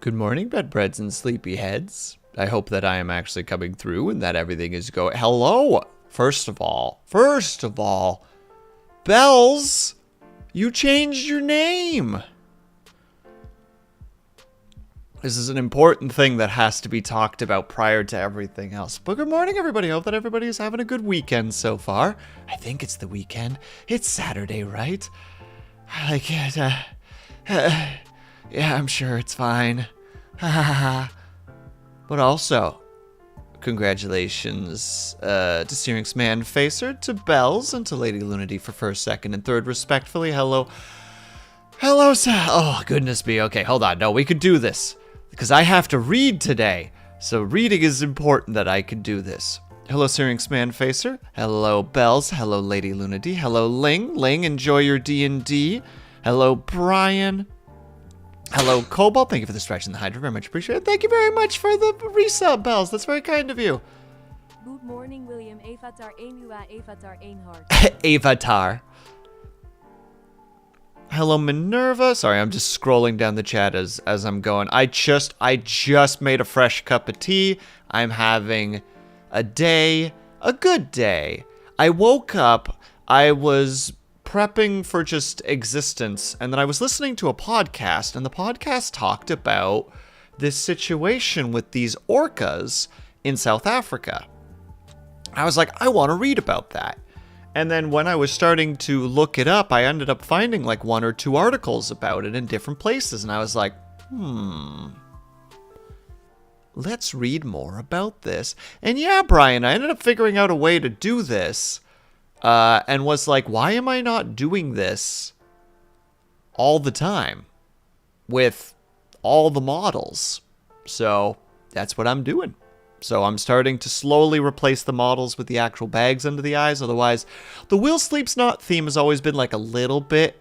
Good morning, bedbreads and sleepyheads. I hope that I am actually coming through and that everything is going. Hello! First of all, Bells, you changed your name. This is an important thing that has to be talked about prior to everything else. But good morning, everybody. Hope that everybody is having a good weekend so far. I think it's the weekend. It's Saturday, right? I can't, yeah, I'm sure it's fine. But also, congratulations to Syrinx Man Facer, to Bells, and to Lady Lunity for first, second, and third, respectfully. Hello, sir. Oh, goodness me. Okay, hold on. No, we could do this. Because I have to read today. So reading is important that I can do this. Hello, Syrinx Man Facer. Hello, Bells. Hello, Lady Lunity. Hello, Ling. Ling, enjoy your D&D. Hello, Brian. Hello, Cobalt. Thank you for the stretch and the Hydra. Very much appreciated. Thank you very much for the resub, Bells. That's very kind of you. Good morning, William. Avatar 1 Uwa, Avatar 1 Hart. Avatar. Hello, Minerva. Sorry, I'm just scrolling down the chat as I'm going. I just made a fresh cup of tea. I'm having a good day. I woke up, I was prepping for just existence, and then I was listening to a podcast, and the podcast talked about this situation with these orcas in South Africa. I was like, I want to read about that. And then when I was starting to look it up, I ended up finding like 1 or 2 articles about it in different places. And I was like, let's read more about this. And yeah, Brian, I ended up figuring out a way to do this. And was like, why am I not doing this all the time with all the models? So that's what I'm doing. So I'm starting to slowly replace the models with the actual bags under the eyes. Otherwise, the Will Sleeps Not theme has always been like a little bit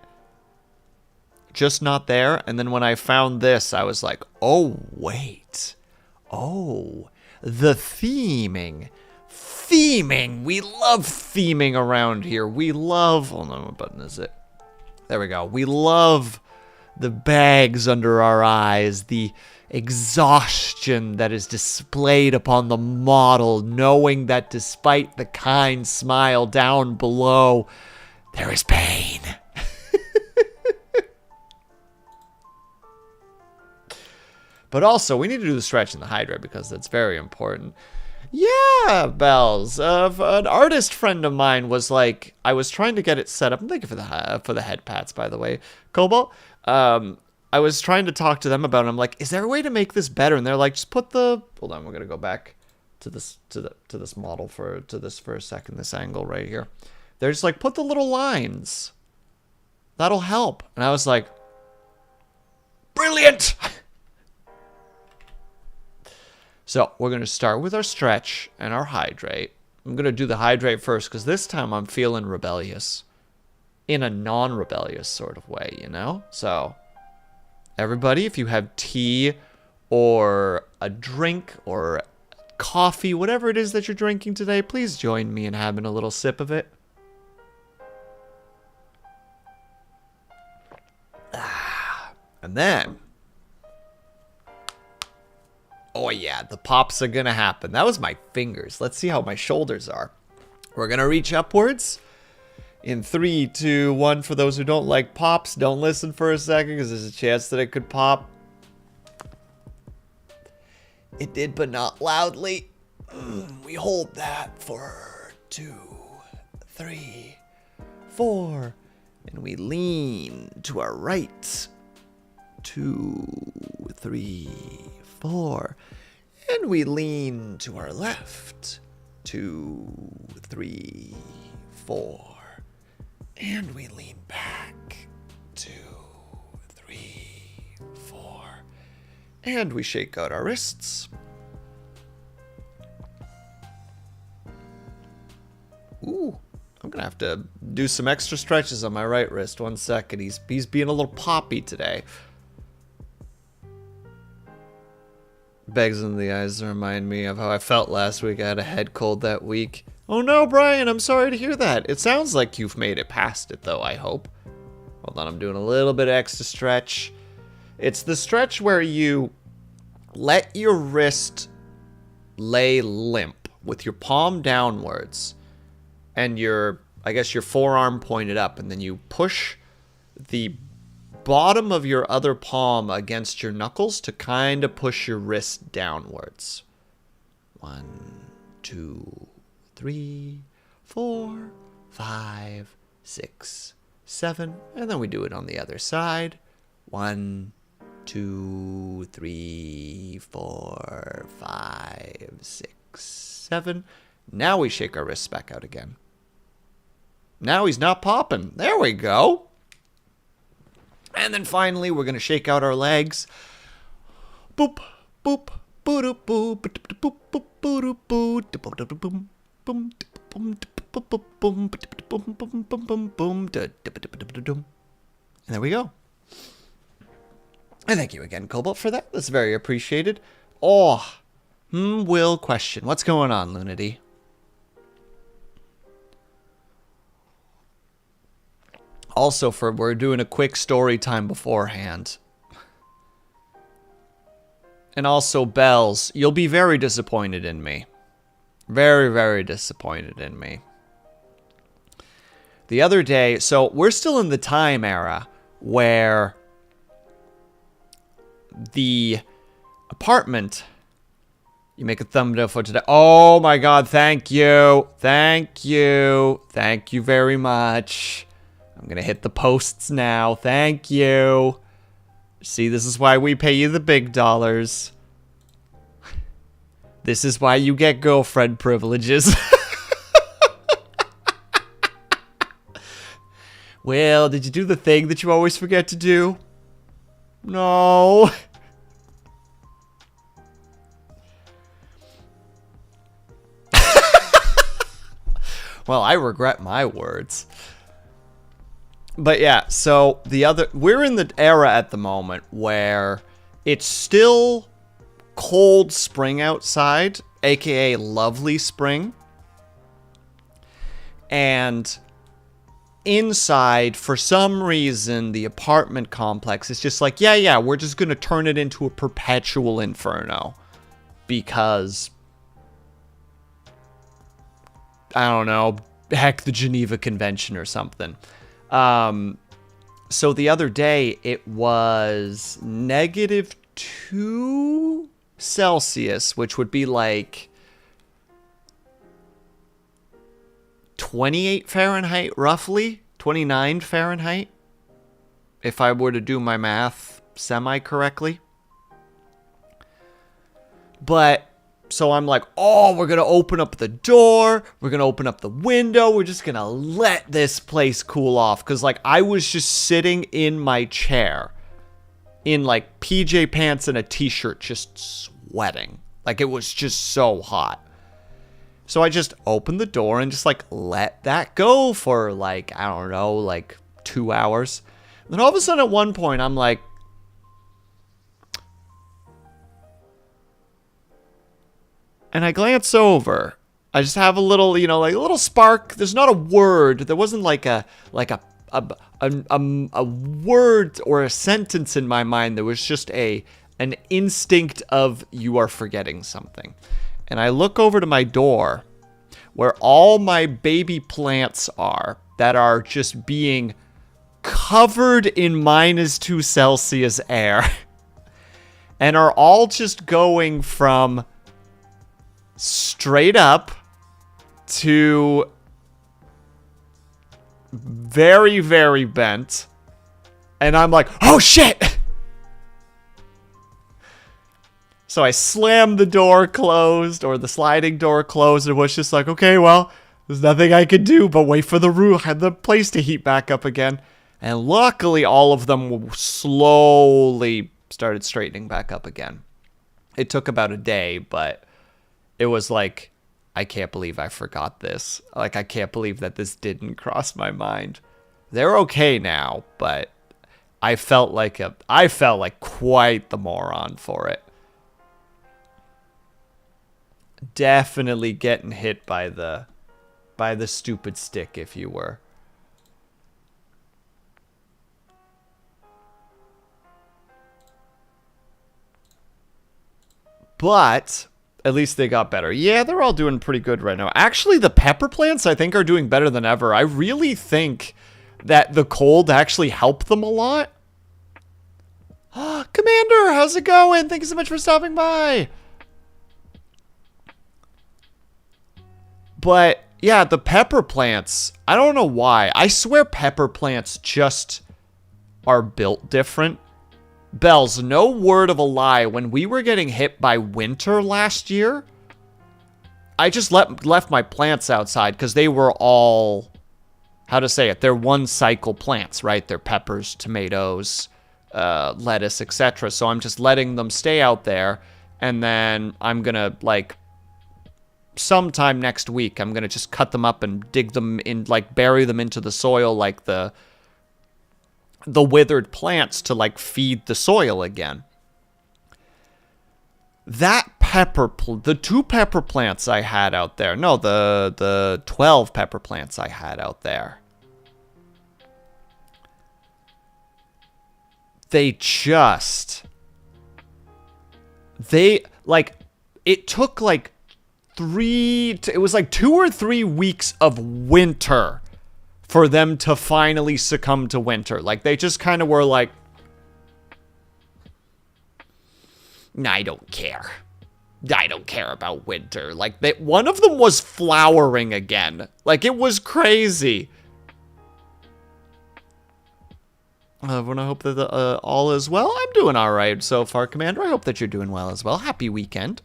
just not there. And then when I found this, I was like, oh, wait. Oh, the theming. We love theming around here. We love... Hold on, what button is it? There we go. We love the bags under our eyes, the exhaustion that is displayed upon the model, knowing that despite the kind smile down below, there is pain. But also, we need to do the stretch and the Hydra because that's very important. Yeah, Bells. An artist friend of mine was like, I was trying to get it set up. And thank you for the head pats, by the way, Cobalt. I was trying to talk to them about it. I'm like, is there a way to make this better? And they're like, just put the... Hold on, we're gonna go back to this model for a second. This angle right here. They're just like, put the little lines. That'll help. And I was like, brilliant. So we're gonna start with our stretch and our hydrate. I'm gonna do the hydrate first because this time I'm feeling rebellious, in a non-rebellious sort of way, you know. So. Everybody, if you have tea or a drink or coffee, whatever it is that you're drinking today, please join me in having a little sip of it. And then, oh yeah, the pops are gonna happen. That was my fingers. Let's see how my shoulders are. We're gonna reach upwards. In 3, 2, 1, for those who don't like pops, don't listen for a second because there's a chance that it could pop. It did, but not loudly. We hold that for 2, 3, 4, and we lean to our right. 2, 3, 4, and we lean to our left. 2, 3, 4. And we lean back. 2, 3, 4. And we shake out our wrists. Ooh, I'm gonna have to do some extra stretches on my right wrist. 1 second. He's being a little poppy today. Bags in the eyes remind me of how I felt last week. I had a head cold that week. Oh no, Brian, I'm sorry to hear that. It sounds like you've made it past it, though, I hope. Hold on, I'm doing a little bit of extra stretch. It's the stretch where you let your wrist lay limp with your palm downwards and your, I guess, your forearm pointed up, and then you push the bottom of your other palm against your knuckles to kind of push your wrist downwards. 1, 2, 3, 4, 5, 6, 7, and then we do it on the other side. 1, 2, 3, 4, 5, 6, 7. Now we shake our wrists back out again. Now he's not popping. There we go. And then finally, we're going to shake out our legs. Boop, boop, boop, boop, boop, boop, boop, boop, boop, boop, boop. And there we go. And thank you again, Cobalt, for that. That's very appreciated. Oh, Will question. What's going on, Lunity? Also, we're doing a quick story time beforehand. And also, Bells, you'll be very disappointed in me. Very, very disappointed in me. The other day, so we're still in the time era where the apartment, you make a thumbnail for today. Oh my God, thank you. Thank you. Thank you very much. I'm going to hit the posts now. Thank you. See, this is why we pay you the big dollars. This is why you get girlfriend privileges. Well, did you do the thing that you always forget to do? No. Well, I regret my words. But yeah, so we're in the era at the moment where it's still cold spring outside, aka lovely spring. And inside, for some reason, the apartment complex is just like, yeah, we're just going to turn it into a perpetual inferno. Because, I don't know, heck, the Geneva Convention or something. So the other day, it was -2 Celsius, which would be like 28 Fahrenheit, roughly. 29 Fahrenheit. If I were to do my math semi-correctly. But, so I'm like, oh, we're going to open up the door. We're going to open up the window. We're just going to let this place cool off. Because, like, I was just sitting in my chair in, like, PJ pants and a t-shirt just sweating. Like, it was just so hot. So I just opened the door and just, like, let that go for, like, I don't know, like, 2 hours. And then all of a sudden at one point, I'm like, and I glance over. I just have a little, you know, like a little spark. There's not a word. There wasn't like a word or a sentence in my mind. There was just an instinct of you are forgetting something. And I look over to my door where all my baby plants are that are just being covered in -2 Celsius air and are all just going from straight up to very, very bent. And I'm like, oh shit! So I slammed the door closed, or the sliding door closed, and was just like, okay, well, there's nothing I could do but wait for the place to heat back up again. And luckily, all of them slowly started straightening back up again. It took about a day, but it was like, I can't believe I forgot this. Like, I can't believe that this didn't cross my mind. They're okay now, but I felt like quite the moron for it. Definitely getting hit by the stupid stick, if you were. But at least they got better. Yeah, they're all doing pretty good right now. Actually, the pepper plants, I think, are doing better than ever. I really think that the cold actually helped them a lot. Commander, how's it going? Thank you so much for stopping by. But yeah, the pepper plants, I don't know why. I swear pepper plants just are built different. Bells, no word of a lie. When we were getting hit by winter last year, I just left my plants outside because they were all, how to say it, they're one cycle plants, right? They're peppers, tomatoes, lettuce, etc. So I'm just letting them stay out there, and then I'm gonna, like, sometime next week, I'm gonna just cut them up and dig them in, like, bury them into the soil like the withered plants to, like, feed the soil again. That the 2 pepper plants I had out there, no, the 12 pepper plants I had out there, like, it took, like, it was like 2 or 3 weeks of winter for them to finally succumb to winter. Like, they just kind of were like, nah, I don't care. I don't care about winter. Like, one of them was flowering again. Like, it was crazy. I want to hope that all is well. I'm doing all right so far, Commander. I hope that you're doing well as well. Happy weekend.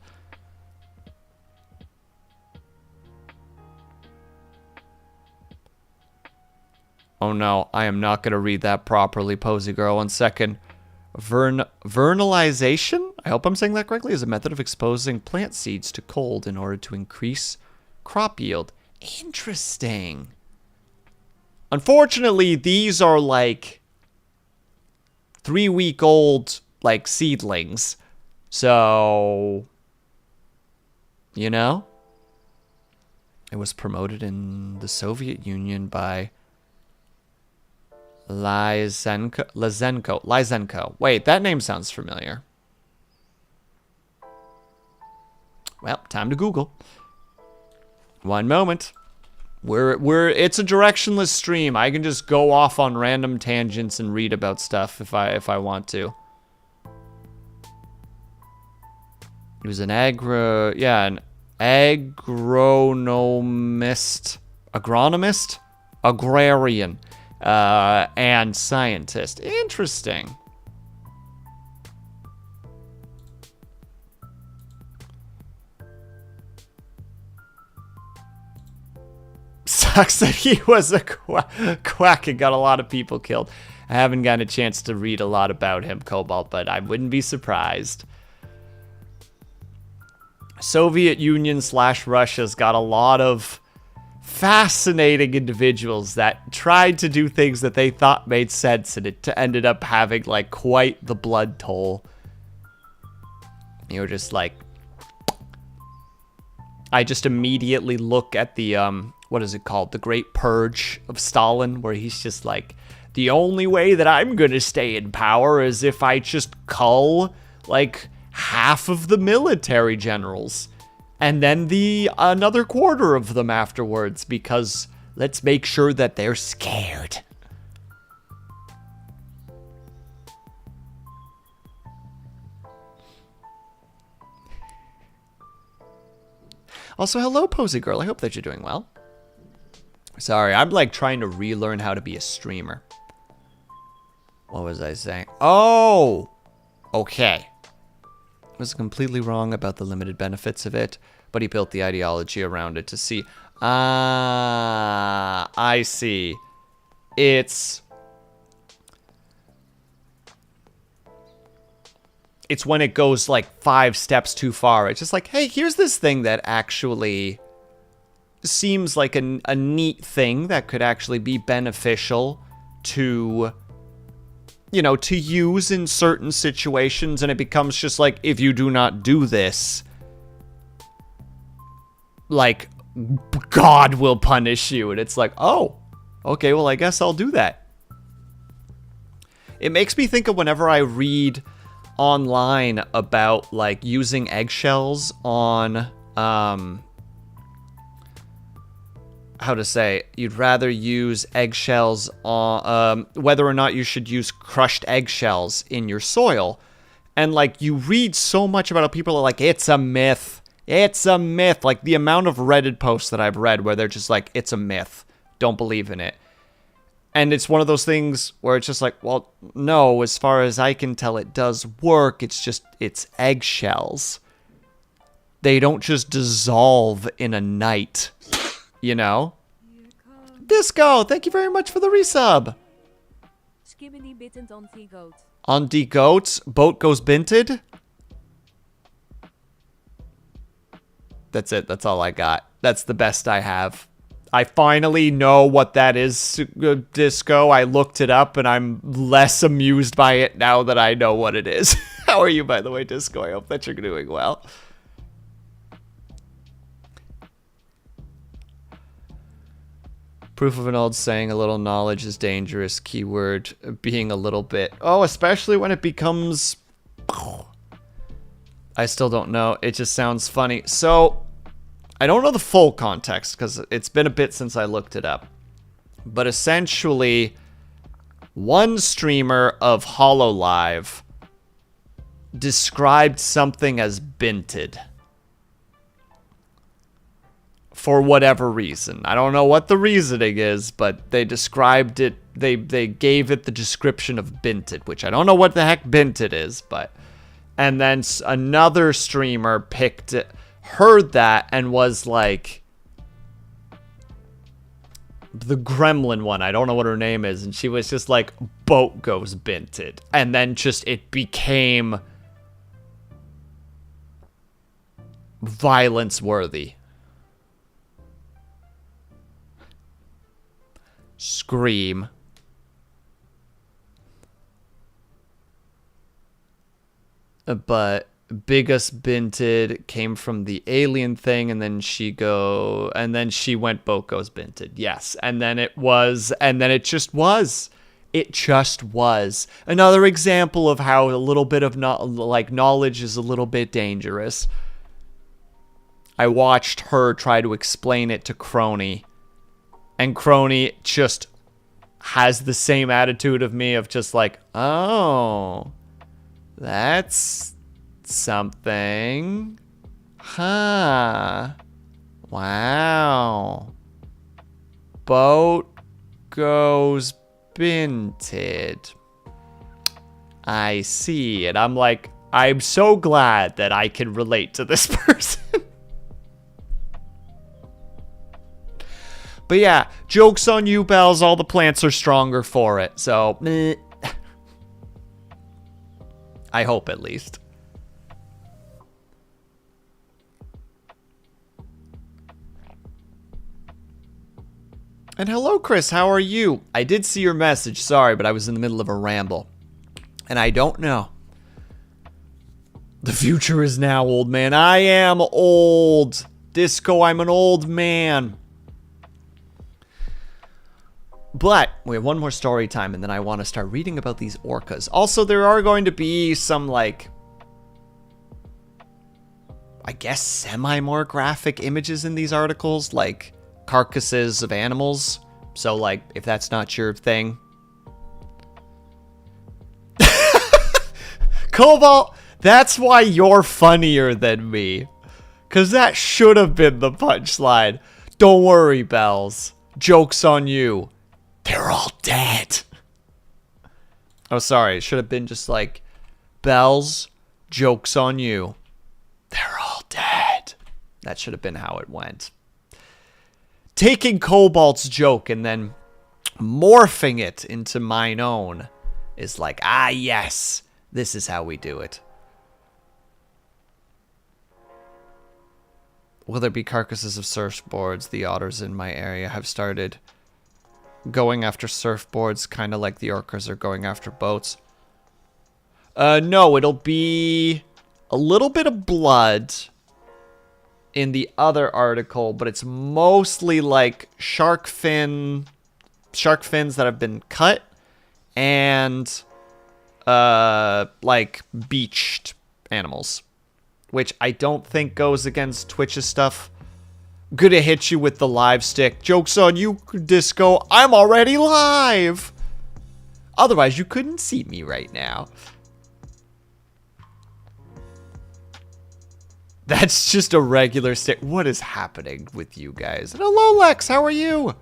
Oh no, I am not going to read that properly, Posy Girl. 1 second. Vernalization, I hope I'm saying that correctly, is a method of exposing plant seeds to cold in order to increase crop yield. Interesting. Unfortunately, these are like 3-week-old, like, seedlings. So, you know? It was promoted in the Soviet Union by Lysenko. Wait, that name sounds familiar. Well, time to Google. 1 moment. It's a directionless stream. I can just go off on random tangents and read about stuff if I want to. He was an agronomist, agrarian, and scientist. Interesting. Sucks that he was a quack and got a lot of people killed. I haven't gotten a chance to read a lot about him, Cobalt, but I wouldn't be surprised. Soviet Union / Russia's got a lot of fascinating individuals that tried to do things that they thought made sense, and it ended up having, like, quite the blood toll. You're just like, I just immediately look at the what is it called, the Great Purge of Stalin, where he's just like, the only way that I'm gonna stay in power is if I just cull, like, half of the military generals, and then another quarter of them afterwards, because let's make sure that they're scared. Also, hello, Posy Girl. I hope that you're doing well. Sorry, I'm, like, trying to relearn how to be a streamer. What was I saying? Oh! Okay. I was completely wrong about the limited benefits of it, but he built the ideology around it to see. Ah, I see. It's when it goes, like, 5 steps too far. It's just like, hey, here's this thing that actually seems like a neat thing that could actually be beneficial to, you know, to use in certain situations, and it becomes just like, if you do not do this, like, God will punish you. And it's like, oh, okay, well, I guess I'll do that. It makes me think of whenever I read online about like using eggshells on how to say, you'd rather use eggshells on whether or not you should use crushed eggshells in your soil. And like you read so much about how people are like, it's a myth. It's a myth. Like the amount of Reddit posts that I've read where they're just like, it's a myth. Don't believe in it. And it's one of those things where it's just like, well, no, as far as I can tell, it does work. It's eggshells. They don't just dissolve in a night, you know? Disco, thank you very much for the resub. Skibbity bittend on the goat. On the goats, boat goes binted. That's it. That's all I got. That's the best I have. I finally know what that is, Disco. I looked it up, and I'm less amused by it now that I know what it is. How are you, by the way, Disco? I hope that you're doing well. Proof of an old saying, a little knowledge is dangerous. Keyword, being a little bit. Oh, especially when it becomes... I still don't know. It just sounds funny. So... I don't know the full context because it's been a bit since I looked it up. But essentially, one streamer of HoloLive described something as binted. For whatever reason. I don't know what the reasoning is, but they described it, they gave it the description of binted, which I don't know what the heck binted is, but... And then another streamer picked it, heard that and was like, the gremlin one, I don't know what her name is, and she was just like, boat goes binted. And then just it became violence worthy. Scream. But biggest binted came from the alien thing, and then she went boat goes binted. Yes. And then it just was. It just was. Another example of how a little bit of knowledge is a little bit dangerous. I watched her try to explain it to Crony, and Crony just has the same attitude of me of just like, oh, that's something. Huh. Wow. Boat goes binted. I see. And I'm like, I'm so glad that I can relate to this person. But yeah, joke's on you, Bells. All the plants are stronger for it. So, meh. I hope at least. And hello, Chris. How are you? I did see your message. Sorry, but I was in the middle of a ramble. And I don't know. The future is now, old man. I am old. Disco, I'm an old man. But we have one more story time, and then I want to start reading about these orcas. Also, there are going to be some, like, I guess semi-more graphic images in these articles, like carcasses of animals. So, like, if that's not your thing. Cobalt, that's why you're funnier than me. Because that should have been the punchline. Don't worry, Bells. Joke's on you. They're all dead. Oh, sorry. It should have been just like, Bells, joke's on you. They're all dead. That should have been how it went. Taking Cobalt's joke and then morphing it into mine own is like, ah, yes, this is how we do it. Will there be carcasses of surfboards? The otters in my area have started going after surfboards, kind of like the orcas are going after boats. No, it'll be a little bit of blood in the other article, but it's mostly like shark fins that have been cut, and like beached animals, which I don't think goes against Twitch's stuff. Gonna hit you with the live stick. Joke's on you, Disco. I'm already live. Otherwise, you couldn't see me right now. That's just a regular stick. What is happening with you guys? And hello, Lex. How are you?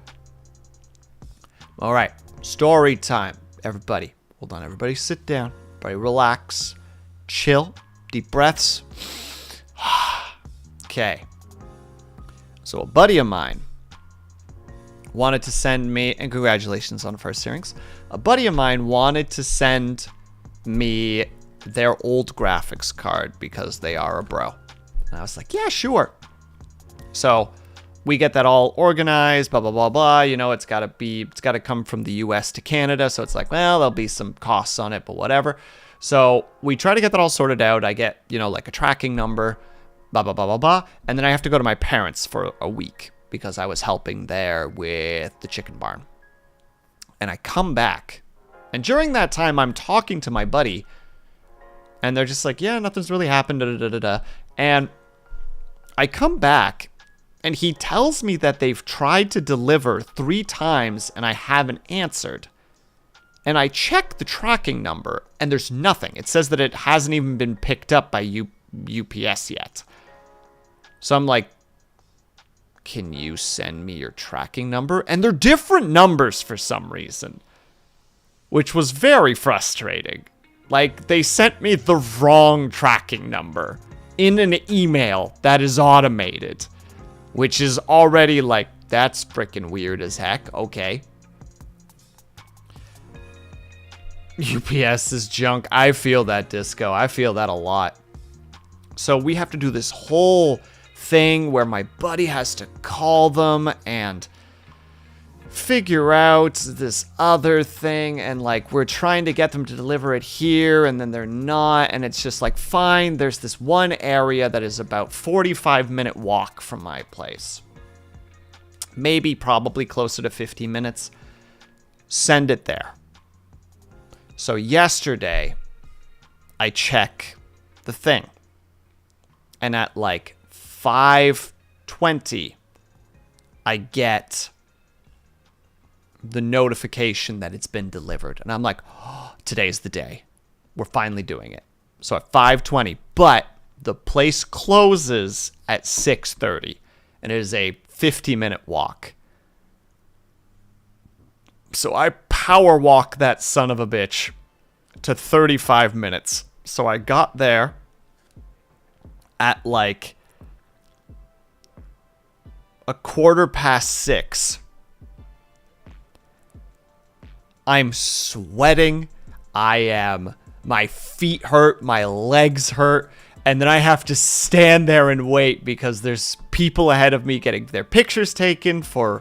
All right. Story time. Everybody. Hold on. Everybody sit down. Everybody relax. Chill. Deep breaths. Okay. So a buddy of mine wanted to send me, and congratulations on the first hearings. A buddy of mine wanted to send me their old graphics card because they are a bro. And I was like, yeah, sure. So we get that all organized, blah, blah, blah, blah. You know, it's got to come from the US to Canada. So it's like, well, there'll be some costs on it, but whatever. So we try to get that all sorted out. I get, you know, like a tracking number, blah, blah, blah, blah, blah. And then I have to go to my parents for a week because I was helping there with the chicken barn. And I come back. And during that time, I'm talking to my buddy. And they're just like, yeah, nothing's really happened, da, da, da, da, da. And I come back, and he tells me that they've tried to deliver 3 times, and I haven't answered. And I check the tracking number, and there's nothing. It says that it hasn't even been picked up by UPS yet. So I'm like, can you send me your tracking number? And they're different numbers for some reason, which was very frustrating. Like, they sent me the wrong tracking number in an email that is automated, which is already like, that's freaking weird as heck. Okay. UPS is junk. I feel that, Disco. I feel that a lot. So we have to do this whole thing where my buddy has to call them and figure out this other thing, and like we're trying to get them to deliver it here and then they're not, and it's just like, fine, there's this one area that is about 45-minute walk from my place, maybe probably closer to 50 minutes. Send it there. So yesterday I check the thing, and at like 5:20 I get the notification that it's been delivered. And I'm like, oh, today's the day. We're finally doing it. So at 5:20, but the place closes at 6:30, and it is a 50-minute walk. So I power walk that son of a bitch to 35 minutes. So I got there at like 6:15. I'm sweating. My feet hurt, my legs hurt, and then I have to stand there and wait because there's people ahead of me getting their pictures taken for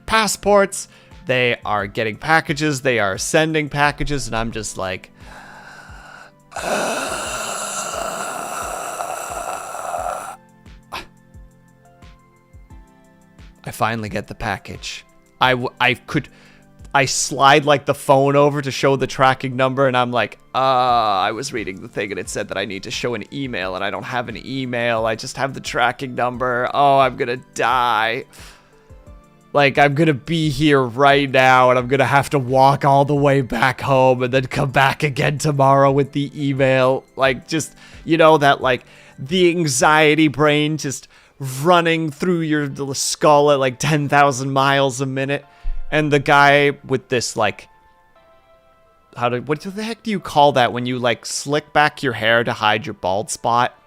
passports. They are getting packages, they are sending packages, and I'm just like, I finally get the package. I slide like the phone over to show the tracking number, and I'm like, I was reading the thing and it said that I need to show an email, and I don't have an email. I just have the tracking number. Oh, I'm gonna die. Like, I'm gonna be here right now, and I'm gonna have to walk all the way back home and then come back again tomorrow with the email. Like, just, you know, that, like, the anxiety brain just running through your little skull at like 10,000 miles a minute. And the guy with this, like, what the heck do you call that when you, like, slick back your hair to hide your bald spot?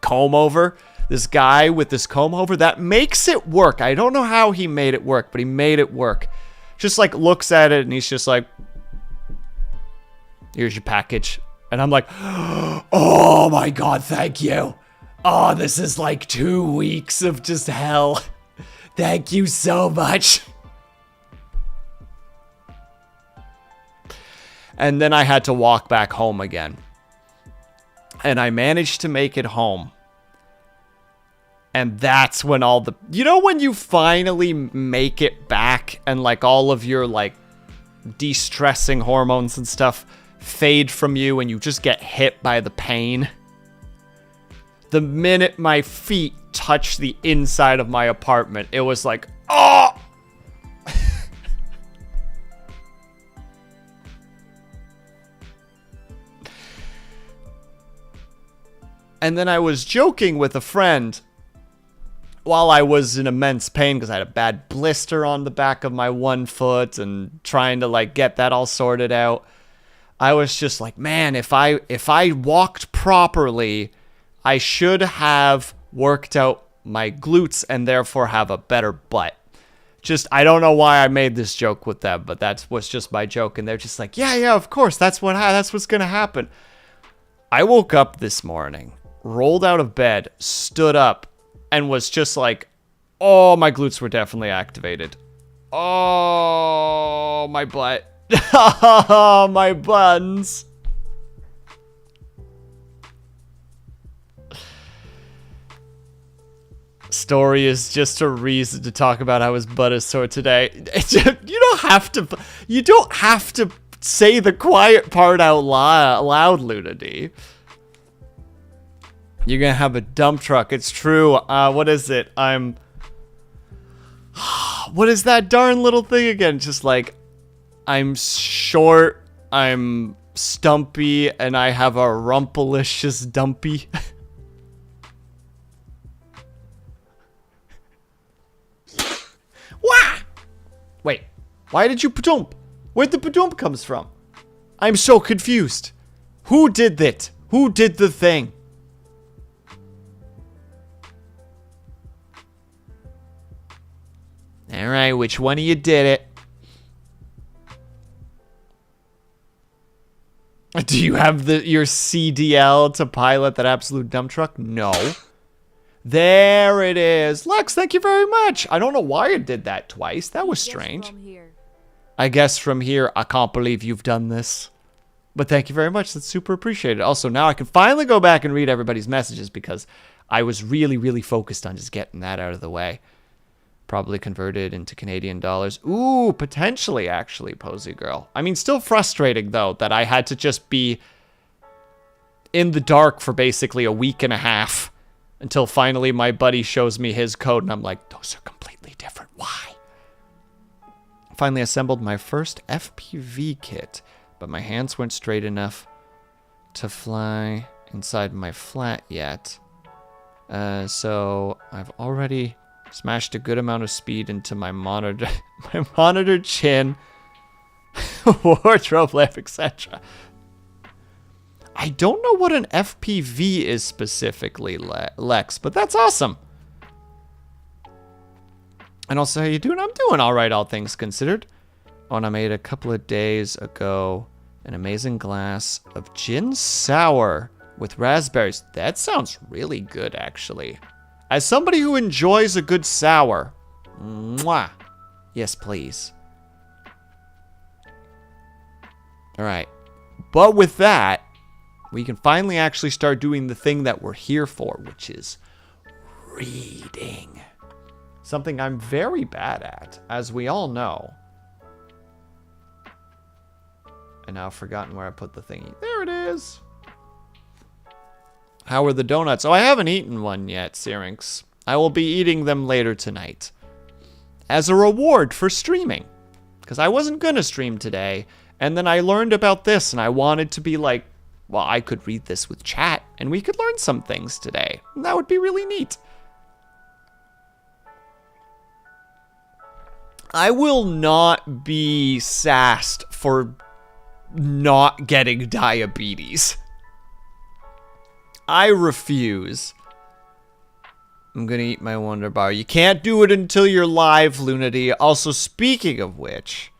Comb over. This guy with this comb over, that makes it work. I don't know how he made it work, but he made it work. Just, like, looks at it, and he's just like, here's your package. And I'm like, oh my God, thank you. Oh, this is like 2 weeks of just hell. Thank you so much. And then I had to walk back home again. And I managed to make it home. And that's when all the... You know when you finally make it back and like all of your like de-stressing hormones and stuff fade from you and you just get hit by the pain. The minute my feet touched the inside of my apartment, it was like, oh! And then I was joking with a friend while I was in immense pain because I had a bad blister on the back of my one foot and trying to like get that all sorted out. I was just like, man, if I walked properly, I should have worked out my glutes and therefore have a better butt. Just, I don't know why I made this joke with them, but that was just my joke. And they're just like, yeah, of course, that's what's gonna happen. I woke up this morning, rolled out of bed, stood up, and was just like, oh, my glutes were definitely activated. Oh, my butt. Oh, my buns. Story is just a reason to talk about how his butt is sore today. You don't have to say the quiet part out loud, Lunady. You're gonna have a dump truck. It's true. What is it? What is that darn little thing again? Just like, I'm short, I'm stumpy, and I have a rumpelicious dumpy. Wah! Wait, why did you padump? Where'd the padump comes from? I'm so confused. Who did that? Who did the thing? Alright, which one of you did it? Do you have your CDL to pilot that absolute dump truck? No. There it is. Lex, thank you very much. I don't know why it did that twice. That was strange. I guess from here, I can't believe you've done this. But thank you very much. That's super appreciated. Also, now I can finally go back and read everybody's messages because I was really, really focused on just getting that out of the way. Probably converted into Canadian dollars. Ooh, potentially, actually, Posy Girl. I mean, still frustrating, though, that I had to just be in the dark for basically a week and a half until finally my buddy shows me his code, and I'm like, those are completely different. Why? Finally assembled my first FPV kit, but my hands weren't straight enough to fly inside my flat yet. So I've already smashed a good amount of speed into my monitor chin, wardrobe lamp, etc. I don't know what an FPV is specifically, Lex, but that's awesome. And also, how you doing? I'm doing all right, all things considered. Oh, and I made a couple of days ago an amazing glass of gin sour with raspberries. That sounds really good, actually. As somebody who enjoys a good sour, mwah. Yes, please. All right. But with that, we can finally actually start doing the thing that we're here for, which is reading. Something I'm very bad at, as we all know. And now I've forgotten where I put the thingy. There it is. How are the donuts? Oh, I haven't eaten one yet, Syrinx. I will be eating them later tonight. As a reward for streaming. Because I wasn't going to stream today. And then I learned about this and I wanted to be like, well, I could read this with chat and we could learn some things today. And that would be really neat. I will not be sassed for not getting diabetes. I refuse. I'm gonna eat my Wonder Bar. You can't do it until you're live, Lunity. Also, speaking of which,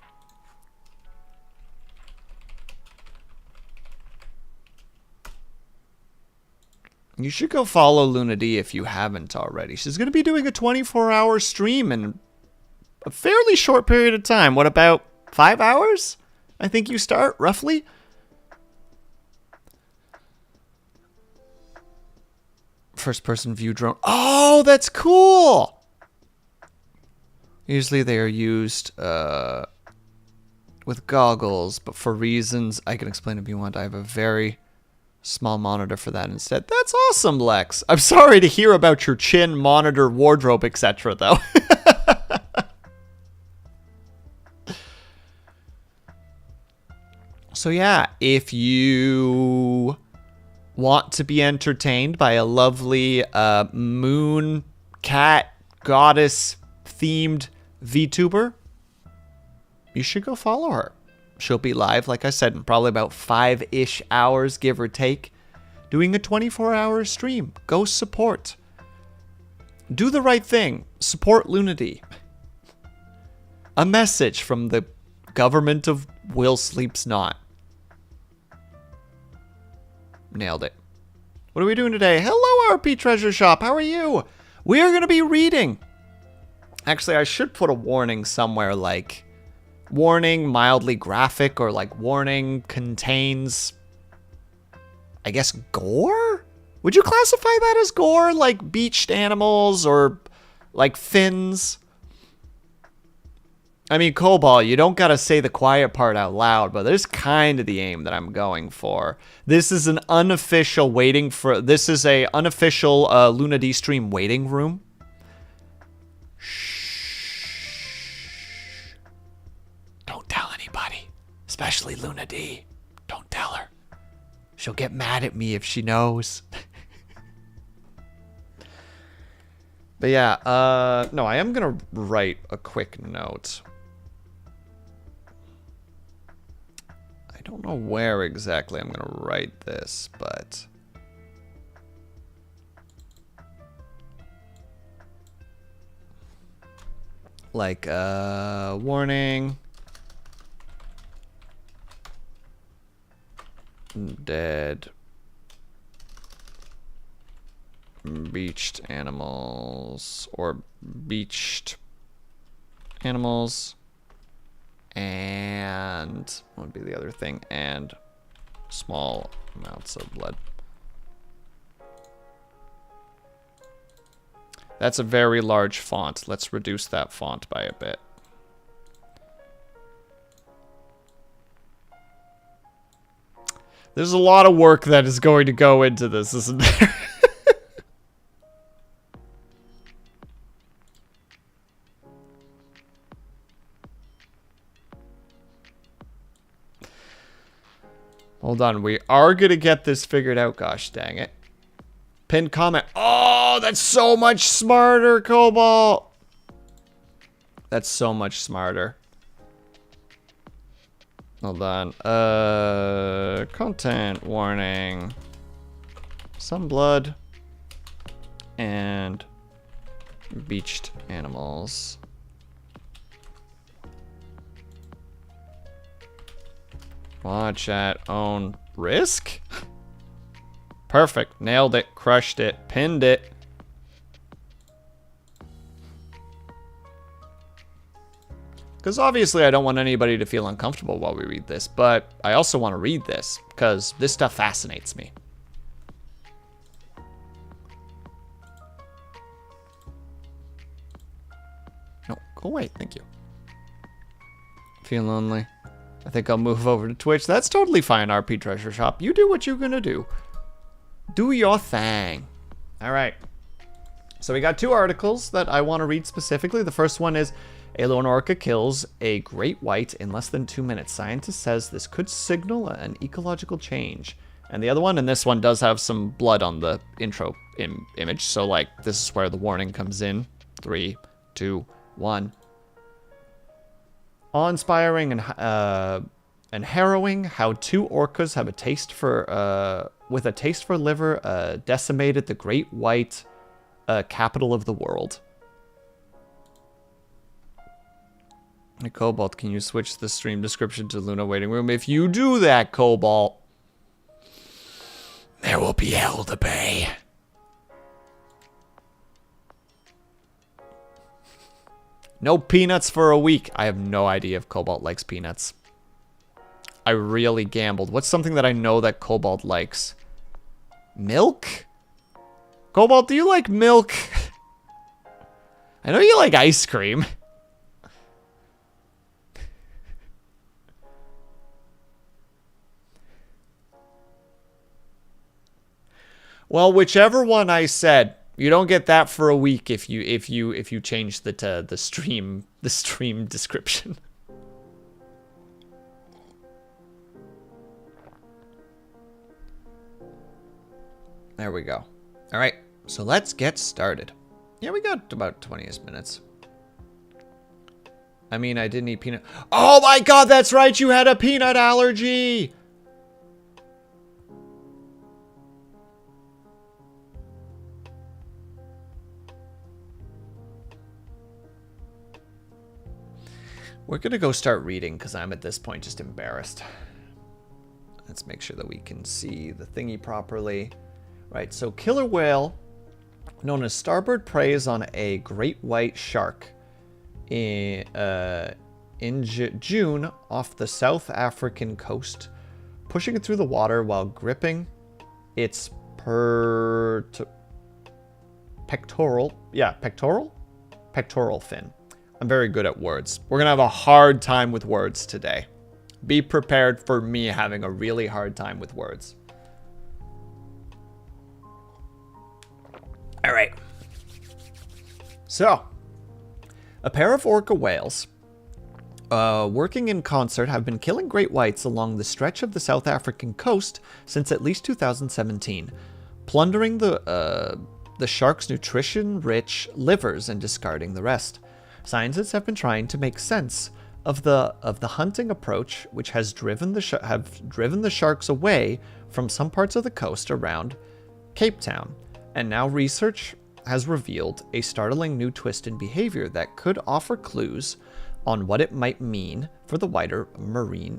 you should go follow Lunity if you haven't already. She's gonna be doing a 24-hour stream in a fairly short period of time. What, about 5 hours? I think you start, roughly. First-person view drone. Oh, that's cool! Usually they are used with goggles, but for reasons I can explain if you want, I have a very small monitor for that instead. That's awesome, Lex. I'm sorry to hear about your chin, monitor, wardrobe, etc. though. So yeah, if you want to be entertained by a lovely moon cat goddess themed VTuber, you should go follow her. She'll be live, like I said, in probably about 5-ish hours, give or take, doing a 24-hour stream. Go support. Do the right thing. Support Lunity. A message from the government of Will Sleeps Not. Nailed it. What are we doing today? Hello, RP Treasure Shop. How are you? We are going to be reading. Actually, I should put a warning somewhere like warning mildly graphic or like warning contains, I guess, gore? Would you classify that as gore? Like beached animals or like fins? I mean, Cobalt, you don't gotta say the quiet part out loud, but there's kind of the aim that I'm going for. This is an unofficial this is a unofficial Luna D stream waiting room. Shh. Don't tell anybody, especially Luna D. Don't tell her. She'll get mad at me if she knows. But yeah, no, I am gonna write a quick note. I don't know where exactly I'm gonna write this, but like warning, dead beached animals or beached animals, and what would be the other thing, and small amounts of blood. That's a very large font. Let's reduce that font by a bit. There's a lot of work that is going to go into this, isn't there? Hold on, we are gonna get this figured out, gosh dang it. Pinned comment. Oh, that's so much smarter, Cobalt. That's so much smarter. Hold on. Content warning. Some blood and beached animals. Watch at own risk? Perfect. Nailed it. Crushed it. Pinned it. Because obviously I don't want anybody to feel uncomfortable while we read this, but I also want to read this because this stuff fascinates me. No, go away. Thank you. Feel lonely? I think I'll move over to Twitch. That's totally fine, RP Treasure Shop. You do what you're gonna do. Do your thing. All right. So we got two articles that I want to read specifically. The first one is, a lone orca kills a great white in less than 2 minutes. Scientist says this could signal an ecological change. And the other one, and this one does have some blood on the intro image. So like, this is where the warning comes in. 3, 2, 1. Awe-inspiring and harrowing how two orcas have a taste for with a taste for liver decimated the great white capital of the world. Hey, Cobalt, can you switch the stream description to Luna waiting room? If you do that, Cobalt, there will be hell to pay. No peanuts for a week. I have no idea if Cobalt likes peanuts. I really gambled. What's something that I know that Cobalt likes? Milk? Cobalt, do you like milk? I know you like ice cream. Well, whichever one I said, you don't get that for a week if you change the stream description. There we go. All right, so let's get started. Yeah, we got about 20 minutes. I mean, I didn't eat peanut. Oh my God, that's right. You had a peanut allergy. We're going to go start reading because I'm at this point just embarrassed. Let's make sure that we can see the thingy properly. Right, so killer whale known as starboard preys on a great white shark in June off the South African coast, pushing it through the water while gripping its pectoral fin. I'm very good at words. We're going to have a hard time with words today. Be prepared for me having a really hard time with words. All right. So, a pair of orca whales working in concert have been killing great whites along the stretch of the South African coast since at least 2017, plundering the shark's nutrition-rich livers and discarding the rest. Scientists have been trying to make sense of the hunting approach, which has driven the sharks away from some parts of the coast around Cape Town. And now research has revealed a startling new twist in behavior that could offer clues on what it might mean for the wider marine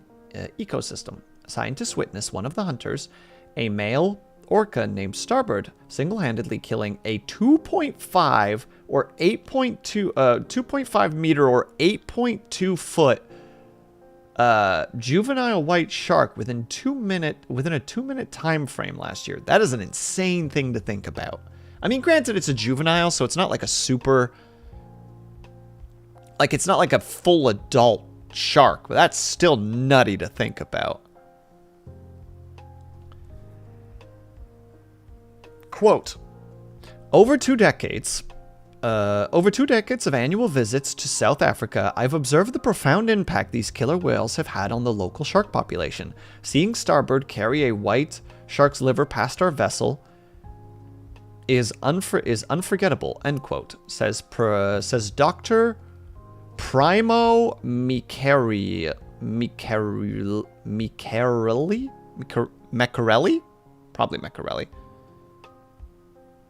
ecosystem. Scientists witnessed one of the hunters, a male orca named Starboard, single-handedly killing a 2.5 or 2.5 meter or 8.2 foot juvenile white shark within a 2-minute time frame last year. That is an insane thing to think about. I mean, granted, it's a juvenile, so it's not like a super, like, it's not like a full adult shark, but that's still nutty to think about. Quote, over two decades of annual visits to South Africa, I've observed the profound impact these killer whales have had on the local shark population. Seeing Starboard carry a white shark's liver past our vessel is unforgettable, end quote, says Dr. Primo Meccarelli? Probably Meccarelli.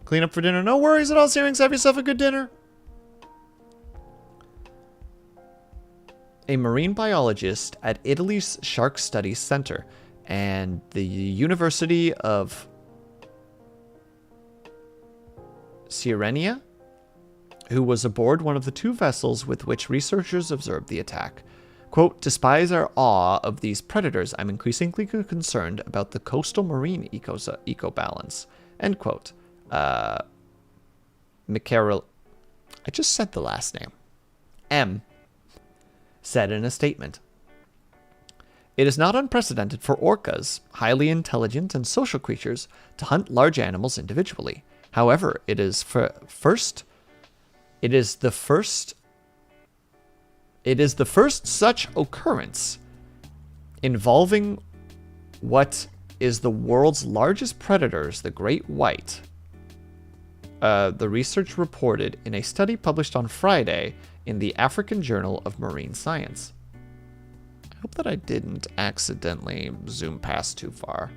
Clean up for dinner. No worries at all, Searings. Have yourself a good dinner. A marine biologist at Italy's Shark Studies Center and the University of Sirenia, who was aboard one of the two vessels with which researchers observed the attack. Quote, despite our awe of these predators, I'm increasingly concerned about the coastal marine eco-balance. End quote. Michael, I just said the last name. M. said in a statement. It is not unprecedented for orcas, highly intelligent and social creatures, to hunt large animals individually. However, it is the first such occurrence involving what is the world's largest predators, the great white. The research reported in a study published on Friday in the African Journal of Marine Science. I hope that I didn't accidentally zoom past too far.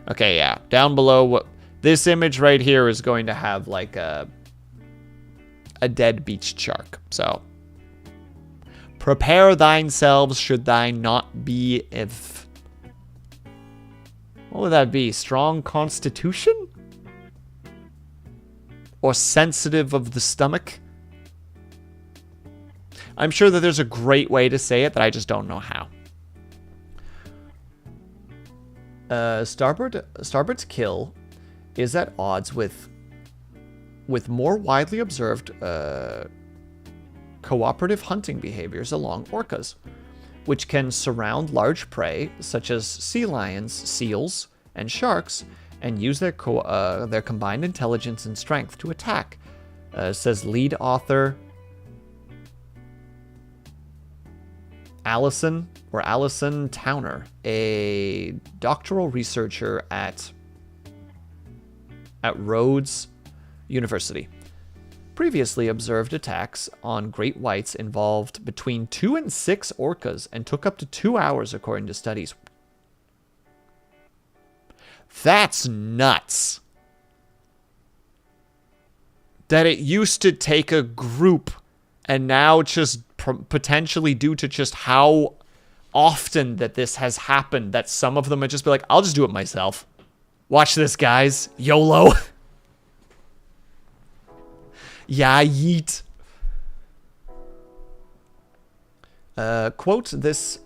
Okay, yeah. Down below, what this image right here is going to have like a dead beach shark. So prepare thyself should thine not be if. What would that be? Strong constitution? Or sensitive of the stomach? I'm sure that there's a great way to say it that I just don't know how. Starboard's kill is at odds with more widely observed cooperative hunting behaviors along orcas, which can surround large prey such as sea lions, seals, and sharks, and use their combined intelligence and strength to attack, says lead author Allison Towner, a doctoral researcher at Rhodes University. Previously observed attacks on great whites involved between 2 and 6 orcas and took up to 2 hours, according to studies. That's nuts. That it used to take a group, and now just potentially due to just how often that this has happened, that some of them would just be like, I'll just do it myself. Watch this, guys. YOLO. Yeah, yeet. Quote, this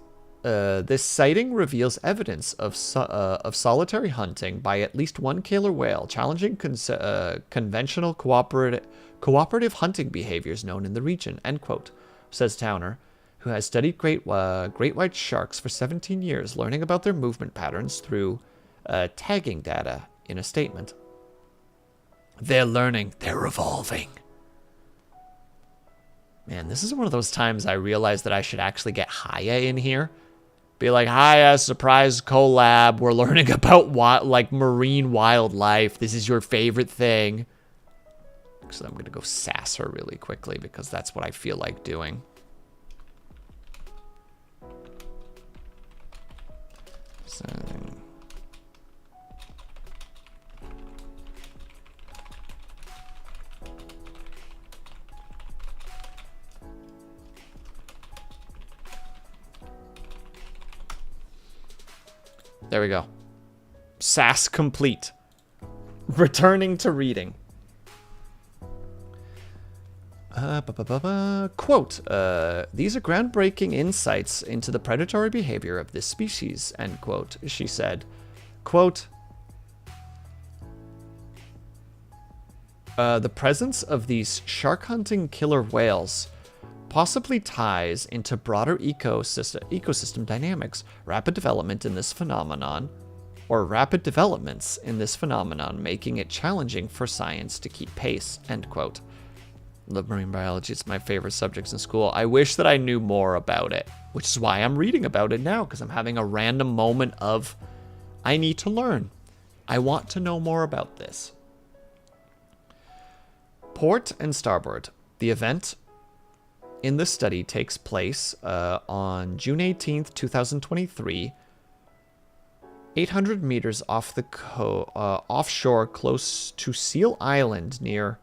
sighting reveals evidence of solitary hunting by at least one killer whale, challenging conventional cooperative hunting behaviors known in the region, end quote, says Towner, who has studied great white sharks for 17 years, learning about their movement patterns through tagging data in a statement. They're learning. They're evolving. Man, this is one of those times I realized that I should actually get Haya in here. Be like, Haya, surprise collab. We're learning about marine wildlife. This is your favorite thing. So I'm going to go sass her really quickly because that's what I feel like doing. So... there we go. SAS complete. Returning to reading. Quote, these are groundbreaking insights into the predatory behavior of this species, end quote, she said. Quote, the presence of these shark-hunting killer whales possibly ties into broader ecosystem dynamics, rapid developments in this phenomenon, making it challenging for science to keep pace, end quote. Love marine biology. It's my favorite subjects in school. I wish that I knew more about it, which is why I'm reading about it now, because I'm having a random moment of, I need to learn. I want to know more about this. Port and starboard. The event in this study takes place on June 18th, 2023, 800 meters off the offshore close to Seal Island near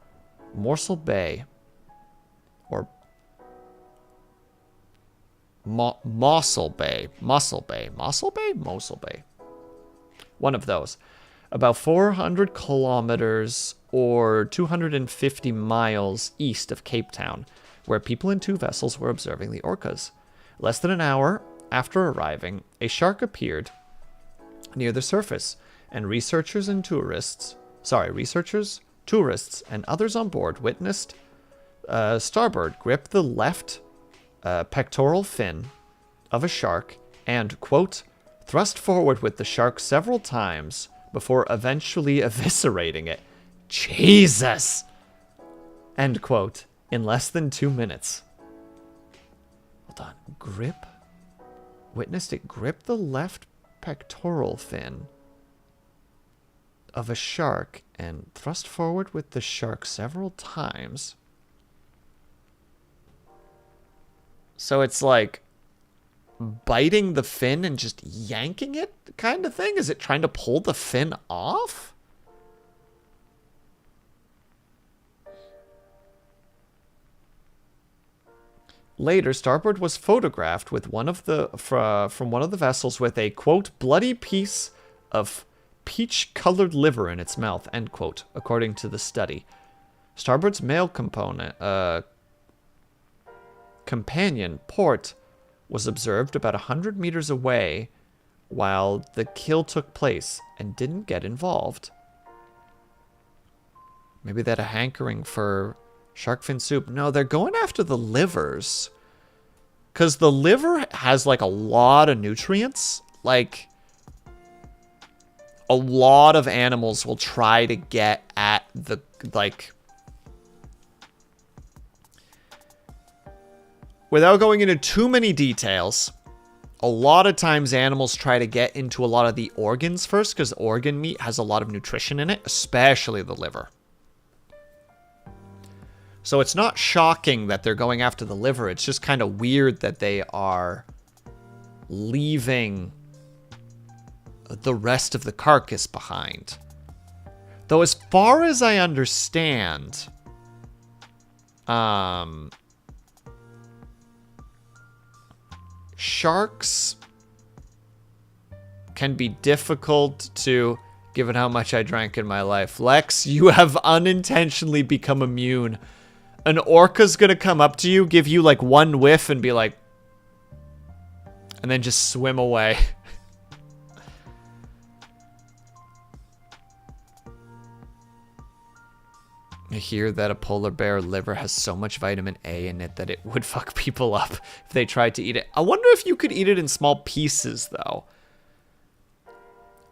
Morsel Bay, or Mossel Bay. One of those. About 400 kilometers or 250 miles east of Cape Town, where people in 2 vessels were observing the orcas. Less than an hour after arriving, a shark appeared near the surface, and researchers, tourists, and others on board witnessed starboard grip the left pectoral fin of a shark and, quote, thrust forward with the shark several times before eventually eviscerating it. Jesus! End quote. In less than 2 minutes. Hold on. Witnessed it grip the left pectoral fin of a shark and thrust forward with the shark several times. So it's like biting the fin and just yanking it kind of thing? Is it trying to pull the fin off? Later, starboard was photographed with from one of the vessels with a, quote, bloody piece of peach-colored liver in its mouth, end quote, according to the study. Starboard's male companion, Port, was observed about 100 meters away while the kill took place and didn't get involved. Maybe they had a hankering for shark fin soup. No, they're going after the livers. Because the liver has, like, a lot of nutrients. Like, a lot of animals will try to get at the, like, without going into too many details, a lot of times animals try to get into a lot of the organs first because organ meat has a lot of nutrition in it, especially the liver. So it's not shocking that they're going after the liver. It's just kind of weird that they are leaving the rest of the carcass behind. Though as far as I understand, sharks can be difficult to, given how much I drank in my life. Lex, you have unintentionally become immune. An orca's gonna come up to you, give you like one whiff and be like, and then just swim away. I hear that a polar bear liver has so much vitamin A in it that it would fuck people up if they tried to eat it. I wonder if you could eat it in small pieces, though.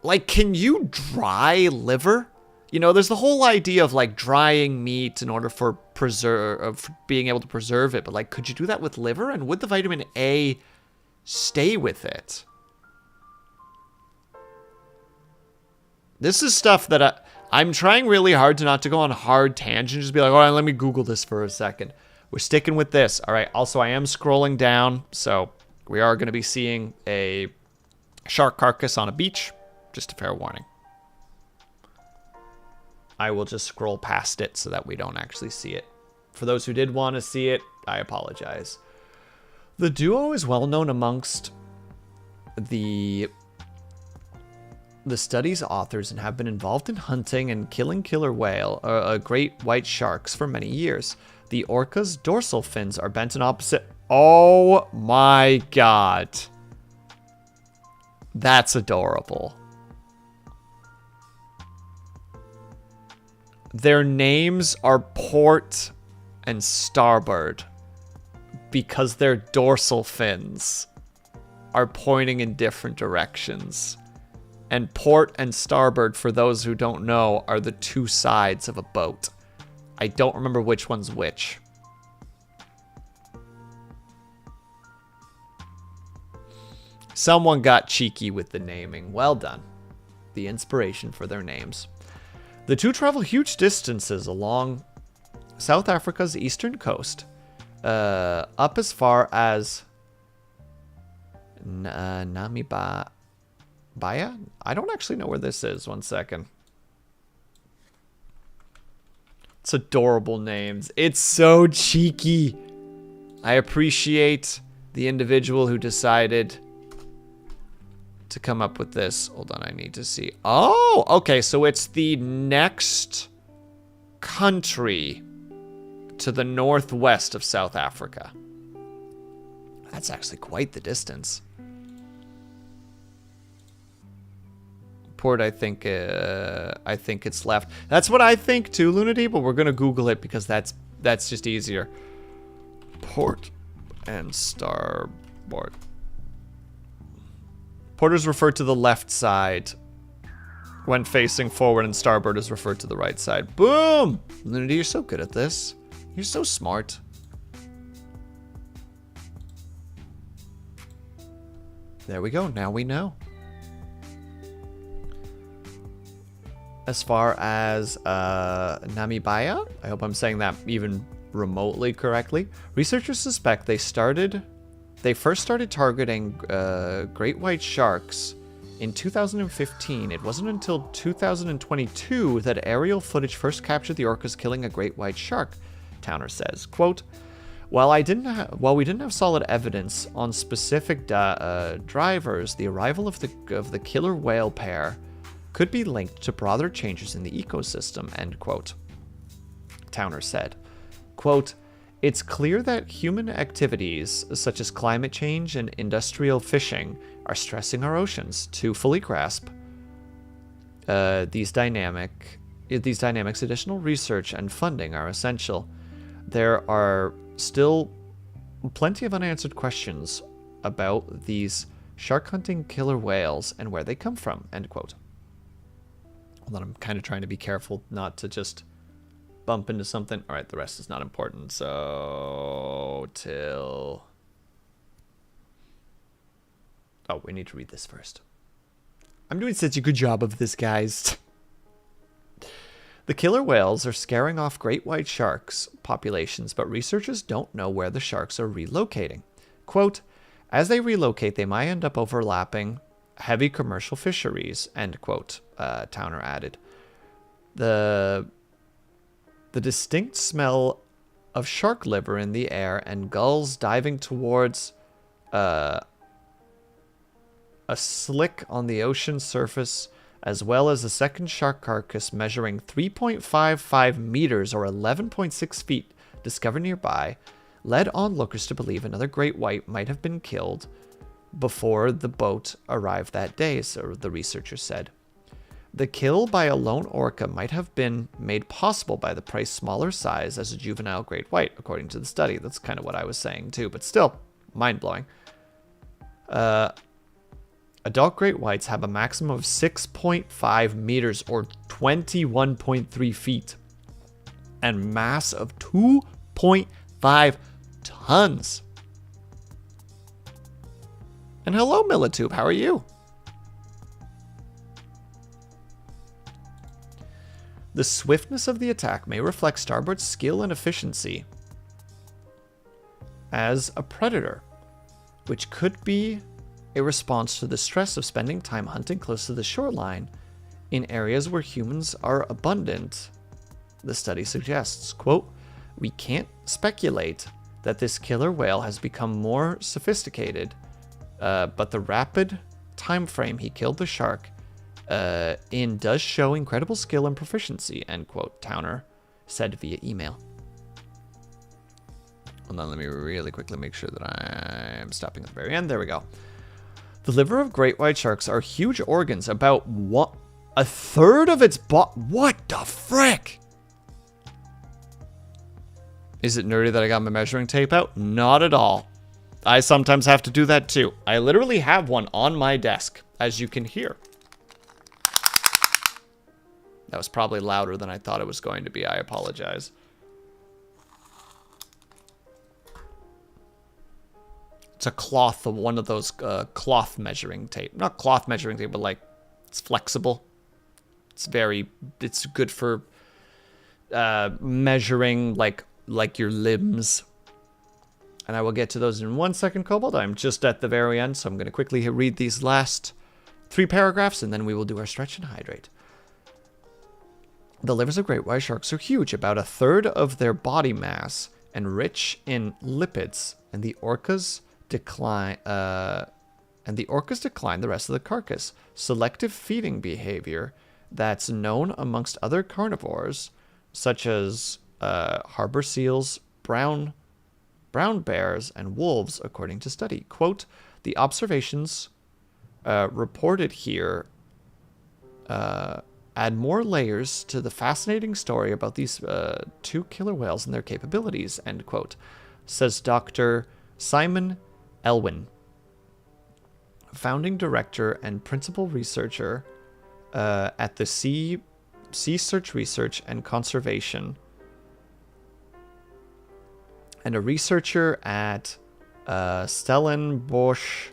Like, can you dry liver? You know, there's the whole idea of, like, drying meat in order for being able to preserve it. But, like, could you do that with liver? And would the vitamin A stay with it? This is stuff that I'm trying really hard to not to go on hard tangents. Just be like, all right, let me Google this for a second. We're sticking with this. All right. Also, I am scrolling down. So we are going to be seeing a shark carcass on a beach. Just a fair warning. I will just scroll past it so that we don't actually see it. For those who did want to see it, I apologize. The duo is well known amongst the study's authors and have been involved in hunting and killing killer whale, great white sharks for many years. The orca's dorsal fins are bent in opposite. Oh my god. That's adorable. Their names are port and starboard because their dorsal fins are pointing in different directions. And port and starboard, for those who don't know, are the two sides of a boat. I don't remember which one's which. Someone got cheeky with the naming. Well done. The inspiration for their names. The two travel huge distances along South Africa's eastern coast, up as far as Namibia. I don't actually know where this is. One second. It's adorable names. It's so cheeky. I appreciate the individual who decided to come up with this. Hold on, I need to see. Oh, okay, so it's the next country to the northwest of South Africa. That's actually quite the distance. Port, I think it's left. That's what I think too, Lunity, but we're gonna Google it because that's just easier. Port and starboard. Port is referred to the left side when facing forward, and starboard is referred to the right side. Boom! Lunity, you're so good at this. You're so smart. There we go. Now we know. As far as Namibia, I hope I'm saying that even remotely correctly. Researchers suspect they first started targeting great white sharks in 2015. It wasn't until 2022 that aerial footage first captured the orcas killing a great white shark, Towner says. Quote, while we didn't have solid evidence on specific drivers, the arrival of the killer whale pair could be linked to broader changes in the ecosystem, end quote. Towner said, quote, it's clear that human activities such as climate change and industrial fishing are stressing our oceans. To fully grasp these dynamics, additional research and funding are essential. There are still plenty of unanswered questions about these shark hunting killer whales and where they come from, end quote. Hold on, I'm kind of trying to be careful not to just bump into something. All right, the rest is not important. So till... Oh, we need to read this first. I'm doing such a good job of this, guys. The killer whales are scaring off great white sharks populations, but researchers don't know where the sharks are relocating. Quote, as they relocate, they might end up overlapping heavy commercial fisheries, end quote, Towner added. The distinct smell of shark liver in the air and gulls diving towards a slick on the ocean surface, as well as a second shark carcass measuring 3.55 meters or 11.6 feet discovered nearby, led onlookers to believe another great white might have been killed before the boat arrived that day, so the researchers said. The kill by a lone orca might have been made possible by the prey's smaller size as a juvenile great white, according to the study. That's kind of what I was saying too, but still, mind-blowing. Adult great whites have a maximum of 6.5 meters or 21.3 feet and mass of 2.5 tons. And hello, Militube, how are you? The swiftness of the attack may reflect starboard's skill and efficiency as a predator, which could be a response to the stress of spending time hunting close to the shoreline in areas where humans are abundant, the study suggests. Quote, we can't speculate that this killer whale has become more sophisticated, but the rapid time frame he killed the shark in does show incredible skill and proficiency, end quote, Towner said via email. Hold on, let me really quickly make sure that I'm stopping at the very end. There we go. The liver of great white sharks are huge organs, about a third of its what the frick? Is it nerdy that I got my measuring tape out? Not at all. I sometimes have to do that too. I literally have one on my desk, as you can hear. That was probably louder than I thought it was going to be. I apologize. It's a cloth, one of those cloth measuring tape. Not cloth measuring tape, but like, it's flexible. It's good for measuring like your limbs. And I will get to those in 1 second, Kobold. I'm just at the very end, so I'm going to quickly read these last 3 paragraphs, and then we will do our stretch and hydrate. The livers of great white sharks are huge, about a third of their body mass, and rich in lipids, and the orcas decline the rest of the carcass. Selective feeding behavior that's known amongst other carnivores, such as harbor seals, brown bears, and wolves, according to study. Quote, the observations reported here add more layers to the fascinating story about these 2 killer whales and their capabilities, end quote, says Dr. Simon Elwin, founding director and principal researcher at the Sea Search Research and Conservation, and a researcher at Stellenbosch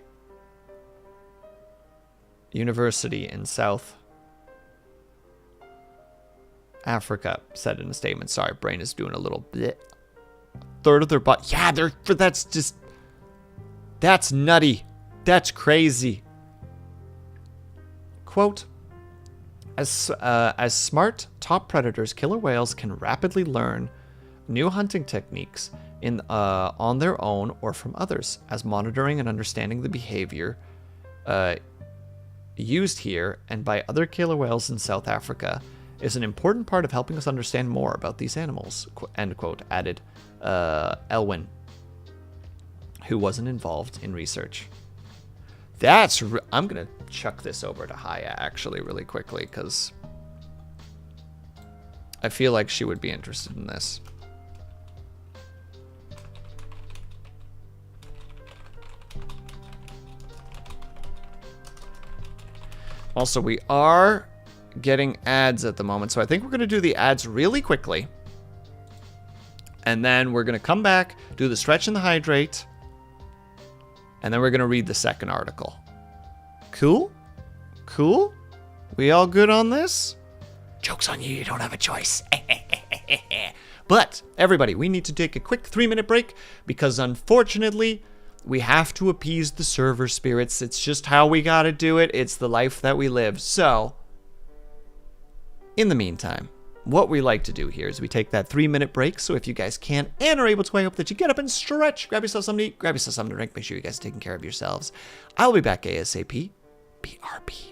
University in South Africa, said in a statement. Sorry, brain is doing a little bit. Third of their body. Yeah, that's nutty. That's crazy. Quote, as smart top predators, killer whales can rapidly learn new hunting techniques on their own or from others, as monitoring and understanding the behavior used here and by other killer whales in South Africa is an important part of helping us understand more about these animals, end quote, added Elwin, who wasn't involved in research. I'm going to chuck this over to Haya, actually, really quickly, because I feel like she would be interested in this. Also, we are getting ads at the moment. So I think we're going to do the ads really quickly. And then we're going to come back, do the stretch and the hydrate. And then we're going to read the second article. Cool? Cool? We all good on this? Joke's on you, you don't have a choice. But, everybody, we need to take a quick 3-minute break because unfortunately, we have to appease the server spirits. It's just how we gotta do it. It's the life that we live. So, in the meantime, what we like to do here is we take that 3-minute break. So if you guys can and are able to, I hope that you get up and stretch, grab yourself something to eat, grab yourself something to drink. Make sure you guys are taking care of yourselves. I'll be back ASAP. BRB.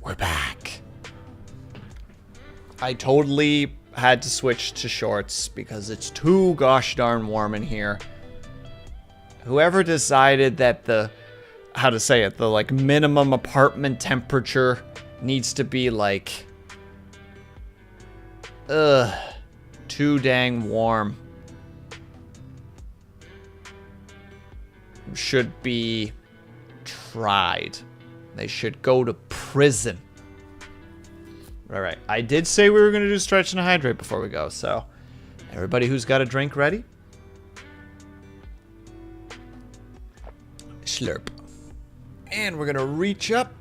We're back. I totally had to switch to shorts because it's too gosh darn warm in here. Whoever decided that the, how to say it, the like minimum apartment temperature needs to be like, too dang warm, should be tried. They should go to prison. All right, I did say we were going to do stretch and hydrate before we go, so everybody who's got a drink ready, slurp. And we're going to reach up.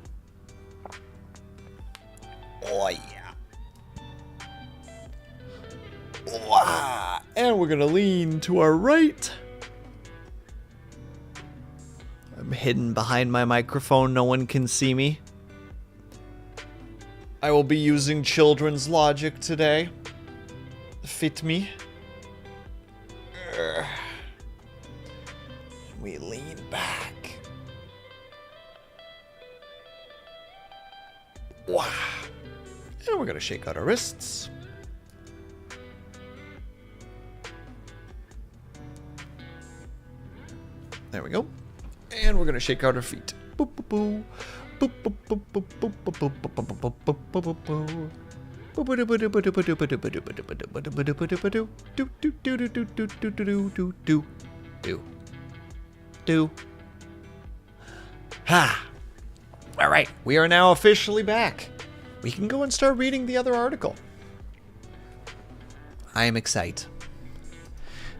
Oh, yeah. Wow. And we're going to lean to our right. I'm hidden behind my microphone. No one can see me. I will be using children's logic today. Fit me. We lean back. Wow. And we're going to shake out our wrists. There we go. And we're going to shake out our feet. Boop, boop, boop. Boop, boop, boop, boop, boop, boop, boop, boop, boop, boop, boop, boop. Ha! All right, we are now officially back. We can go and start reading the other article. I am excited.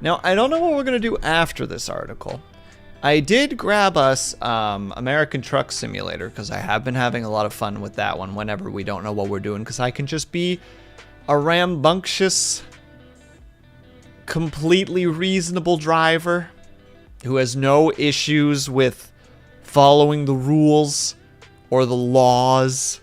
Now, I don't know what we're going to do after this article. I did grab us American Truck Simulator because I have been having a lot of fun with that one whenever we don't know what we're doing, because I can just be a rambunctious, completely reasonable driver who has no issues with following the rules or the laws.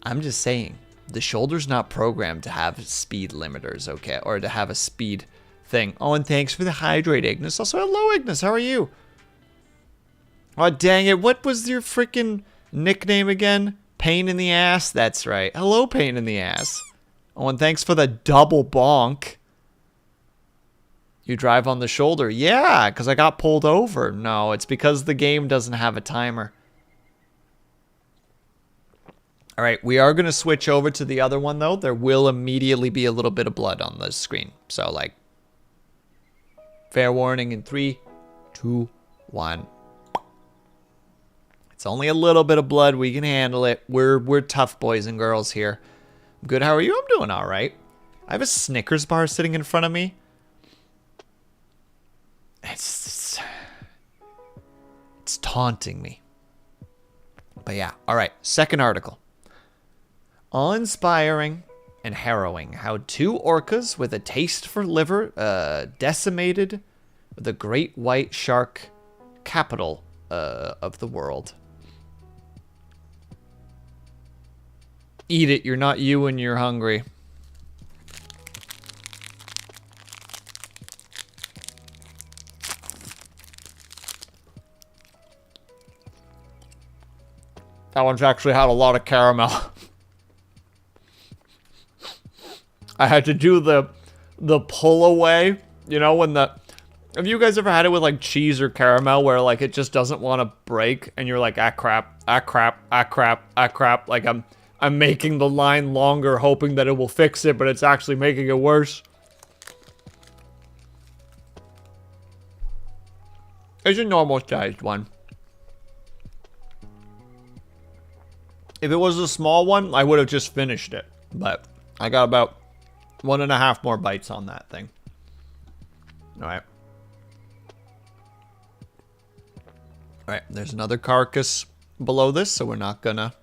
I'm just saying, the shoulder's not programmed to have speed limiters, okay? Or to have a speed thing. Oh, and thanks for the hydrate, Ignis. Also, hello, Ignis. How are you? Oh, dang it. What was your freaking nickname again? Pain in the ass? That's right. Hello, pain in the ass. Oh, and thanks for the double bonk. You drive on the shoulder. Yeah, because I got pulled over. No, it's because the game doesn't have a timer. All right, we are going to switch over to the other one, though. There will immediately be a little bit of blood on the screen. So, like, fair warning in 3, 2, 1. It's only a little bit of blood. We can handle it. We're tough boys and girls here. I'm good. How are you? I'm doing all right. I have a Snickers bar sitting in front of me. It's taunting me. But yeah, all right. Second article. Awe-inspiring and harrowing how two orcas with a taste for liver decimated the great white shark capital of the world. Eat it. You're not you when you're hungry. That one's actually had a lot of caramel. I had to do the pull away, you know, when the, have you guys ever had it with like cheese or caramel where like it just doesn't want to break and you're like, ah crap, ah crap, ah crap, ah crap. Like I'm making the line longer hoping that it will fix it, but it's actually making it worse. It's a normal sized one. If it was a small one, I would have just finished it, but I got about 1.5 more bites on that thing. All right. All right, there's another carcass below this, so we're not gonna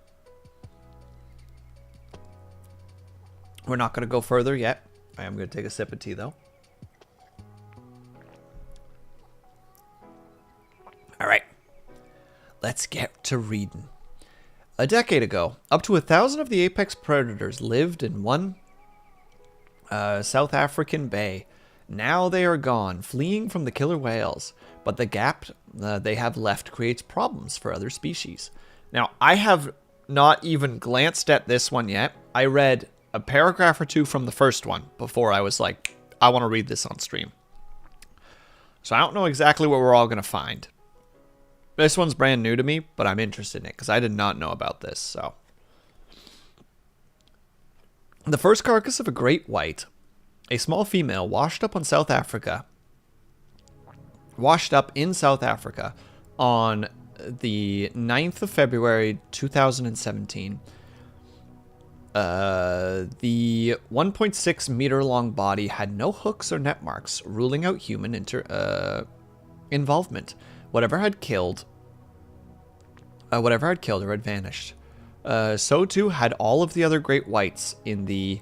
go further yet. I am gonna take a sip of tea though. All right, let's get to reading. A decade ago, up to 1,000 of the apex predators lived in one South African bay. Now they are gone, fleeing from the killer whales. But the gap they have left creates problems for other species. Now, I have not even glanced at this one yet. I read a paragraph or two from the first one before I was like, I want to read this on stream. So I don't know exactly what we're all going to find. This one's brand new to me, but I'm interested in it because I did not know about this. So, the first carcass of a great white, a small female washed up in South Africa on the 9th of February 2017. The 1.6 meter long body had no hooks or net marks, ruling out human involvement. Whatever had killed her had vanished. So too had all of the other great whites in the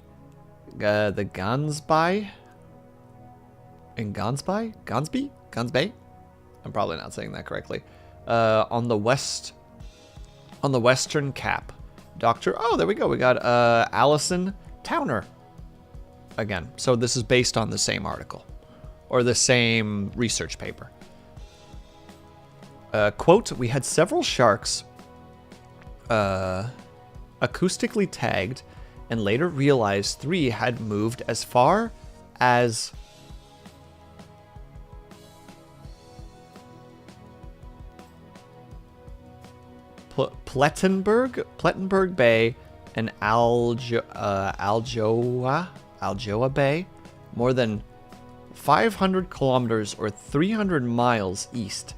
Gansby? In Gansby? I'm probably not saying that correctly. On the western cap. Oh, there we go. We got Allison Towner again. So this is based on the same article or the same research paper. Quote, we had several sharks acoustically tagged and later realized 3 had moved as far as Plettenberg Bay and Aljoa Bay, more than 500 kilometers or 300 miles east,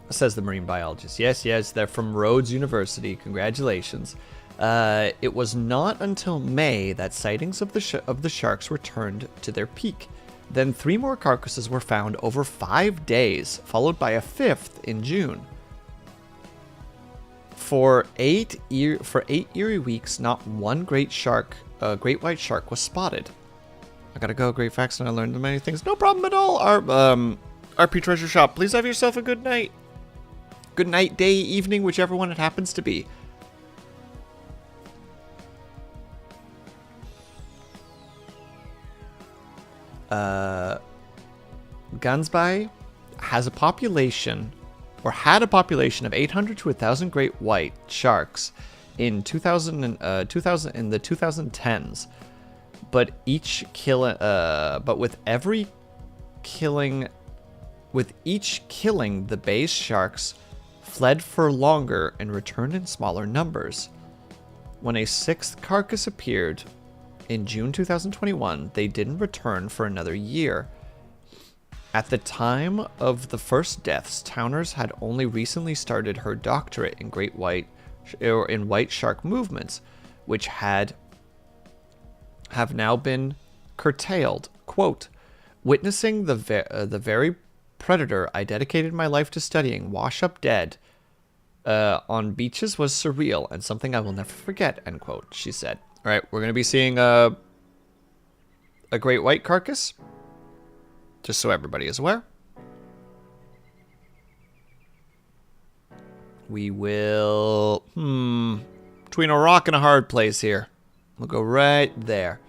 says the marine biologist. Yes, they're from Rhodes University. Congratulations. It was not until May that sightings of the sharks returned to their peak. Then 3 more carcasses were found over 5 days, followed by a 5th in June. For 8 eerie weeks, not one great white shark was spotted. I gotta go. Great facts, and I learned many things. No problem at all. RP Treasure Shop. Please have yourself a good night. Good night, day, evening, whichever one it happens to be. Gansby has a population, or had a population of 800 to 1,000 great white sharks in 2000 in the 2010s. But each with each killing, the bay's sharks fled for longer and returned in smaller numbers. When a 6th carcass appeared in June 2021, they didn't return for another year. At the time of the first deaths, Towners had only recently started her doctorate in white shark movements, which have now been curtailed. Quote, witnessing the very predator I dedicated my life to studying wash up dead on beaches was surreal and something I will never forget, end quote, she said. All right, we're going to be seeing a great white carcass, just so everybody is aware. We will, between a rock and a hard place here. We'll go right there.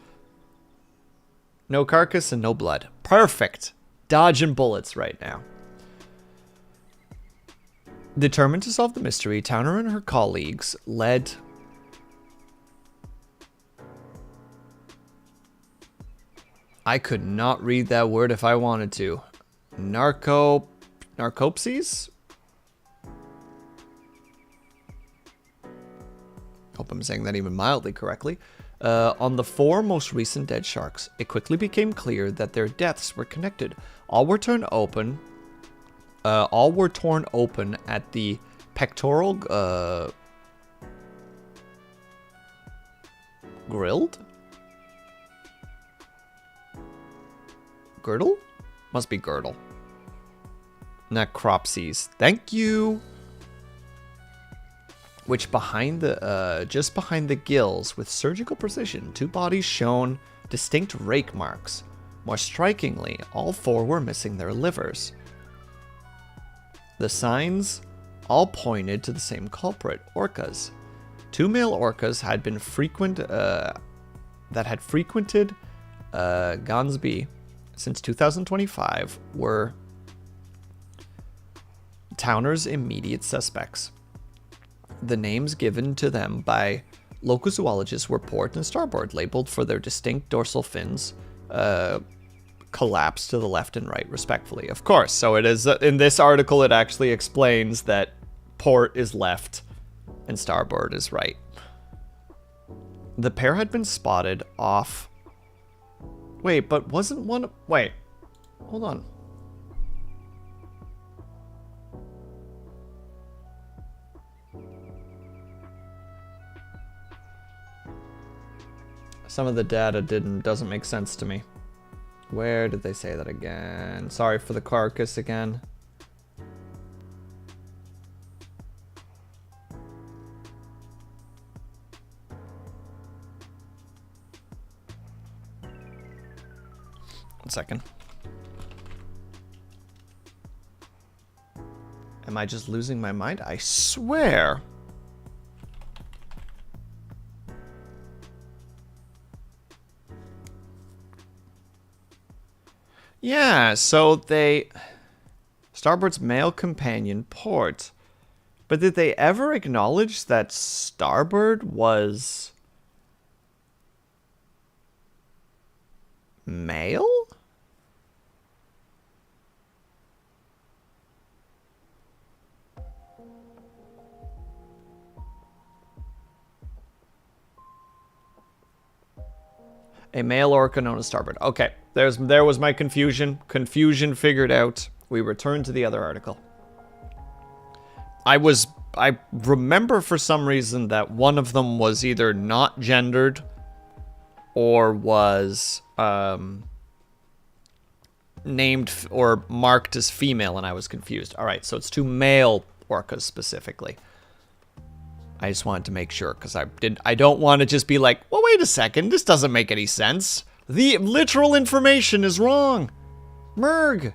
No carcass and no blood. Perfect. Dodging bullets right now. Determined to solve the mystery, Towner and her colleagues led... I could not read that word if I wanted to. Narcopses? Hope I'm saying that even mildly correctly. On the 4 most recent dead sharks, it quickly became clear that their deaths were connected. All were torn open at the pectoral girdle? Must be girdle. Necropsies. Thank you. Which behind the just behind the gills, with surgical precision, 2 bodies shown distinct rake marks. More strikingly, all 4 were missing their livers. The signs all pointed to the same culprit, orcas. 2 male orcas had been frequented Gansby since 2025 were Towner's immediate suspects. The names given to them by local zoologists were port and starboard, labeled for their distinct dorsal fins, collapsed to the left and right, respectively. Of course, so it is, in this article, it actually explains that port is left and starboard is right. The pair had been spotted off... Wait, but wasn't one... Wait, hold on. Some of the data doesn't make sense to me. Where did they say that again? Sorry for the carcass again. One second. Am I just losing my mind? I swear. Yeah, so they... Starboard's male companion, port. But did they ever acknowledge that starboard was... male? A male orca known as starboard. Okay, there was my confusion. Confusion figured out. We return to the other article. I remember for some reason that one of them was either not gendered or was named or marked as female, and I was confused. All right, so it's two male orcas specifically. I just wanted to make sure, because I don't want to just be like, well, wait a second, this doesn't make any sense. The literal information is wrong. Merg.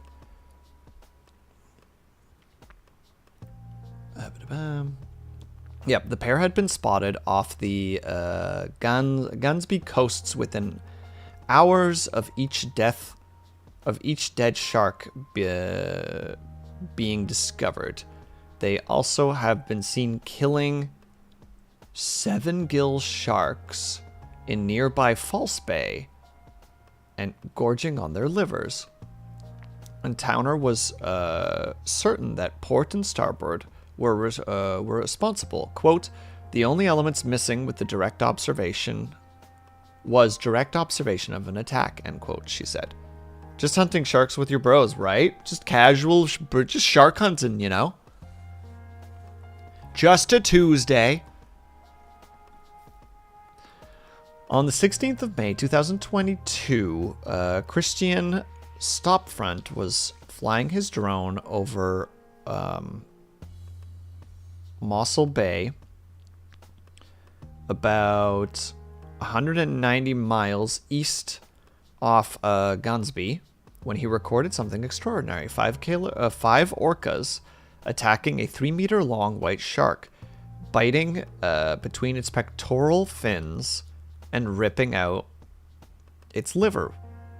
Yep, the pair had been spotted off the Gunsby coasts within hours of each dead shark being discovered. They also have been seen killing 7-gill sharks in nearby False Bay and gorging on their livers. And Towner was certain that port and starboard were responsible. Quote, the only elements missing with the direct observation was direct observation of an attack, end quote, she said. Just hunting sharks with your bros, right? Just casual, just shark hunting, you know? Just a Tuesday. On the 16th of May, 2022, Christian Stopfront was flying his drone over Mossel Bay, about 190 miles east off Gunsby, when he recorded something extraordinary. Five orcas attacking a 3-meter-long white shark, biting between its pectoral fins and ripping out its liver.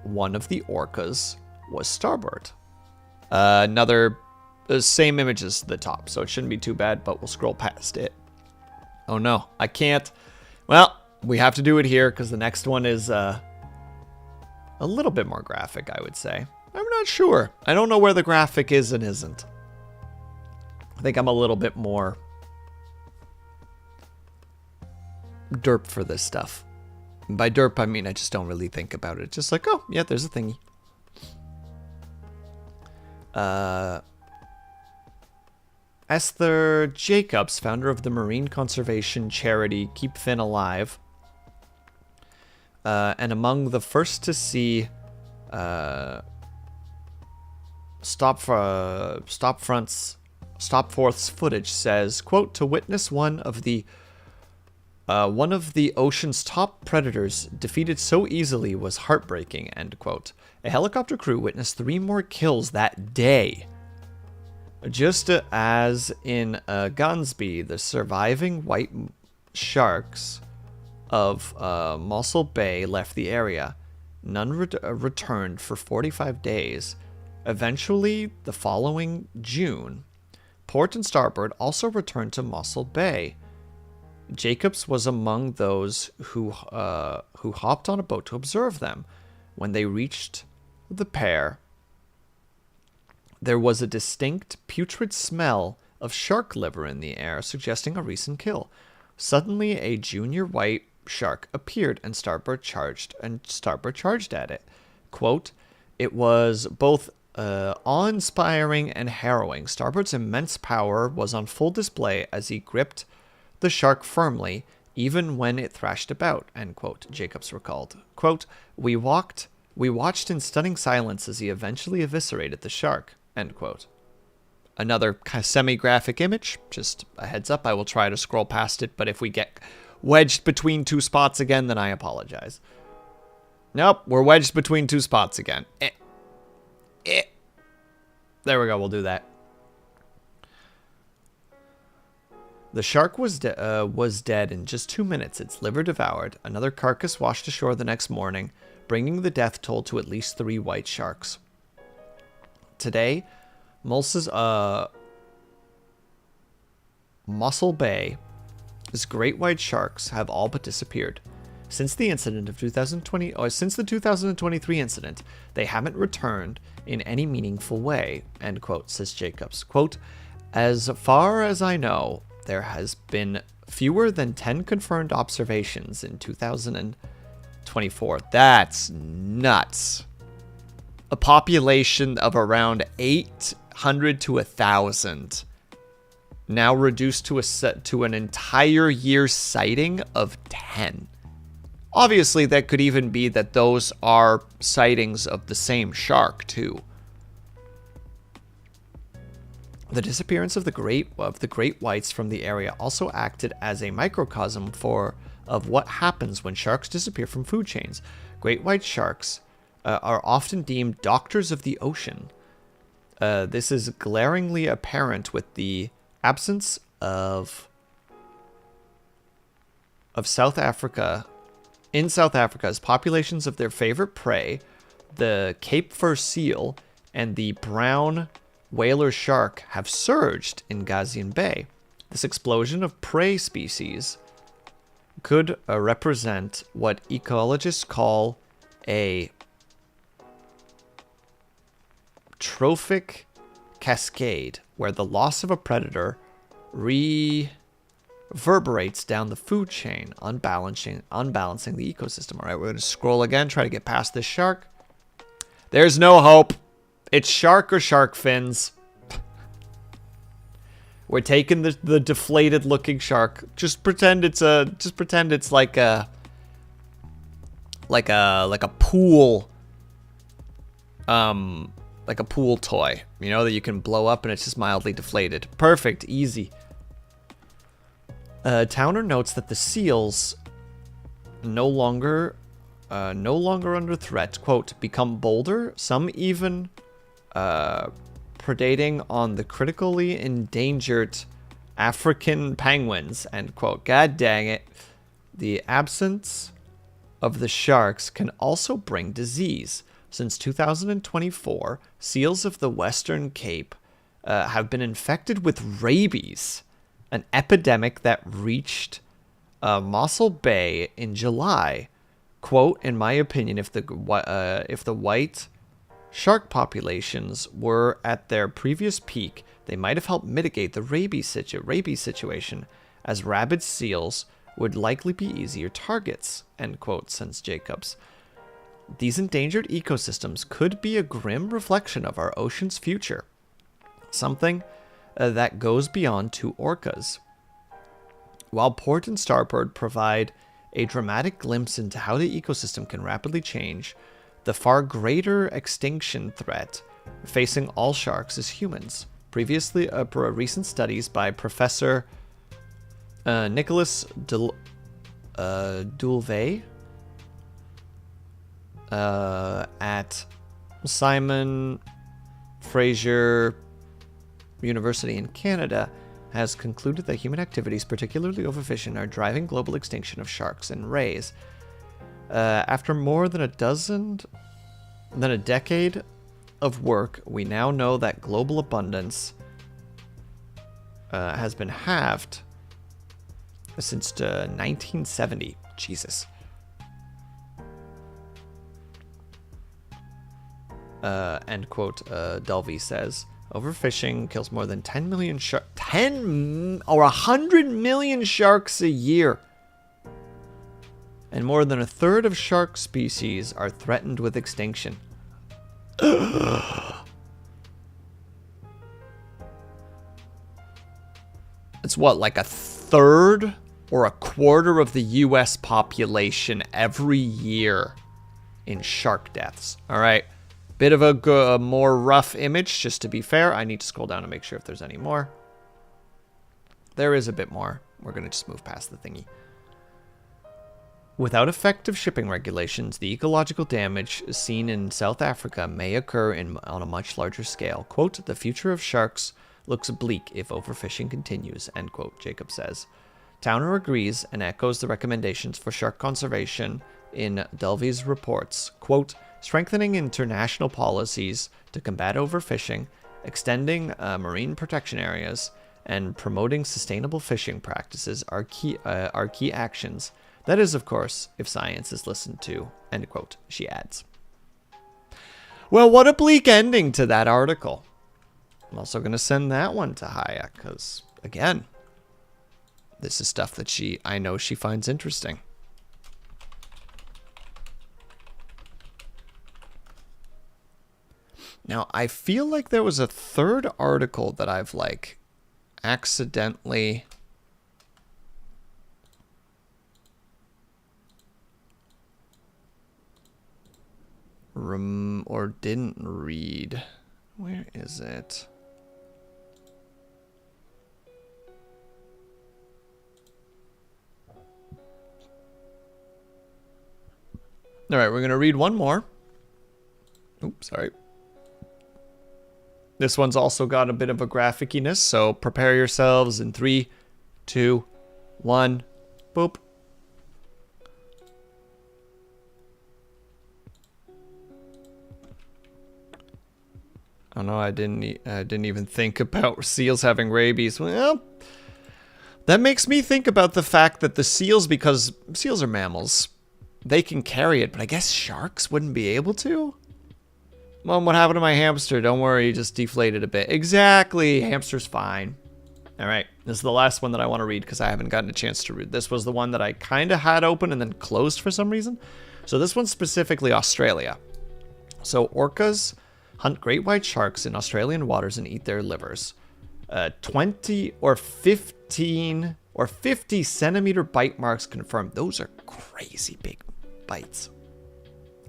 One of the orcas was starboard. Another, same image as the top, so it shouldn't be too bad, but we'll scroll past it. Oh no, I can't. Well, we have to do it here because the next one is a little bit more graphic, I would say. I'm not sure. I don't know where the graphic is and isn't. I think I'm a little bit more derp for this stuff. And by derp, I mean I just don't really think about it. Just like, oh, yeah, there's a thingy. Esther Jacobs, founder of the marine conservation charity Keep Finn Alive, and among the first to see Stopforth's footage, says, quote, to witness one of the ocean's top predators defeated so easily was heartbreaking, end quote. A helicopter crew witnessed 3 more kills that day. Just as in Gunsby, the surviving white sharks of Mossel Bay left the area. None returned for 45 days. Eventually, the following June, Port and starboard also returned to Mossel Bay. Jacobs was among those who hopped on a boat to observe them. When they reached the pair, there was a distinct putrid smell of shark liver in the air, suggesting a recent kill. Suddenly, a junior white shark appeared, and starboard charged at it. Quote, "It was both awe-inspiring and harrowing. Starboard's immense power was on full display as he gripped the shark firmly, even when it thrashed about," end quote, Jacobs recalled. Quote, we watched in stunning silence as he eventually eviscerated the shark," end quote. Another semi-graphic image, just a heads up, I will try to scroll past it, but if we get wedged between two spots again, then I apologize. Nope, we're wedged between two spots again. There we go, we'll do that. The shark was dead in just 2 minutes, its liver devoured. Another carcass washed ashore the next morning, bringing the death toll to at least 3 white sharks. Today, Mossel Bay's great white sharks have all but disappeared. Since the 2023 incident, they haven't returned in any meaningful way, end quote, says Jacobs. Quote, "As far as I know, there has been fewer than 10 confirmed observations in 2024. That's nuts. A population of around 800 to 1,000. Now reduced to an entire year sighting of 10. Obviously, that could even be that those are sightings of the same shark, too. The disappearance of the great whites from the area also acted as a microcosm of what happens when sharks disappear from food chains. Great white sharks are often deemed doctors of the ocean. This is glaringly apparent with the absence of South Africa. In South Africa, as populations of their favorite prey, the Cape Fur seal and the brown whaler shark, have surged in Gazian Bay. This explosion of prey species could represent what ecologists call a trophic cascade, where the loss of a predator reverberates down the food chain, unbalancing the ecosystem. All right, we're going to scroll again, try to get past this shark. There's no hope. It's shark or shark fins. We're taking the deflated looking shark. Just pretend it's like a pool like a pool toy, you know, that you can blow up and it's just mildly deflated. Perfect, easy. Towner notes that the seals no longer under threat, quote, become bolder, some even predating on the critically endangered African penguins, end quote. God dang it. The absence of the sharks can also bring disease. Since 2024, seals of the Western Cape have been infected with rabies, an epidemic that reached Mossel Bay in July. Quote, in my opinion, if the white shark populations were at their previous peak, they might have helped mitigate the rabies situation, as rabid seals would likely be easier targets, end quote, says Jacobs. These endangered ecosystems could be a grim reflection of our ocean's future, something that goes beyond two orcas. While port and starboard provide a dramatic glimpse into how the ecosystem can rapidly change, the far greater extinction threat facing all sharks is humans. Previously, recent studies by Professor Nicholas Dulvey at Simon Fraser University in Canada has concluded that human activities, particularly overfishing, are driving global extinction of sharks and rays. After more than a decade of work, we now know that global abundance has been halved since 1970. Jesus. End quote. Delvey says, overfishing kills more than 10 million sharks. 10 or 100 million sharks a year. And more than a third of shark species are threatened with extinction. It's what, like a third or a quarter of the US population every year in shark deaths. All right. Bit of a more rough image, just to be fair. I need to scroll down and make sure if there's any more. There is a bit more. We're going to just move past the thingy. Without effective shipping regulations, the ecological damage seen in South Africa may occur on a much larger scale. Quote, the future of sharks looks bleak if overfishing continues, end quote, Jacob says. Towner agrees and echoes the recommendations for shark conservation in Delvey's reports. Quote, strengthening international policies to combat overfishing, extending marine protection areas, and promoting sustainable fishing practices are key actions. That is, of course, if science is listened to, end quote, she adds. Well, what a bleak ending to that article. I'm also going to send that one to Hayek because, again, this is stuff that I know she finds interesting. Now, I feel like there was a third article that I've, like, accidentally... or didn't read. Where is it? All right, we're going to read one more. Oops, sorry. This one's also got a bit of a graphiciness, so prepare yourselves in 3, 2, 1, boop. Oh no, I didn't even think about seals having rabies. Well, that makes me think about the fact that the seals, because seals are mammals, they can carry it, but I guess sharks wouldn't be able to? Mom, what happened to my hamster? Don't worry, just deflated a bit. Exactly, hamster's fine. All right, this is the last one that I want to read because I haven't gotten a chance to read. This was the one that I kind of had open and then closed for some reason. So this one's specifically Australia. So orcas hunt great white sharks in Australian waters and eat their livers. 20 or 15 or 50 centimeter bite marks confirmed. Those are crazy big bites.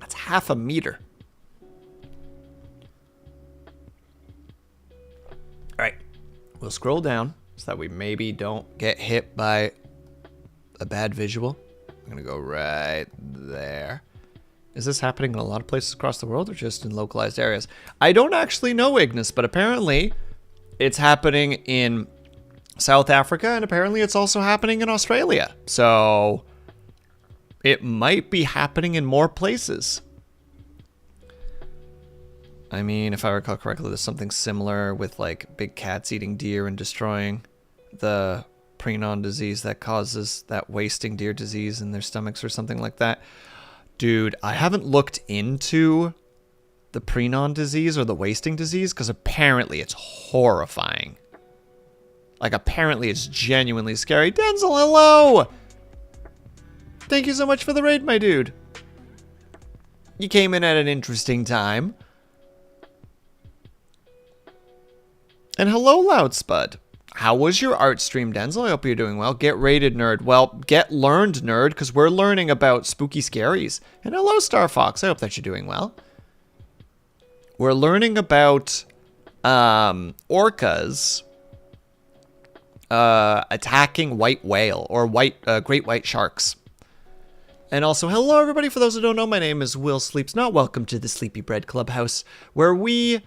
That's half a meter. All right, we'll scroll down so that we maybe don't get hit by a bad visual. I'm gonna go right there. Is this happening in a lot of places across the world or just in localized areas? I don't actually know, Ignis, but apparently it's happening in South Africa and apparently it's also happening in Australia. So it might be happening in more places. I mean, if I recall correctly, there's something similar with like big cats eating deer and destroying the Prenon disease that causes that wasting deer disease in their stomachs or something like that. Dude, I haven't looked into the Prenon disease or the wasting disease because apparently it's horrifying. Like, apparently it's genuinely scary. Denzel, hello! Thank you so much for the raid, my dude. You came in at an interesting time. And hello, Loud Spud. How was your art stream, Denzel? I hope you're doing well. Get rated, nerd. Well, get learned, nerd, because we're learning about spooky scaries. And hello, Star Fox. I hope that you're doing well. We're learning about orcas attacking white whale or great white sharks. And also, hello, everybody. For those who don't know, my name is Will Sleeps Not. Welcome to the Sleepy Bread Clubhouse, where we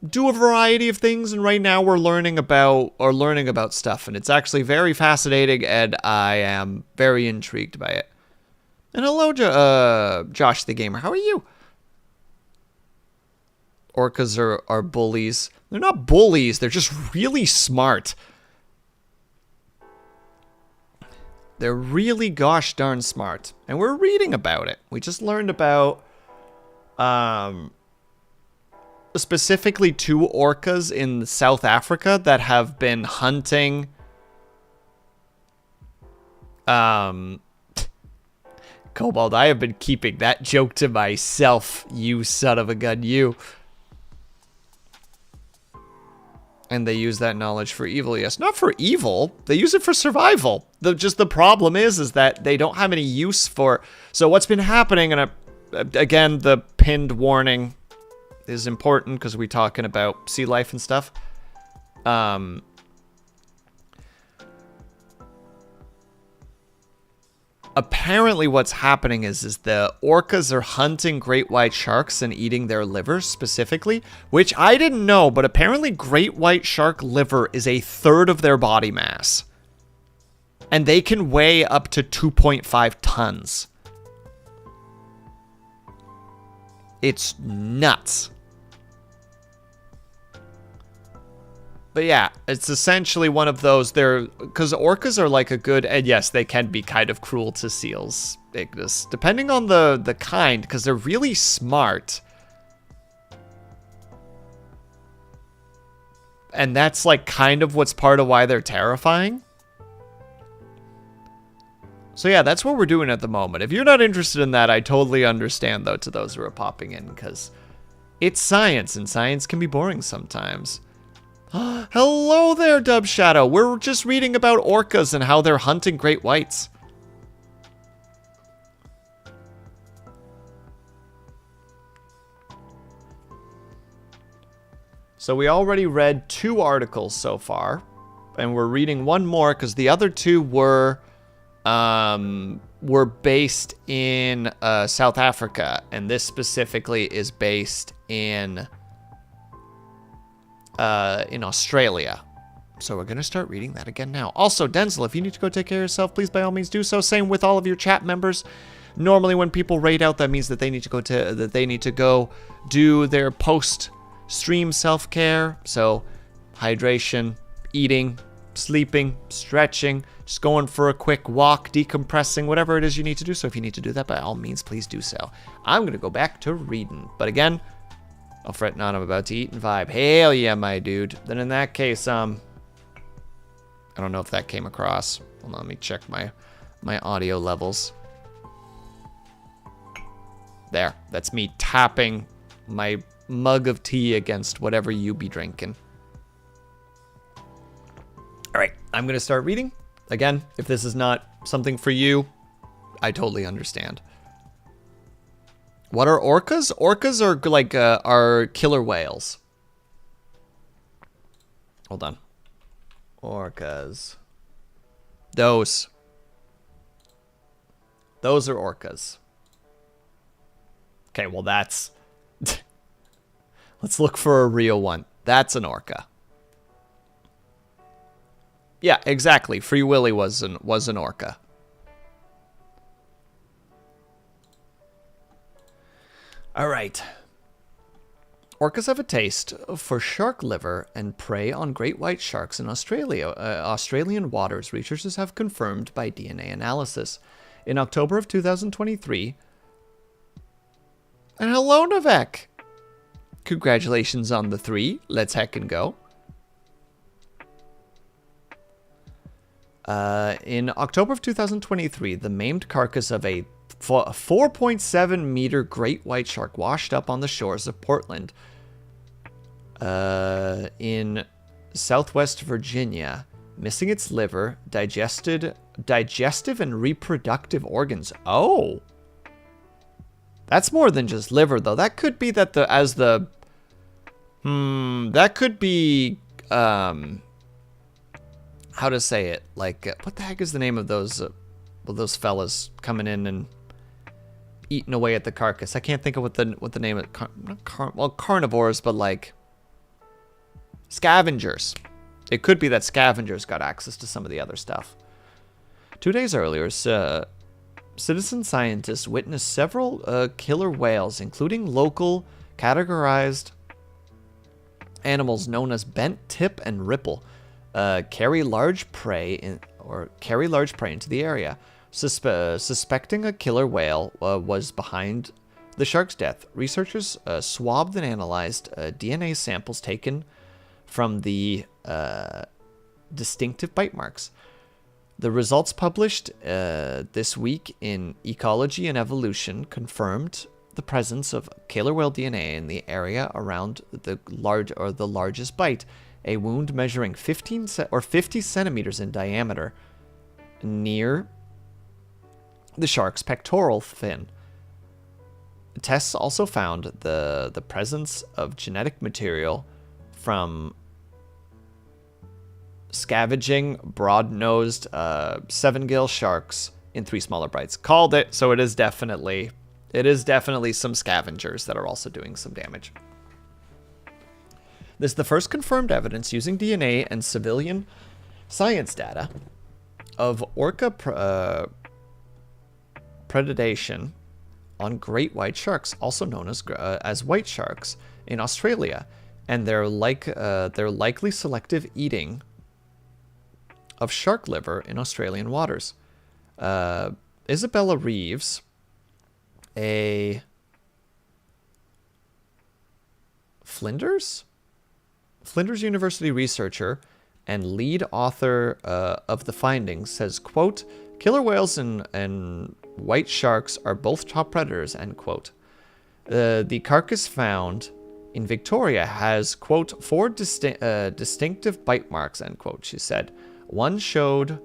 do a variety of things, and right now we're learning about stuff, and it's actually very fascinating, and I am very intrigued by it. And hello, Josh the Gamer, how are you? Orcas are bullies. They're not bullies, they're just really smart. They're really gosh darn smart. And we're reading about it. We just learned about specifically 2 orcas in South Africa that have been hunting Cobalt, I have been keeping that joke to myself, you son of a gun, you. And they use that knowledge for evil. Yes, not for evil. They use it for survival. Just the problem is that they don't have any use for... So what's been happening, and again, the pinned warning is important because we're talking about sea life and stuff. Apparently what's happening is the orcas are hunting great white sharks and eating their livers specifically, which I didn't know, but apparently great white shark liver is 1/3 of their body mass. And they can weigh up to 2.5 tons. It's nuts. But yeah, it's essentially one of those, because orcas are like a good, and yes, they can be kind of cruel to seals, Ignis, depending on the kind, because they're really smart. And that's like kind of what's part of why they're terrifying. So yeah, that's what we're doing at the moment. If you're not interested in that, I totally understand, though, to those who are popping in, because it's science, and science can be boring sometimes. Hello there, Dub Shadow. We're just reading about orcas and how they're hunting great whites. So we already read 2 articles so far, and we're reading one more because the other 2 were based in South Africa, and this specifically is based in Australia. So we're going to start reading that again now. Also, Denzel, if you need to go take care of yourself, please by all means do so. Same with all of your chat members. Normally when people raid out, that means that they need to go do their post-stream self-care. So hydration, eating, sleeping, stretching, just going for a quick walk, decompressing, whatever it is you need to do. So if you need to do that, by all means, please do so. I'm going to go back to reading. But again, I'll fret not, I'm about to eat and vibe. Hell yeah, my dude. Then in that case, I don't know if that came across. Hold on, let me check my audio levels. There, that's me tapping my mug of tea against whatever you be drinking. All right, I'm going to start reading. Again, if this is not something for you, I totally understand. What are orcas? Orcas are like are killer whales. Hold on. Orcas. Those are orcas. Okay, well that's... Let's look for a real one. That's an orca. Yeah, exactly. Free Willy was an orca. All right. Orcas have a taste for shark liver and prey on great white sharks in Australia. Australian waters, researchers have confirmed by DNA analysis. In October of 2023... And hello, Navek! Congratulations on the 3. Let's heckin' go. In October of 2023, the maimed carcass of a 4.7 meter great white shark washed up on the shores of Portland in southwest Virginia, missing its liver, digestive and reproductive organs. Oh, that's more than just liver, though. That could be that that could be how to say it? Like, what the heck is the name of those fellas coming in and eating away at the carcass? I can't think of what the name of well, carnivores, but like scavengers. It could be that scavengers got access to some of the other stuff. 2 days earlier, citizen scientists witnessed several killer whales, including local categorized animals known as bent tip and ripple, carry large prey in... or carry large prey into the area. Suspecting a killer whale was behind the shark's death, researchers swabbed and analyzed DNA samples taken from the distinctive bite marks. The results published this week in Ecology and Evolution confirmed the presence of killer whale DNA in the area around the largest bite, a wound measuring 50 centimeters in diameter near the shark's pectoral fin. Tests also found the presence of genetic material from scavenging broad-nosed seven-gill sharks in 3 smaller bites. Called it. So it is definitely some scavengers that are also doing some damage. This is the first confirmed evidence using DNA and civilian science data of orca predation on great white sharks, also known as white sharks, in Australia, and their likely selective eating of shark liver in Australian waters. Isabella Reeves, a Flinders University researcher and lead author of the findings, says, quote, "Killer whales and white sharks are both top predators," end quote. The carcass found in Victoria has, quote, 4 distinctive bite marks, end quote, she said. One showed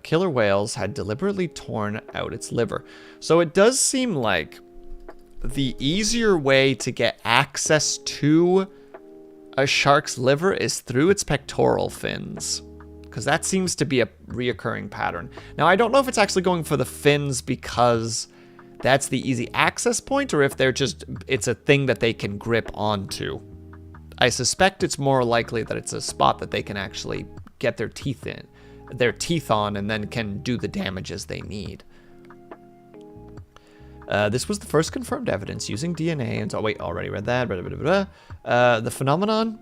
killer whales had deliberately torn out its liver. So it does seem like the easier way to get access to a shark's liver is through its pectoral fins, because that seems to be a reoccurring pattern. Now, I don't know if it's actually going for the fins because that's the easy access point, or if it's a thing that they can grip onto. I suspect it's more likely that it's a spot that they can actually get their teeth on, and then can do the damages they need. This was the first confirmed evidence using DNA. And already read that. The phenomenon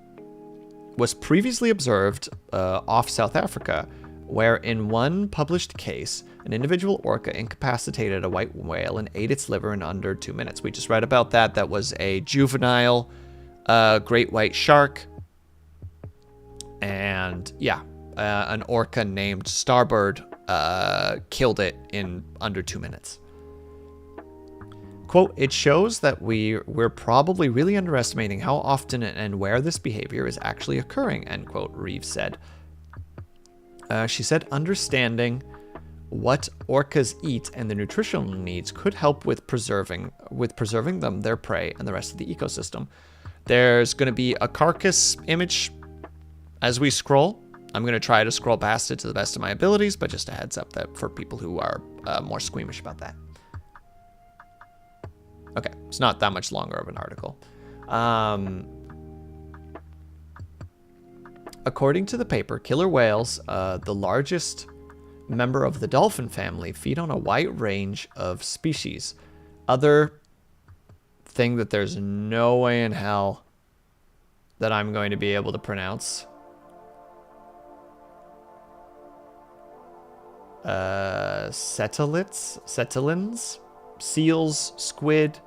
was previously observed off South Africa, where in one published case, an individual orca incapacitated a white whale and ate its liver in under 2 minutes. We just read about that. That was a juvenile great white shark. And yeah, an orca named Starbird killed it in under 2 minutes. Quote, "It shows that we're probably really underestimating how often and where this behavior is actually occurring," end quote, Reeves said. She said understanding what orcas eat and their nutritional needs could help with preserving them, their prey, and the rest of the ecosystem. There's going to be a carcass image as we scroll. I'm going to try to scroll past it to the best of my abilities, but just a heads up that for people who are more squeamish about that. Okay, it's not that much longer of an article. According to the paper, killer whales, the largest member of the dolphin family, feed on a wide range of species. Other thing that there's no way in hell that I'm going to be able to pronounce. Cetylins, seals, squid,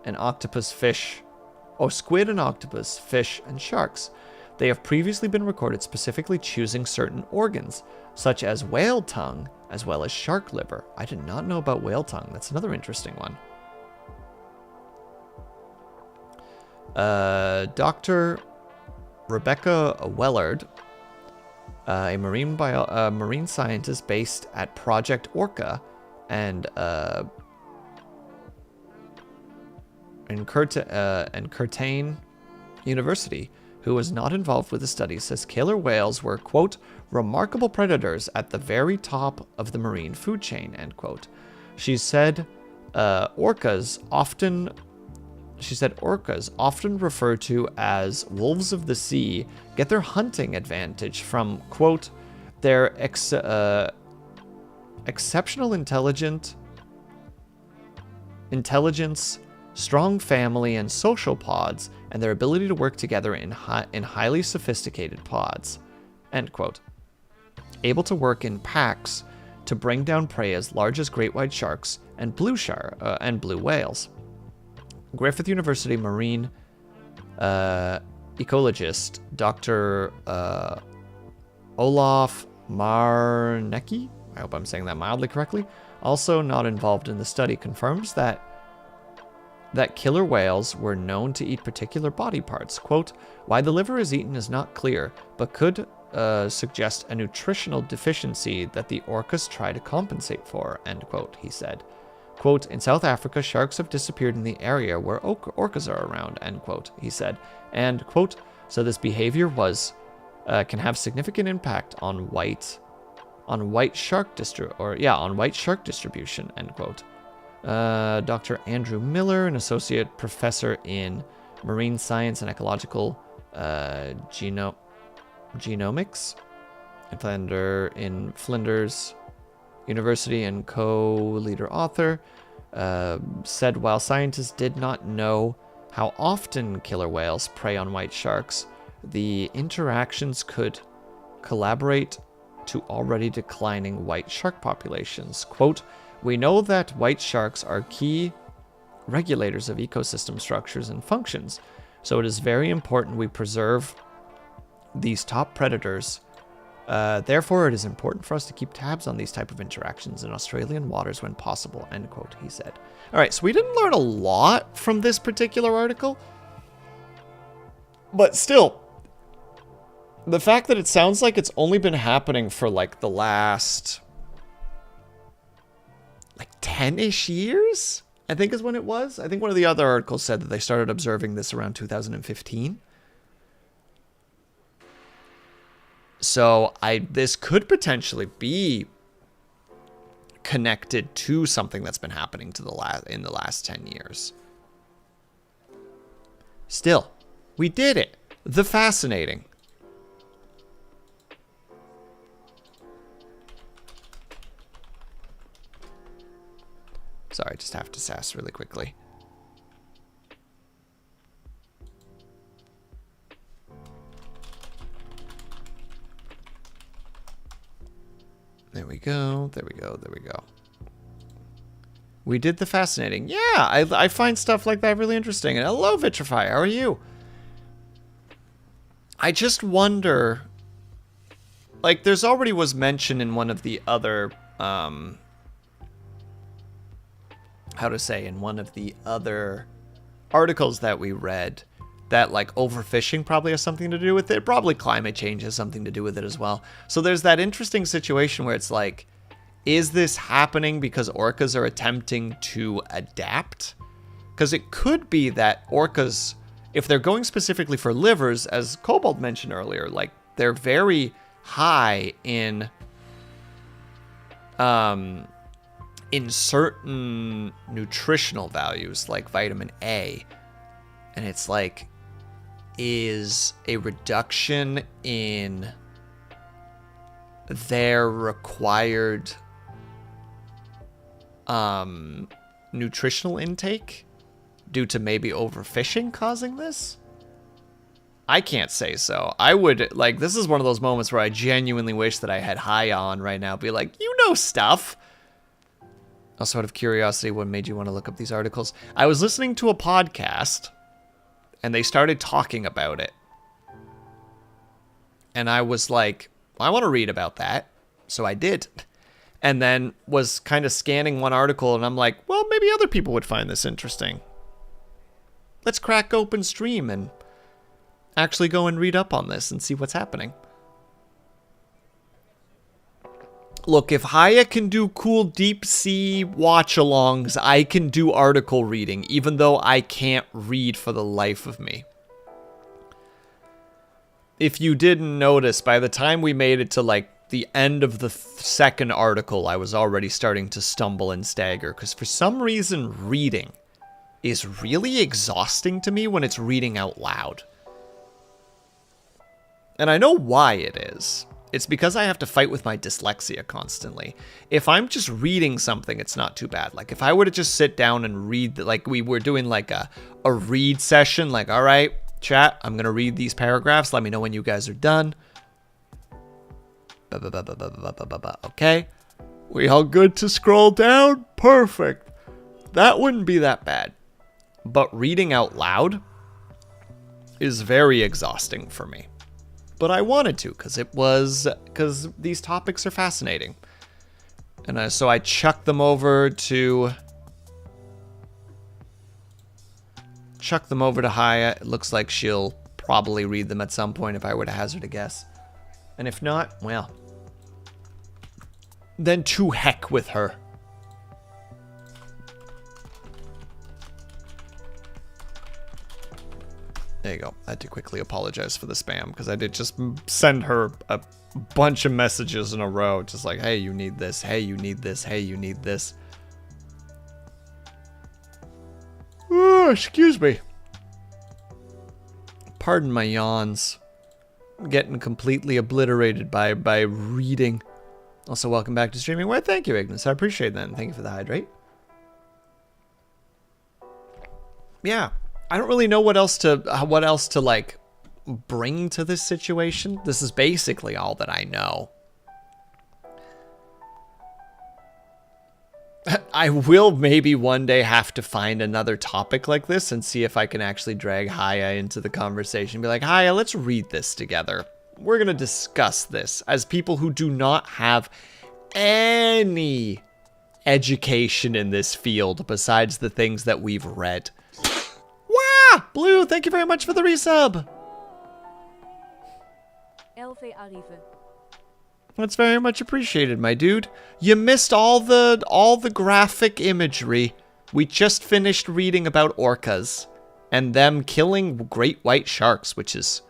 and octopus fish. Oh, squid and octopus, fish, and sharks. They have previously been recorded specifically choosing certain organs, such as whale tongue, as well as shark liver. I did not know about whale tongue. That's another interesting one. Dr. Rebecca Wellard, a marine scientist based at Project Orca and Curtin University, who was not involved with the study, says killer whales were, quote, remarkable predators at the very top of the marine food chain, end quote. She said orcas, often referred to as wolves of the sea, get their hunting advantage from, quote, their exceptional intelligence, strong family and social pods, and their ability to work together in highly sophisticated pods, end quote. able to work in packs to bring down prey as large as great white sharks and blue whales. Griffith University marine ecologist Dr. Olaf Marnecki, I hope I'm saying that mildly correctly, also not involved in the study, confirms that killer whales were known to eat particular body parts. Quote, why the liver is eaten is not clear, but could suggest a nutritional deficiency that the orcas try to compensate for, end quote, he said. Quote, in South Africa, sharks have disappeared in the area where orcas are around, end quote, he said. And, quote, so this behavior can have significant impact on white shark distribution, end quote. Dr. Andrew Miller, an associate professor in marine science and ecological genomics in Flinders University and co-leader author, said while scientists did not know how often killer whales prey on white sharks, the interactions could collaborate to already declining white shark populations. Quote, we know that white sharks are key regulators of ecosystem structures and functions, so it is very important we preserve these top predators. Therefore, it is important for us to keep tabs on these type of interactions in Australian waters when possible, end quote, he said. All right, so we didn't learn a lot from this particular article, but still, the fact that it sounds like it's only been happening for like the last 10-ish years, I think is when it was. I think one of the other articles said that they started observing this around 2015. So this could potentially be connected to something that's been happening in the last 10 years. Still, we did it. The fascinating. Sorry, I just have to sass really quickly. There we go, there we go, there we go. We did the fascinating. Yeah, I find stuff like that really interesting. And hello, Vitrify, how are you? I just wonder, like, there's already was mention in one of the other, in one of the other articles that we read, that like overfishing probably has something to do with it. Probably climate change has something to do with it as well. So there's that interesting situation where it's like, is this happening because orcas are attempting to adapt? Because it could be that orcas, if they're going specifically for livers, as Cobalt mentioned earlier, like they're very high in certain nutritional values like vitamin A. And it's like, is a reduction in their required nutritional intake due to maybe overfishing causing this? I can't say so. I would, like, this is one of those moments where I genuinely wish that I had High on right now, be like, you know stuff. Also, out of curiosity, what made you want to look up these articles? I was listening to a podcast, and they started talking about it. And I was like, I want to read about that. So I did. And then was kind of scanning one article, and I'm like, well, maybe other people would find this interesting. Let's crack open Stream and actually go and read up on this and see what's happening. Look, if Haya can do cool deep sea watch-alongs, I can do article reading, even though I can't read for the life of me. If you didn't notice, by the time we made it to, like, the end of the second article, I was already starting to stumble and stagger, because for some reason, reading is really exhausting to me when it's reading out loud. And I know why it is. It's because I have to fight with my dyslexia constantly. If I'm just reading something, it's not too bad. Like, if I were to just sit down and read, like we were doing like a read session, like, all right, chat, I'm going to read these paragraphs. Let me know when you guys are done. Okay. We all good to scroll down? Perfect. That wouldn't be that bad. But reading out loud is very exhausting for me. But I wanted to because these topics are fascinating. And so I chucked them over to Haya. It looks like she'll probably read them at some point if I were to hazard a guess. And if not, well, then to heck with her. There you go. I had to quickly apologize for the spam because I did just send her a bunch of messages in a row. Just like, hey, you need this. Hey, you need this. Hey, you need this. Oh, excuse me. Pardon my yawns. I'm getting completely obliterated by reading. Also, welcome back to streaming. Why, thank you, Ignis. I appreciate that. And thank you for the hydrate. Yeah. I don't really know what else to like bring to this situation. This is basically all that I know. I will maybe one day have to find another topic like this and see if I can actually drag Haya into the conversation. Be like, Haya, let's read this together. We're going to discuss this as people who do not have any education in this field besides the things that we've read. Blue, thank you very much for the resub. Elfe Arrive. That's very much appreciated, my dude. You missed all the graphic imagery. We just finished reading about orcas and them killing great white sharks, which is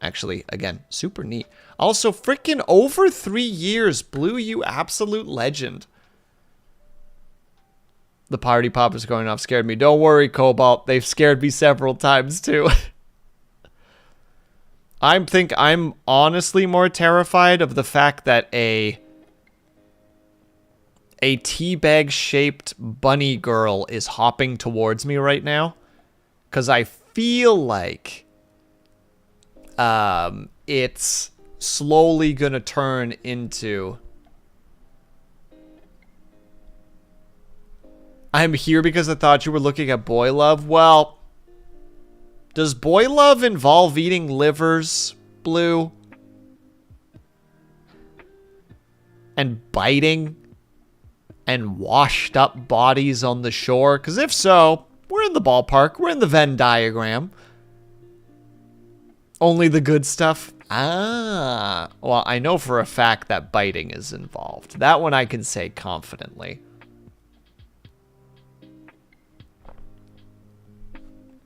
actually, again, super neat. Also, freaking over 3 years, Blue, you absolute legend. The party poppers going off scared me. Don't worry, Cobalt. They've scared me several times, too. I'm honestly more terrified of the fact that a teabag-shaped bunny girl is hopping towards me right now. Because I feel like it's slowly going to turn into... I'm here because I thought you were looking at boy love. Well, does boy love involve eating livers, Blue? And biting? And washed up bodies on the shore? Because if so, we're in the ballpark. We're in the Venn diagram. Only the good stuff? Ah. Well, I know for a fact that biting is involved. That one I can say confidently.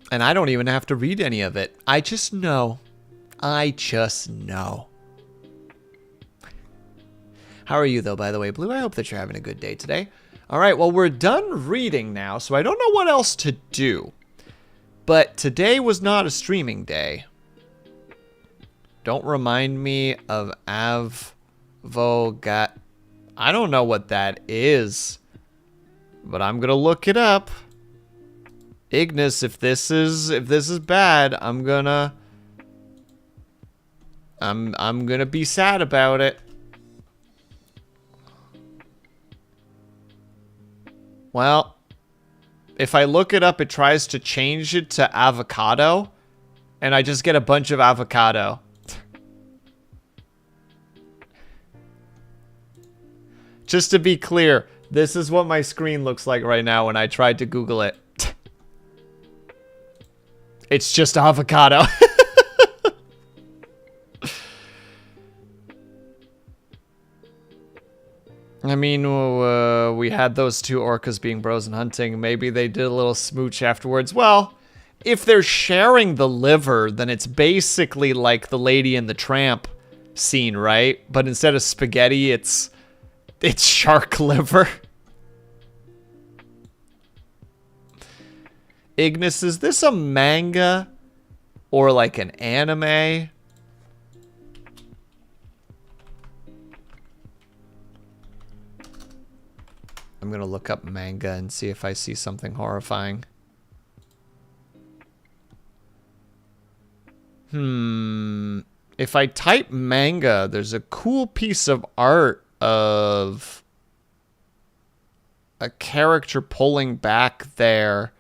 And I don't even have to read any of it. I just know. I just know. How are you, though, by the way, Blue? I hope that you're having a good day today. All right, well, we're done reading now, so I don't know what else to do. But today was not a streaming day. Don't remind me of Avogat. I don't know what that is, but I'm going to look it up. Ignis, if this is bad, I'm gonna be sad about it. Well, if I look it up, it tries to change it to avocado, and I just get a bunch of avocado. Just to be clear, this is what my screen looks like right now when I tried to Google it. It's just avocado. I mean, we had those two orcas being bros and hunting. Maybe they did a little smooch afterwards. Well, if they're sharing the liver, then it's basically like the Lady and the Tramp scene, right? But instead of spaghetti, it's shark liver. Ignis, is this a manga or like an anime? I'm gonna look up manga and see if I see something horrifying. if I type manga, there's a cool piece of art of a character pulling back their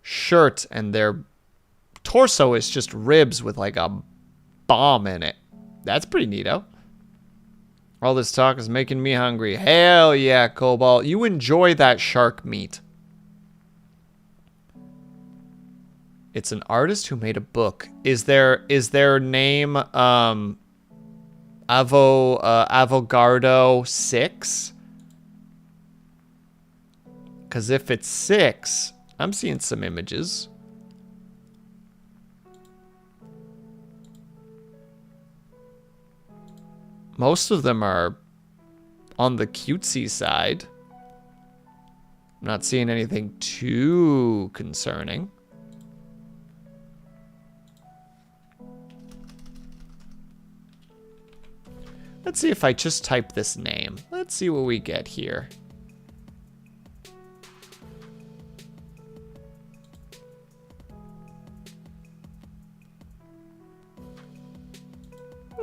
shirt and their torso is just ribs with like a bomb in it. That's pretty neato. All this talk is making me hungry. Hell yeah, Cobalt. You enjoy that shark meat. It's an artist who made a book. Is their name Avogardo 6? Because if it's 6, I'm seeing some images. Most of them are on the cutesy side. I'm not seeing anything too concerning. Let's see if I just type this name. Let's see what we get here.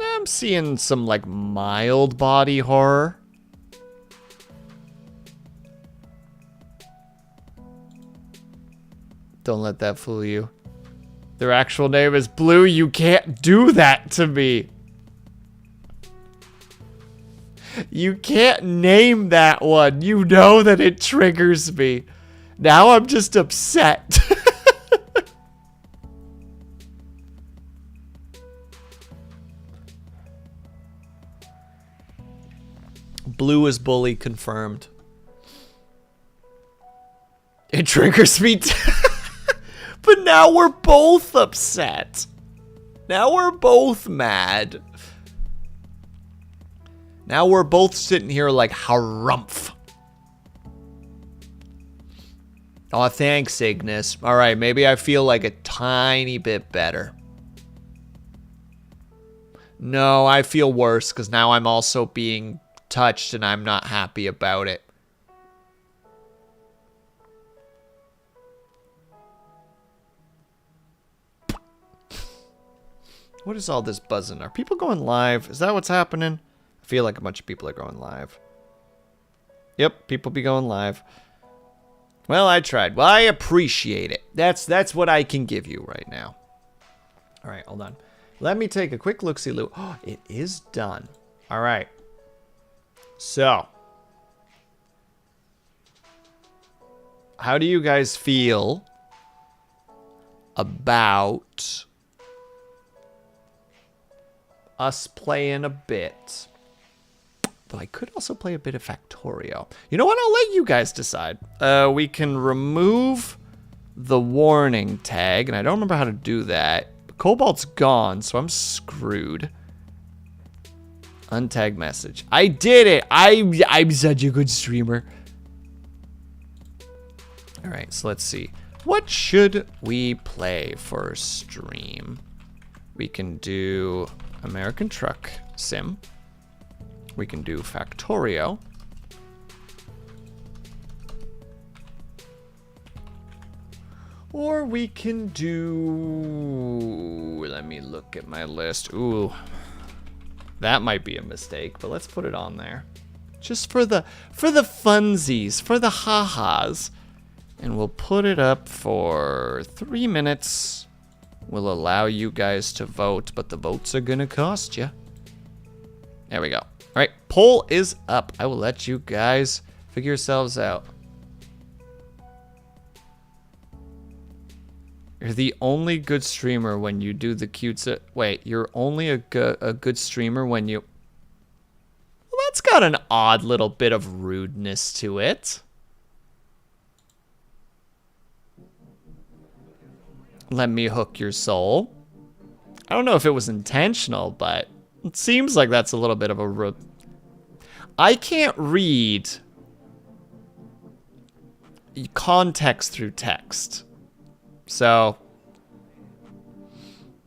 I'm seeing some like mild body horror. Don't let that fool you. Their actual name is Blue. You can't do that to me. You can't name that one. You know that it triggers me. Now I'm just upset. Blue is bully confirmed. It triggers me too. But now we're both upset. Now we're both mad. Now we're both sitting here like harumph. Oh, thanks, Ignis. All right, maybe I feel like a tiny bit better. No, I feel worse because now I'm also being touched and I'm not happy about it. What is all this buzzing? Are people going live? Is that what's happening? I feel like a bunch of people are going live. Yep, people be going live. Well, I tried. Well, I appreciate it. That's what I can give you right now. All right, hold on. Let me take a quick look-see-loo. Oh, it is done. All right. So, how do you guys feel about us playing a bit? Though I could also play a bit of Factorio. You know what? I'll let you guys decide. We can remove the warning tag, and I don't remember how to do that. Cobalt's gone, so I'm screwed. Untag message. I did it. I'm such a good streamer. All right, so let's see. What should we play for stream? We can do American Truck Sim. We can do Factorio. Or we can do... Let me look at my list. Ooh. That might be a mistake, but let's put it on there. Just for the funsies, for the ha-has. And we'll put it up for 3 minutes. We'll allow you guys to vote, but the votes are gonna cost you. There we go. All right, poll is up. I will let you guys figure yourselves out. You're the only good streamer when you do the cute... Wait, you're only a good streamer when you... Well, that's got an odd little bit of rudeness to it. Let me hook your soul. I don't know if it was intentional, but it seems like that's a little bit of a... I can't read context through text. So,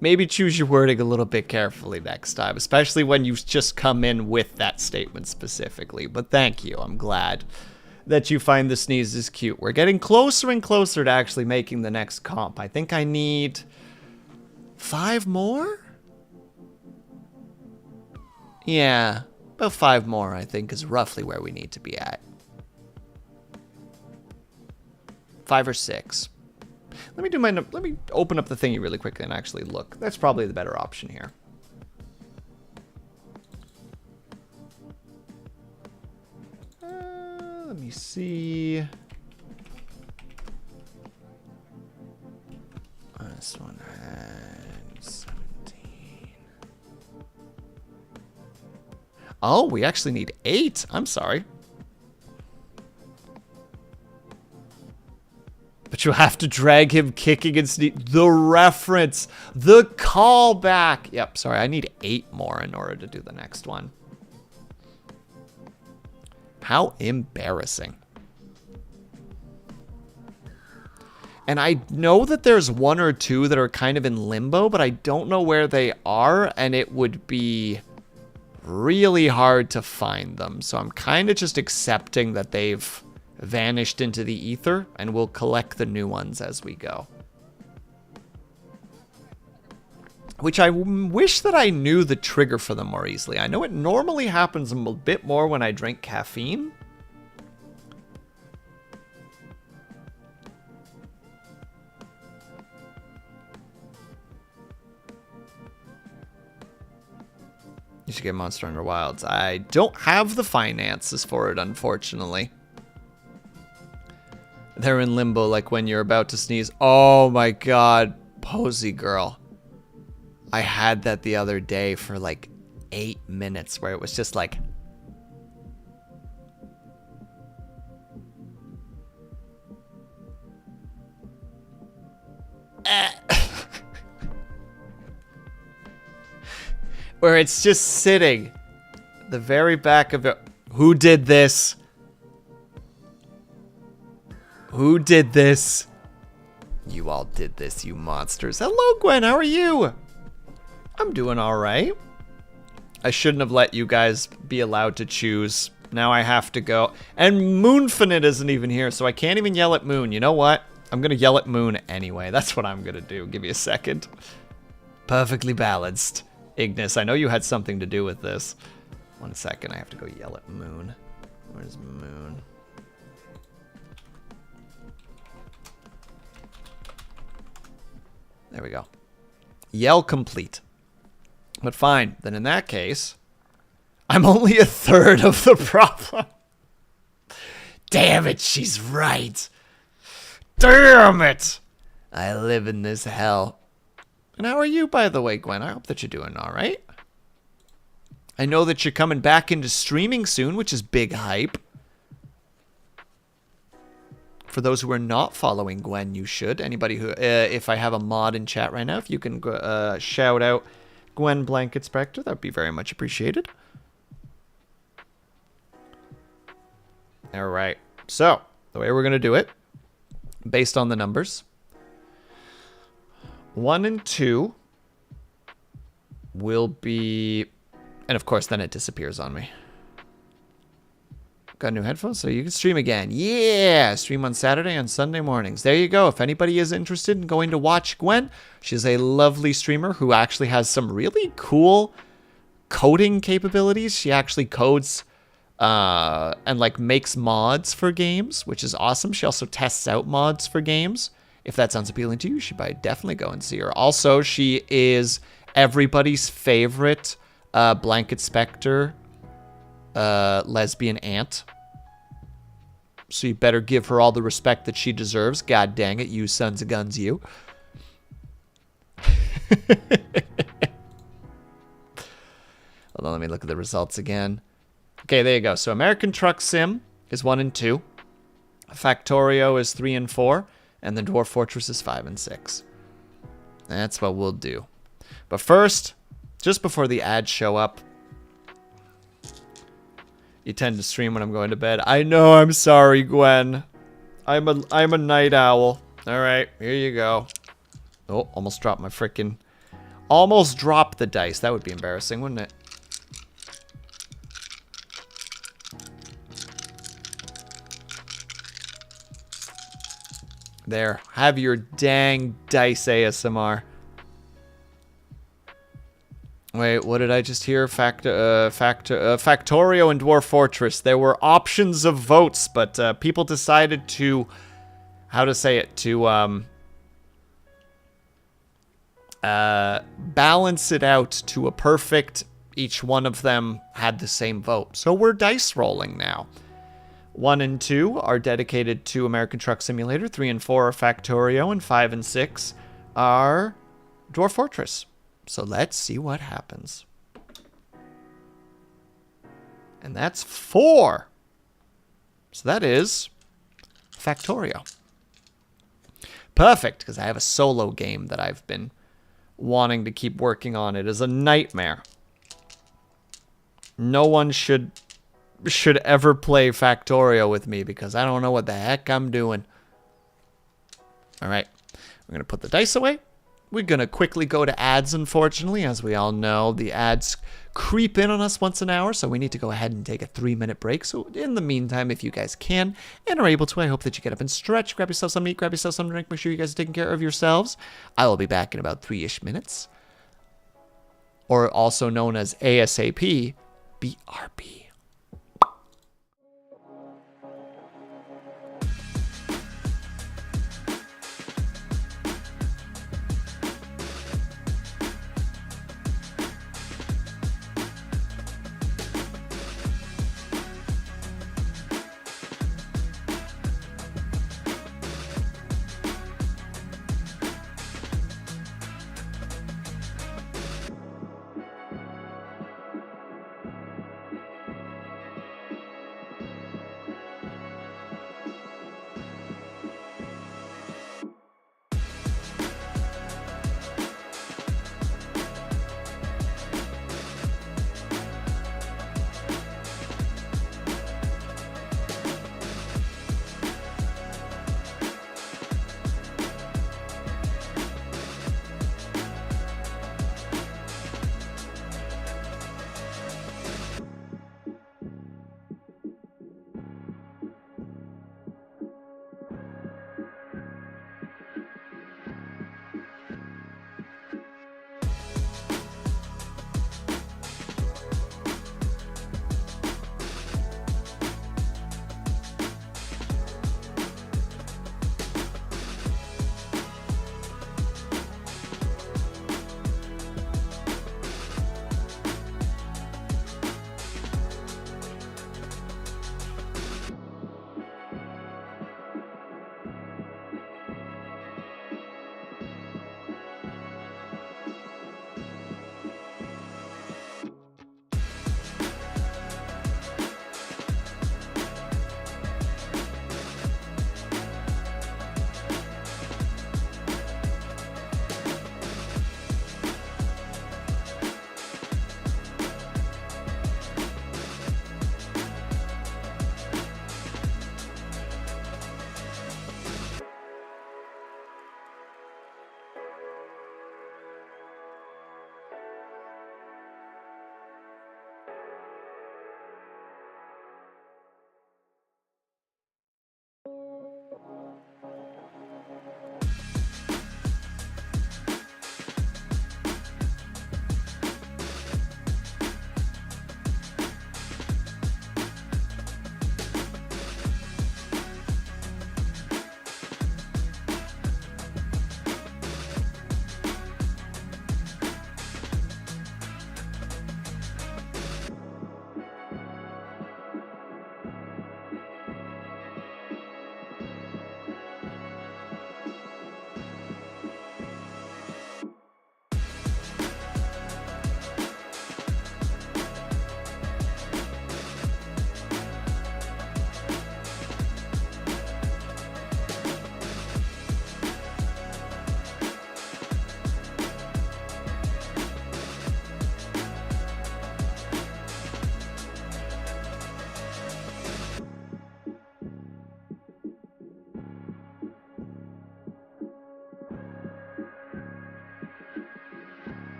maybe choose your wording a little bit carefully next time, especially when you just come in with that statement specifically. But thank you. I'm glad that you find the sneezes cute. We're getting closer and closer to actually making the next comp. I think I need 5 more? Yeah, about 5 more, I think, is roughly where we need to be at. 5 or 6. Let me open up the thingy really quickly and actually look. That's probably the better option here. Let me see. This one had 17. Oh, we actually need 8. I'm sorry. But you have to drag him kicking and the reference, the callback. Yep, sorry, I need 8 more in order to do the next one. How embarrassing. And I know that there's 1 or 2 that are kind of in limbo, but I don't know where they are, and it would be really hard to find them. So I'm kind of just accepting that they've vanished into the ether, and we'll collect the new ones as we go. Which I wish that I knew the trigger for them more easily. I know it normally happens a bit more when I drink caffeine. You should get Monster Hunter Wilds. I don't have the finances for it, unfortunately. They're in limbo, like when you're about to sneeze. Oh my god, Posy Girl. I had that the other day for like 8 minutes where it was just like... where it's just sitting at the very back of it. Who did this? Who did this? You all did this, you monsters. Hello, Gwen. How are you? I'm doing all right. I shouldn't have let you guys be allowed to choose. Now I have to go. And Moonfinite isn't even here, so I can't even yell at Moon. You know what? I'm going to yell at Moon anyway. That's what I'm going to do. Give me a second. Perfectly balanced. Ignis, I know you had something to do with this. 1 second. I have to go yell at Moon. Where's Moon? There we go. Yell complete. But fine, then in that case, I'm only 1/3 of the problem. Damn it, she's right. Damn it. I live in this hell. And how are you, by the way, Gwen? I hope that you're doing all right. I know that you're coming back into streaming soon, which is big hype. For those who are not following Gwen, you should. Anybody who, if I have a mod in chat right now, if you can shout out Gwen Blanket Spectre, that would be very much appreciated. All right. So, the way we're going to do it, based on the numbers, 1 and 2 will be... And of course, then it disappears on me. Got new headphones, so you can stream again. Yeah! Stream on Saturday and Sunday mornings. There you go. If anybody is interested in going to watch Gwen, she's a lovely streamer who actually has some really cool coding capabilities. She actually codes and like makes mods for games, which is awesome. She also tests out mods for games. If that sounds appealing to you, you should definitely go and see her. Also, she is everybody's favorite Blanket Spectre lesbian aunt. So you better give her all the respect that she deserves. God dang it, you sons of guns, you. Hold on, let me look at the results again. Okay, there you go. So American Truck Sim is 1 and 2. Factorio is 3 and 4. And the Dwarf Fortress is 5 and 6. That's what we'll do. But first, just before the ads show up, you tend to stream when I'm going to bed. I know, I'm sorry, Gwen. I'm a night owl. All right, here you go. Oh, almost dropped my frickin'... Almost dropped the dice. That would be embarrassing, wouldn't it? There, have your dang dice ASMR. Wait, what did I just hear? Factorio and Dwarf Fortress. There were options of votes, but people decided to, how to say it, to balance it out to a perfect. Each one of them had the same vote. So we're dice rolling now. 1 and 2 are dedicated to American Truck Simulator. 3 and 4 are Factorio, and 5 and 6 are Dwarf Fortress. So let's see what happens. And that's 4. So that is Factorio. Perfect, because I have a solo game that I've been wanting to keep working on. It is a nightmare. No one should ever play Factorio with me because I don't know what the heck I'm doing. All right, we're going to put the dice away. We're going to quickly go to ads, unfortunately. As we all know, the ads creep in on us once an hour, so we need to go ahead and take a 3-minute break. So in the meantime, if you guys can and are able to, I hope that you get up and stretch, grab yourself some meat, grab yourself some drink, make sure you guys are taking care of yourselves. I will be back in about 3-ish minutes, or also known as ASAP, BRB.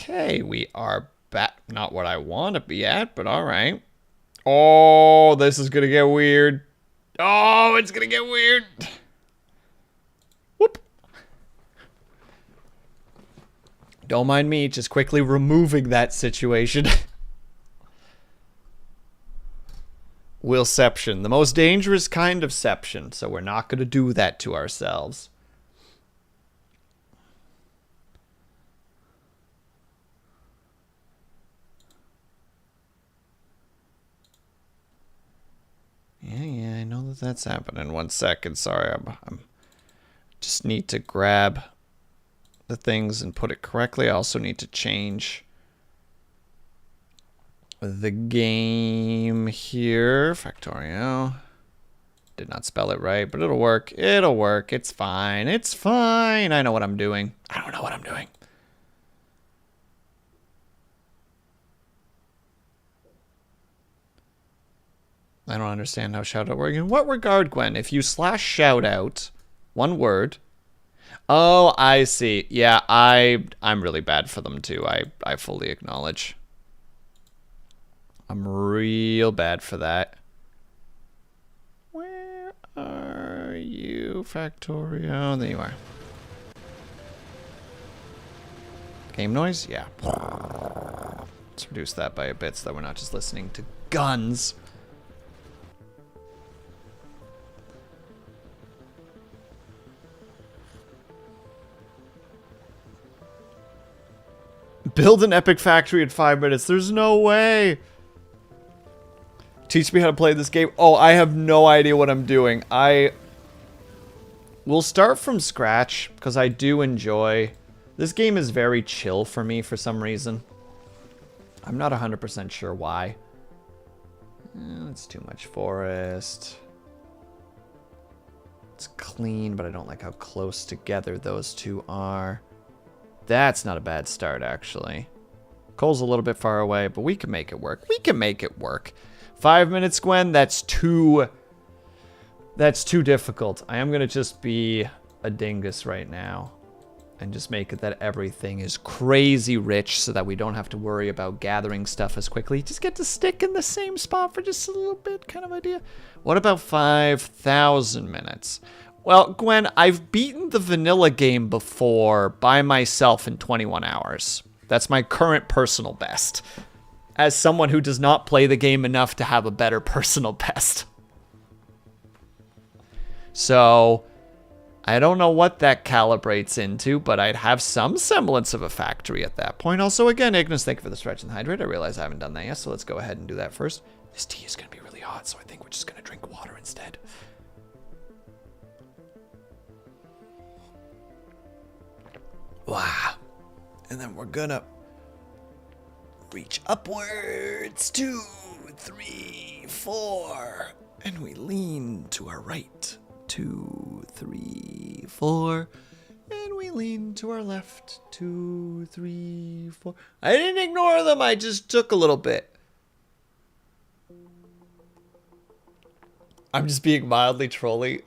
Okay, we are back. Not what I want to be at, but all right. Oh, this is going to get weird. Oh, it's going to get weird. Whoop. Don't mind me, just quickly removing that situation. Willception, the most dangerous kind of ception, so we're not going to do that to ourselves. Yeah, I know that that's happening. 1 second, sorry, I'm just need to grab the things and put it correctly. I also need to change the game here. Factorio. Did not spell it right, but it'll work. It'll work. It's fine. It's fine. I know what I'm doing. I don't know what I'm doing. I don't understand how shoutout works. In what regard, Gwen? If you slash shoutout, one word. Oh, I see. Yeah, I'm really bad for them too. I fully acknowledge. I'm real bad for that. Where are you, Factorio? There you are. Game noise? Yeah. Let's reduce that by a bit so that we're not just listening to guns. Build an epic factory in 5 minutes. There's no way. Teach me how to play this game. Oh, I have no idea what I'm doing. I will start from scratch because I do enjoy... This game is very chill for me for some reason. I'm not 100% sure why. It's too much forest. It's clean, but I don't like how close together those two are. That's not a bad start, actually. Cole's a little bit far away, but we can make it work. We can make it work. 5 minutes, Gwen, that's too difficult. I am going to just be a dingus right now and just make it that everything is crazy rich so that we don't have to worry about gathering stuff as quickly. Just get to stick in the same spot for just a little bit kind of idea. What about 5,000 minutes? Well, Gwen, I've beaten the vanilla game before by myself in 21 hours. That's my current personal best. As someone who does not play the game enough to have a better personal best. So, I don't know what that calibrates into, but I'd have some semblance of a factory at that point. Also, again, Ignis, thank you for the stretch and hydrate. I realize I haven't done that yet, so let's go ahead and do that first. This tea is going to be really hot, so I think we're just going to drink water instead. Wow. And then we're gonna reach upwards. 2, 3, 4. And we lean to our right. 2, 3, 4. And we lean to our left. 2, 3, 4. I didn't ignore them. I just took a little bit. I'm just being mildly trolly.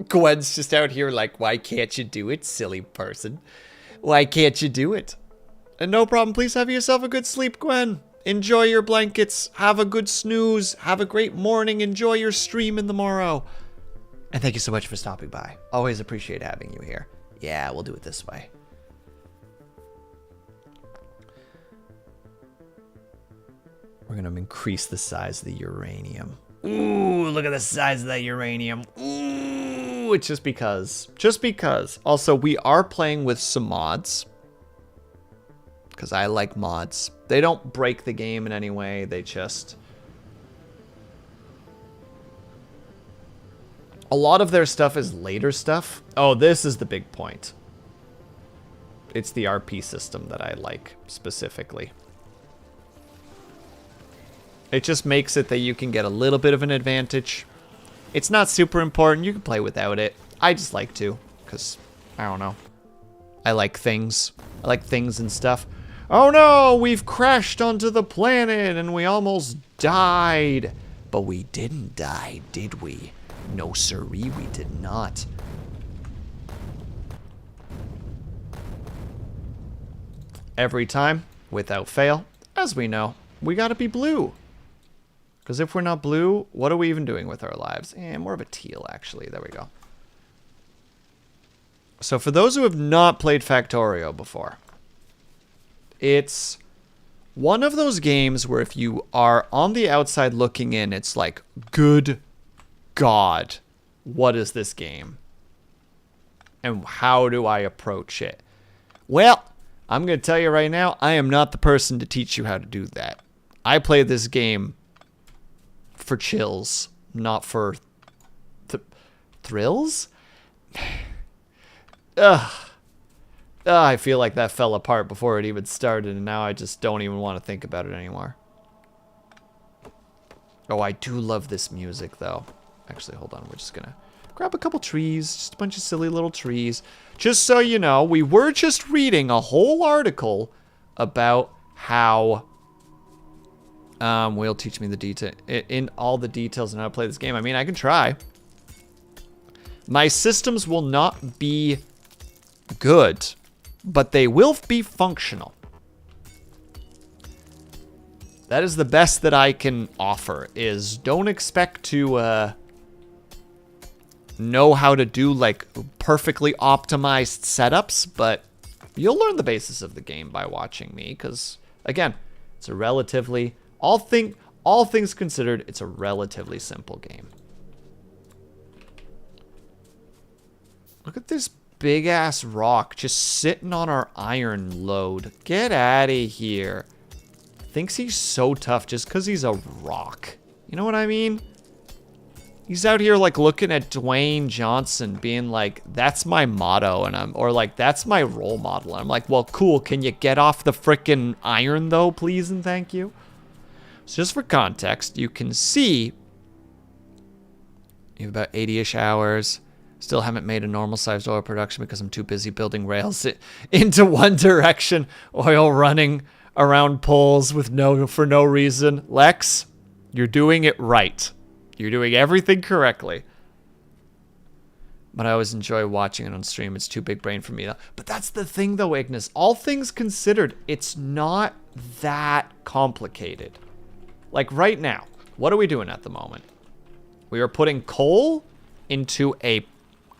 Gwen's just out here like, why can't you do it, silly person? Why can't you do it? And no problem, please have yourself a good sleep, Gwen. Enjoy your blankets. Have a good snooze. Have a great morning. Enjoy your stream in the morrow. And thank you so much for stopping by. Always appreciate having you here. Yeah, we'll do it this way. We're going to increase the size of the uranium. Ooh, look at the size of that uranium. Ooh, it's just because. Just because. Also, we are playing with some mods. Because I like mods. They don't break the game in any way. They just... A lot of their stuff is later stuff. Oh, this is the big point. It's the RP system that I like specifically. It just makes it that you can get a little bit of an advantage. It's not super important. You can play without it. I just like to, because, I don't know. I like things. I like things and stuff. Oh no, we've crashed onto the planet and we almost died. But we didn't die, did we? No siree, we did not. Every time, without fail, as we know, we gotta be blue. Because if we're not blue, what are we even doing with our lives? More of a teal, actually. There we go. So for those who have not played Factorio before, it's one of those games where if you are on the outside looking in, it's like, good God, what is this game? And how do I approach it? Well, I'm going to tell you right now, I am not the person to teach you how to do that. I play this game for chills, not for thrills. I feel like that fell apart before it even started, and now I just don't even want to think about it anymore. Oh, I do love this music, though. Actually, hold on. We're just going to grab a couple trees, just a bunch of silly little trees. Just so you know, we were just reading a whole article about how Will teach me the detail in all the details on how to play this game. I mean, I can try. My systems will not be good, but they will be functional. That is the best that I can offer, is don't expect to know how to do like perfectly optimized setups, but you'll learn the basis of the game by watching me, because again, it's a relatively, all things considered, it's a relatively simple game. Look at this big ass rock just sitting on our iron load. Get out of here. Thinks he's so tough just because he's a rock. You know what I mean? He's out here like looking at Dwayne Johnson being like, that's my motto, and or like, that's my role model. And I'm like, well, cool. Can you get off the frickin' iron though, please and thank you? So just for context, you can see you have about 80-ish hours. Still haven't made a normal sized oil production because I'm too busy building rails into one direction. Oil running around poles with for no reason. Lex, you're doing it right. You're doing everything correctly. But I always enjoy watching it on stream. It's too big brain for me. But that's the thing though, Ignis. All things considered, it's not that complicated. Like right now, what are we doing at the moment? We are putting coal into a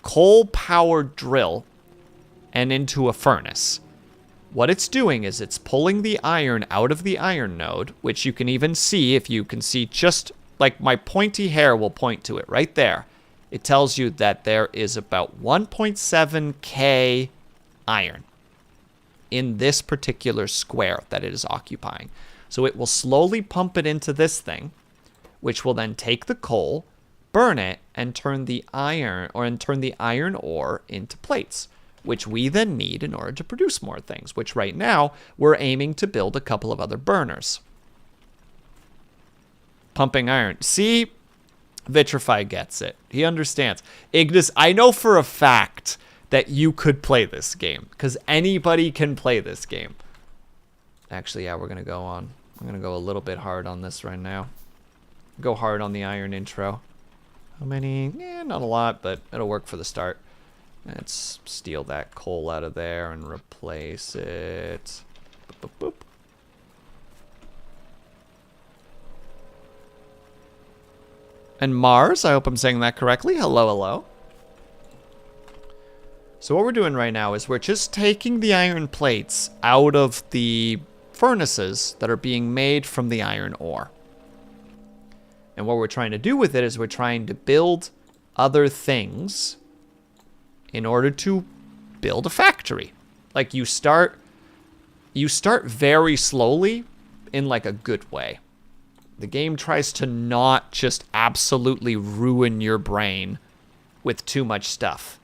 coal-powered drill and into a furnace. What it's doing is it's pulling the iron out of the iron node, which you can even see if you can see just like my pointy hair will point to it right there. It tells you that there is about 1.7k iron in this particular square that it is occupying. So it will slowly pump it into this thing, which will then take the coal, burn it, and turn the iron ore into plates, which we then need in order to produce more things, which right now we're aiming to build a couple of other burners. Pumping iron. See, Vitrify gets it. He understands. Ignis, I know for a fact that you could play this game, because anybody can play this game. Actually, yeah, we're going to go a little bit hard on this right now. Go hard on the iron intro. How many? Not a lot, but it'll work for the start. Let's steal that coal out of there and replace it. Boop, boop, boop. And Mars, I hope I'm saying that correctly. Hello, hello. So what we're doing right now is we're just taking the iron plates out of the furnaces that are being made from the iron ore. And what we're trying to do with it is we're trying to build other things in order to build a factory. Like you start very slowly in like a good way. The game tries to not just absolutely ruin your brain with too much stuff.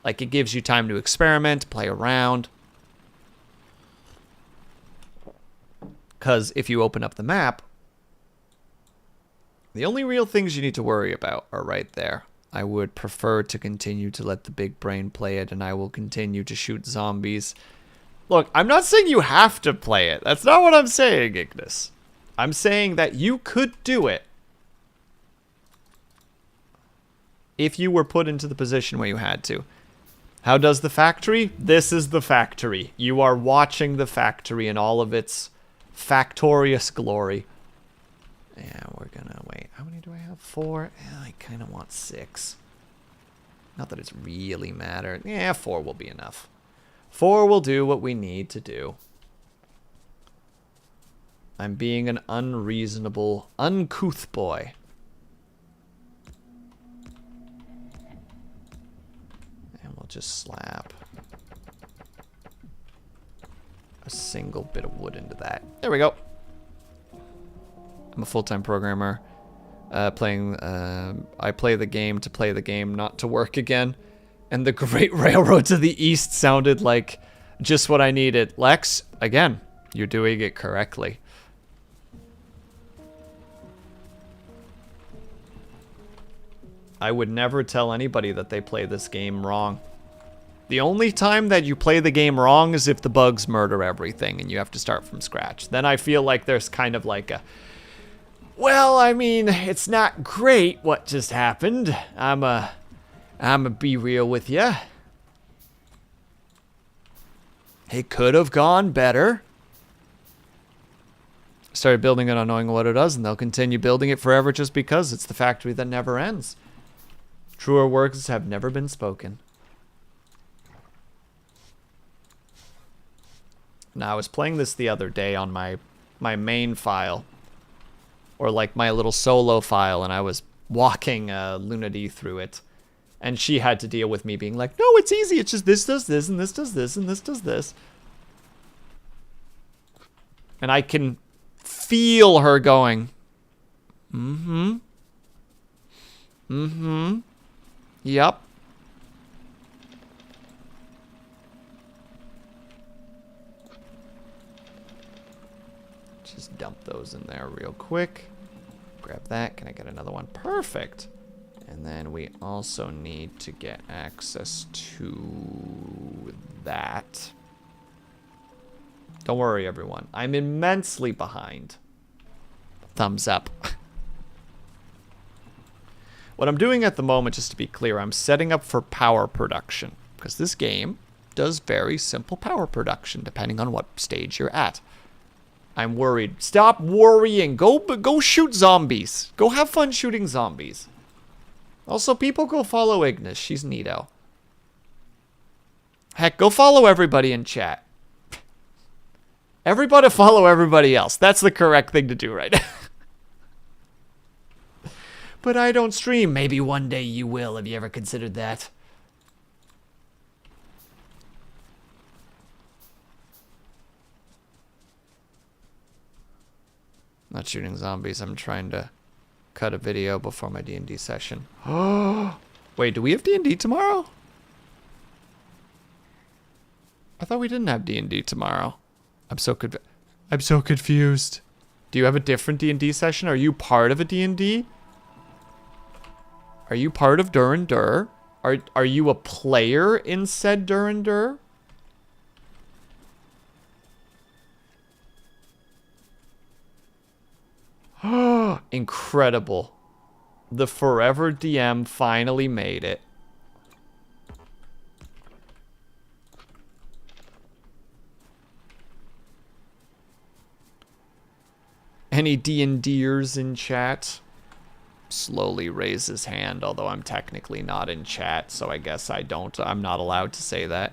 Like it gives you time to experiment, play around. Because if you open up the map, the only real things you need to worry about are right there. I would prefer to continue to let the big brain play it, and I will continue to shoot zombies. Look, I'm not saying you have to play it. That's not what I'm saying, Ignis. I'm saying that you could do it if you were put into the position where you had to. How does the factory? This is the factory. You are watching the factory in all of its factorious glory. Yeah, we're gonna wait. How many do I have? 4? Yeah, I kind of want 6. Not that it's really mattered. Yeah, 4 will be enough. 4 will do what we need to do. I'm being an unreasonable, uncouth boy. We'll just slap a single bit of wood into that. There we go. I'm a full-time programmer. I play the game to play the game, not to work again. And the Great Railroad to the East sounded like just what I needed. Lex, again, you're doing it correctly. I would never tell anybody that they play this game wrong. The only time that you play the game wrong is if the bugs murder everything and you have to start from scratch. Then I feel like there's kind of like a, well, I mean, it's not great what just happened. I'ma be real with you. It could have gone better. Started building it on knowing what it does, and they'll continue building it forever just because it's the factory that never ends. Truer words have never been spoken. Now, I was playing this the other day on my main file, or like my little solo file, and I was walking Lunady through it, and she had to deal with me being like, no, it's easy, it's just this does this, and this does this, and this does this. And I can feel her going, mm-hmm, mm-hmm, yep. Just dump those in there real quick. Grab that. Can I get another one? Perfect. And then we also need to get access to that. Don't worry, everyone. I'm immensely behind. Thumbs up. What I'm doing at the moment, just to be clear, I'm setting up for power production, because this game does very simple power production, depending on what stage you're at. I'm worried. Stop worrying. Go shoot zombies. Go have fun shooting zombies. Also, people go follow Ignis. She's neato. Heck, go follow everybody in chat. Everybody follow everybody else. That's the correct thing to do right now. But I don't stream. Maybe one day you will. Have you ever considered that? Not shooting zombies. I'm trying to cut a video before my D&D session. Oh, wait, do we have D&D tomorrow? I thought we didn't have D&D tomorrow. I'm so confused. Do you have a different D&D session? Are you part of a D&D? Are you part of Dur and Dur? Are you a player in said Dur and Dur? Incredible. The Forever DM finally made it. Any D&Ders in chat? Slowly raise his hand, although I'm technically not in chat, so I guess I'm not allowed to say that.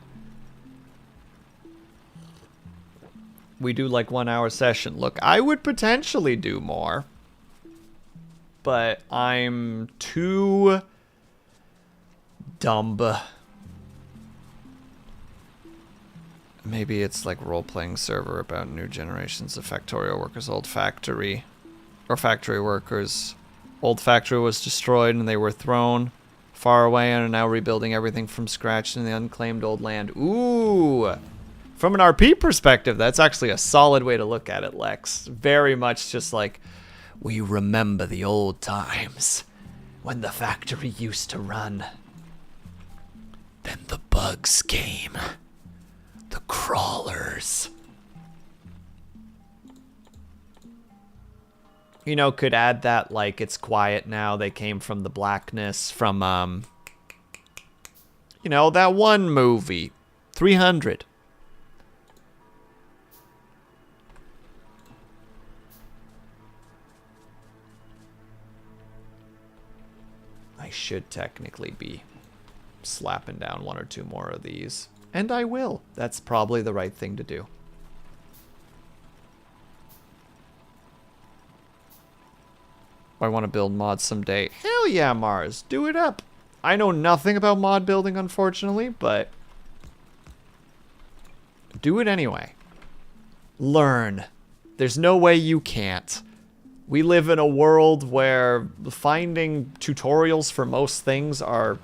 We do like 1 hour session. Look, I would potentially do more, but I'm too dumb. Maybe it's like role-playing server about new generations of factorial workers, old factory, or factory workers. Old factory was destroyed and they were thrown far away and are now rebuilding everything from scratch in the unclaimed old land. Ooh! From an RP perspective, that's actually a solid way to look at it, Lex. Very much just like, we remember the old times when the factory used to run. Then the bugs came. The crawlers. You know, could add that, like, it's quiet now. They came from the blackness, from, You know, that one movie. 300. I should technically be slapping down 1 or 2 more of these. And I will. That's probably the right thing to do. I want to build mods someday. Hell yeah, Mars. Do it up. I know nothing about mod building, unfortunately, but do it anyway. Learn. There's no way you can't. We live in a world where finding tutorials for most things are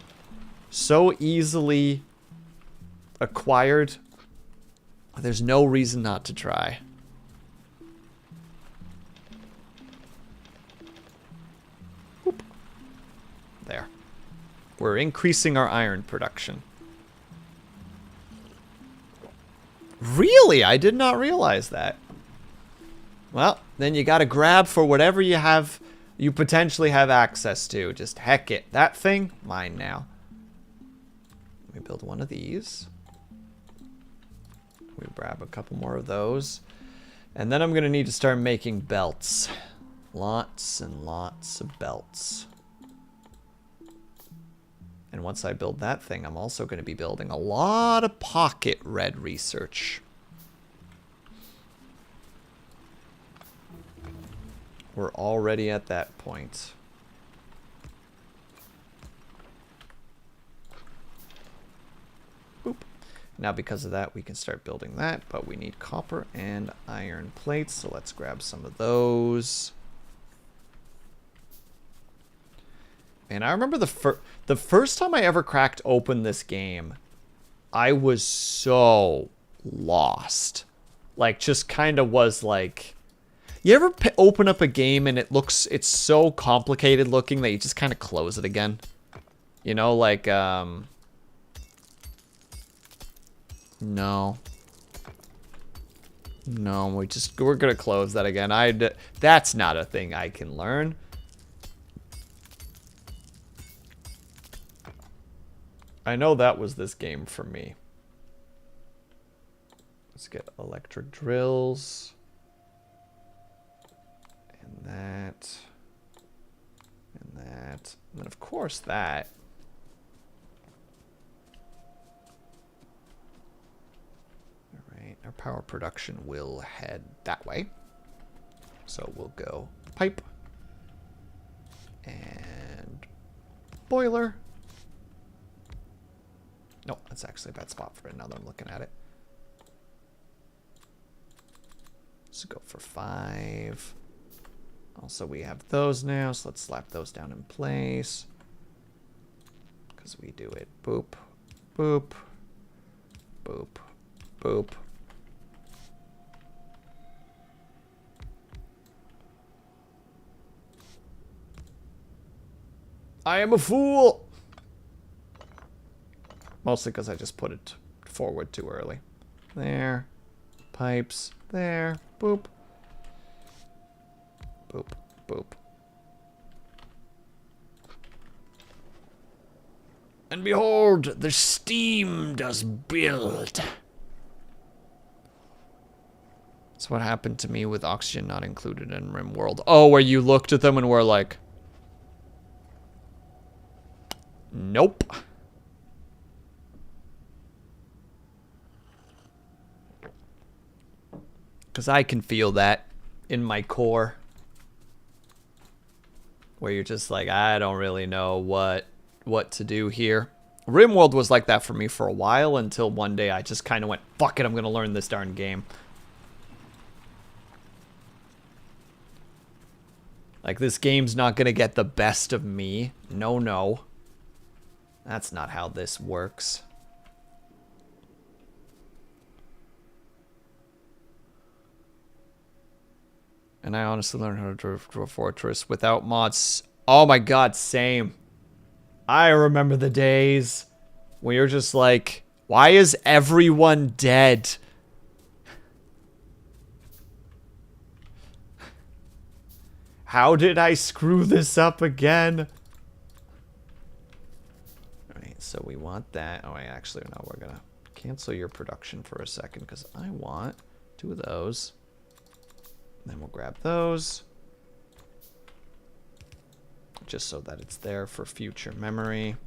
so easily acquired. There's no reason not to try. Whoop. There. We're increasing our iron production. Really? I did not realize that. Well, then you gotta grab for whatever you potentially have access to. Just heck it. That thing, mine now. Let me build one of these. We grab a couple more of those. And then I'm gonna need to start making belts. Lots and lots of belts. And once I build that thing, I'm also gonna be building a lot of pocket red research. We're already at that point. Boop. Now because of that, we can start building that, but we need copper and iron plates, so let's grab some of those. And I remember the first time I ever cracked open this game, I was so lost. Like, just kind of was like... You ever open up a game and it's so complicated looking that you just kind of close it again? You know, like, no. No, we're gonna close that again. That's not a thing I can learn. I know that was this game for me. Let's get electric drills. And that. And that. And then, of course, that. Alright, our power production will head that way. So we'll go pipe. And boiler. No, that's actually a bad spot for it now that I'm looking at it. Let's go for 5. Also, we have those now, so let's slap those down in place. Because we do it boop, boop, boop, boop. I am a fool! Mostly because I just put it forward too early. There. Pipes. There. Boop. Boop. Boop. And behold, the steam does build. That's what happened to me with oxygen not included in RimWorld. Oh, where you looked at them and were like... Nope. Because I can feel that in my core. Where you're just like, I don't really know what to do here. RimWorld was like that for me for a while until one day I just kind of went, fuck it, I'm going to learn this darn game. Like, this game's not going to get the best of me. No, no. That's not how this works. And I honestly learned how to draw a fortress without mods. Oh my god, same. I remember the days when you're just like, why is everyone dead? How did I screw this up again? Alright, So we want that. Oh, actually, no, we're going to cancel your production for a second because I want 2 of those. Then we'll grab those. Just so that it's there for future memory.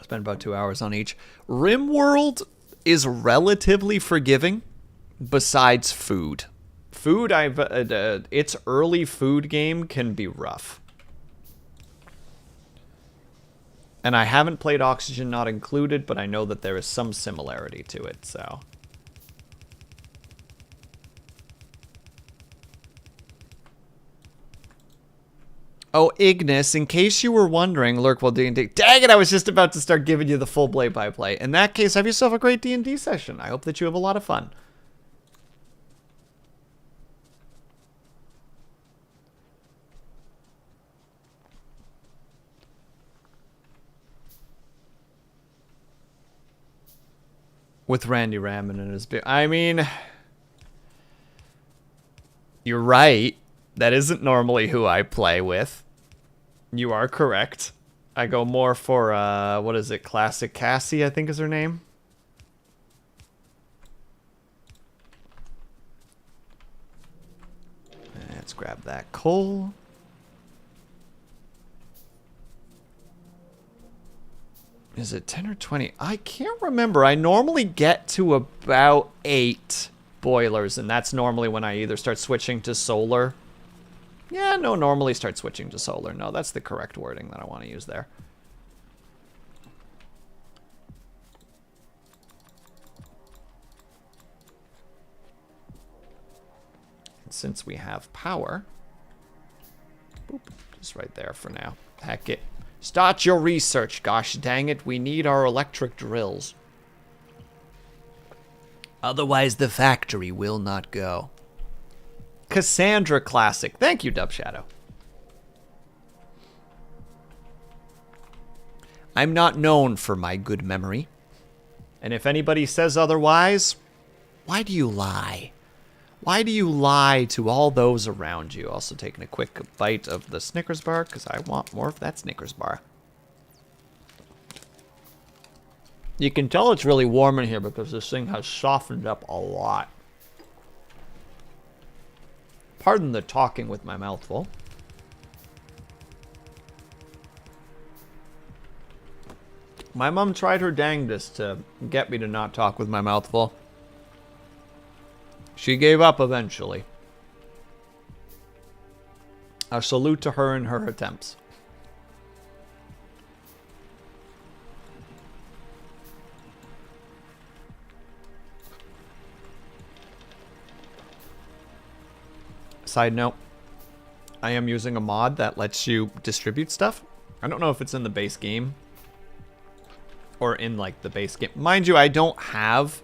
Spend about 2 hours on each. RimWorld is relatively forgiving besides food. Food, its early food game can be rough. And I haven't played Oxygen Not Included, but I know that there is some similarity to it, so. Oh, Ignis, in case you were wondering, lurk while D&D. Dang it, I was just about to start giving you the full play-by-play. In that case, have yourself a great D&D session. I hope that you have a lot of fun. With Randy Rammon and his... I mean... You're right. That isn't normally who I play with. You are correct. I go more for, what is it? Classic Cassie, I think is her name. Let's grab that coal. Is it 10 or 20? I can't remember. I normally get to about 8 boilers, and that's normally when I either start switching to solar. Yeah, no, normally start switching to solar. No, that's the correct wording that I want to use there. And since we have power, boop, just right there for now. Heck it. Start your research, gosh dang it. We need our electric drills. Otherwise, the factory will not go. Cassandra Classic. Thank you, Dub Shadow. I'm not known for my good memory. And if anybody says otherwise, why do you lie? Why do you lie to all those around you? Also taking a quick bite of the Snickers bar because I want more of that Snickers bar. You can tell it's really warm in here because this thing has softened up a lot. Pardon the talking with my mouth full. My mom tried her dangdest to get me to not talk with my mouth full. She gave up eventually. A salute to her and her attempts. Side note, I am using a mod that lets you distribute stuff. I don't know if it's in the base game or in like the base game. Mind you, I don't have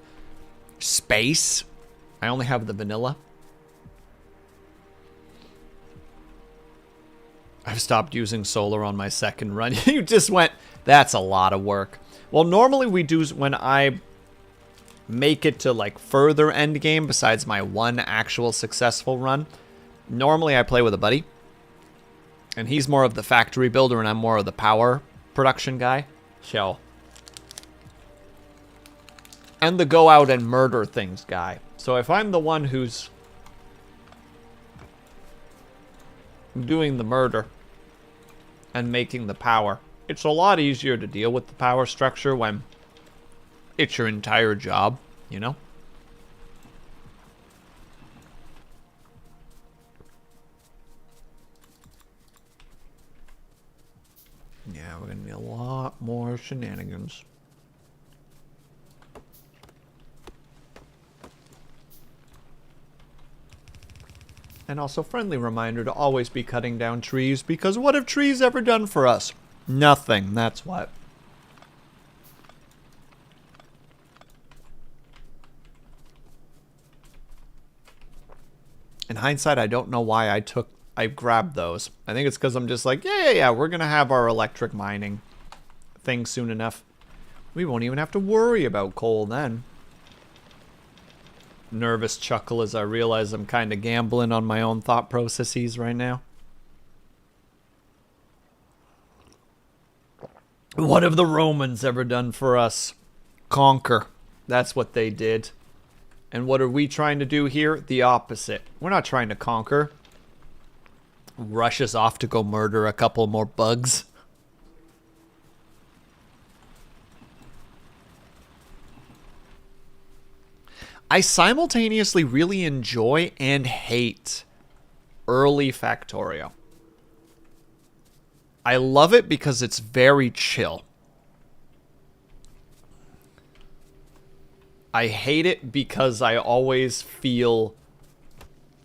space. I only have the vanilla. I've stopped using solar on my second run. You just went, that's a lot of work. Well, normally we do when I make it to like further end game besides my one actual successful run. Normally I play with a buddy, and he's more of the factory builder and I'm more of the power production guy. So, and the go out and murder things guy. So if I'm the one who's doing the murder and making the power, it's a lot easier to deal with the power structure when it's your entire job, you know? Yeah, we're gonna need a lot more shenanigans. And also, friendly reminder to always be cutting down trees, because what have trees ever done for us? Nothing, that's what. In hindsight, I don't know why I grabbed those. I think it's because I'm just like, yeah, we're going to have our electric mining thing soon enough. We won't even have to worry about coal then. nervous chuckle as I realize I'm kind of gambling on my own thought processes right now. What have the Romans ever done for us? Conquer. That's what they did. And what are we trying to do here? The opposite. We're not trying to conquer. Russia's off to go murder a couple more bugs. I simultaneously really enjoy and hate early Factorio. I love it because it's very chill. I hate it because I always feel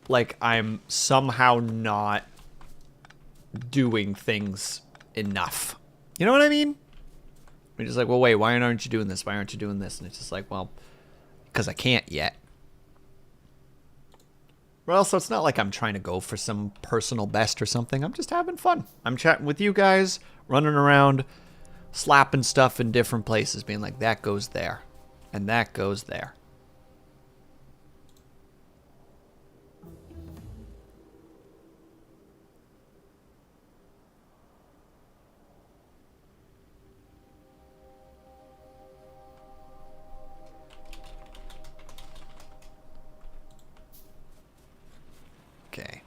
like I'm somehow not doing things enough. You know what I mean? You're just like, well, wait, why aren't you doing this? Why aren't you doing this? And it's just like, well, because I can't yet. Well, so it's not like I'm trying to go for some personal best or something. I'm just having fun. I'm chatting with you guys, running around, slapping stuff in different places, being like, that goes there, and that goes there. Okay.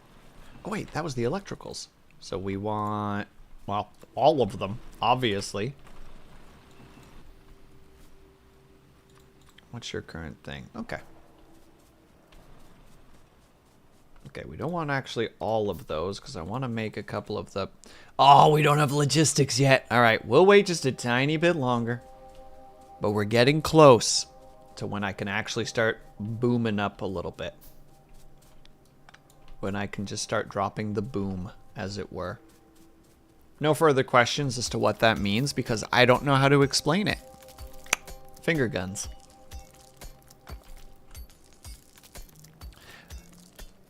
Oh, wait, that was the electricals. So we want, well, all of them, obviously. What's your current thing? Okay. Okay, we don't want actually all of those because I want to make a couple of the... Oh, we don't have logistics yet. All right, we'll wait just a tiny bit longer. But we're getting close to when I can actually start booming up a little bit. When I can just start dropping the boom, as it were. No further questions as to what that means because I don't know how to explain it. Finger guns.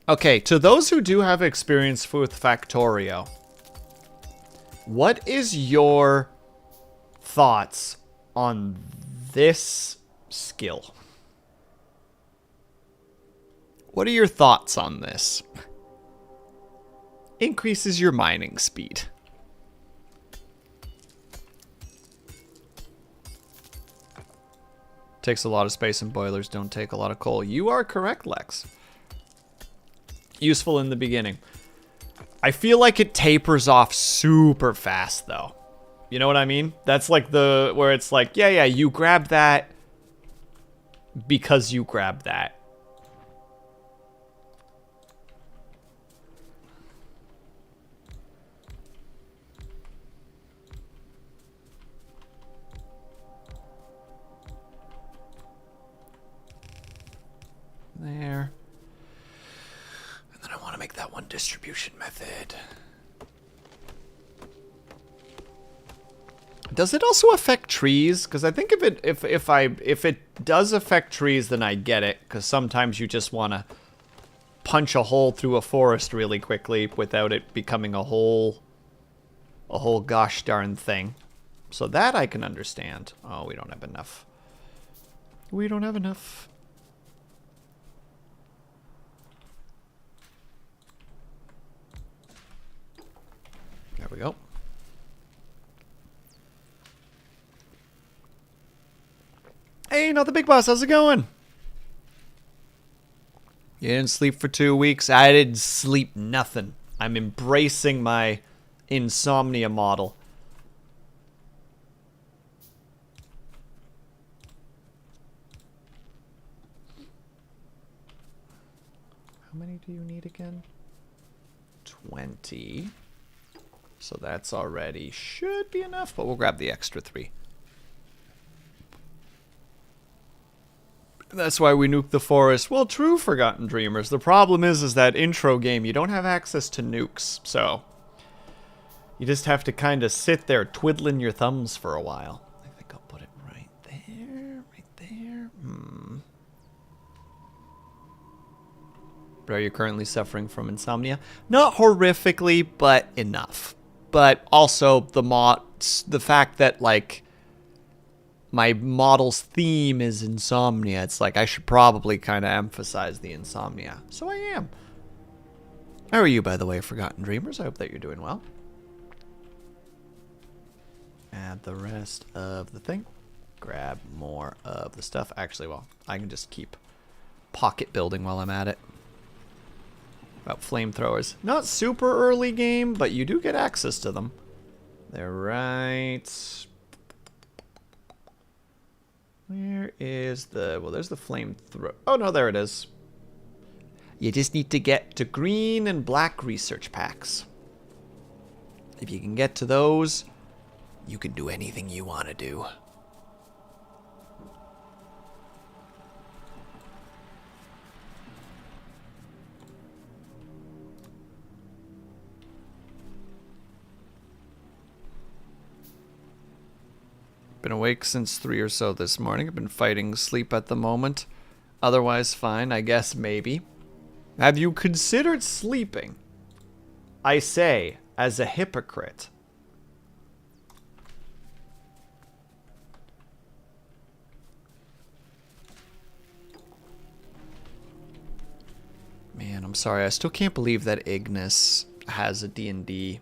Okay, to those who do have experience with Factorio, what is your thoughts on this skill? What are your thoughts on this? Increases your mining speed. Takes a lot of space and boilers don't take a lot of coal. You are correct, Lex. Useful in the beginning. I feel like it tapers off super fast, though. You know what I mean? That's like the... where it's like, yeah, you grab that because you grab that. There. And then I want to make that one distribution method. Does it also affect trees? Because I think if it does affect trees, then I get it. Because sometimes you just want to punch a hole through a forest really quickly without it becoming a whole gosh darn thing. So that I can understand. Oh, we don't have enough. We don't have enough. There we go. Hey, not the big boss. How's it going? You didn't sleep for 2 weeks. I didn't sleep nothing. I'm embracing my insomnia model. How many do you need again? 20. So that's already should be enough, but we'll grab the extra 3. That's why we nuke the forest. Well, true, Forgotten Dreamers. The problem is that intro game, you don't have access to nukes, so you just have to kind of sit there twiddling your thumbs for a while. I think I'll put it right there, right there. But are you currently suffering from insomnia? Not horrifically, but enough. But also the fact that, like, my model's theme is insomnia. It's like I should probably kind of emphasize the insomnia. So I am. How are you, by the way, Forgotten Dreamers? I hope that you're doing well. Add the rest of the thing. Grab more of the stuff. Actually, well, I can just keep pocket building while I'm at it. About flamethrowers. Not super early game, but you do get access to them. They're right... Where is the... Well, there's the flamethrower. Oh, no, there it is. You just need to get to green and black research packs. If you can get to those, you can do anything you want to do. Been awake since 3 or so this morning. I've been fighting sleep at the moment. Otherwise fine, I guess maybe. Have you considered sleeping? I say, as a hypocrite. Man, I'm sorry. I still can't believe that Ignis has a D&D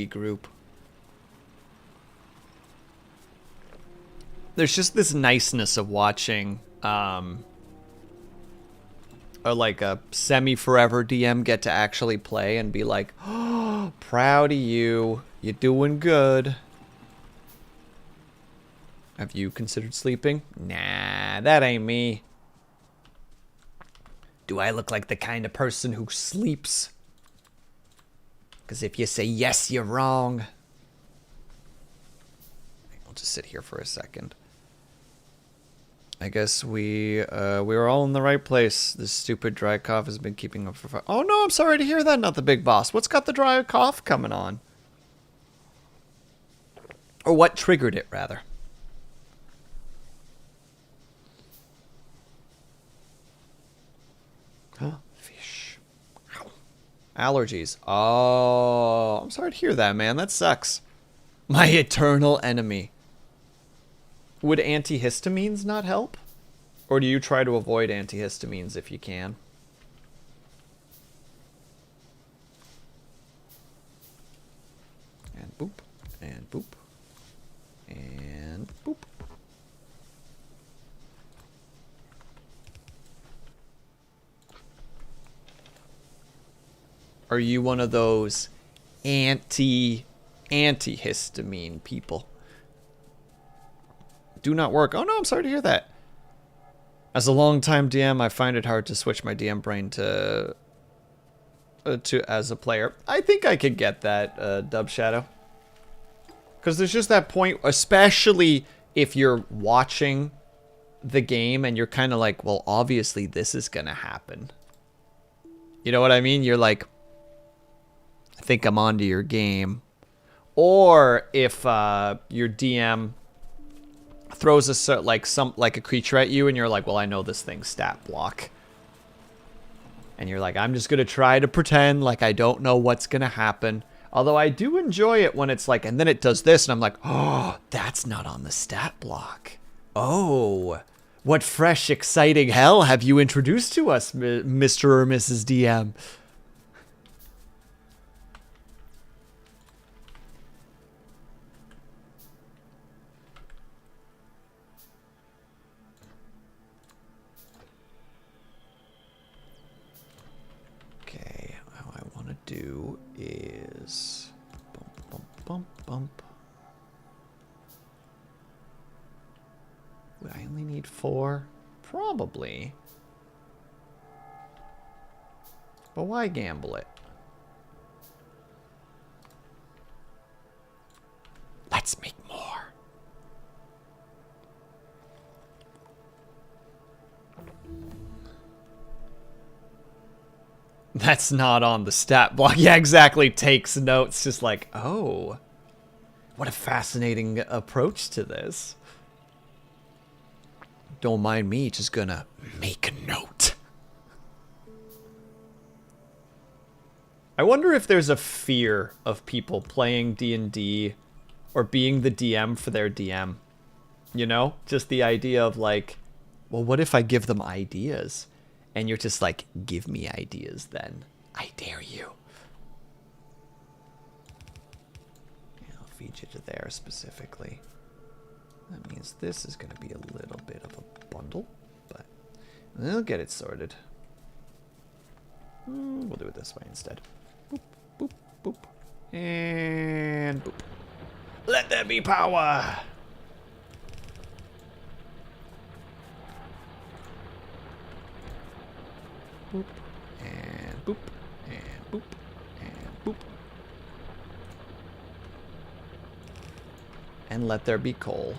group. There's just this niceness of watching like a semi-forever DM get to actually play and be like, oh, proud of you. You're doing good. Have you considered sleeping? Nah, that ain't me. Do I look like the kind of person who sleeps? Because if you say yes, you're wrong. I'll just sit here for a second. I guess we were all in the right place. This stupid dry cough has been keeping up for... Oh no, I'm sorry to hear that, not the big boss. What's got the dry cough coming on? Or what triggered it, rather? Huh? Fish. Ow. Allergies. Oh, I'm sorry to hear that, man. That sucks. My eternal enemy. Would antihistamines not help? Or do you try to avoid antihistamines if you can? And boop. And boop. And boop. Are you one of those antihistamine people? Do not work. Oh no, I'm sorry to hear that. As a longtime DM, I find it hard to switch my DM brain to as a player. I think I could get that, Dub Shadow. Because there's just that point, especially if you're watching the game and you're kind of like, well, obviously this is going to happen. You know what I mean? You're like, I think I'm onto your game. Or if your DM throws a like a creature at you and you're like, well, I know this thing's stat block. And you're like, I'm just going to try to pretend like I don't know what's going to happen. Although I do enjoy it when it's like, and then it does this and I'm like, oh, that's not on the stat block. Oh, what fresh, exciting hell have you introduced to us, Mr. or Mrs. DM? Do is bump, bump, bump, bump. I only need 4? Probably. But why gamble it? Let's make more. That's not on the stat block. Yeah, exactly. Takes notes. Just like, oh, what a fascinating approach to this. Don't mind me, just gonna make a note. I wonder if there's a fear of people playing D&D or being the DM for their DM. You know? Just the idea of like, well, what if I give them ideas? And you're just like, give me ideas then. I dare you. Yeah, I'll feed you to there specifically. That means this is going to be a little bit of a bundle, but we'll get it sorted. We'll do it this way instead. Boop, boop, boop. And boop. Let there be power! Boop, and boop, and boop, and boop. And let there be coal.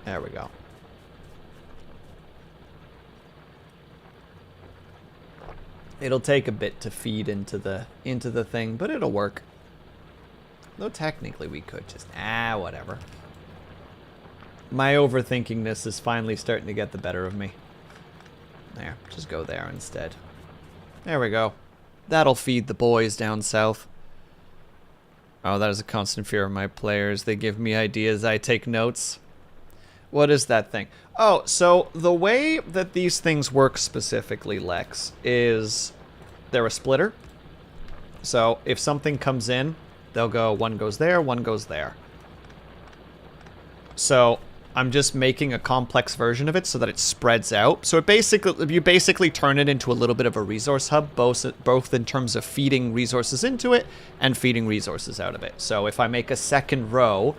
There we go. It'll take a bit to feed into the thing, but it'll work. Though technically we could just whatever. My overthinkingness is finally starting to get the better of me. There, just go there instead. There we go. That'll feed the boys down south. Oh, that is a constant fear of my players. They give me ideas, I take notes. What is that thing? Oh, so the way that these things work specifically, Lex, is they're a splitter. So if something comes in, they'll go, one goes there, one goes there. So I'm just making a complex version of it so that it spreads out. So you basically turn it into a little bit of a resource hub, both in terms of feeding resources into it and feeding resources out of it. So if I make a second row,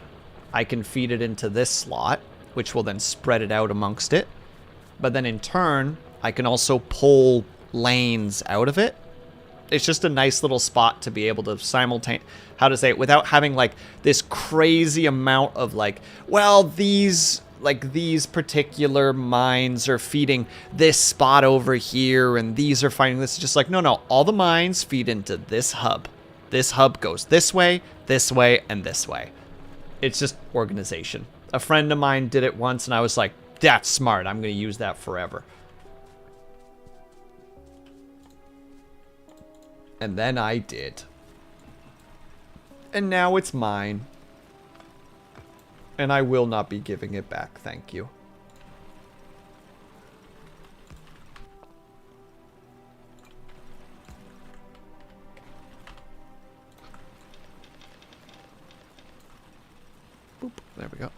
I can feed it into this slot, which will then spread it out amongst it. But then in turn, I can also pull lanes out of it. It's just a nice little spot to be able to how to say it, without having like this crazy amount of like, well, these particular mines are feeding this spot over here and these are finding this. It's just like, no, all the mines feed into this hub. This hub goes this way, and this way. It's just organization. A friend of mine did it once and I was like, that's smart. I'm going to use that forever. And then I did. And now it's mine. And I will not be giving it back, thank you. Boop, there we go.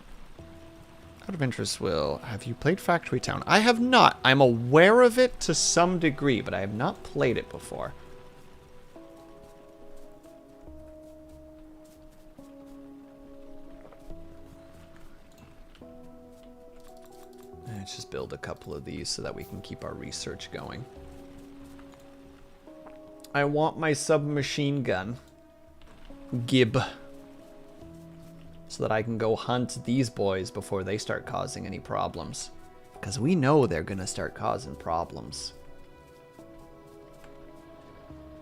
Out of interest, Will, have you played Factory Town? I have not. I'm aware of it to some degree, but I have not played it before. Let's just build a couple of these so that we can keep our research going. I want my submachine gun. Gib. So that I can go hunt these boys before they start causing any problems. Because we know they're going to start causing problems.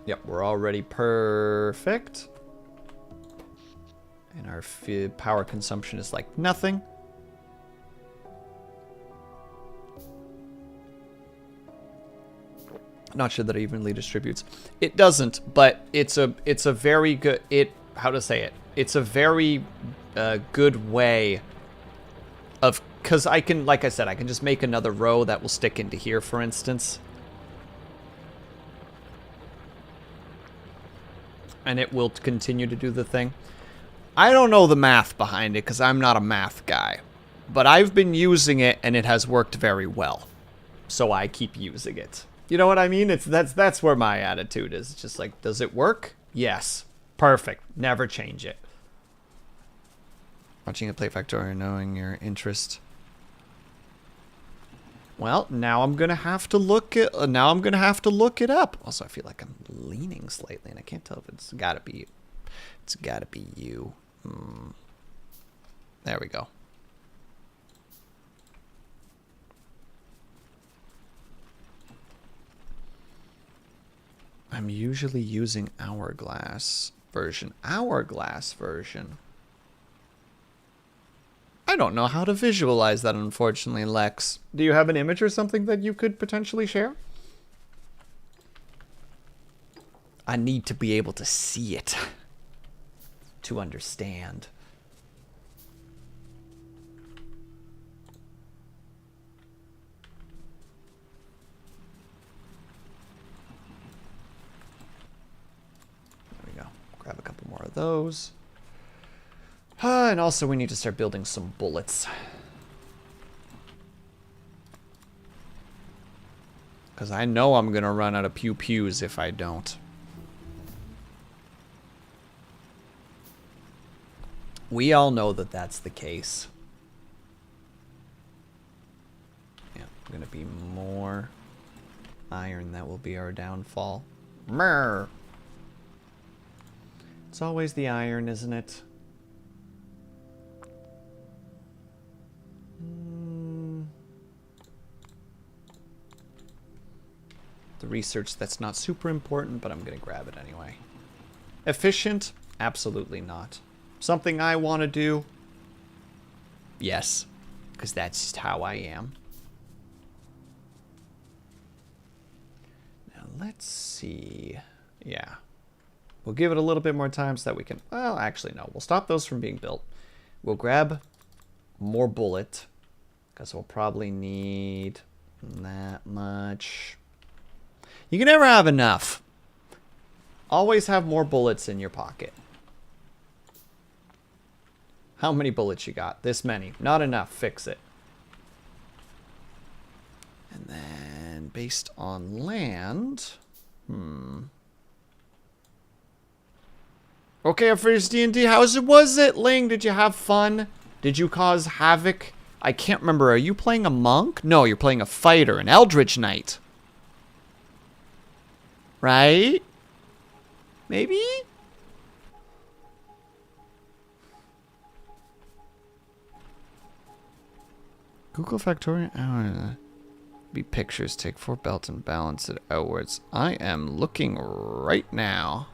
Yep, we're already perfect. And our power consumption is like nothing. Not sure that it evenly distributes. It doesn't, but it's a very good, how to say it? It's a very good way of, because I can, like I said, I can just make another row that will stick into here, for instance. And it will continue to do the thing. I don't know the math behind it because I'm not a math guy. But I've been using it and it has worked very well. So I keep using it. You know what I mean? That's where my attitude is. It's just like, does it work? Yes. Perfect. Never change it. Watching it play Factorio, knowing your interest. Well, now I'm gonna have to look it. Now I'm gonna have to look it up. Also, I feel like I'm leaning slightly, and I can't tell if it's gotta be. It's gotta be you. There we go. I'm usually using Hourglass version. Hourglass version. I don't know how to visualize that, unfortunately, Lex. Do you have an image or something that you could potentially share? I need to be able to see it to understand. of those. And also we need to start building some bullets. Because I know I'm going to run out of pew-pews if I don't. We all know that that's the case. Yeah, going to be more iron. That will be our downfall. Mrr. It's always the iron, isn't it? The research that's not super important, but I'm going to grab it anyway. Efficient? Absolutely not. Something I want to do? Yes, because that's just how I am. Now let's see. Yeah. We'll give it a little bit more time so that we can... Well, actually, no. We'll stop those from being built. We'll grab more bullet, because we'll probably need that much. You can never have enough. Always have more bullets in your pocket. How many bullets you got? This many. Not enough. Fix it. And then based on land... Okay, our first D&D. How was it, Ling? Did you have fun? Did you cause havoc? I can't remember. Are you playing a monk? No, you're playing a fighter, an Eldritch Knight. Right? Maybe? Google Factorial. Be pictures. Take 4 belt and balance it outwards. I am looking right now.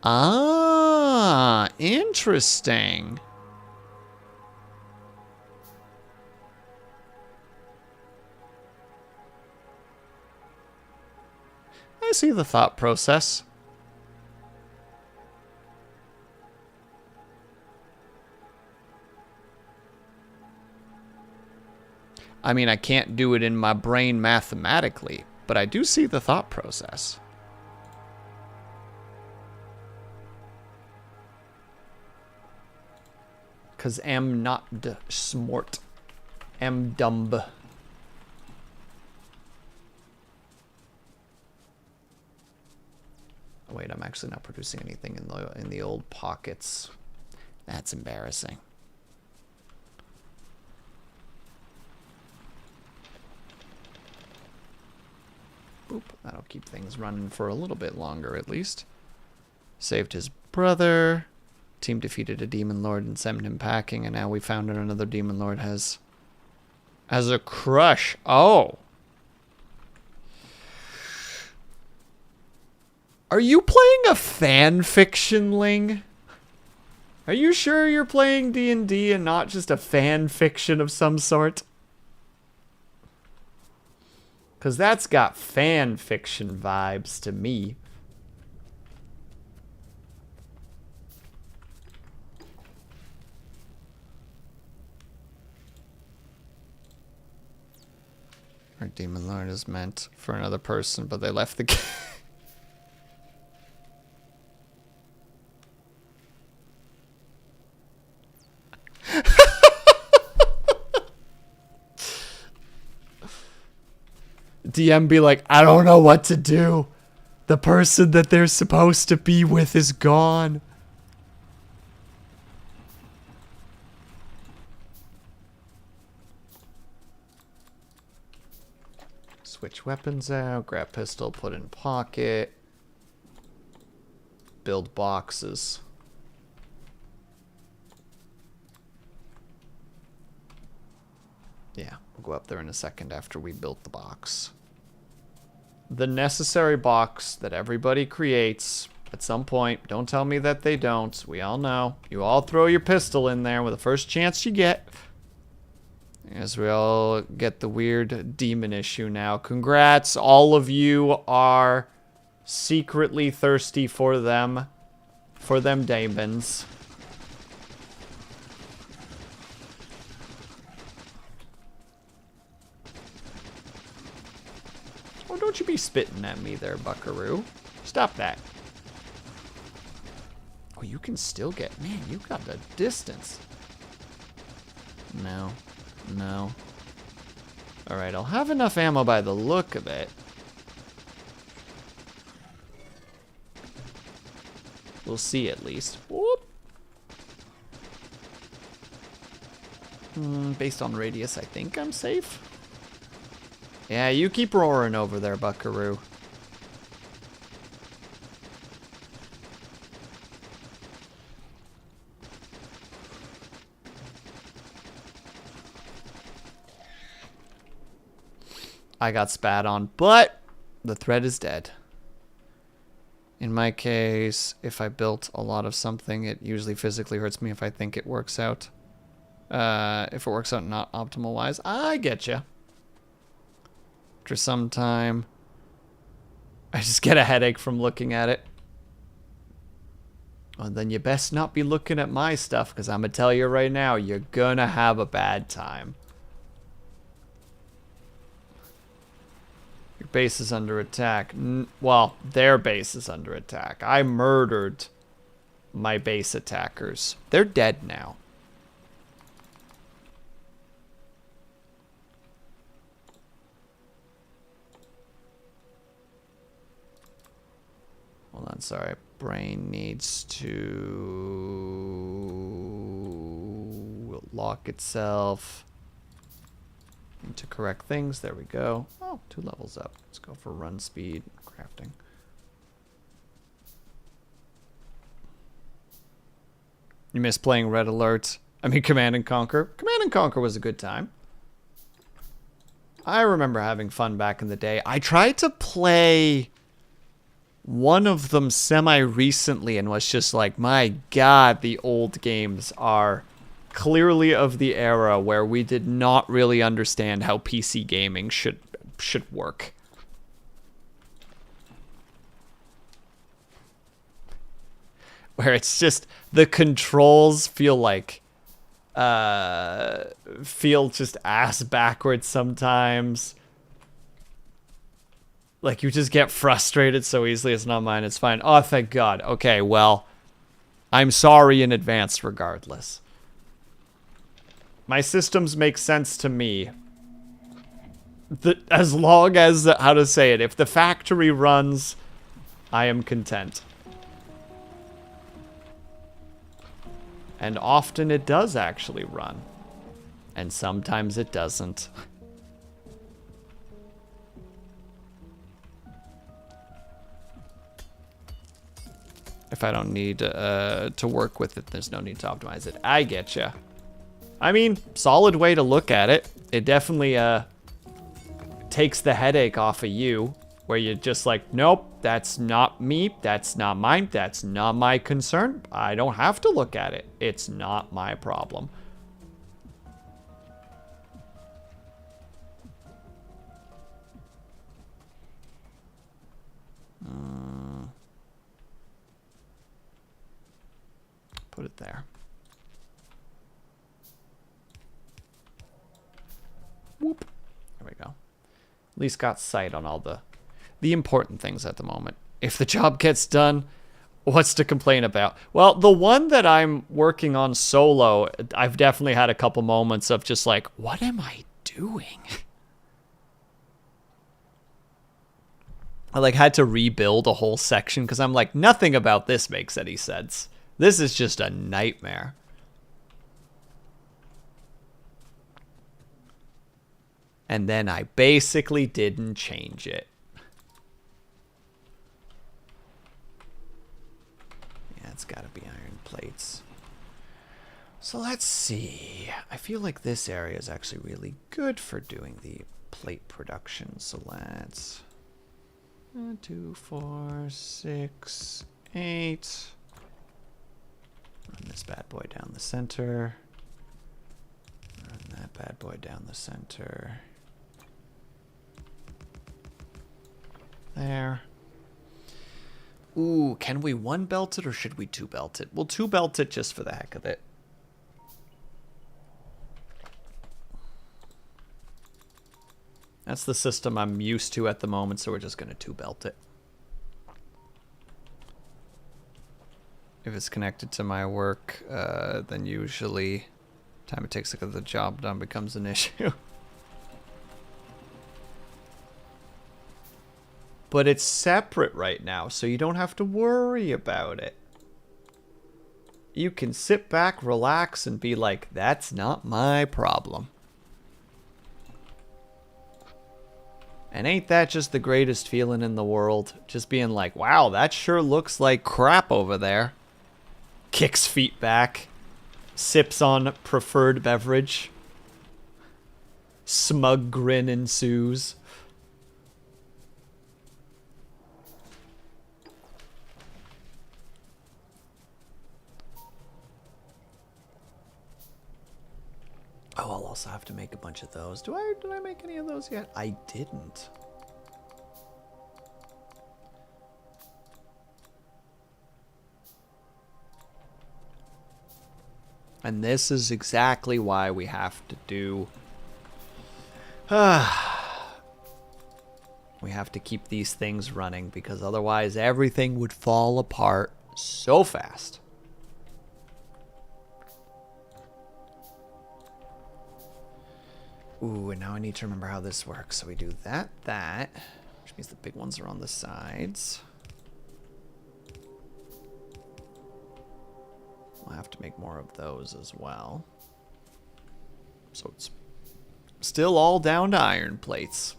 Ah, interesting. I see the thought process. I mean, I can't do it in my brain mathematically, but I do see the thought process. Cause am not smart. Am dumb. Oh, wait, I'm actually not producing anything in the old pockets. That's embarrassing. Boop. That'll keep things running for a little bit longer at least. Saved his brother. Team defeated a demon lord and sent him packing, and now we found out another demon lord has a crush. Oh. Are you playing a fan fiction, Ling? Are you sure you're playing D&D and not just a fan fiction of some sort? Because that's got fan fiction vibes to me. Our demon lord is meant for another person, but they left the game. DM be like, I don't know what to do. The person that they're supposed to be with is gone. Switch weapons out, grab pistol, put in pocket. Build boxes. Yeah, we'll go up there in a second after we built the box. The necessary box that everybody creates at some point. Don't tell me that they don't. We all know. You all throw your pistol in there with the first chance you get. As we all get the weird demon issue now. Congrats, all of you are secretly thirsty for them. For them demons. Oh, don't you be spitting at me there, buckaroo. Stop that. Oh, you can still get... Man, you got the distance. No. No. Alright, I'll have enough ammo by the look of it. We'll see at least. Whoop. Based on radius, I think I'm safe. Yeah, you keep roaring over there, buckaroo. I got spat on, but the thread is dead. In my case, if I built a lot of something, it usually physically hurts me if I think it works out. If it works out not optimal wise, I get you. After some time, I just get a headache from looking at it. Well, then you best not be looking at my stuff, because I'm going to tell you right now, you're going to have a bad time. Your base is under attack. Well, their base is under attack. I murdered my base attackers. They're dead now. Hold on, sorry. Brain needs to lock itself into correct things. There we go. Oh, 2 levels up. Let's go for run speed, crafting. You miss playing Red Alert. I mean, Command and Conquer. Command and Conquer was a good time. I remember having fun back in the day. I tried to play one of them semi-recently and was just like, my God, the old games are clearly of the era where we did not really understand how PC gaming should work. Where it's just the controls feel just ass backwards sometimes. Like, you just get frustrated so easily. It's not mine. It's fine. Oh, thank God. Okay, well, I'm sorry in advance regardless. My systems make sense to me. As long as, how to say it, if the factory runs, I am content. And often it does actually run. And sometimes it doesn't. If I don't need to work with it, there's no need to optimize it. I getcha. I mean, solid way to look at it. It definitely takes the headache off of you, where you're just like, nope, that's not me, that's not mine, that's not my concern. I don't have to look at it. It's not my problem. Put it there. Whoop. There we go. At least got sight on all the important things at the moment. If the job gets done, what's to complain about? Well, the one that I'm working on solo, I've definitely had a couple moments of just like, what am I doing? I like had to rebuild a whole section because I'm like, nothing about this makes any sense. This is just a nightmare. And then I basically didn't change it. Yeah, it's gotta be iron plates. So let's see. I feel like this area is actually really good for doing the plate production. So let's 2, 4, 6, 8. Run this bad boy down the center. Run that bad boy down the center. There. Ooh, can we 1 belt it or should we 2 belt it? We'll 2 belt it just for the heck of it. That's the system I'm used to at the moment, so we're just going to 2-belt it. If it's connected to my work, then usually time it takes to get the job done becomes an issue. But it's separate right now, so you don't have to worry about it. You can sit back, relax, and be like, that's not my problem. And ain't that just the greatest feeling in the world? Just being like, wow, that sure looks like crap over there. Kicks feet back. Sips on preferred beverage. Smug grin ensues. Oh, I'll also have to make a bunch of those. Did I make any of those yet? I didn't. And this is exactly why we have to do... we have to keep these things running, because otherwise everything would fall apart so fast. Ooh, and now I need to remember how this works. So we do that, which means the big ones are on the sides. We'll have to make more of those as well. So it's still all down to iron plates.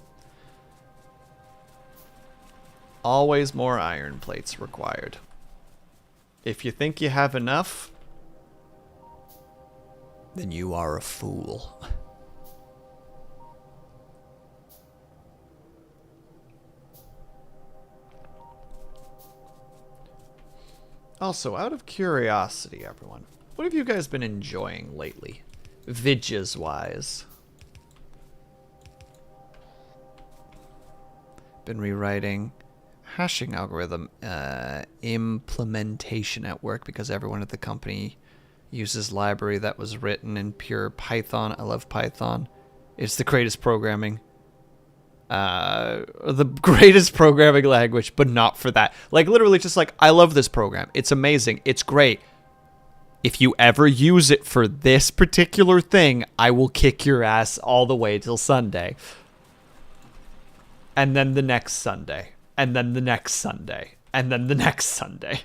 Always more iron plates required. If you think you have enough, then you are a fool. Also, out of curiosity, everyone, what have you guys been enjoying lately? Vidges-wise. Been rewriting hashing algorithm implementation at work because everyone at the company uses library that was written in pure Python. I love Python. It's the greatest programming. The greatest programming language, but not for that. Like, literally just like, I love this program. It's amazing. It's great. If you ever use it for this particular thing, I will kick your ass all the way till Sunday. And then the next Sunday. And then the next Sunday. And then the next Sunday.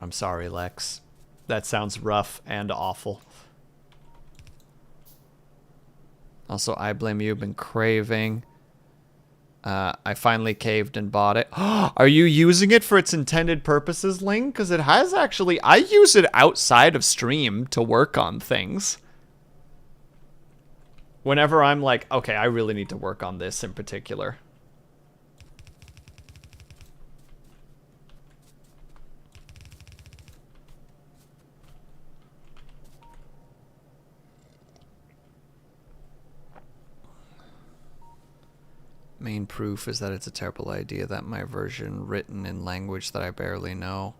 I'm sorry, Lex. That sounds rough and awful. Also, I Blame You, been craving. I finally caved and bought it. Are you using it for its intended purposes, Ling? Because it has actually... I use it outside of stream to work on things. Whenever I'm like, okay, I really need to work on this in particular. Main proof is that it's a terrible idea that my version written in language that I barely know,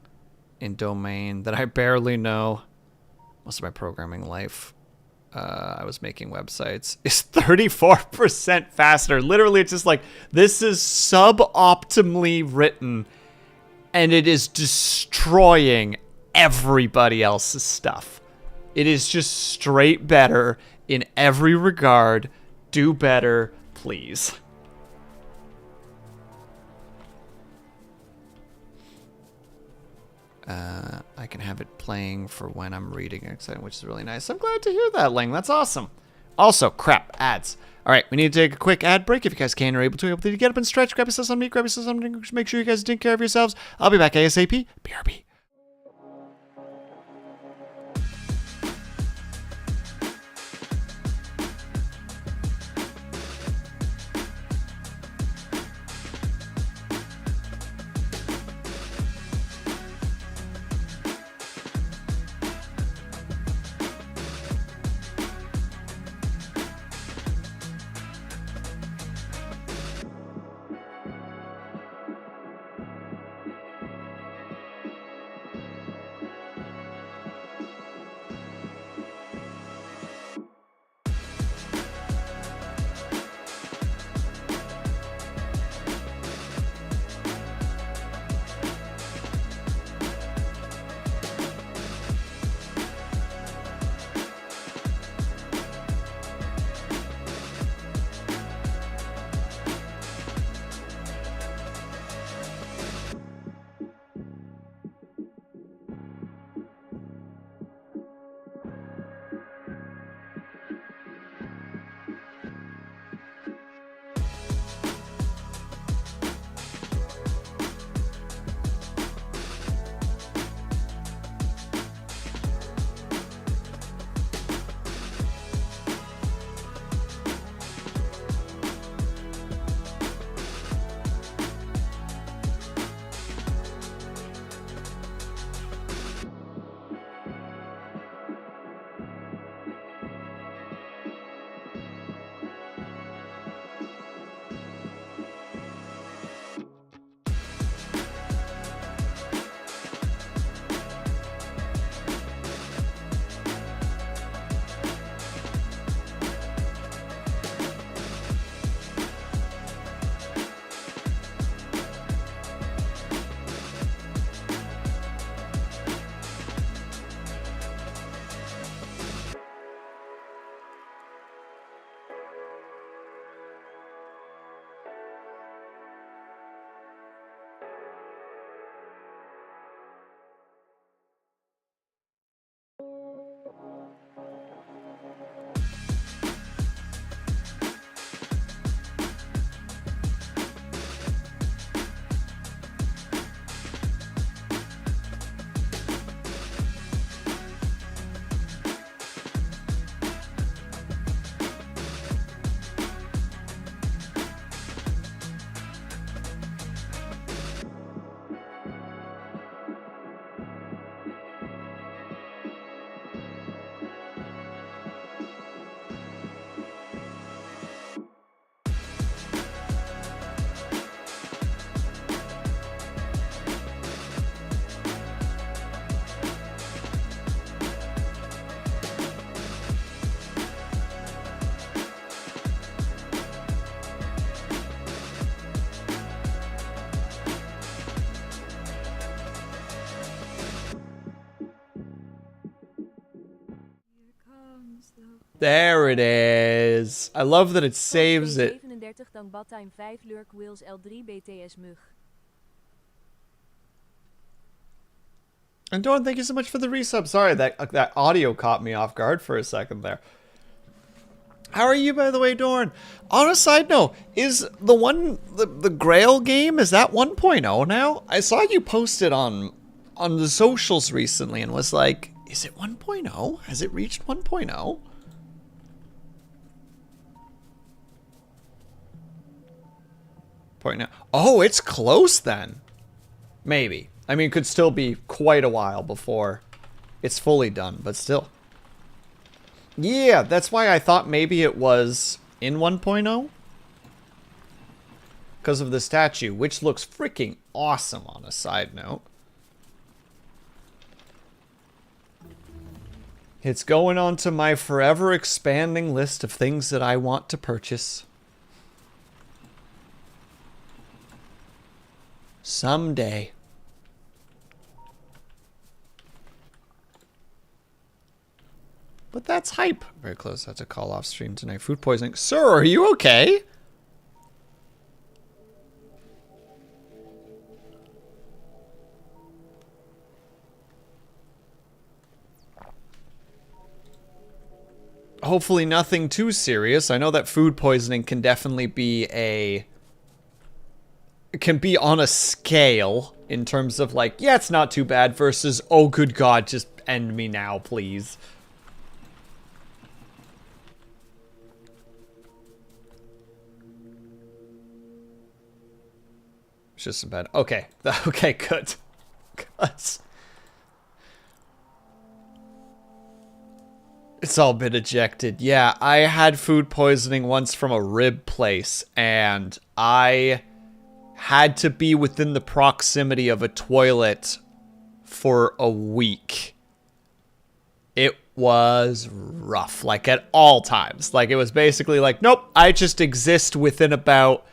in domain that I barely know, most of my programming life, I was making websites, is 34% faster. Literally, it's just like, this is suboptimally written, and it is destroying everybody else's stuff. It is just straight better in every regard. Do better, please. I can have it playing for when I'm reading it, which is really nice. I'm glad to hear that, Ling. That's awesome. Also, crap, ads. All right, we need to take a quick ad break. If you guys can or able to get up and stretch, grab yourself some meat, grab yourself something. Make sure you guys take care of yourselves. I'll be back ASAP. BRB. There it is. I love that it saves it. 37 dank Badtime 5 Lurk Wheels L3 BTS Mug. And Dawn, thank you so much for the resub. Sorry, that audio caught me off guard for a second there. How are you, by the way, Dorn? On a side note, is the Grail game, is that 1.0 now? I saw you posted on the socials recently and was like, is it 1.0? Has it reached 1.0? Oh, it's close then. Maybe. I mean, it could still be quite a while before it's fully done, but still. Yeah, that's why I thought maybe it was in 1.0. Because of the statue, which looks freaking awesome on a side note. It's going on to my forever expanding list of things that I want to purchase. Someday. But that's hype. Very close. That's a call off stream tonight. Food poisoning. Sir, are you okay? Hopefully nothing too serious. I know that food poisoning can definitely be a... It can be on a scale in terms of like, yeah, it's not too bad versus, oh good God, just end me now, please. It's just bad. Okay. Okay, good. It's all been ejected. Yeah, I had food poisoning once from a rib place, and I had to be within the proximity of a toilet for a week. It was rough, like at all times. Like it was basically like, nope, I just exist within about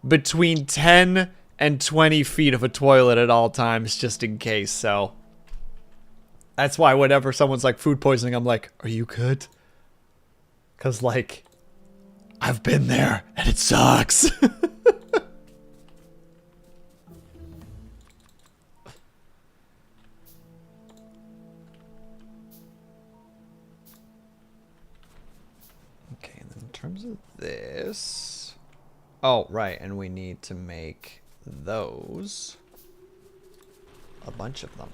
between 10 and 20 feet of a toilet at all times, just in case. So that's why whenever someone's like food poisoning, I'm like, are you good? Because like, I've been there and it sucks. Okay, and then in terms of this... Oh, right, and we need to make those. A bunch of them.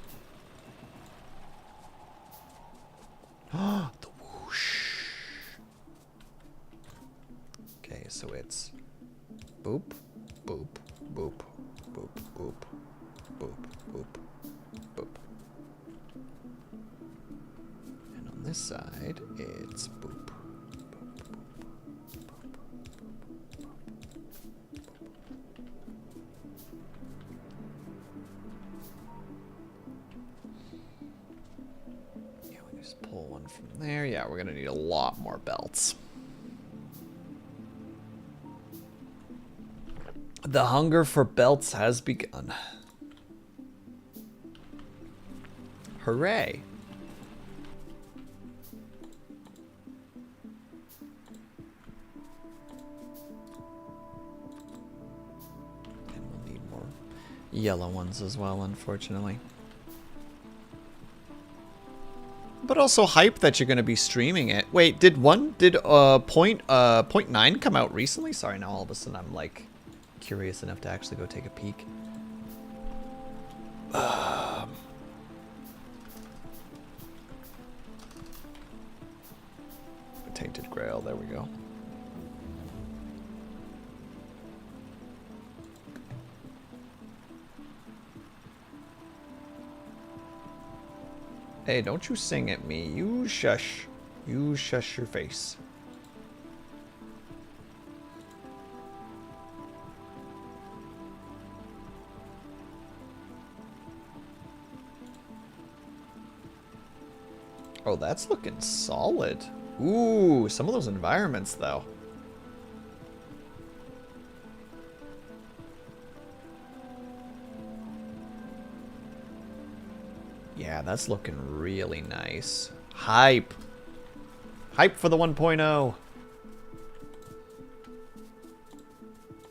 The whoosh. Okay, so it's boop, boop, boop, boop, boop, boop, boop, boop. And on this side, it's boop. Just pull one from there. Yeah, we're gonna need a lot more belts. The hunger for belts has begun. Hooray. And we'll need more yellow ones as well, unfortunately. But also hype that you're going to be streaming it. Wait, did point 9 come out recently? Sorry, now all of a sudden I'm like curious enough to actually go take a peek. Tainted Grail, there we go. Hey, don't you sing at me. You shush. You shush your face. Oh, that's looking solid. Ooh, some of those environments, though. Yeah, that's looking really nice. Hype. Hype for the 1.0.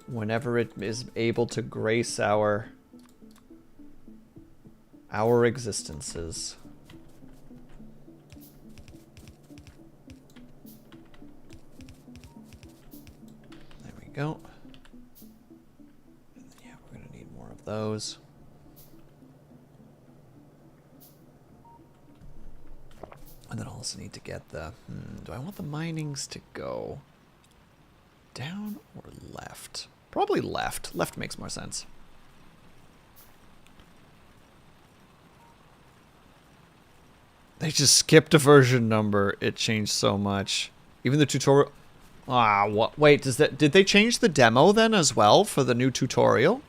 Whenever it is able to grace our existences. There we go. And then, yeah, we're gonna need more of those. And then I also need to get the, do I want the minings to go down or left? Probably left. Left makes more sense. They just skipped a version number. It changed so much. Even the tutorial. Ah, what? Wait, did they change the demo then as well for the new tutorial?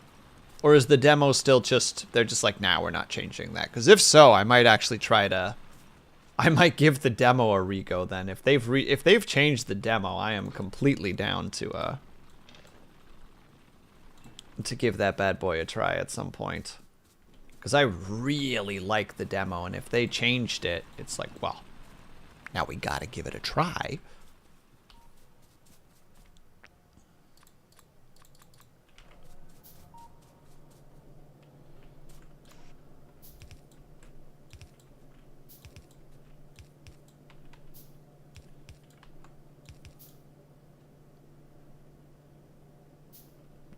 Or is the demo still just, they're just like, nah, we're not changing that? Because if so, I might actually try to, I might give the demo a rego then. If they've changed the demo, I am completely down to give that bad boy a try at some point. Because I really like the demo, and if they changed it, it's like, well, now we gotta give it a try.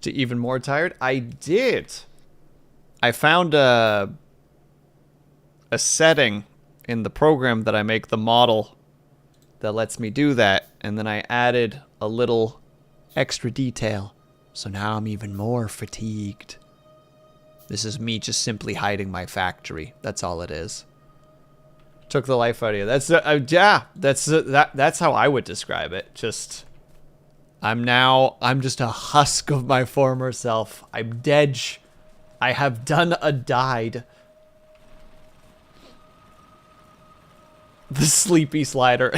To even more tired? I did. I found a setting in the program that I make the model that lets me do that, and then I added a little extra detail. So now I'm even more fatigued. This is me just simply hiding my factory. That's all it is. Took the life out of you. That's yeah. That's how I would describe it. Just. I'm just a husk of my former self. I'm dead. I have done a died. The sleepy slider.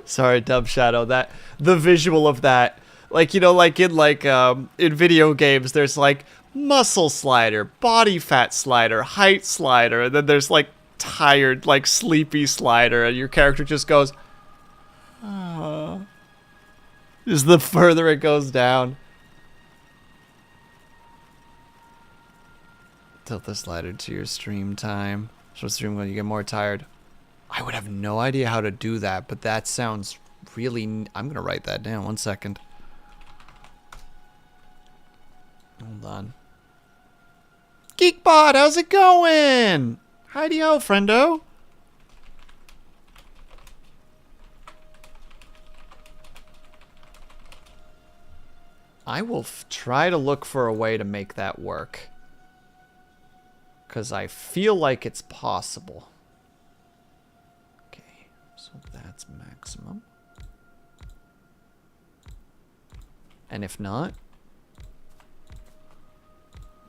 Sorry, Dub Shadow. The visual of that, like, you know, like in video games, there's like muscle slider, body fat slider, height slider, and then there's like tired, like sleepy slider, and your character just goes, oh. Just the further it goes down. Tilt the slider to your stream time. So stream when you get more tired. I would have no idea how to do that, but that sounds really... I'm gonna write that down. 1 second. Hold on. Geekbot, how's it going? Heidi-ho, friendo. I will try to look for a way to make that work. Because I feel like it's possible. Okay, so that's maximum. And if not,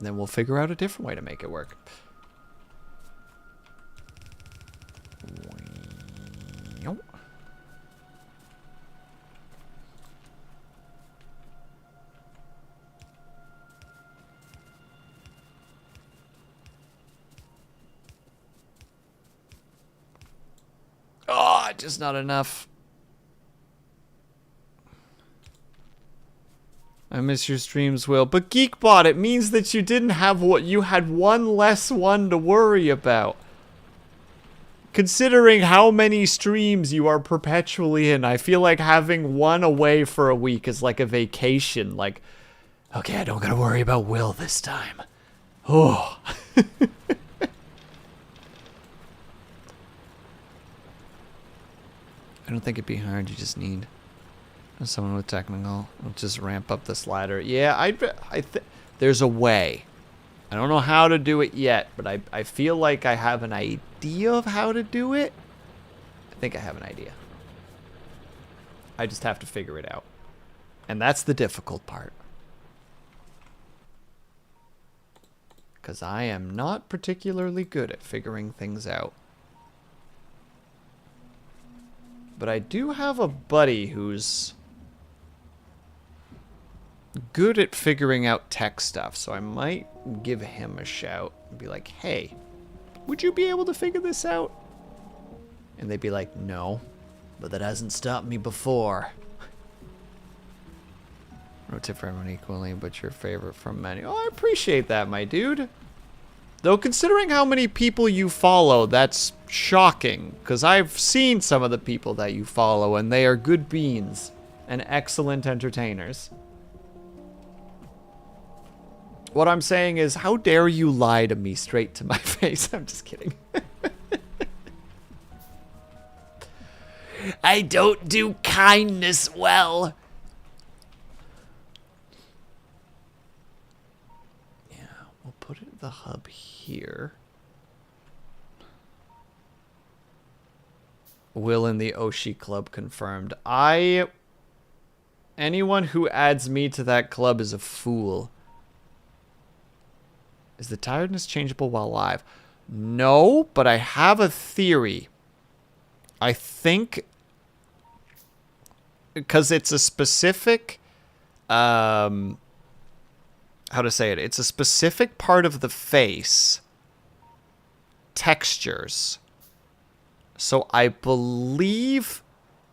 then we'll figure out a different way to make it work. Oh, just not enough. I miss your streams, Will. But Geekbot, it means that you didn't have what you had one less one to worry about. Considering how many streams you are perpetually in, I feel like having one away for a week is like a vacation. Like, okay, I don't gotta worry about Will this time. Oh. I don't think it'd be hard. You just need someone with technical. We'll just ramp up this ladder. Yeah, there's a way. I don't know how to do it yet, but I feel like I have an idea of how to do it. I think I have an idea. I just have to figure it out. And that's the difficult part. Because I am not particularly good at figuring things out. But I do have a buddy who's good at figuring out tech stuff, so I might give him a shout and be like, hey, would you be able to figure this out? And they'd be like, no, but that hasn't stopped me before. No tip for everyone equally, but your favorite from many. Oh, I appreciate that, my dude. Though considering how many people you follow, that's shocking, because I've seen some of the people that you follow, and they are good beans and excellent entertainers. What I'm saying is, how dare you lie to me straight to my face? I'm just kidding. I don't do kindness well. Yeah, we'll put it the hub here. Will in the Oshi Club confirmed. Anyone who adds me to that club is a fool. Is the tiredness changeable while live? No, but I have a theory. I think because it's a specific how to say it? It's a specific part of the face textures. So I believe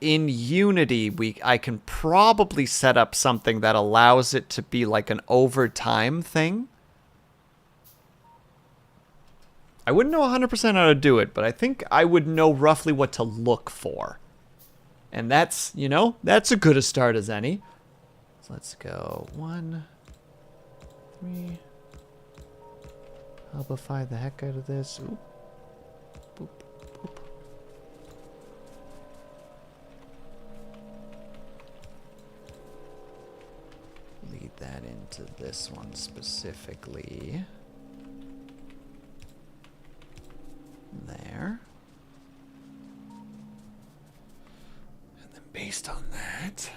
in Unity I can probably set up something that allows it to be like an over time thing. I wouldn't know 100% how to do it, but I think I would know roughly what to look for. And that's, you know, that's as good a start as any. So let's go 1, 3. Hubify the heck out of this. Oop. Boop, boop. Lead that into this one specifically. There. And then based on that.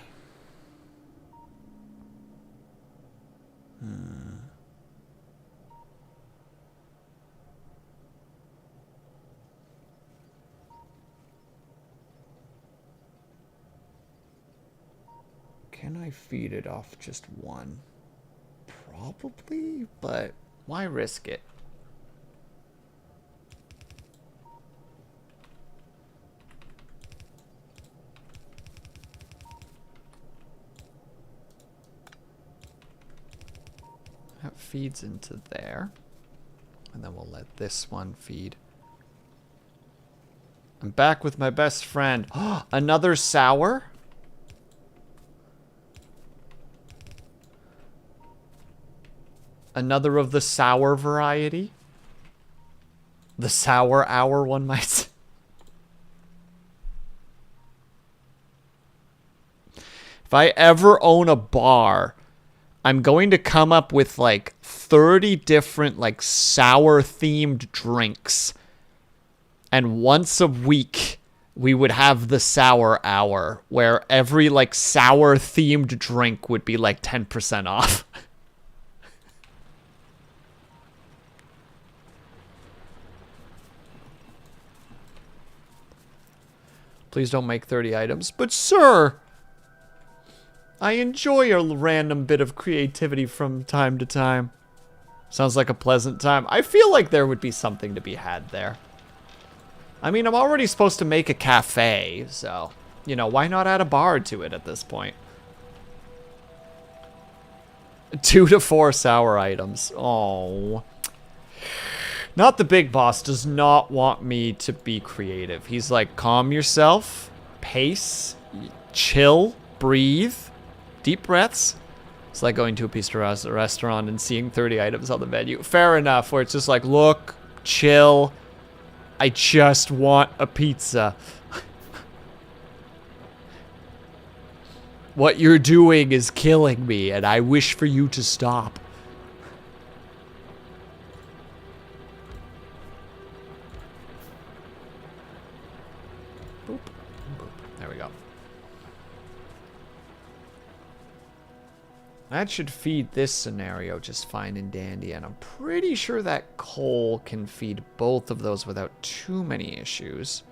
Can I feed it off just one? Probably, but why risk it? That feeds into there. And then we'll let this one feed. I'm back with my best friend. Another sour? Another of the sour variety? The sour hour, one might say. If I ever own a bar, I'm going to come up with like 30 different like sour themed drinks. And once a week we would have the sour hour where every like sour themed drink would be like 10% off. Please don't make 30 items. But sir, I enjoy a random bit of creativity from time to time. Sounds like a pleasant time. I feel like there would be something to be had there. I mean, I'm already supposed to make a cafe, so, you know, why not add a bar to it at this point? 2 to 4 sour items. Oh. Not the big boss does not want me to be creative. He's like, calm yourself, pace, chill, breathe, deep breaths. It's like going to a pizza restaurant and seeing 30 items on the menu. Fair enough, where it's just like, look, chill, I just want a pizza. What you're doing is killing me, and I wish for you to stop. Boop, boop. There we go. That should feed this scenario just fine and dandy, and I'm pretty sure that coal can feed both of those without too many issues.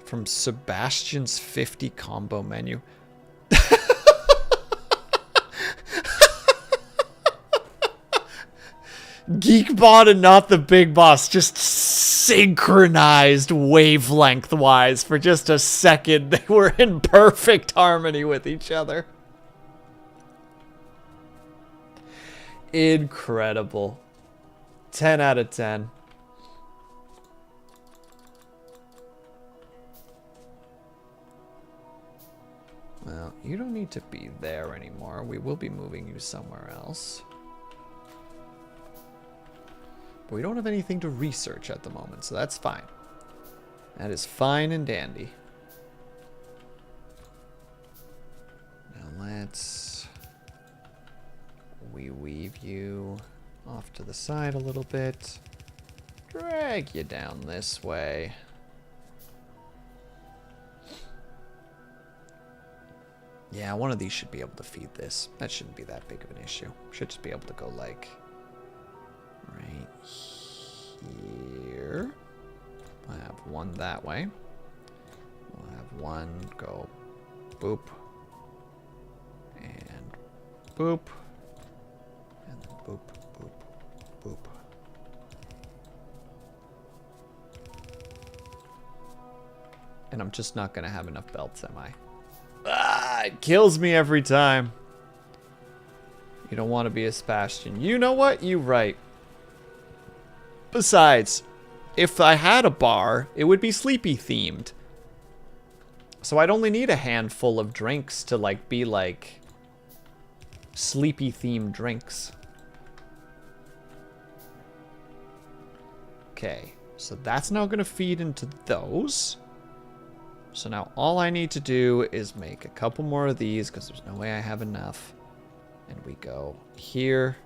From Sebastian's 50 combo menu. Geekbot and not the big boss just synchronized wavelength-wise for just a second. They were in perfect harmony with each other. Incredible. 10 out of 10. Well, you don't need to be there anymore. We will be moving you somewhere else. But we don't have anything to research at the moment, so that's fine. That is fine and dandy. Now let's weave you off to the side a little bit. Drag you down this way. Yeah, one of these should be able to feed this. That shouldn't be that big of an issue. Should just be able to go like right here. We'll have one that way. We'll have one go boop and boop and then boop, boop, boop. And I'm just not gonna have enough belts, am I? Ah, it kills me every time. You don't want to be a Sebastian. You know what? You right. Besides, if I had a bar, it would be sleepy themed. So I'd only need a handful of drinks to like be like sleepy themed drinks. Okay, so that's now going to feed into those. So now all I need to do is make a couple more of these because there's no way I have enough. And we go here,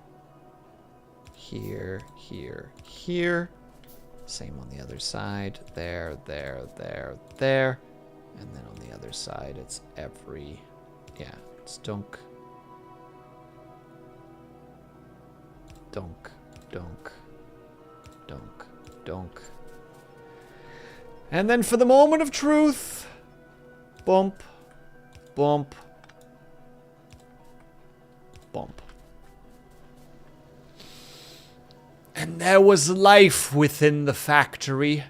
here, here, here. Same on the other side. There, there, there, there. And then on the other side, it's every... Yeah, it's dunk. Dunk, dunk, dunk, dunk. And then for the moment of truth, bump, bump, bump. And there was life within the factory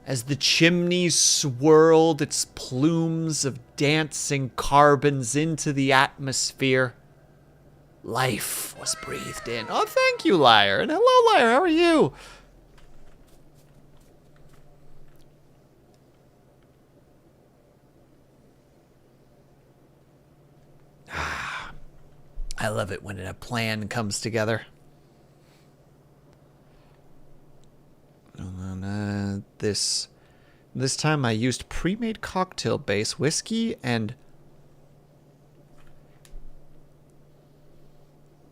as the chimney swirled its plumes of dancing carbons into the atmosphere. Life was breathed in. Oh, thank you, Liar. And hello, Liar. How are you? I love it when a plan comes together. And then, this time I used pre-made cocktail base whiskey and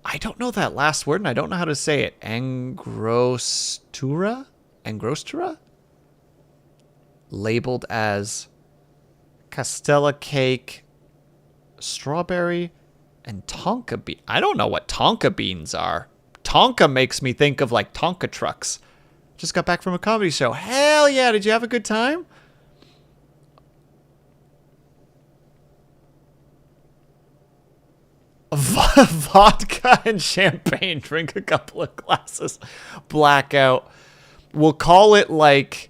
I don't know that last word and I don't know how to say it. Angostura? Angostura? Labeled as Castella cake, strawberry, and Tonka bean. I don't know what Tonka beans are. Tonka makes me think of like Tonka trucks. Just got back from a comedy show. Hell yeah, did you have a good time? Vodka and champagne. Drink a couple of glasses. Blackout. We'll call it like...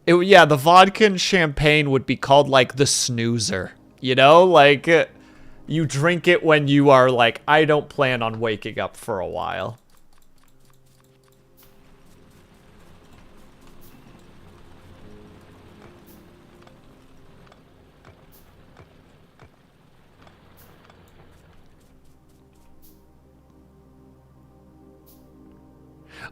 yeah, the vodka and champagne would be called like the snoozer. You know? Like, you drink it when you are like, I don't plan on waking up for a while.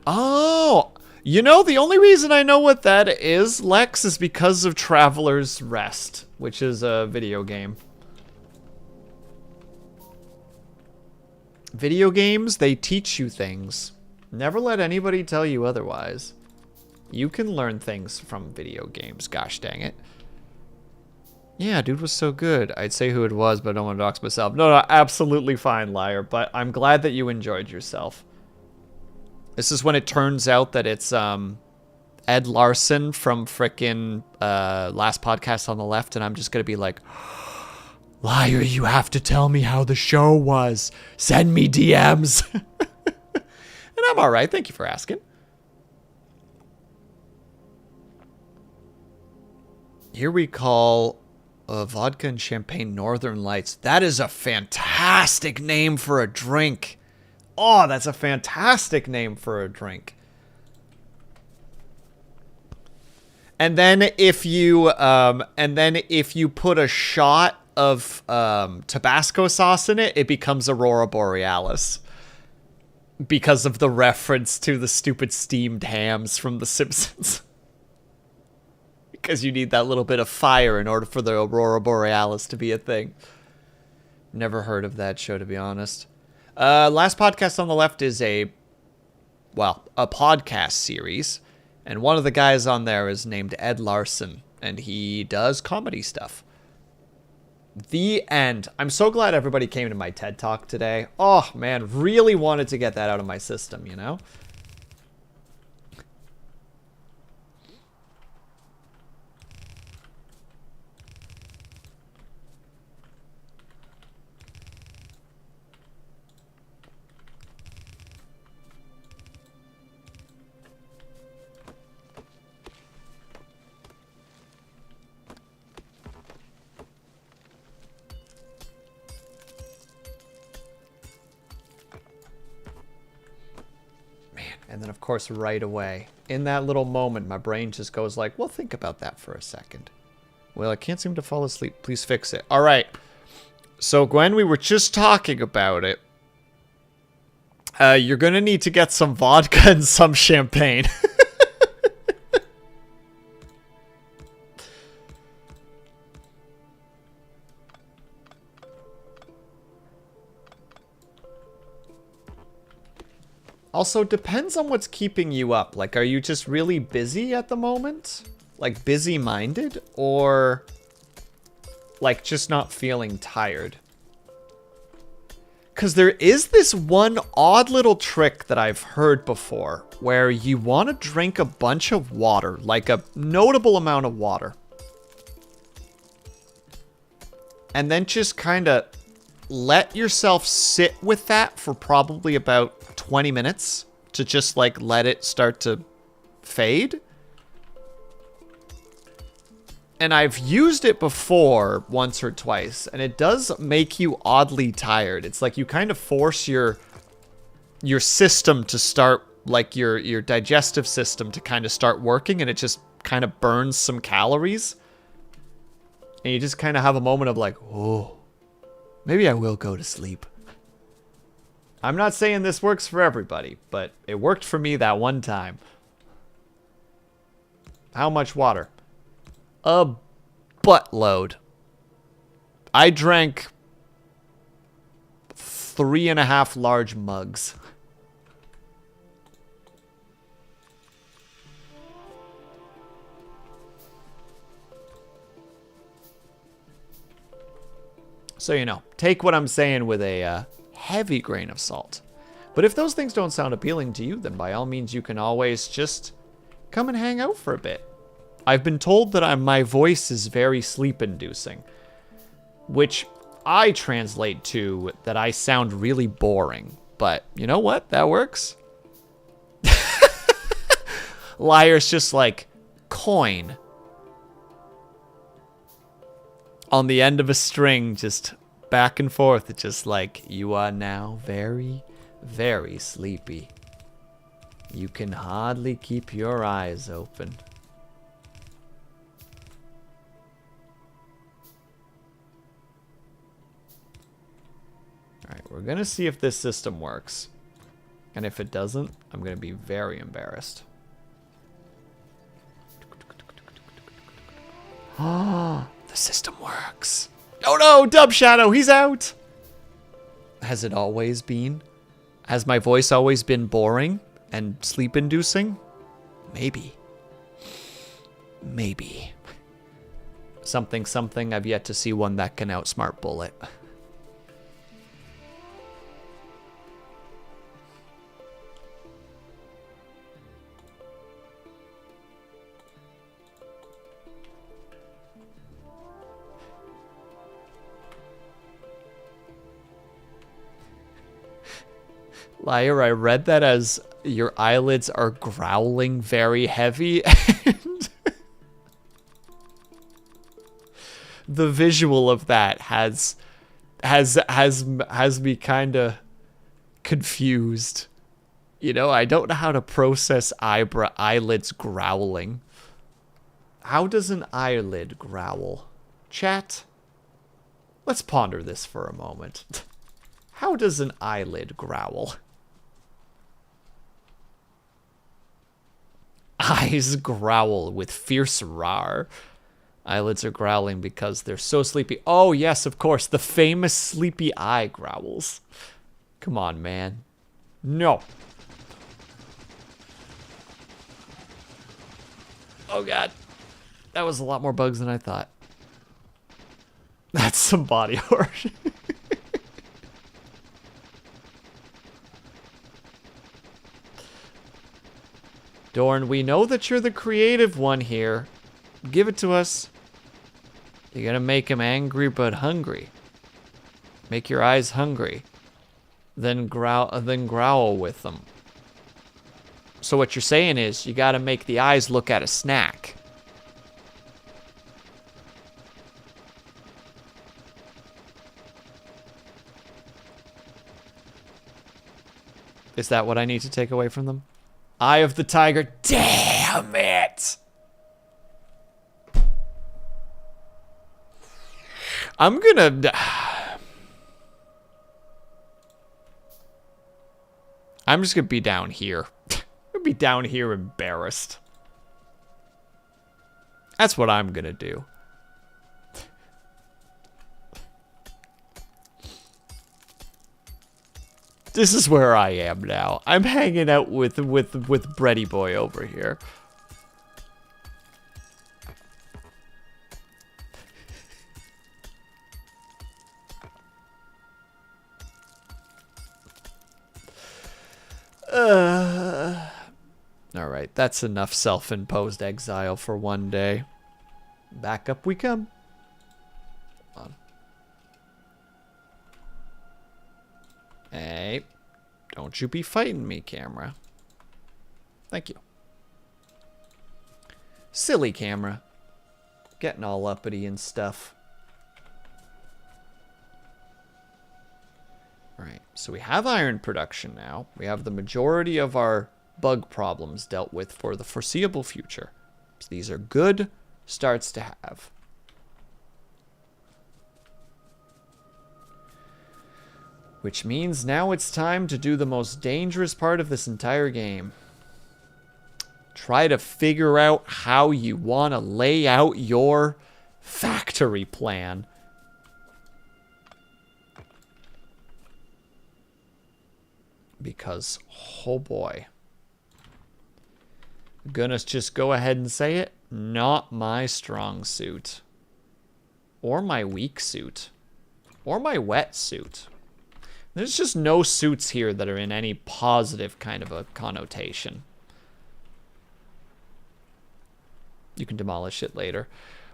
Oh, you know, the only reason I know what that is, Lex, is because of Traveler's Rest, which is a video game. Video games, they teach you things. Never let anybody tell you otherwise. You can learn things from video games, gosh dang it. Yeah, dude was so good. I'd say who it was, but I don't want to dox myself. No, absolutely fine, liar, but I'm glad that you enjoyed yourself. This is when it turns out that it's Ed Larson from frickin' Last Podcast on the Left, and I'm just gonna be like, liar, you have to tell me how the show was. Send me DMs. And I'm alright, thank you for asking. Here we call vodka and champagne Northern Lights. That is a fantastic name for a drink. Oh, that's a fantastic name for a drink. And then if you put a shot of Tabasco sauce in it, it becomes Aurora Borealis. Because of the reference to the stupid steamed hams from The Simpsons. Because you need that little bit of fire in order for the Aurora Borealis to be a thing. Never heard of that show, to be honest. Last Podcast on the Left is a podcast series, and one of the guys on there is named Ed Larson, and he does comedy stuff. The end. I'm so glad everybody came to my TED Talk today. Oh, man, really wanted to get that out of my system, you know? And then, of course, right away, in that little moment, my brain just goes like, well, think about that for a second. Well, I can't seem to fall asleep. Please fix it. All right. So, Gwen, we were just talking about it. You're going to need to get some vodka and some champagne. Also, depends on what's keeping you up. Like, are you just really busy at the moment? Like, busy-minded? Or, like, just not feeling tired? Because there is this one odd little trick that I've heard before, where you want to drink a bunch of water, like a notable amount of water. And then just kind of let yourself sit with that for probably about 20 minutes to just like let it start to fade. And I've used it before once or twice, and it does make you oddly tired. It's like you kind of force your system to start, like your digestive system to kind of start working, and it just kind of burns some calories. And you just kind of have a moment of like, oh, maybe I will go to sleep. I'm not saying this works for everybody, but it worked for me that one time. How much water? A buttload. I drank 3.5 large mugs. So, you know, take what I'm saying with a heavy grain of salt. But if those things don't sound appealing to you, then by all means you can always just come and hang out for a bit. I've been told that my voice is very sleep-inducing, which I translate to that I sound really boring. But you know what? That works. Liar's just like coin on the end of a string, just back and forth. It's just like, you are now very, very sleepy. You can hardly keep your eyes open. Alright, we're gonna see if this system works. And if it doesn't, I'm gonna be very embarrassed. Ah, the system works. Oh no, Dub Shadow, he's out! Has it always been? Has my voice always been boring and sleep-inducing? Maybe. Maybe. Something, something, I've yet to see one that can outsmart Bullet. Liar, I read that as your eyelids are growling very heavy, and the visual of that has me kind of confused. You know, I don't know how to process eyelids growling. How does an eyelid growl? Chat, let's ponder this for a moment. How does an eyelid growl? Eyes growl with fierce roar. Eyelids are growling because they're so sleepy. Oh, yes, of course. The famous sleepy eye growls. Come on, man. No. Oh, God. That was a lot more bugs than I thought. That's some body horror. Dorn, we know that you're the creative one here. Give it to us. You're gonna make him angry but hungry. Make your eyes hungry. Then growl with them. So what you're saying is you gotta make the eyes look at a snack. Is that what I need to take away from them? Eye of the Tiger. Damn it! I'm gonna... I'm just gonna be down here. I'm gonna be down here embarrassed. That's what I'm gonna do. This is where I am now. I'm hanging out with Bready Boy over here. Alright, that's enough self-imposed exile for one day. Back up we come. Hold on. Hey, don't you be fighting me, camera. Thank you. Silly camera. Getting all uppity and stuff. Alright, so we have iron production now. We have the majority of our bug problems dealt with for the foreseeable future. So these are good starts to have. Which means now it's time to do the most dangerous part of this entire game. Try to figure out how you want to lay out your factory plan. Because, oh boy. I'm gonna just go ahead and say it. Not my strong suit. Or my weak suit. Or my wet suit. There's just no suits here that are in any positive kind of a connotation. You can demolish it later.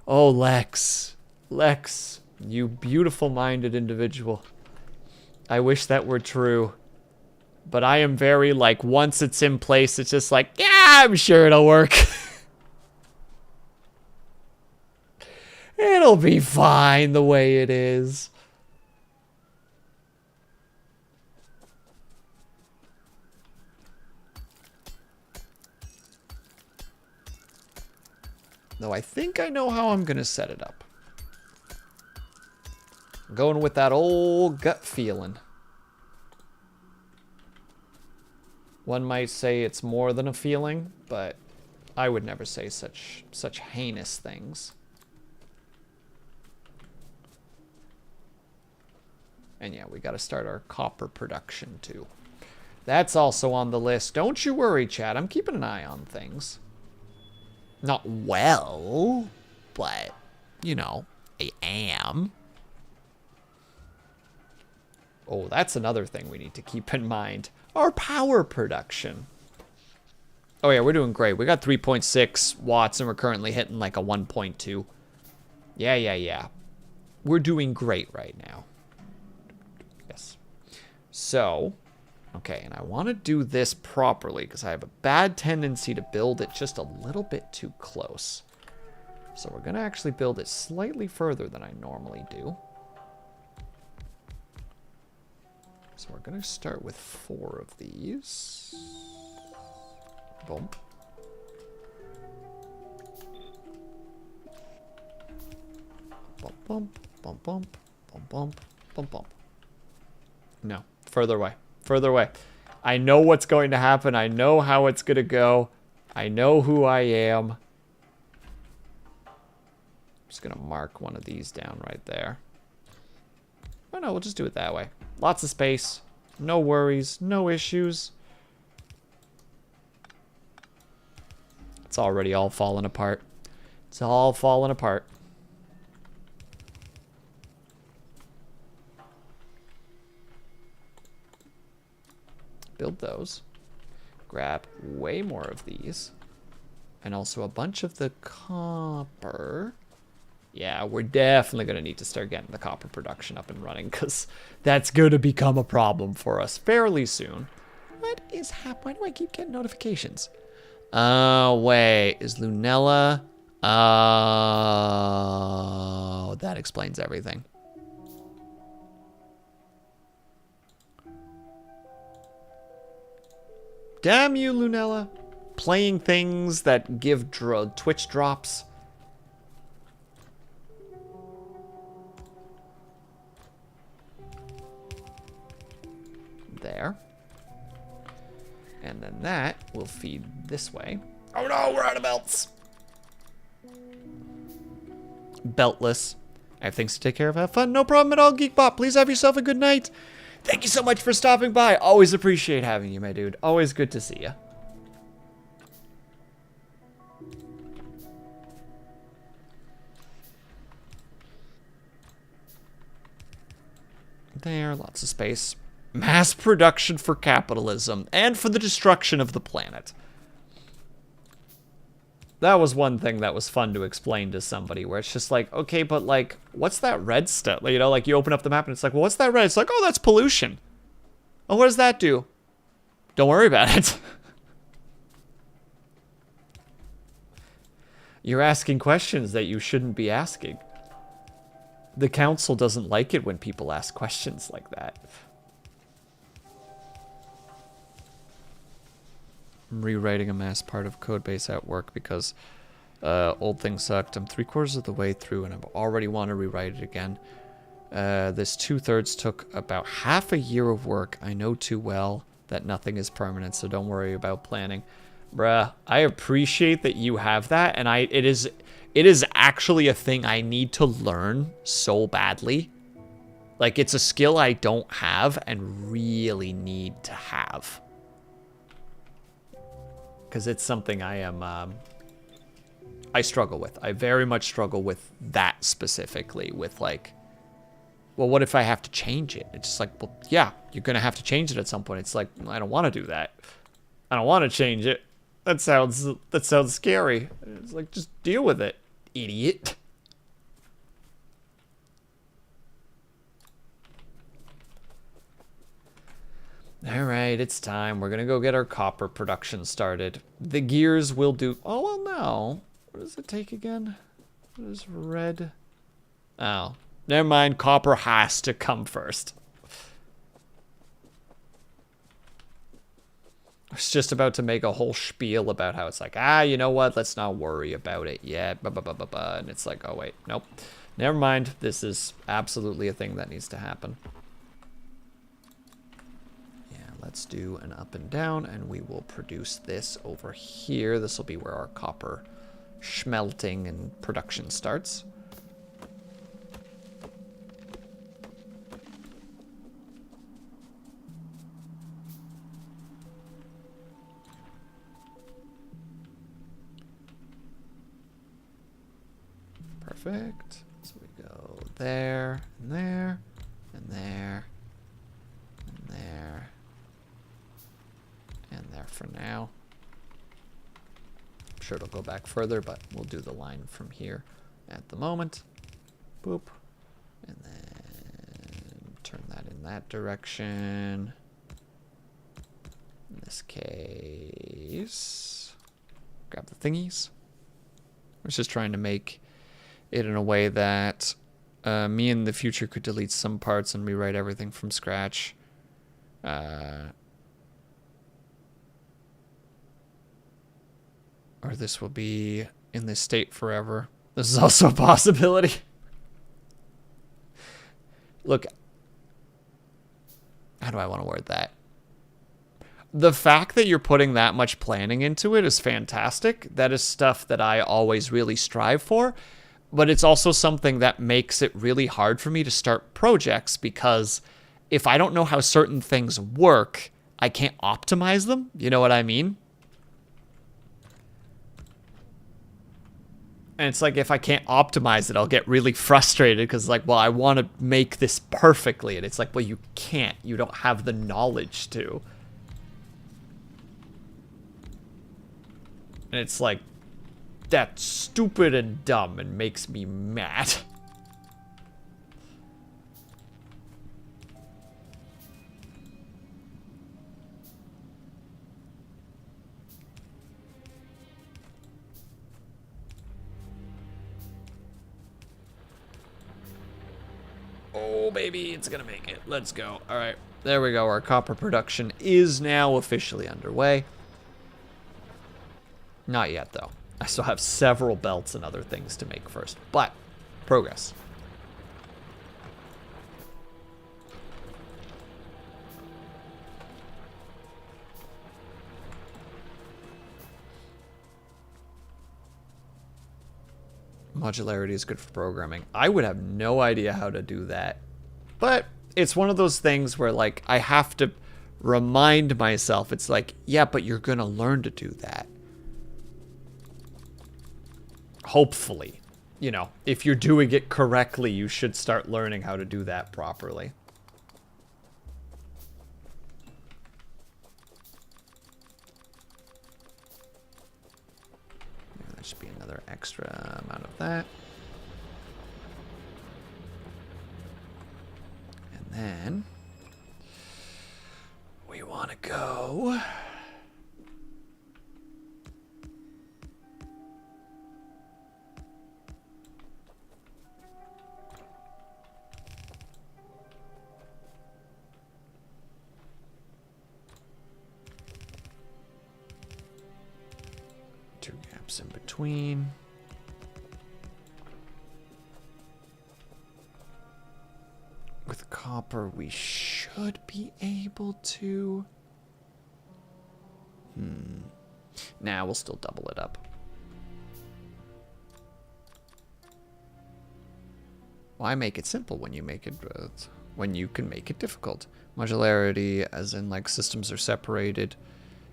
Oh, Lex. Lex. You beautiful-minded individual. I wish that were true. But I am very, like, once it's in place, it's just like, yeah, I'm sure it'll work. It'll be fine the way it is. Though I think I know how I'm going to set it up. I'm going with that old gut feeling. One might say it's more than a feeling, but I would never say such heinous things. And yeah, we got to start our copper production too. That's also on the list. Don't you worry, Chad. I'm keeping an eye on things. Not well, but, you know, I am. Oh, that's another thing we need to keep in mind. Our power production. Oh yeah, we're doing great. We got 3.6 watts and we're currently hitting like a 1.2. Yeah. We're doing great right now. Yes. So, okay, and I want to do this properly because I have a bad tendency to build it just a little bit too close. So we're going to actually build it slightly further than I normally do. So we're going to start with 4 of these. Boom. Bump, bump, bump, bump, bump, bump, bump, bump. No, further away. Further away. I know what's going to happen. I know how it's going to go. I know who I am. I'm just going to mark one of these down right there. Oh no, we'll just do it that way. Lots of space. No worries. No issues. It's already all falling apart. It's all falling apart. Build those. Grab way more of these. And also a bunch of the copper. Yeah, we're definitely going to need to start getting the copper production up and running because that's going to become a problem for us fairly soon. What is happening? Why do I keep getting notifications? Wait. Is Lunella? Oh, that explains everything. Damn you, Lunella. Playing things that give Twitch drops. There. And then that will feed this way. Oh no, we're out of belts. Beltless. I have things to take care of. Have fun. No problem at all, Geekbot. Please have yourself a good night. Thank you so much for stopping by. Always appreciate having you, my dude. Always good to see you. There, lots of space. Mass production for capitalism and for the destruction of the planet. That was one thing that was fun to explain to somebody where it's just like, okay, but like, what's that red stuff? You know, like you open up the map and it's like, well, what's that red? It's like, oh, that's pollution. Oh, what does that do? Don't worry about it. You're asking questions that you shouldn't be asking. The council doesn't like it when people ask questions like that. I'm rewriting a mass part of codebase at work because old thing sucked. I'm 3/4 of the way through and I already want to rewrite it again. This 2/3 took about half a year of work. I know too well that nothing is permanent, so don't worry about planning. Bruh, I appreciate that you have that, and it is actually a thing I need to learn so badly. Like, it's a skill I don't have and really need to have. Because it's something I am, I struggle with. I very much struggle with that specifically, with like, well, what if I have to change it? It's just like, well, yeah, you're going to have to change it at some point. It's like, I don't want to do that. I don't want to change it. That sounds scary. It's like, just deal with it, idiot. All right, it's time. We're going to go get our copper production started. The gears will do... Oh, well, no. What does it take again? What is red? Oh, never mind. Copper has to come first. I was just about to make a whole spiel about how it's like, you know what? Let's not worry about it yet. And it's like, oh, wait. Nope. Never mind. This is absolutely a thing that needs to happen. Let's do an up and down, and we will produce this over here. This will be where our copper smelting and production starts. Perfect. So we go there, and there, and there, and there. And there for now. I'm sure it'll go back further, but we'll do the line from here at the moment. Boop. And then turn that in that direction. In this case, grab the thingies. I was just trying to make it in a way that me in the future could delete some parts and rewrite everything from scratch. Or this will be in this state forever. This is also a possibility. Look, how do I want to word that? The fact that you're putting that much planning into it is fantastic. That is stuff that I always really strive for. But it's also something that makes it really hard for me to start projects, because if I don't know how certain things work, I can't optimize them. You know what I mean? And it's like, if I can't optimize it, I'll get really frustrated because, like, well, I want to make this perfectly. And it's like, well, you can't. You don't have the knowledge to. And it's like, that's stupid and dumb and makes me mad. Oh, baby, it's gonna make it. Let's go. All right, there we go. Our copper production is now officially underway. Not yet, though. I still have several belts and other things to make first, but progress. Modularity is good for programming. I would have no idea how to do that. But it's one of those things where, like, I have to remind myself. It's like, yeah, but you're going to learn to do that. Hopefully. You know, if you're doing it correctly, you should start learning how to do that properly. There should be another extra amount of that. And then we want to go in between. With copper, we should be able to. Nah, we'll still double it up. Why make it simple when you make it when you can make it difficult? Modularity, as in, like, systems are separated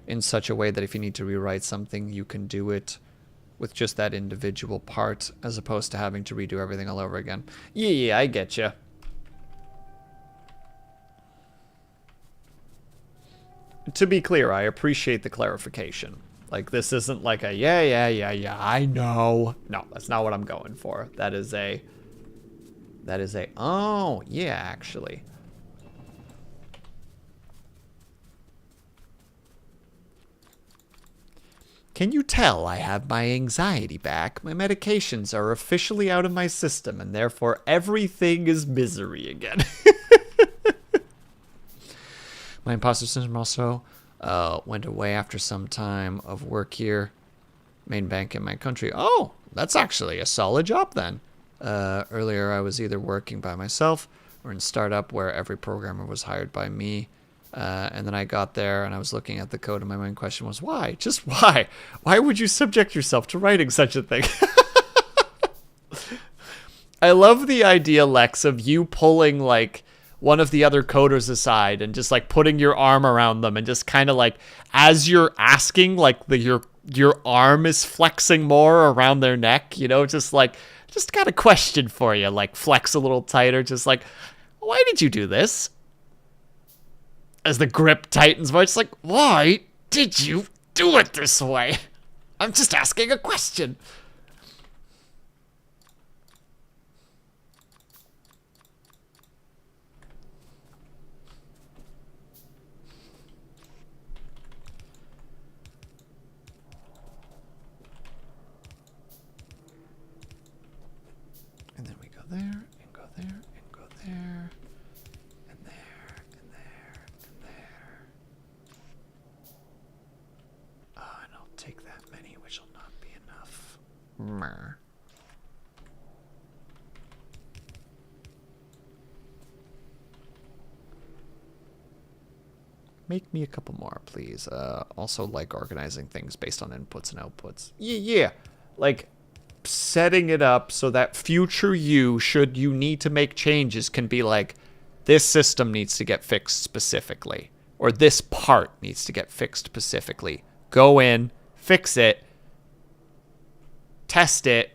in such a way that if you need to rewrite something, you can do it with just that individual part, as opposed to having to redo everything all over again. Yeah, I get you. To be clear, I appreciate the clarification. Like, this isn't like a, yeah, I know. No, that's not what I'm going for. That is a, oh, yeah, actually. Can you tell I have my anxiety back? My medications are officially out of my system, and therefore everything is misery again. My imposter syndrome also went away after some time of work here. Main bank in my country. Oh, that's actually a solid job then. Earlier I was either working by myself or in startup where every programmer was hired by me. And then I got there and I was looking at the code and my main question was, why? Just why? Why would you subject yourself to writing such a thing? I love the idea, Lex, of you pulling like one of the other coders aside and just like putting your arm around them and just kind of like, as you're asking, like your arm is flexing more around their neck, you know, just got a question for you, like flex a little tighter, just like, why did you do this? As the grip tightens more, it's like, why did you do it this way? I'm just asking a question. And then we go there, and go there, and go there. Take that many, which will not be enough. Mer. Make me a couple more, please. Also like organizing things based on inputs and outputs. Yeah. Like setting it up so that future you, should you need to make changes, can be like, this system needs to get fixed specifically. Or this part needs to get fixed specifically. Go in, fix it, test it.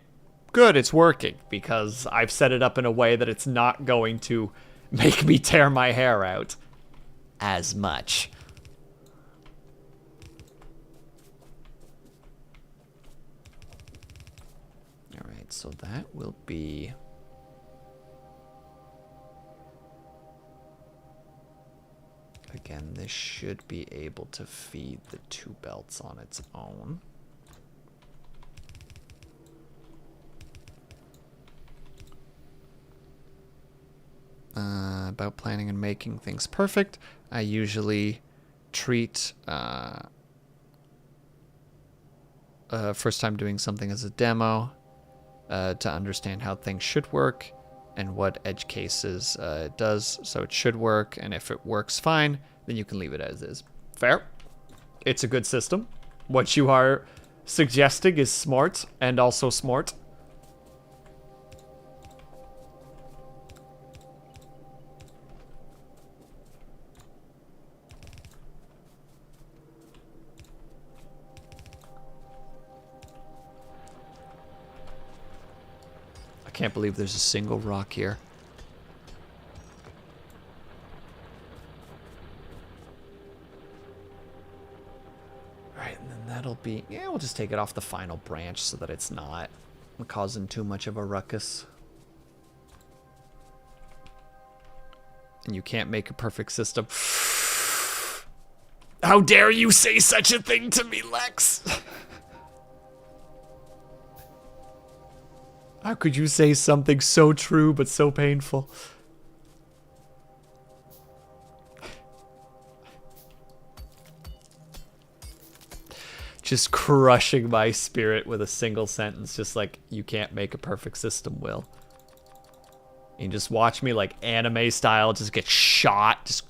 Good, it's working because I've set it up in a way that it's not going to make me tear my hair out as much. All right, so that will be... Again, this should be able to feed the 2 belts on its own. About planning and making things perfect, I usually treat first time doing something as a demo to understand how things should work and what edge cases it does, so it should work, and if it works fine, then you can leave it as is. Fair. It's a good system. What you are suggesting is smart, and also smart. I can't believe there's a single rock here. Alright, and then that'll be... Yeah, we'll just take it off the final branch so that it's not causing too much of a ruckus. And you can't make a perfect system. How dare you say such a thing to me, Lex? How could you say something so true but so painful? Just crushing my spirit with a single sentence, just like, you can't make a perfect system, Will. And just watch me, like, anime style, just get shot, just...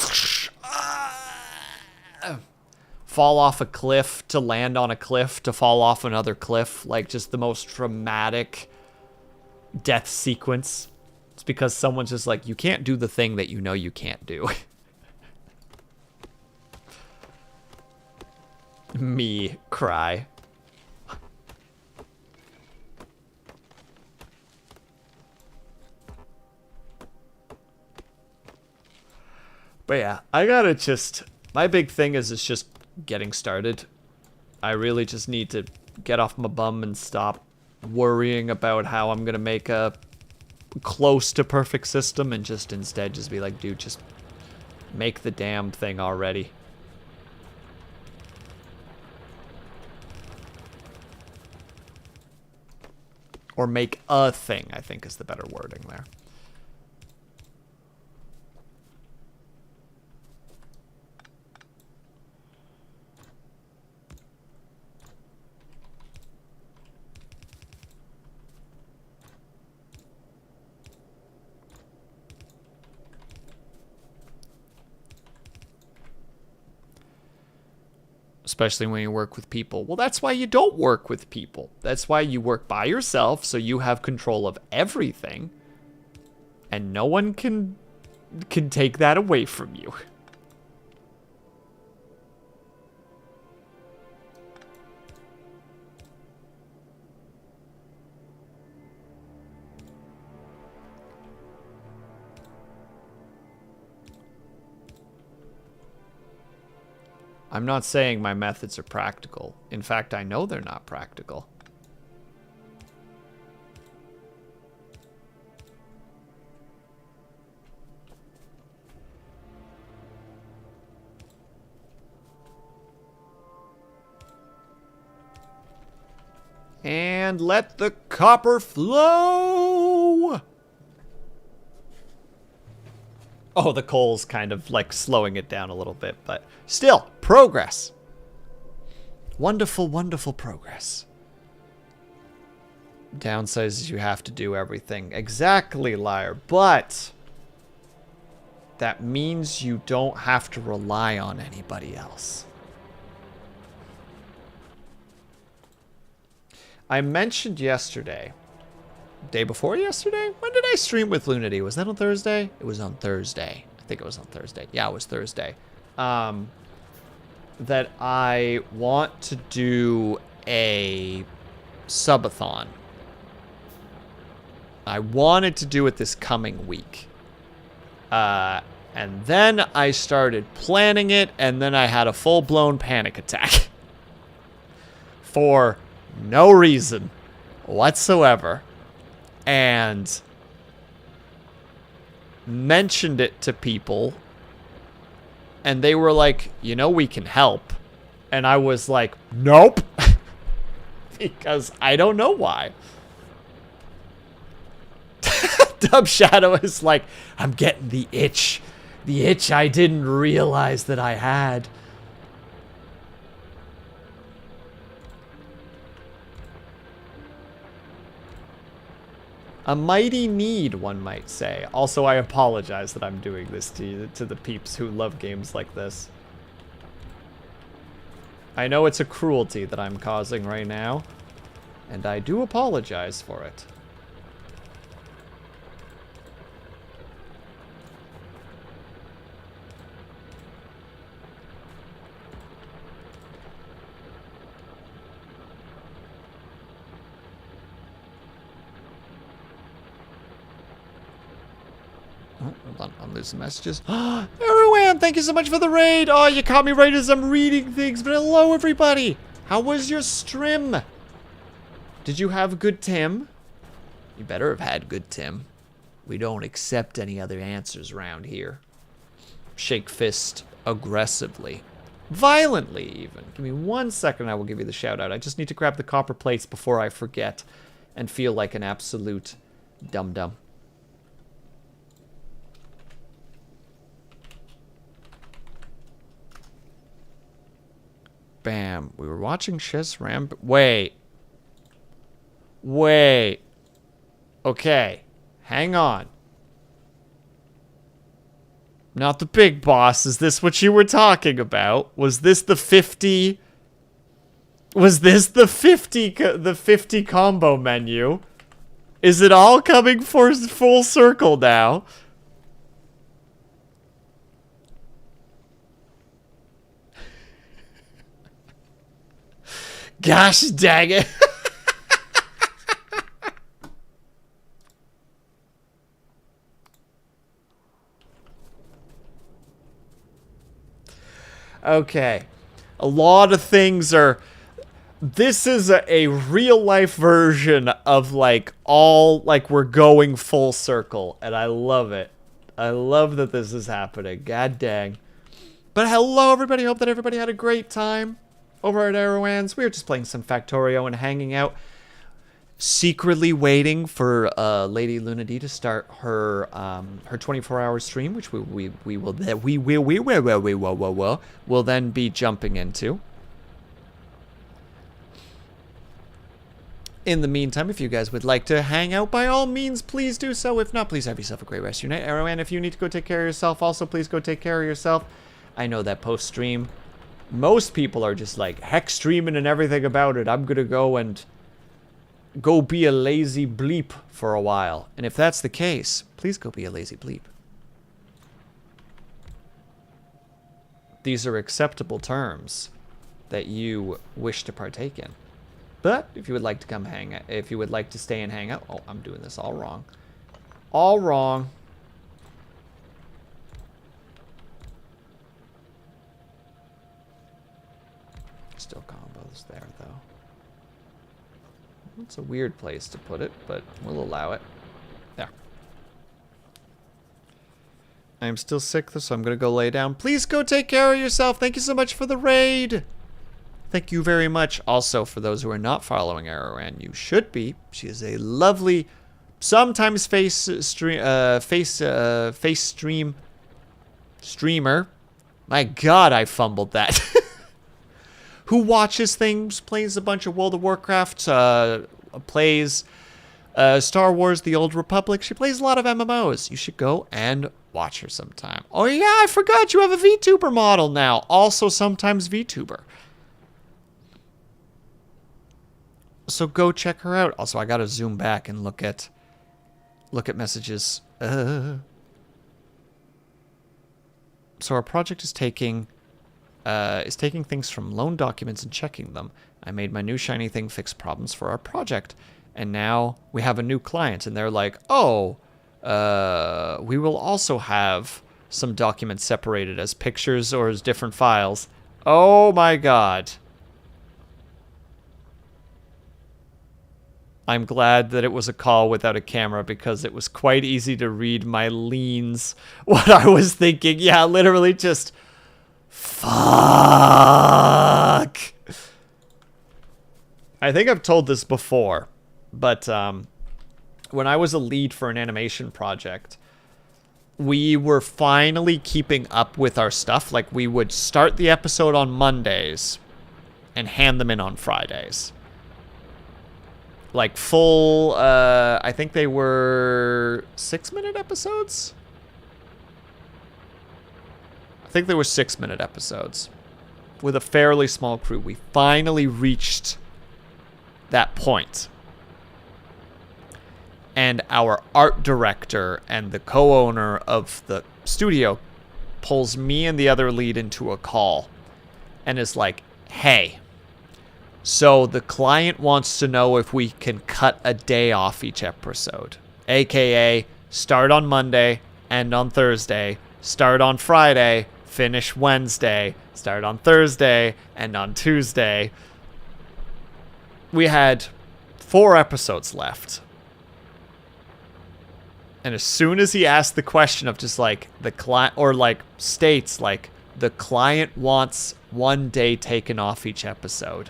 fall off a cliff to land on a cliff to fall off another cliff. Like, just the most dramatic death sequence. It's because someone's just like, you can't do the thing that you know you can't do. Me cry. But yeah, I gotta just... My big thing is it's just getting started. I really just need to get off my bum and stop worrying about how I'm gonna make a close to perfect system and just instead just be like, dude, just make the damn thing already. Or make a thing, I think is the better wording there. Especially when you work with people. Well, that's why you don't work with people. That's why you work by yourself, so you have control of everything. And no one can take that away from you. I'm not saying my methods are practical. In fact, I know they're not practical. And let the copper flow! Oh, the coal's kind of like slowing it down a little bit, but still, progress. Wonderful, wonderful progress. Downside is you have to do everything. Exactly, liar. But that means you don't have to rely on anybody else. I mentioned yesterday, day before yesterday? When did I stream with Lunity? Was that on Thursday? It was on Thursday. I think it was on Thursday. Yeah, it was Thursday. That I want to do a subathon. I wanted to do it this coming week. And then I started planning it, and then I had a full-blown panic attack. For no reason whatsoever. And mentioned it to people, and they were like, you know, we can help. And I was like, nope. Because I don't know why. Dub Shadow is like, I'm getting the itch. The itch I didn't realize that I had. A mighty need, one might say. Also, I apologize that I'm doing this to the peeps who love games like this. I know it's a cruelty that I'm causing right now, and I do apologize for it. Oh, hold on, I'm losing messages. Everyone, thank you so much for the raid. Oh, you caught me right as I'm reading things. But hello, everybody. How was your stream? Did you have good Tim? You better have had good Tim. We don't accept any other answers around here. Shake fist aggressively. Violently, even. Give me 1 second, I will give you the shout out. I just need to grab the copper plates before I forget and feel like an absolute dum-dum. Bam. We were watching Shiz Ram. Wait. Wait. Okay. Hang on. Not the big boss. Is this what you were talking about? Was this the 50? Was this the 50 combo menu? Is it all coming for full circle now? Gosh dang it. Okay. A lot of things are... This is a real life version of like all... Like we're going full circle. And I love it. I love that this is happening. God dang. But hello everybody. Hope that everybody had a great time over at Arrowans. We were just playing some Factorio and hanging out. secretly waiting for Lady Luna D to start her 24-hour stream, which we will then be jumping into. In the meantime, if you guys would like to hang out, by all means, please do so. If not, please have yourself a great rest of your night. Arrow, and if you need to go take care of yourself, also please go take care of yourself. I know that post-stream, most people are just like, heck streaming and everything about it. I'm gonna go be a lazy bleep for a while. And if that's the case, please go be a lazy bleep. These are acceptable terms that you wish to partake in. But if you would like to come hang out, if you would like to stay and hang out, oh, I'm doing this all wrong. All wrong. Still combos there, though. It's a weird place to put it, but we'll allow it. There. I am still sick, so I'm going to go lay down. Please go take care of yourself. Thank you so much for the raid. Thank you very much. Also, for those who are not following Arrowin, you should be. She is a lovely, sometimes streamer. My God, I fumbled that. Who watches things, plays a bunch of World of Warcraft, plays Star Wars: The Old Republic. She plays a lot of MMOs. You should go and watch her sometime. Oh yeah, I forgot you have a VTuber model now. Also, sometimes VTuber. So go check her out. Also, I gotta zoom back and look at messages. So our project is taking things from loan documents and checking them. I made my new shiny thing fix problems for our project, and now we have a new client, and they're like, oh, we will also have some documents separated as pictures or as different files. Oh my God. I'm glad that it was a call without a camera because it was quite easy to read my leans, what I was thinking. Yeah, literally just, fuck. I think I've told this before, but when I was a lead for an animation project, we were finally keeping up with our stuff. Like, we would start the episode on Mondays and hand them in on Fridays. Like full, I think they were 6-minute episodes? I think they were 6-minute episodes. With a fairly small crew. We finally reached that point. And our art director and the co-owner of the studio pulls me and the other lead into a call. And is like, hey, so the client wants to know if we can cut a day off each episode. AKA, start on Monday, end on Thursday, start on Friday, finish Wednesday, start on Thursday, end on Tuesday. We had 4 episodes left. And as soon as he asked the question of just like the client, or like states like the client wants 1 day taken off each episode,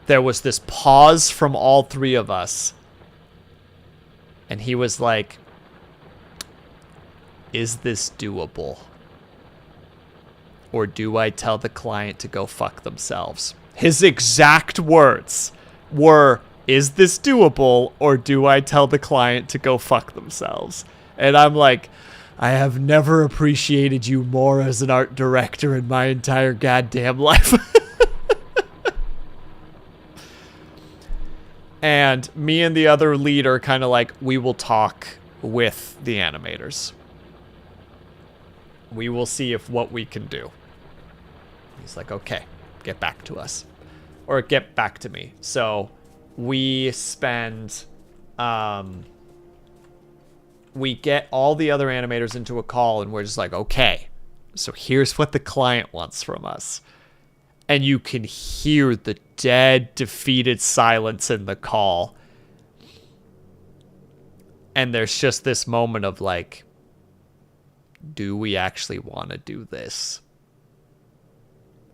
there was this pause from all 3 of us. And he was like, is this doable? Or do I tell the client to go fuck themselves? His exact words were, is this doable? Or do I tell the client to go fuck themselves? And I'm like, I have never appreciated you more as an art director in my entire goddamn life. And me and the other lead are kind of like, we will talk with the animators. We will see if what we can do. He's like, okay, get back to us. Or get back to me. So we spend, we get all the other animators into a call and we're just like, okay, so here's what the client wants from us. And you can hear the dead, defeated silence in the call. And there's just this moment of like, do we actually want to do this?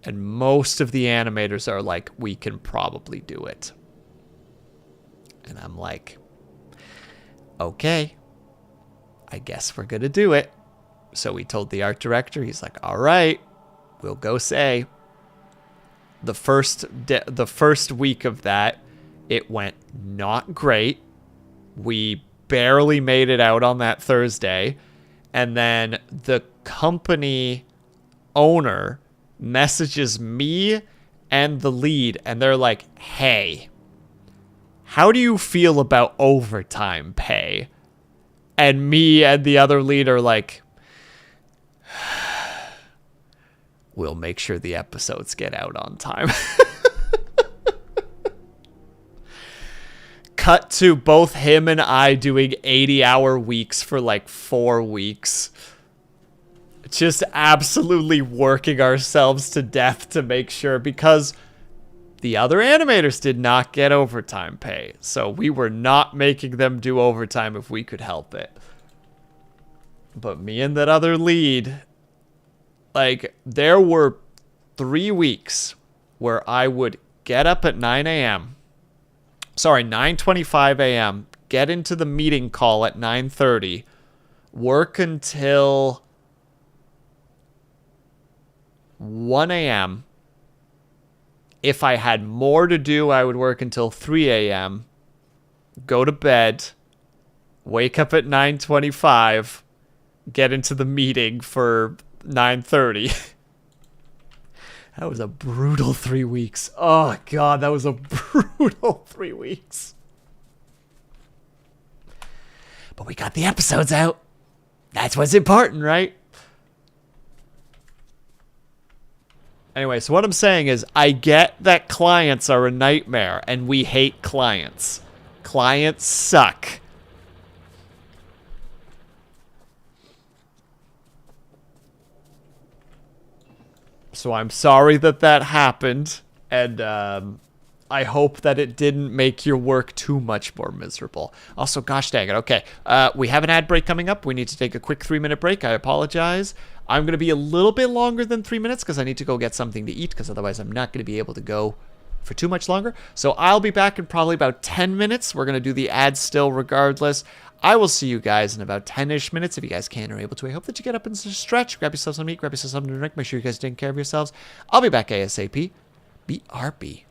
And most of the animators are like, we can probably do it. And I'm like, okay, I guess we're going to do it. So we told the art director, he's like, all right, we'll go say. The first week of that, it went not great. We barely made it out on that Thursday. And then the company owner messages me and the lead, and they're like, hey, how do you feel about overtime pay? And me and the other lead are like, we'll make sure the episodes get out on time. Cut to both him and I doing 80-hour weeks for like 4 weeks. Just absolutely working ourselves to death to make sure, because the other animators did not get overtime pay. So we were not making them do overtime if we could help it. But me and that other lead, like, there were 3 weeks where I would get up at 9:25 a.m., get into the meeting call at 9:30, work until 1 a.m. If I had more to do, I would work until 3 a.m., go to bed, wake up at 9:25, get into the meeting for 9:30. That was a brutal 3 weeks. Oh, God, that was a brutal 3 weeks. But we got the episodes out. That's what's important, right? Anyway, so what I'm saying is I get that clients are a nightmare, and we hate clients. Clients suck. So I'm sorry that that happened, and I hope that it didn't make your work too much more miserable. Also, gosh dang it, okay. We have an ad break coming up. We need to take a quick 3-minute break. I apologize. I'm going to be a little bit longer than 3 minutes because I need to go get something to eat, because otherwise I'm not going to be able to go for too much longer. So I'll be back in probably about 10 minutes. We're going to do the ad still regardless. I will see you guys in about 10-ish minutes if you guys can or able to. I hope that you get up and stretch, grab yourself some meat, grab yourself something to drink. Make sure you guys take care of yourselves. I'll be back ASAP. BRB.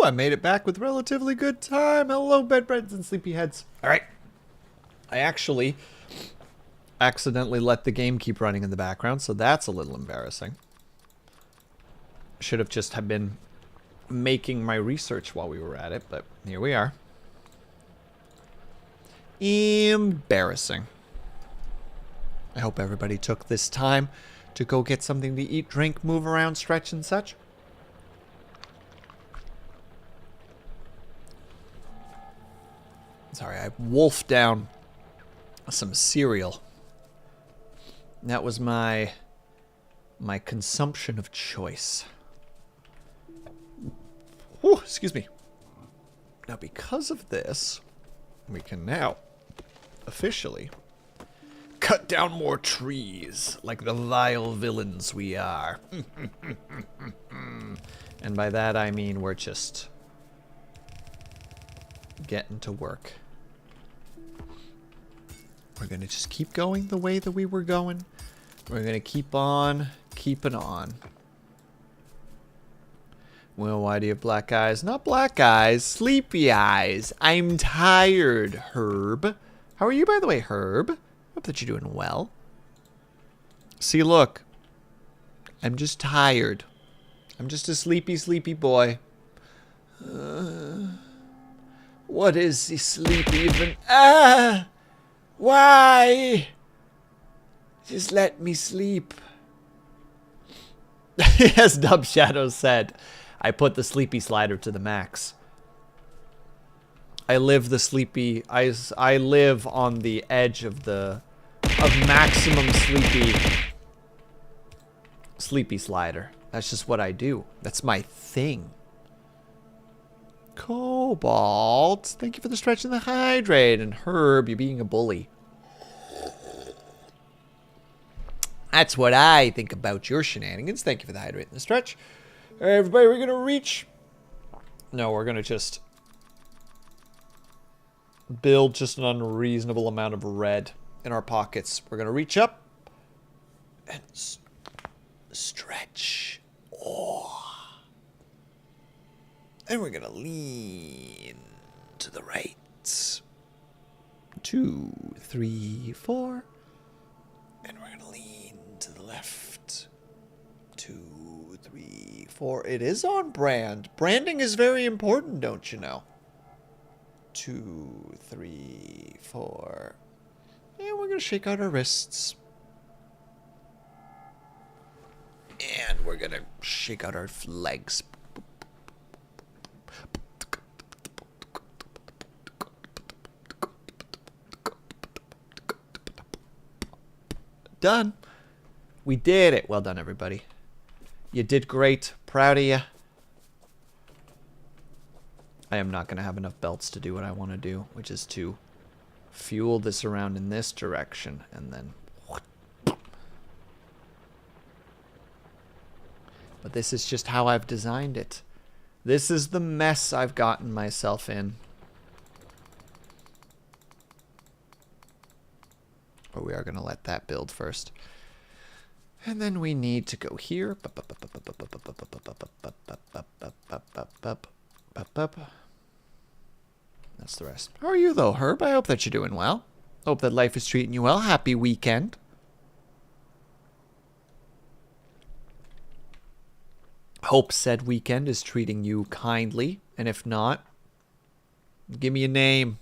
I made it back with relatively good time. Hello, bedbreads and sleepyheads. All right. I actually accidentally let the game keep running in the background, so that's a little embarrassing. Should have just have been making my research while we were at it, but here we are. Embarrassing. I hope everybody took this time to go get something to eat, drink, move around, stretch, and such. Sorry, I wolfed down some cereal. That was my consumption of choice. Whew, excuse me. Now, because of this, we can now officially cut down more trees like the vile villains we are. And by that I mean we're just getting to work. We're gonna just keep going the way that we were going. We're gonna keep on keeping on. Well, why do you have black eyes? Not black eyes, sleepy eyes. I'm tired, Herb. How are you, by the way, Herb? Hope that you're doing well. See, look. I'm just tired. I'm just a sleepy, sleepy boy. What is the sleep even? Ah! Why? Just let me sleep. As Dub Shadow said, I put the sleepy slider to the max. I live the sleepy. I live on the edge of maximum sleepy slider. That's just what I do. That's my thing. Cobalt, thank you for the stretch and the hydrate. And Herb, you're being a bully. That's what I think about your shenanigans. Thank you for the hydrate and the stretch. All right, everybody, we're gonna reach. No, we're gonna just build just an unreasonable amount of red in our pockets. We're gonna reach up and stretch. Oh. And we're gonna lean to the right. 2, 3, 4. And we're gonna lean to the left. 2, 3, 4. It is on brand. Branding is very important, don't you know? 2, 3, 4. And we're gonna shake out our wrists. And we're gonna shake out our legs. Done. We did it. Well done, everybody. You did great. Proud of you. I am not going to have enough belts to do what I want to do, which is to fuel this around in this direction and then... But this is just how I've designed it. This is the mess I've gotten myself in. But we are going to let that build first. And then we need to go here. That's the rest. How are you, though, Herb? I hope that you're doing well. Hope that life is treating you well. Happy weekend. Hope said weekend is treating you kindly. And if not, give me a name.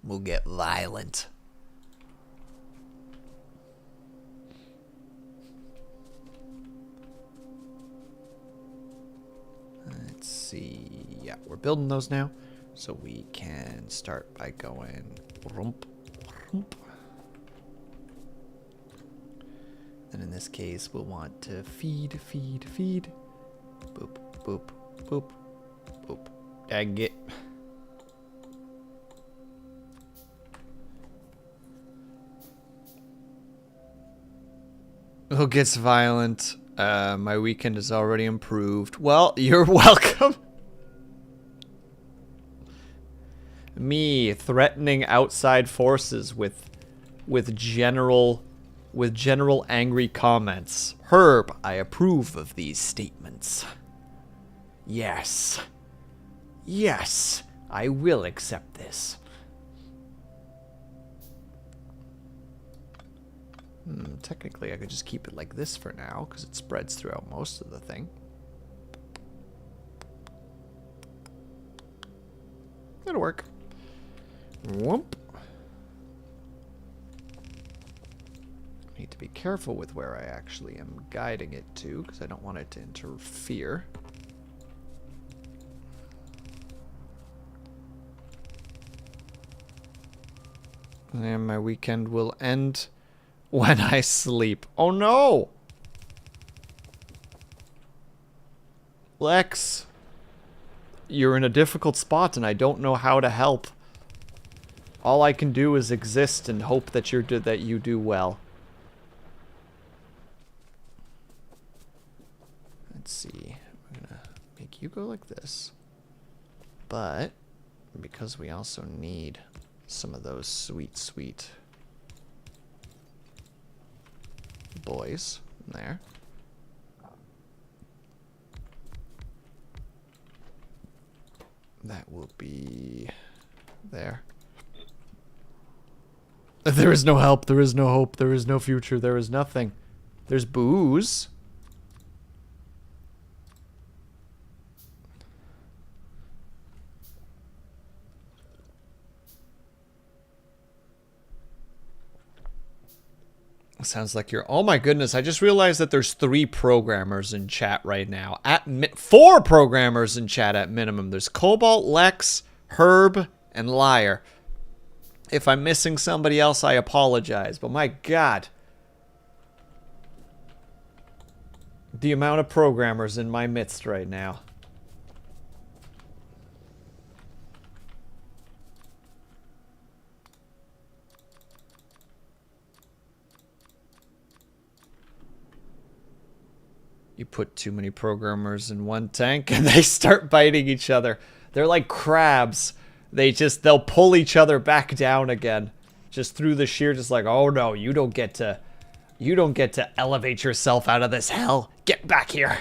We'll get violent. Let's see. Yeah, we're building those now. So we can start by going rump, rump. And in this case, we'll want to feed, feed, feed. Boop, boop, boop, boop. Dang it. Who gets violent? My weekend is already improved. Well, you're welcome. Me threatening outside forces with general angry comments. Herb, I approve of these statements. Yes. Yes, I will accept this. Technically, I could just keep it like this for now, because it spreads throughout most of the thing. That'll work. Whoop. Need to be careful with where I actually am guiding it to, because I don't want it to interfere. And my weekend will end when I sleep. Oh no! Lex, you're in a difficult spot and I don't know how to help. All I can do is exist and hope that you do well. Let's see. I'm gonna make you go like this. But because we also need some of those sweet, sweet boys there. That will be there. There is no help, there is no hope, there is no future, there is nothing. There's booze. Sounds like you're... Oh my goodness, I just realized that there's 3 programmers in chat right now. 4 programmers in chat at minimum. There's Cobalt, Lex, Herb, and Liar. If I'm missing somebody else, I apologize. But my god. The amount of programmers in my midst right now. You put too many programmers in one tank and they start biting each other. They're like crabs. They'll pull each other back down again. Just through the sheer, just like, oh no, you don't get to elevate yourself out of this hell. Get back here.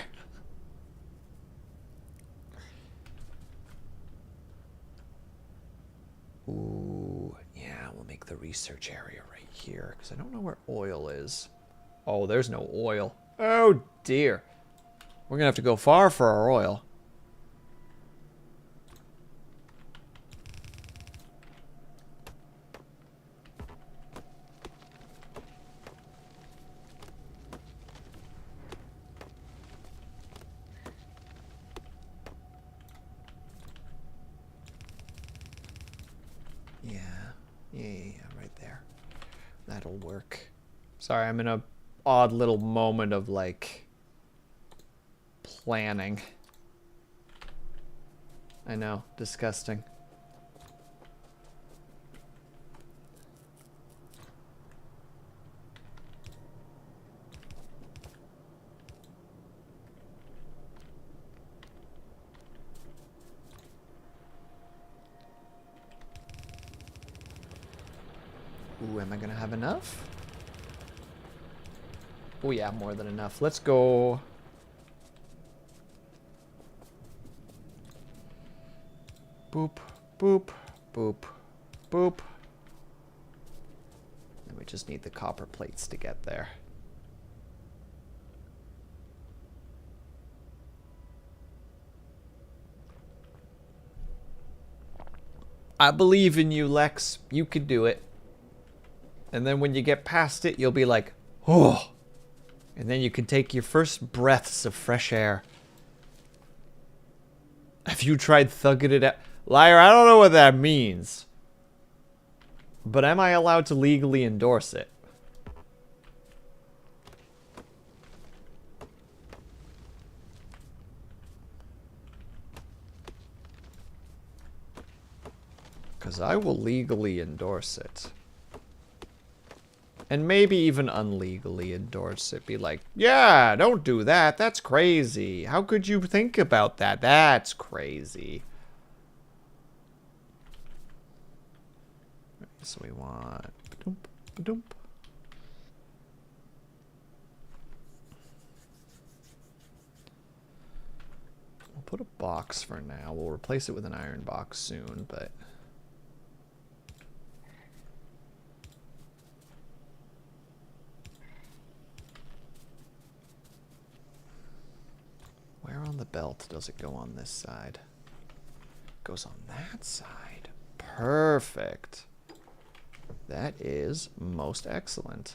Ooh, yeah, we'll make the research area right here, because I don't know where oil is. Oh, there's no oil. Oh dear. We're gonna have to go far for our oil. Yeah, right there. That'll work. Sorry, I'm in a odd little moment of like planning. I know, disgusting. Ooh, am I gonna have enough? Oh yeah, more than enough. Let's go. Boop, boop, boop, boop. And we just need the copper plates to get there. I believe in you, Lex. You can do it. And then when you get past it, you'll be like, oh. And then you can take your first breaths of fresh air. Have you tried thugging it out? Liar, I don't know what that means. But am I allowed to legally endorse it? Because I will legally endorse it. And maybe even unlegally endorse it. Be like, yeah, don't do that. That's crazy. How could you think about that? That's crazy. So we want... Ba-doomp, ba-doomp. We'll put a box for now. We'll replace it with an iron box soon, but... Where on the belt does it go on this side? It goes on that side. Perfect. That is most excellent.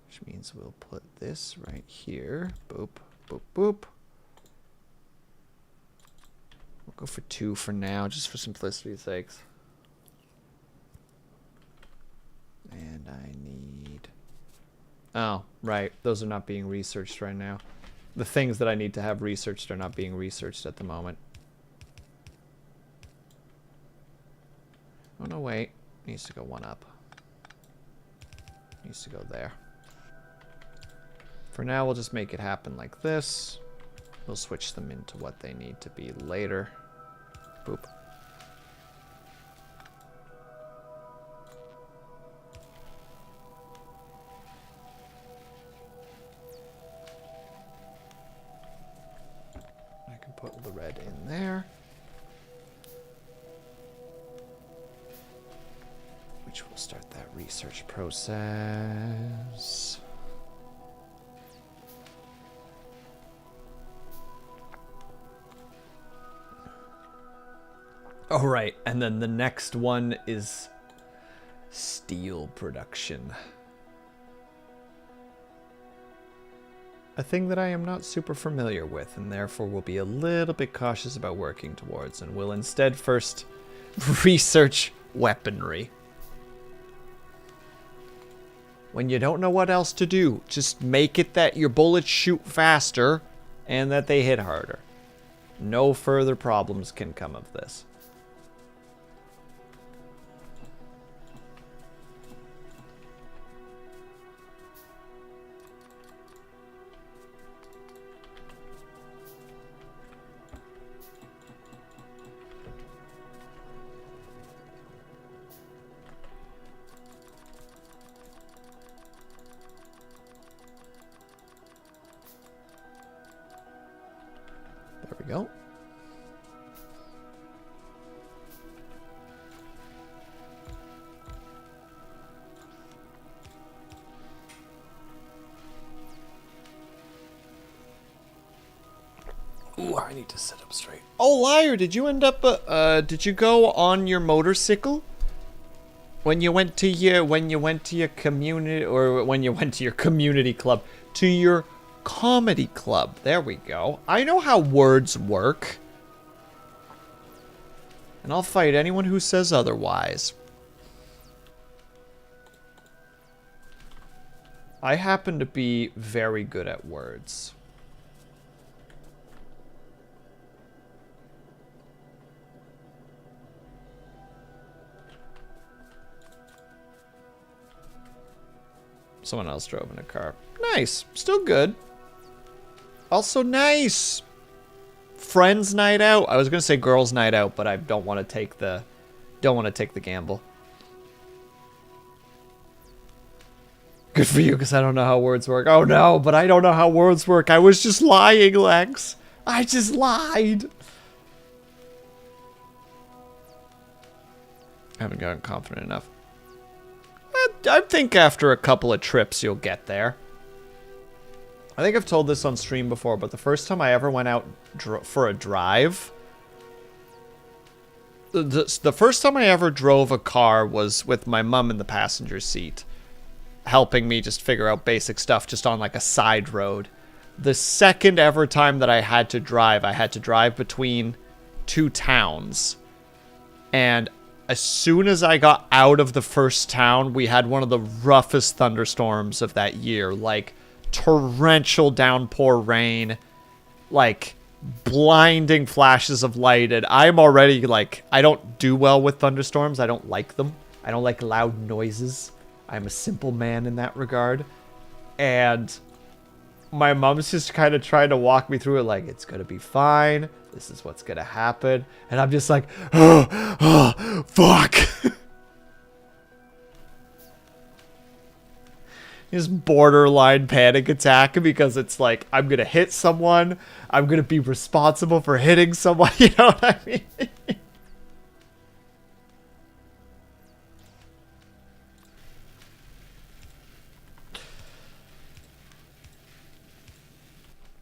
Which means we'll put this right here. Boop, boop, boop. We'll go for 2 for now, just for simplicity's sakes. And I need... Oh, right. Those are not being researched right now. The things that I need to have researched are not being researched at the moment. Oh, no, wait. Needs to go 1 up. Needs to go there. For now, we'll just make it happen like this. We'll switch them into what they need to be later. Boop. I can put the red in there. Which will start that research process. Oh, right. And then the next one is steel production. A thing that I am not super familiar with, and therefore will be a little bit cautious about working towards, and will instead first research weaponry. When you don't know what else to do, just make it that your bullets shoot faster and that they hit harder. No further problems can come of this. There we go. Ooh, I need to sit up straight. Oh, liar! Did you end up? Did you go on your motorcycle when you went to your community, or when you went to your community club, to your comedy club? There we go. I know how words work, and I'll fight anyone who says otherwise. I happen to be very good at words. Someone else drove in a car. Nice. Still good. Also nice. Friends night out. I was gonna say girls night out, but I don't want to take the gamble. Good for you, because I don't know how words work. Oh no, but I don't know how words work. I was just lying, Lex. I just lied. I haven't gotten confident enough. I think after a couple of trips, you'll get there. I think I've told this on stream before, but the first time I ever went out for a drive... The first time I ever drove a car was with my mom in the passenger seat, helping me just figure out basic stuff just on like a side road. The second ever time that I had to drive between 2 towns. And as soon as I got out of the first town, we had one of the roughest thunderstorms of that year. Like, torrential downpour rain. Like, blinding flashes of light. And I'm already, like, I don't do well with thunderstorms. I don't like them. I don't like loud noises. I'm a simple man in that regard. And my mom's just kind of trying to walk me through it like, it's going to be fine. This is what's going to happen. And I'm just like, fuck. His borderline panic attack because it's like, I'm going to hit someone. I'm going to be responsible for hitting someone. You know what I mean?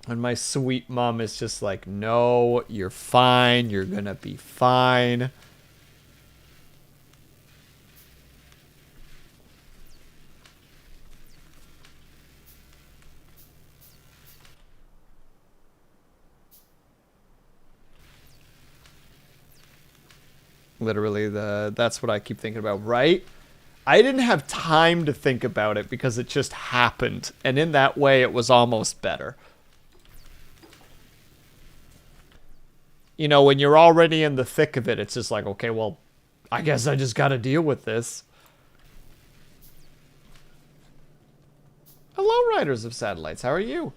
And my sweet mom is just like, no, you're fine. You're going to be fine. Literally, that's what I keep thinking about, right? I didn't have time to think about it because it just happened. And in that way, it was almost better. You know, when you're already in the thick of it, it's just like, okay, well, I guess I just gotta deal with this. Hello, Riders of Satellites. How are you?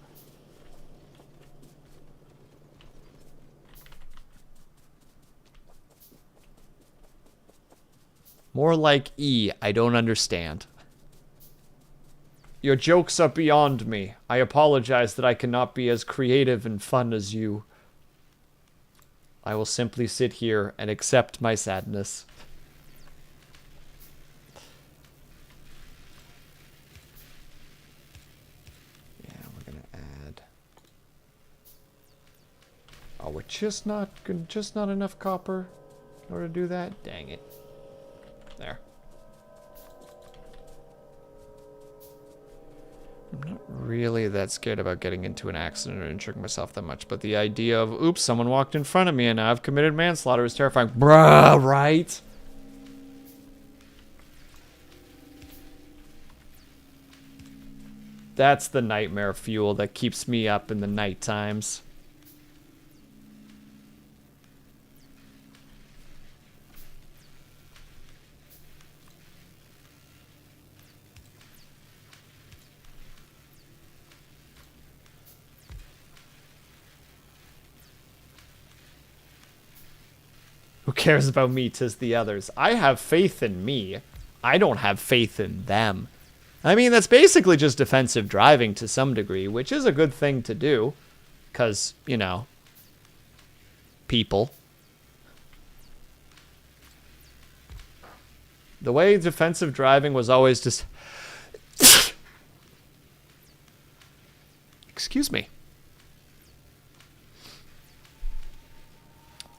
More like E. I don't understand. Your jokes are beyond me. I apologize that I cannot be as creative and fun as you. I will simply sit here and accept my sadness. Yeah, we're gonna add. Oh, we're just not enough copper in order to do that. Dang it. There. I'm not really that scared about getting into an accident or injuring myself that much, but the idea of, oops, someone walked in front of me and now I've committed manslaughter is terrifying. Bruh, right? That's the nightmare fuel that keeps me up in the night times. Who cares about me? 'Tis the others. I have faith in me. I don't have faith in them. I mean, that's basically just defensive driving to some degree, which is a good thing to do. Because, you know, people. The way defensive driving was always just... Excuse me.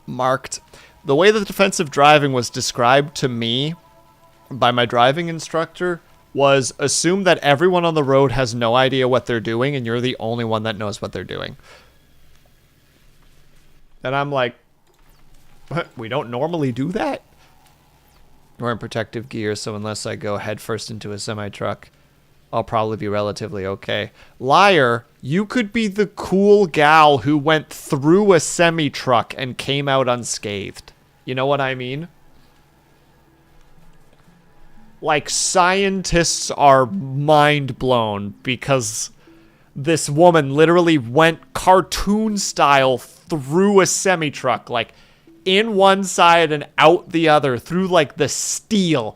Marked. The way that defensive driving was described to me by my driving instructor was assume that everyone on the road has no idea what they're doing and you're the only one that knows what they're doing. And I'm like, what? We don't normally do that? We're in protective gear, so unless I go headfirst into a semi-truck, I'll probably be relatively okay. Liar, you could be the cool gal who went through a semi-truck and came out unscathed. You know what I mean? Like, scientists are mind blown because this woman literally went cartoon style through a semi-truck, like in one side and out the other through like the steel,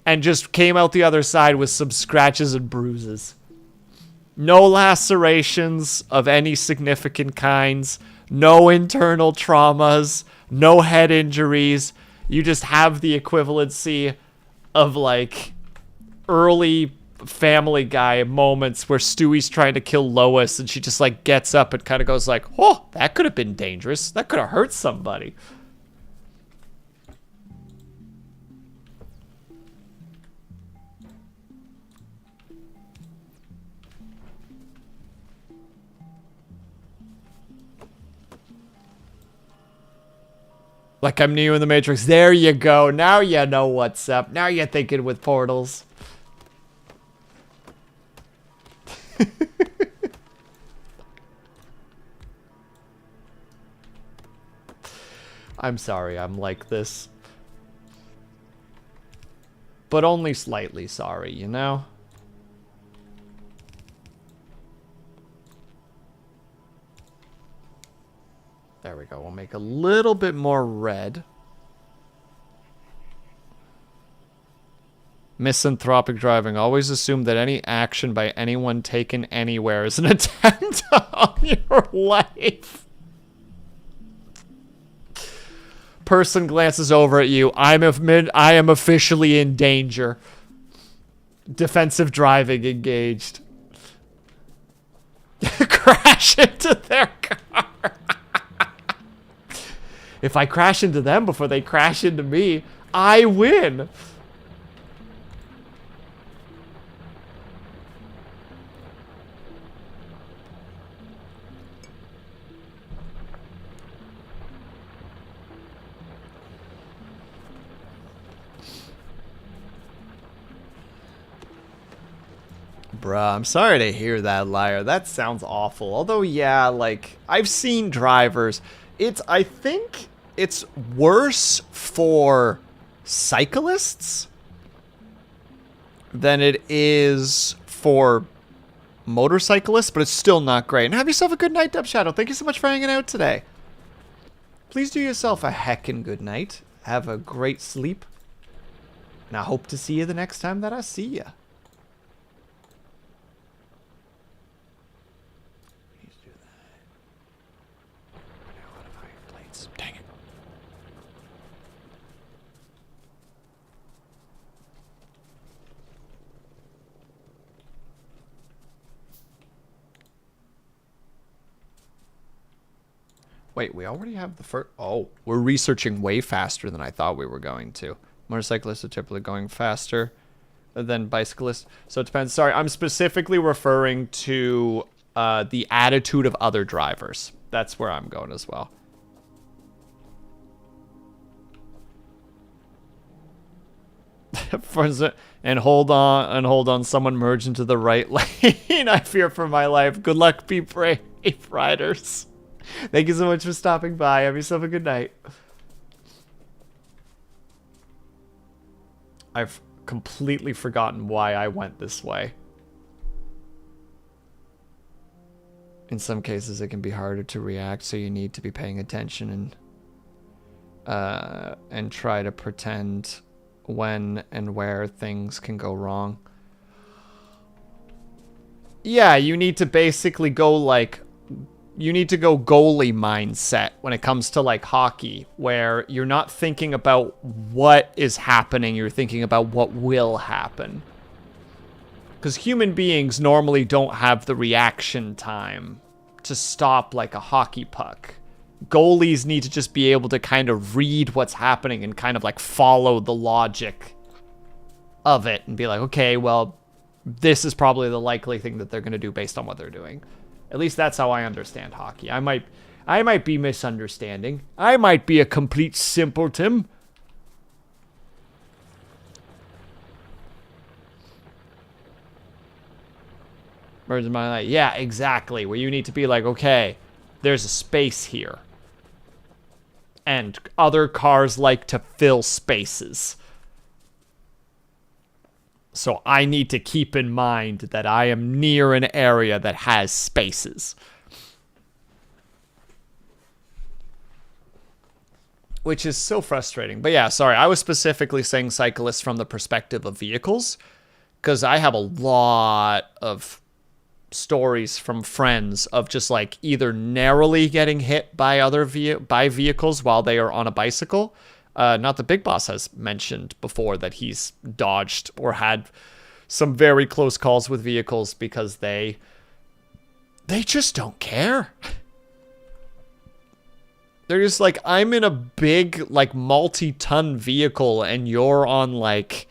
and just came out the other side with some scratches and bruises. No lacerations of any significant kinds, no internal traumas, no head injuries. You just have the equivalency of like early Family Guy moments where Stewie's trying to kill Lois and she just like gets up and kind of goes like, oh, that could have been dangerous. That could have hurt somebody. Like I'm Neo in the Matrix. There you go. Now you know what's up. Now you're thinking with portals. I'm sorry I'm like this. But only slightly sorry, you know? There we go. We'll make a little bit more red. Misanthropic driving. Always assume that any action by anyone taken anywhere is an attempt on your life. Person glances over at you. I am officially in danger. Defensive driving engaged. Crash into their car. If I crash into them before they crash into me, I win. Bruh, I'm sorry to hear that, Liar. That sounds awful. Although, yeah, like, I've seen drivers. I think it's worse for cyclists than it is for motorcyclists, but it's still not great. And have yourself a good night, Dub Shadow. Thank you so much for hanging out today. Please do yourself a heckin' good night. Have a great sleep. And I hope to see you the next time that I see you. Dang it. Wait, we already have the first... Oh, we're researching way faster than I thought we were going to. Motorcyclists are typically going faster than bicyclists. So it depends. Sorry, I'm specifically referring to the attitude of other drivers. That's where I'm going as well. And hold on, someone merge into the right lane. I fear for my life. Good luck, be brave, riders. Thank you so much for stopping by. Have yourself a good night. I've completely forgotten why I went this way. In some cases, it can be harder to react, so you need to be paying attention and try to pretend when and where things can go wrong. Yeah, you need to basically go like... You need to go goalie mindset when it comes to like hockey, where you're not thinking about what is happening, you're thinking about what will happen. Because human beings normally don't have the reaction time to stop like a hockey puck. Goalies need to just be able to kind of read what's happening and kind of like follow the logic of it and be like, okay, well, this is probably the likely thing that they're going to do based on what they're doing. At least that's how I understand hockey. I might be misunderstanding. I might be a complete simpleton. Words of my life. Yeah, exactly. Where you need to be like, okay, there's a space here. And other cars like to fill spaces. So I need to keep in mind that I am near an area that has spaces. Which is so frustrating. But yeah, sorry, I was specifically saying cyclists from the perspective of vehicles. Because I have a lot of stories from friends of just like either narrowly getting hit by vehicles while they are on a bicycle. Not that Big Boss has mentioned before that he's dodged or had some very close calls with vehicles because they just don't care. They're just like, I'm in a big, like, multi-ton vehicle and you're on, like,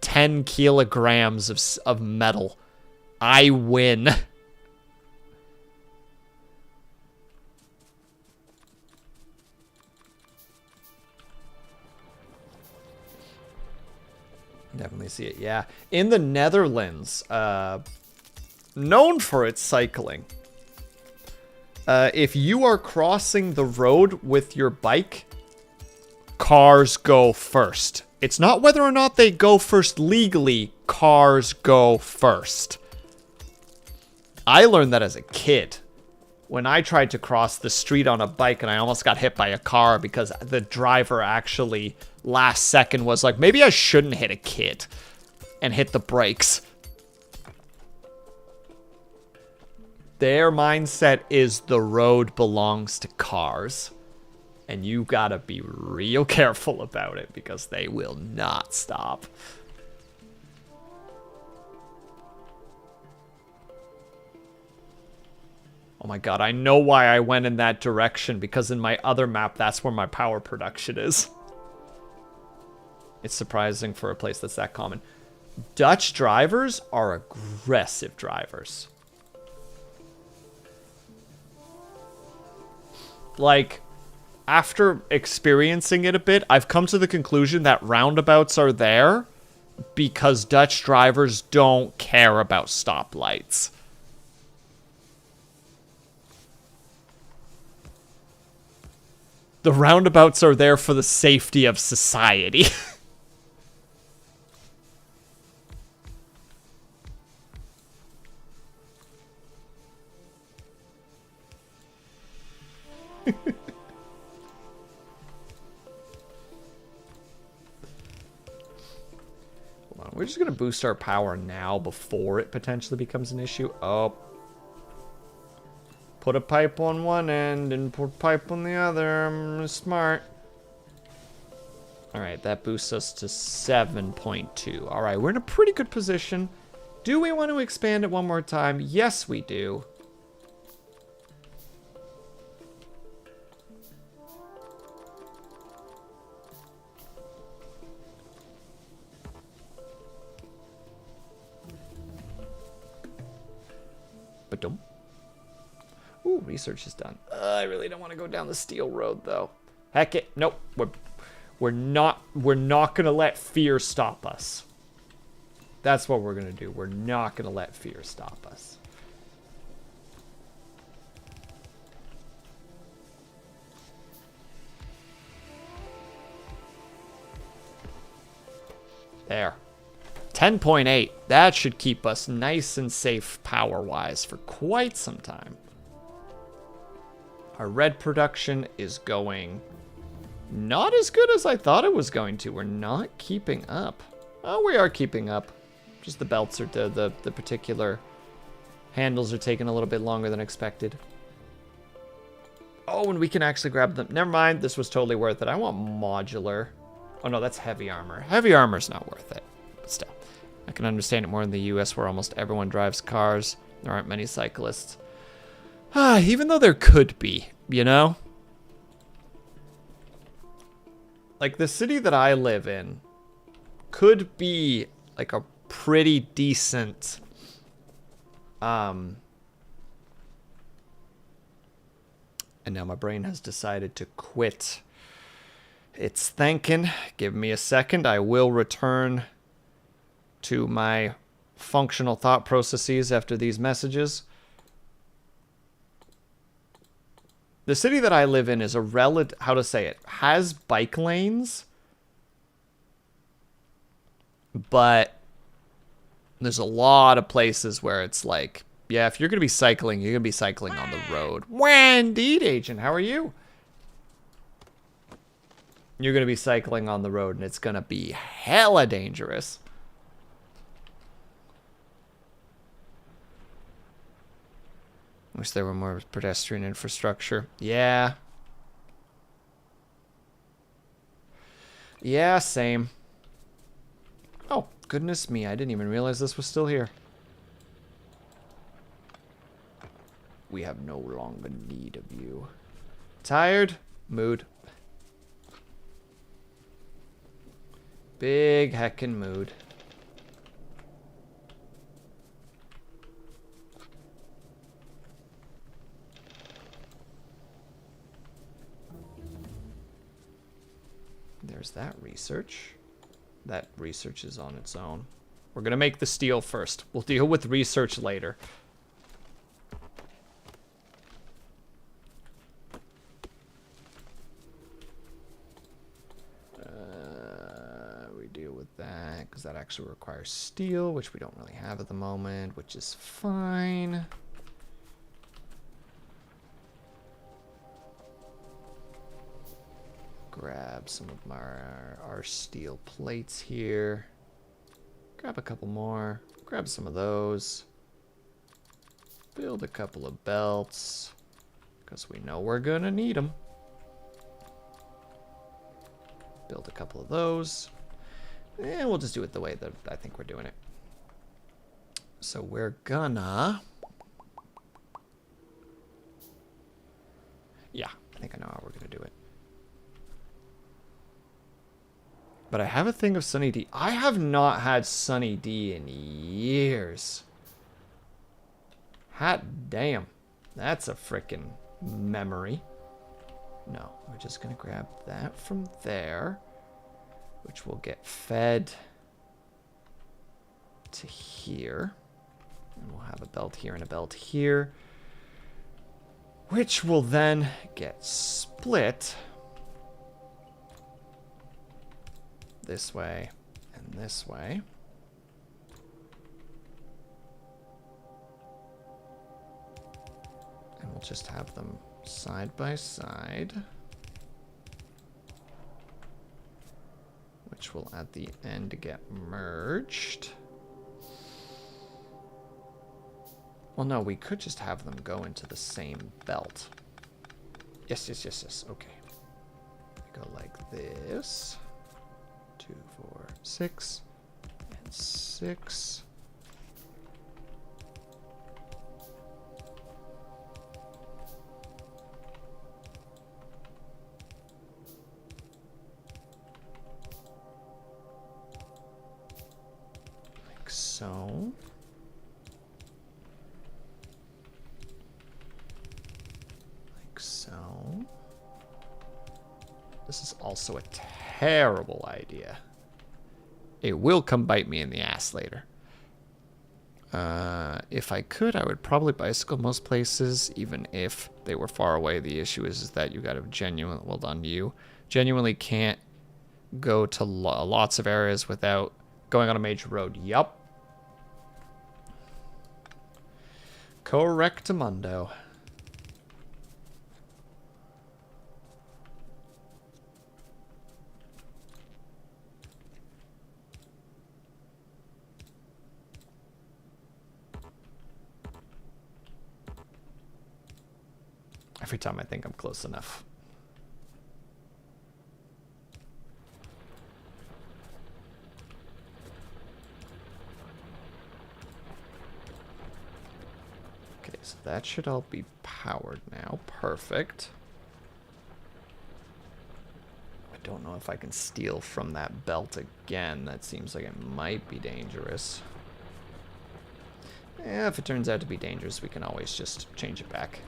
10 kilograms of metal. I win. Definitely see it, yeah. In the Netherlands, known for its cycling. If you are crossing the road with your bike, cars go first. It's not whether or not they go first legally, cars go first. I learned that as a kid. When I tried to cross the street on a bike and I almost got hit by a car because the driver actually last second was like, maybe I shouldn't hit a kid. and hit the brakes. Their mindset is the road belongs to cars. And you gotta be real careful about it because they will not stop. Oh my god, I know why I went in that direction, because in my other map, that's where my power production is. It's surprising for a place that's that common. Dutch drivers are aggressive drivers. Like, after experiencing it a bit, I've come to the conclusion that roundabouts are there because Dutch drivers don't care about stoplights. The roundabouts are there for the safety of society. Hold on, we're just going to boost our power now before it potentially becomes an issue. Oh. Put a pipe on one end and put a pipe on the other. I'm smart. Alright, that boosts us to 7.2. Alright, we're in a pretty good position. Do we want to expand it one more time? Yes, we do. Ba-dum. Ooh, research is done. I really don't want to go down the steel road, though. Heck it. Nope. We're not gonna let fear stop us. That's what we're gonna do. We're not gonna let fear stop us. There. 10.8. That should keep us nice and safe power-wise for quite some time. Our red production is going not as good as I thought it was going to. We're not keeping up. Oh, we are keeping up. Just the belts are the particular handles are taking a little bit longer than expected. Oh, and we can actually grab them. Never mind. This was totally worth it. I want modular. Oh, no, that's heavy armor. Heavy armor's not worth it. But still, I can understand it more in the US where almost everyone drives cars. There aren't many cyclists. Even though there could be, you know? Like, the city that I live in could be, like, a pretty decent, and now my brain has decided to quit its thinking. Give me a second. I will return to my functional thought processes after these messages. The city that I live in is a how to say it, has bike lanes, but there's a lot of places where it's like, yeah, if you're going to be cycling, you're going to be cycling on the road. Well, indeed, Agent, how are you? You're going to be cycling on the road, and it's going to be hella dangerous. Wish there were more pedestrian infrastructure. Yeah. Yeah, same. Oh, goodness me. I didn't even realize this was still here. We have no longer need of you. Tired? Mood. Big heckin' mood. There's that research. That research is on its own. We're gonna make the steel first. We'll deal with research later. We deal with that because that actually requires steel, which we don't really have at the moment, which is fine. Grab some of our steel plates here. Grab a couple more. Grab some of those. Build a couple of belts. Because we know we're going to need them. Build a couple of those. And we'll just do it the way that I think we're doing it. So we're gonna... Yeah, I think I know how we're gonna do it. But I have a thing of Sunny D. I have not had Sunny D in years. Hot damn. That's a frickin' memory. No, we're just gonna grab that from there, which will get fed to here. And we'll have a belt here and a belt here, which will then get split this way and this way. And we'll just have them side by side, which will at the end get merged. Well, no, we could just have them go into the same belt. Yes, yes, yes, yes. Okay. We go like this. 2, 4, 6, and 6. Like so. So, this is also a terrible idea. It will come bite me in the ass later. If I could, I would probably bicycle most places, even if they were far away. The issue is that you got to genuinely, well done you, genuinely can't go to lots of areas without going on a major road. Yup. Correctamundo. Every time I think I'm close enough. Okay, so that should all be powered now. Perfect. I don't know if I can steal from that belt again. That seems like it might be dangerous. Yeah, if it turns out to be dangerous, we can always just change it back.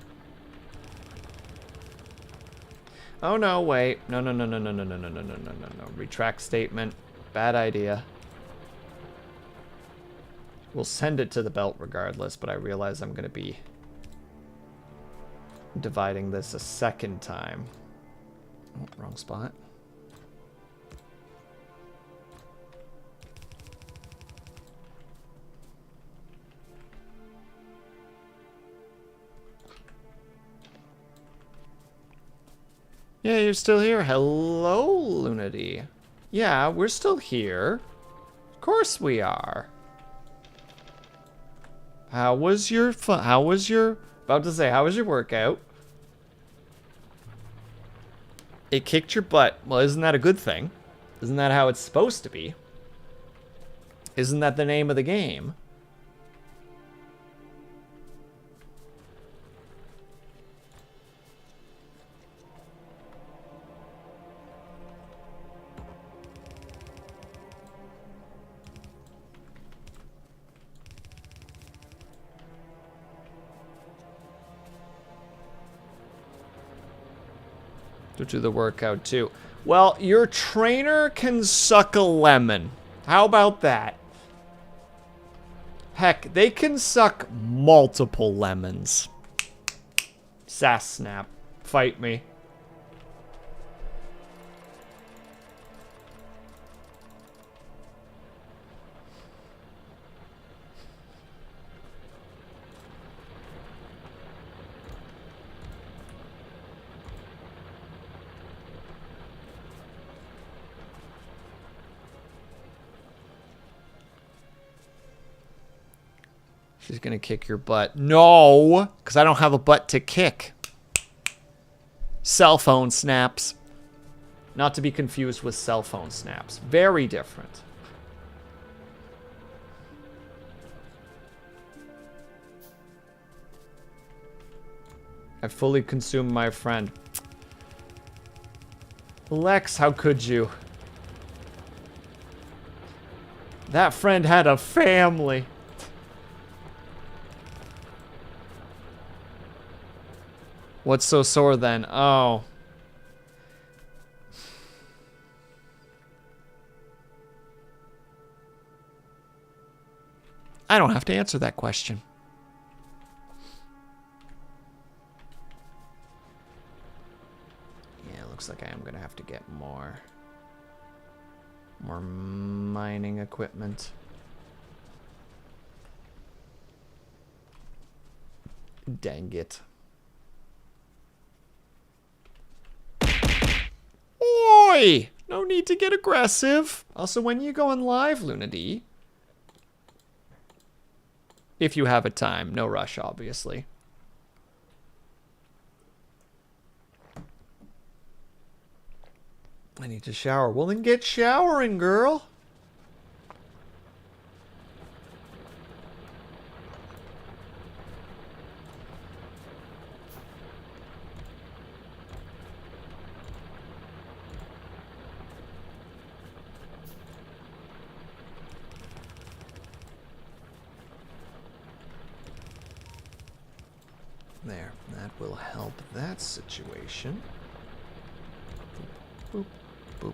Oh no, wait. No, no, no, no, no, no, no, no, no, no, no, no, no. Retract statement. Bad idea. We'll send it to the belt regardless, but I realize I'm going to be dividing this a second time. Oh, wrong spot. Yeah, you're still here. Hello, Lunity. Yeah, we're still here. Of course we are. How was your about to say, how was your workout? It kicked your butt. Well, isn't that a good thing? Isn't that how it's supposed to be? Isn't that the name of the game? To do the workout too. Well, your trainer can suck a lemon. How about that? Heck, they can suck multiple lemons. Sass snap. Fight me. She's gonna kick your butt. No, because I don't have a butt to kick. Cell phone snaps. Not to be confused with cell phone snaps. Very different. I fully consumed my friend. Lex, how could you? That friend had a family. What's so sore then? Oh. I don't have to answer that question. Yeah, it looks like I am gonna have to get more mining equipment. Dang it. Oi! No need to get aggressive. Also, when you going live, Lunady? If you have a time. No rush, obviously. I need to shower. Well, then get showering, girl. There, that will help that situation. Boop, boop. Boop,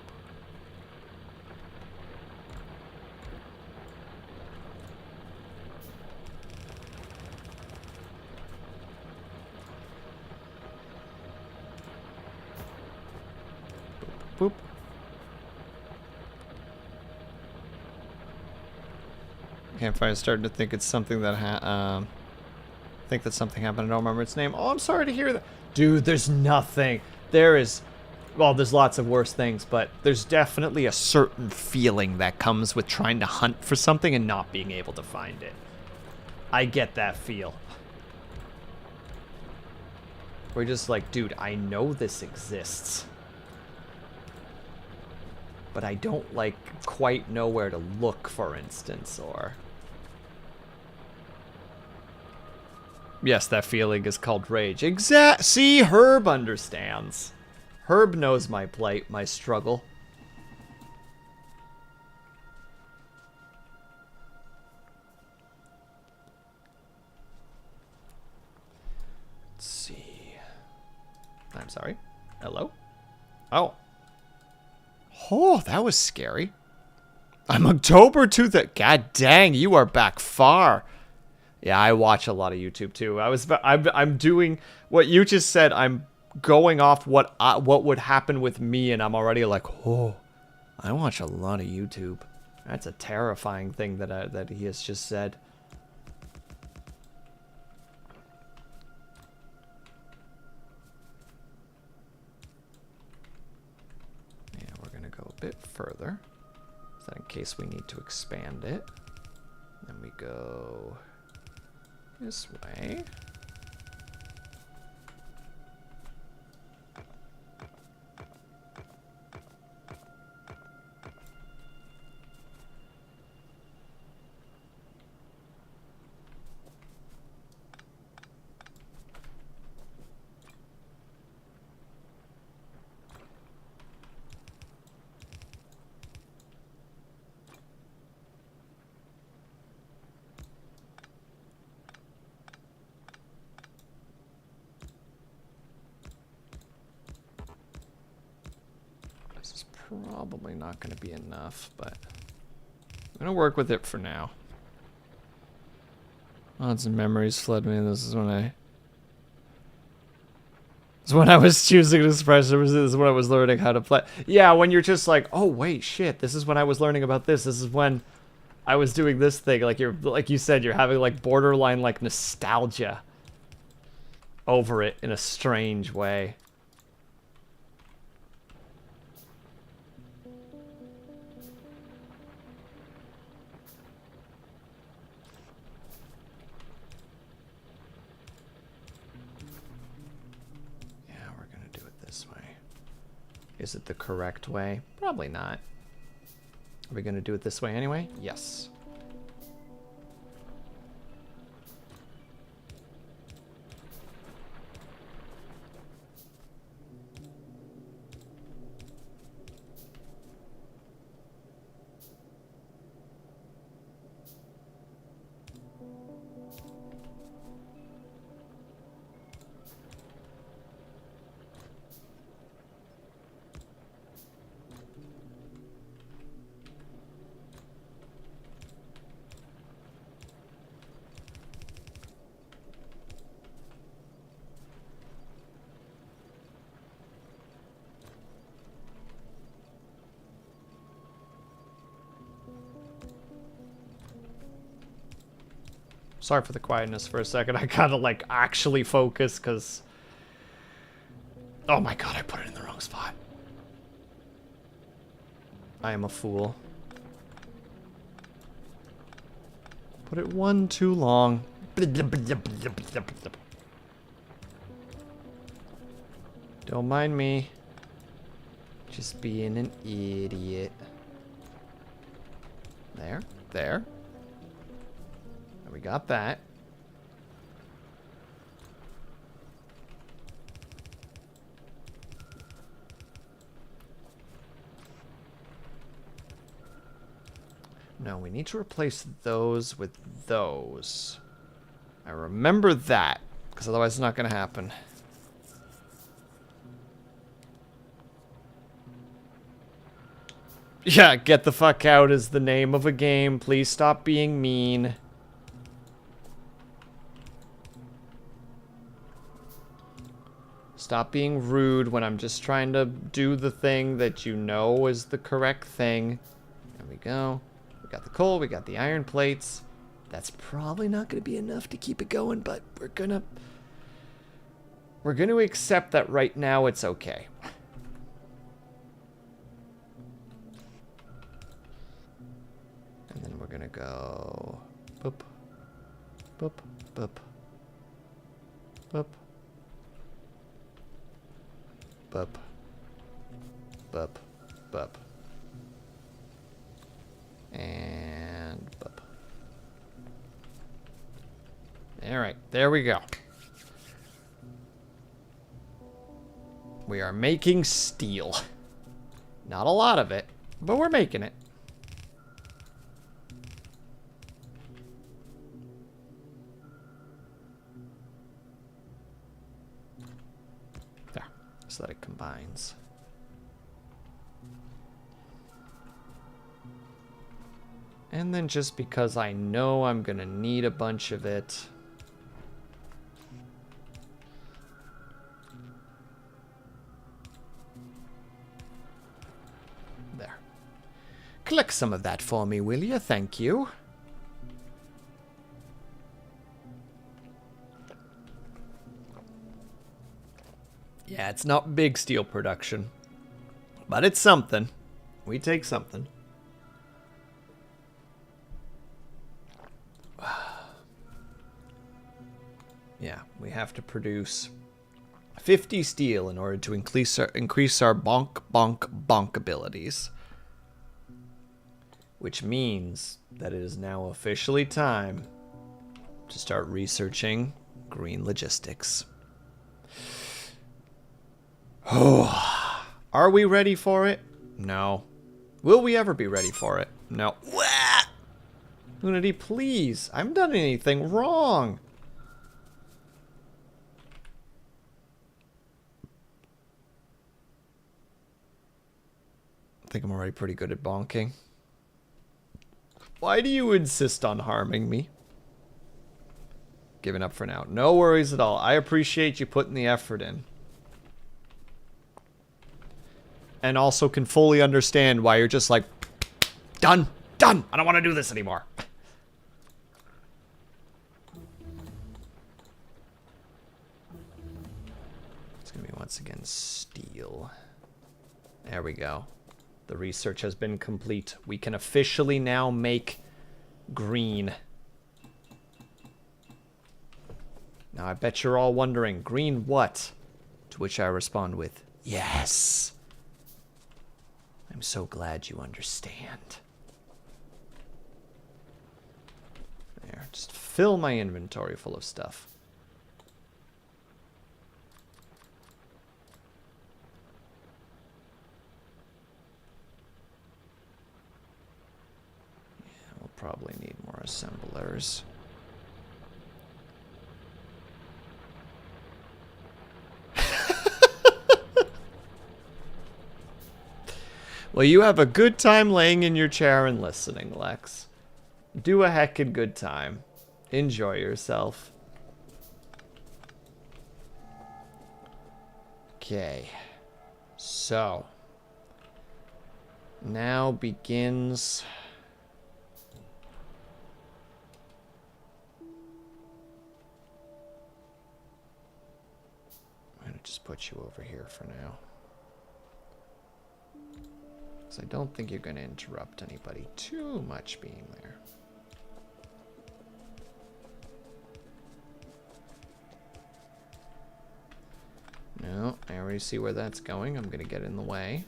boop. Campfire starting to think it's something that think that something happened. I don't remember its name. Oh, I'm sorry to hear that. Dude, there's nothing. There is... Well, there's lots of worse things, but there's definitely a certain feeling that comes with trying to hunt for something and not being able to find it. I get that feel. We're just like, dude, I know this exists. But I don't, like, quite know where to look, for instance, or... Yes, that feeling is called rage. See, Herb understands. Herb knows my plight, my struggle. Let's see. I'm sorry. Hello? Oh. Oh, that was scary. I'm October to the... God dang, you are back far. Yeah, I watch a lot of YouTube too. I'm doing what you just said. I'm going off what would happen with me, and I'm already like, oh, I watch a lot of YouTube. That's a terrifying thing that he has just said. Yeah, we're gonna go a bit further. So in case we need to expand it, then we go this way. Probably not going to be enough, but I'm going to work with it for now. Odds and memories flood me. This is when I was choosing to express. This is when I was learning how to play. Yeah, when you're just like, oh wait, shit. This is when I was learning about this. This is when I was doing this thing. Like you said, you're having like borderline like nostalgia over it in a strange way. Is it the correct way? Probably not. Are we going to do it this way anyway? Yes. Sorry for the quietness for a second. I gotta like actually focus because... Oh my god, I put it in the wrong spot. I am a fool. Put it one too long. Don't mind me. Just being an idiot. There, there. We got that. No, we need to replace those with those. I remember that, because otherwise it's not going to happen. Yeah, get the fuck out is the name of a game. Please stop being mean. Stop being rude when I'm just trying to do the thing that you know is the correct thing. There we go. We got the coal, we got the iron plates. That's probably not going to be enough to keep it going, but we're gonna accept that right now it's okay. And then we're gonna go boop, boop, boop, boop. Bup. Bup. Bup. And bup. Alright, there we go. We are making steel. Not a lot of it, but we're making it. So that it combines. And then just because I know I'm gonna need a bunch of it, there. Collect some of that for me, will you? Thank you. Yeah, it's not big steel production, but it's something. We take something. Yeah, we have to produce 50 steel in order to increase our bonk, bonk, bonk abilities. Which means that it is now officially time to start researching green logistics. Oh, are we ready for it? No. Will we ever be ready for it? No. Wah! Unity, please. I haven't done anything wrong. I think I'm already pretty good at bonking. Why do you insist on harming me? Giving up for now. No worries at all. I appreciate you putting the effort in. And also can fully understand why you're just like, done, done. I don't want to do this anymore. It's going to be once again steel. There we go. The research has been complete. We can officially now make green. Now I bet you're all wondering, green what? To which I respond with, yes. I'm so glad you understand. There, just fill my inventory full of stuff. Yeah, we'll probably need more assemblers. Well, you have a good time laying in your chair and listening, Lex. Do a heckin' good time. Enjoy yourself. Okay. So. Now begins... I'm gonna just put you over here for now. I don't think you're going to interrupt anybody too much being there. No, I already see where that's going. I'm going to get in the way.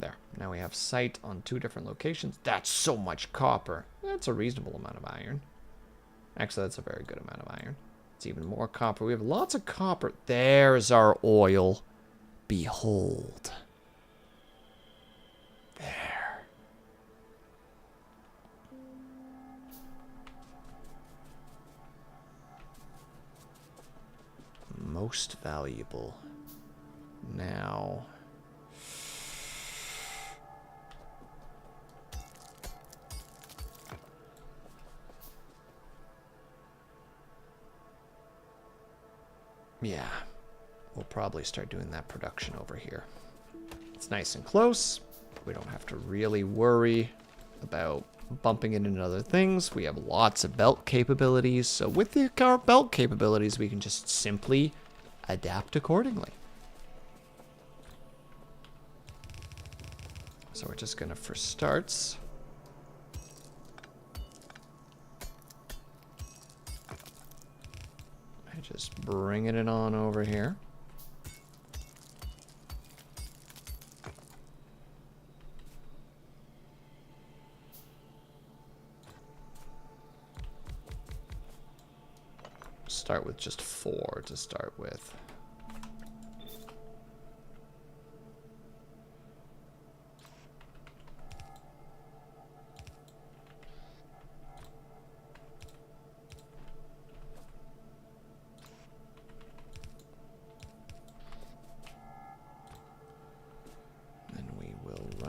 There. Now we have sight on 2 different locations. That's so much copper. That's a reasonable amount of iron. Actually, that's a very good amount of iron. Even more copper. We have lots of copper. There's our oil. Behold. There. Most valuable. Now. Yeah, we'll probably start doing that production over here. It's nice and close. We don't have to really worry about bumping it into other things. We have lots of belt capabilities. So with the current belt capabilities, we can just simply adapt accordingly. So we're just gonna, for starts, just bringing it on over here. Start with just 4 to start with.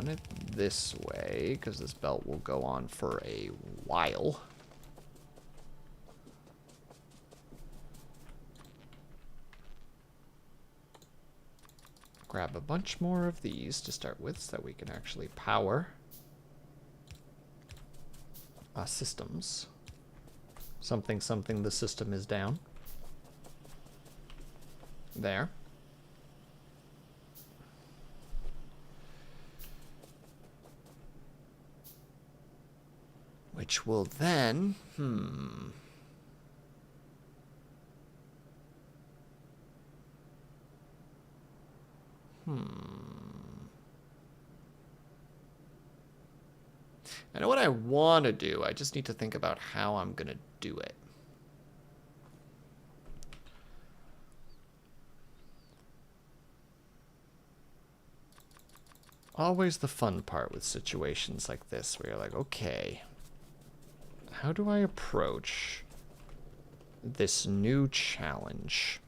It this way because this belt will go on for a while. Grab a bunch more of these to start with so that we can actually power systems. Something the system is down. There. Which will then, I know what I want to do. I just need to think about how I'm going to do it. Always the fun part with situations like this where you're like, okay, how do I approach this new challenge?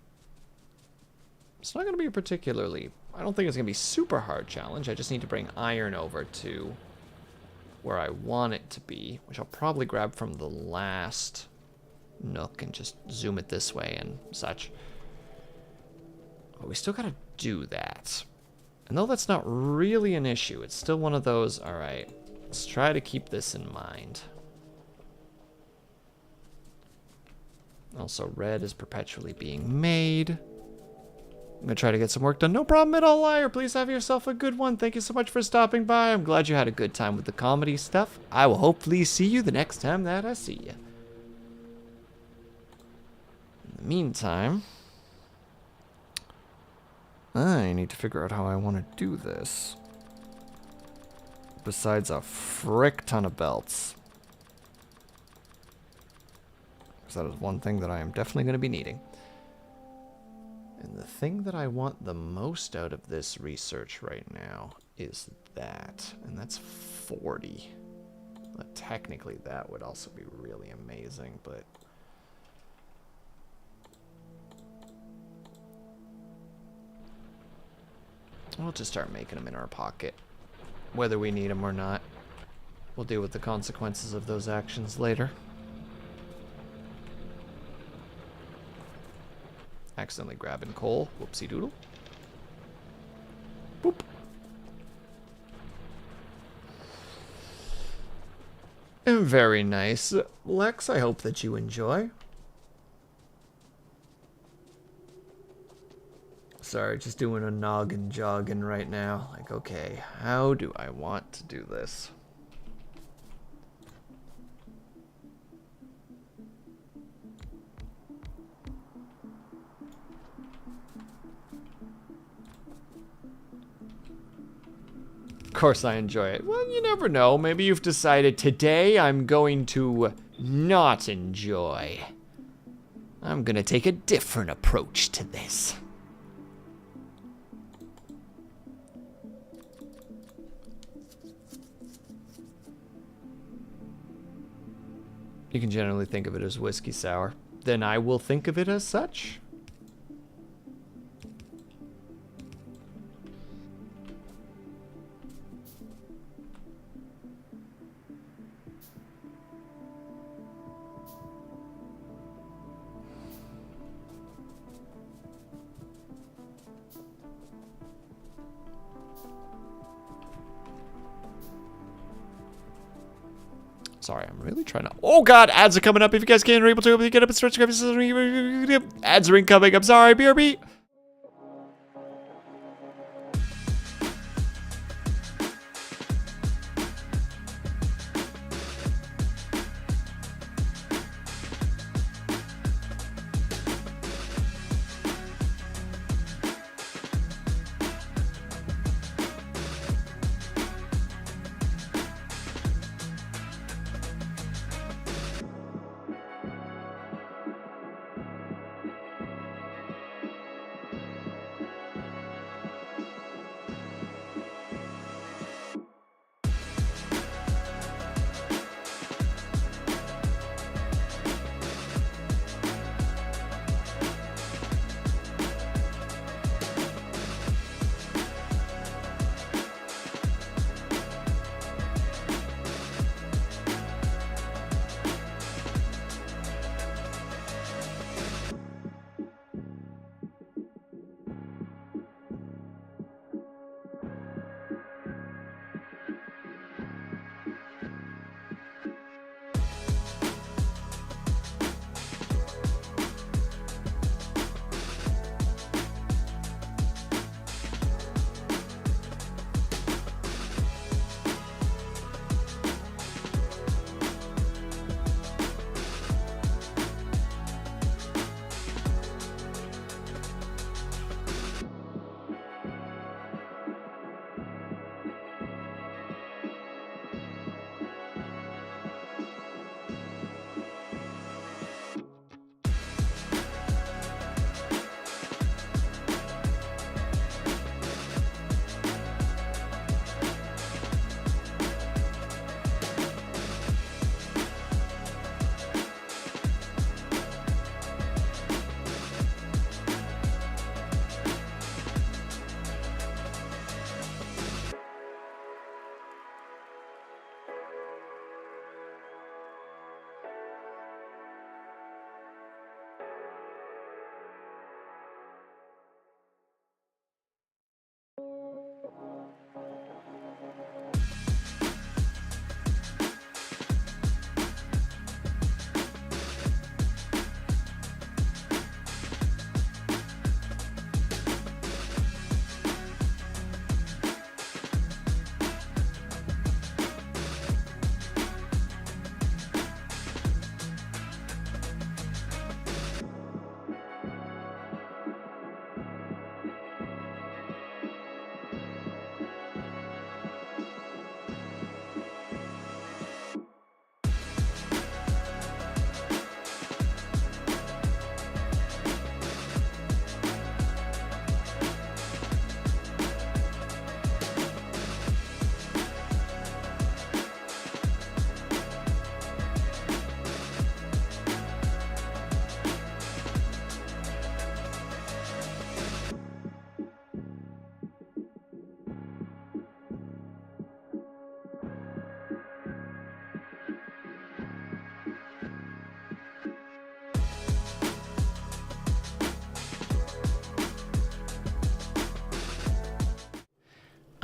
It's not going to be a particularly, I don't think it's going to be super hard challenge. I just need to bring iron over to where I want it to be, which I'll probably grab from the last nook and just zoom it this way and such. But we still got to do that. And though that's not really an issue, it's still one of those, all right, let's try to keep this in mind. Also, red is perpetually being made. I'm going to try to get some work done. No problem at all, Liar. Please have yourself a good one. Thank you so much for stopping by. I'm glad you had a good time with the comedy stuff. I will hopefully see you the next time that I see you. In the meantime, I need to figure out how I want to do this. Besides a frick ton of belts. Because that is one thing that I am definitely going to be needing. And the thing that I want the most out of this research right now is that. And that's 40. Well, technically that would also be really amazing, but... we'll just start making them in our pocket. Whether we need them or not. We'll deal with the consequences of those actions later. Accidentally grabbing coal. Whoopsie doodle. Boop. And very nice. Lex, I hope that you enjoy. Sorry, just doing a noggin jogging right now. Like, okay, how do I want to do this? Of course I enjoy it. Well, you never know. Maybe you've decided today I'm going to not enjoy. I'm gonna take a different approach to this. You can generally think of it as whiskey sour. Then I will think of it as such. Sorry, I'm really trying to... oh god, ads are coming up. If you guys can't are able to get up and stretch... ads are incoming. I'm sorry, BRB.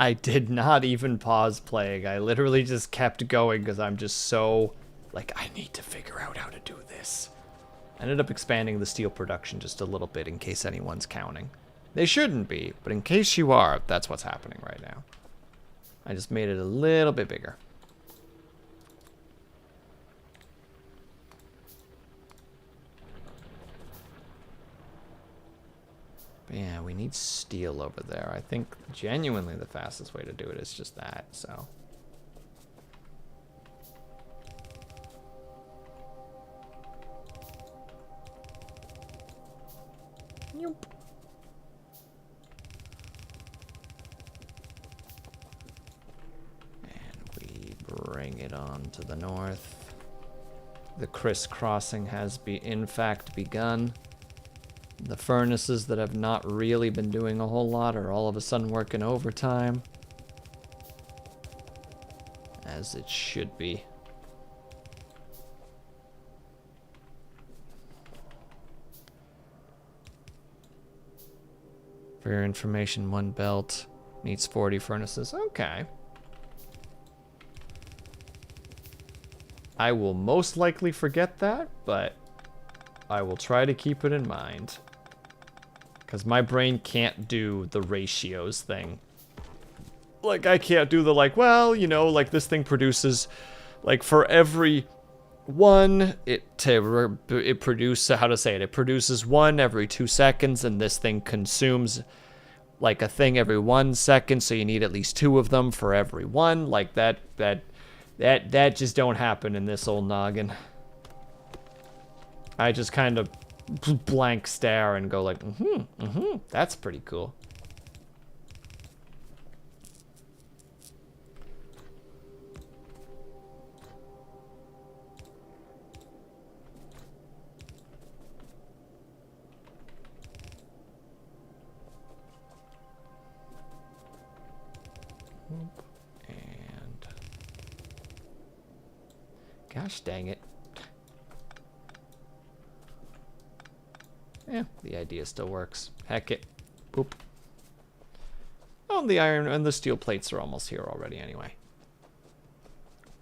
I did not even pause playing. I literally just kept going because I'm just so, like, I need to figure out how to do this. I ended up expanding the steel production just a little bit in case anyone's counting. They shouldn't be, but in case you are, that's what's happening right now. I just made it a little bit bigger. But yeah, we need steel over there. I think genuinely the fastest way to do it is just that, so. Nope. Bring it on to the north. The crisscrossing has in fact begun. The furnaces that have not really been doing a whole lot are all of a sudden working overtime. As it should be. For your information, one belt needs 40 furnaces. Okay. I will most likely forget that, but I will try to keep it in mind. Because my brain can't do the ratios thing. Like, I can't do the, like, well, you know, like, this thing produces, like, for every one, it produces, how to say it, it produces one every 2 seconds, and this thing consumes, like, a thing every 1 second, so you need at least 2 of them for every one. Like, that just don't happen in this old noggin. I just kind of blank stare and go like, that's pretty cool. And gosh dang it. Yeah, the idea still works. Heck it. Boop. Oh, the iron and the steel plates are almost here already anyway.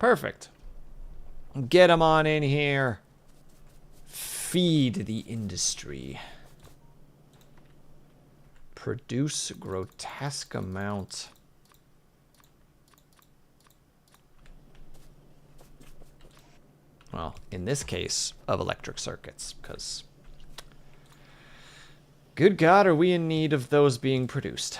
Perfect. Get them on in here. Feed the industry. Produce grotesque amount. Well, in this case, of electric circuits, because good God, are we in need of those being produced?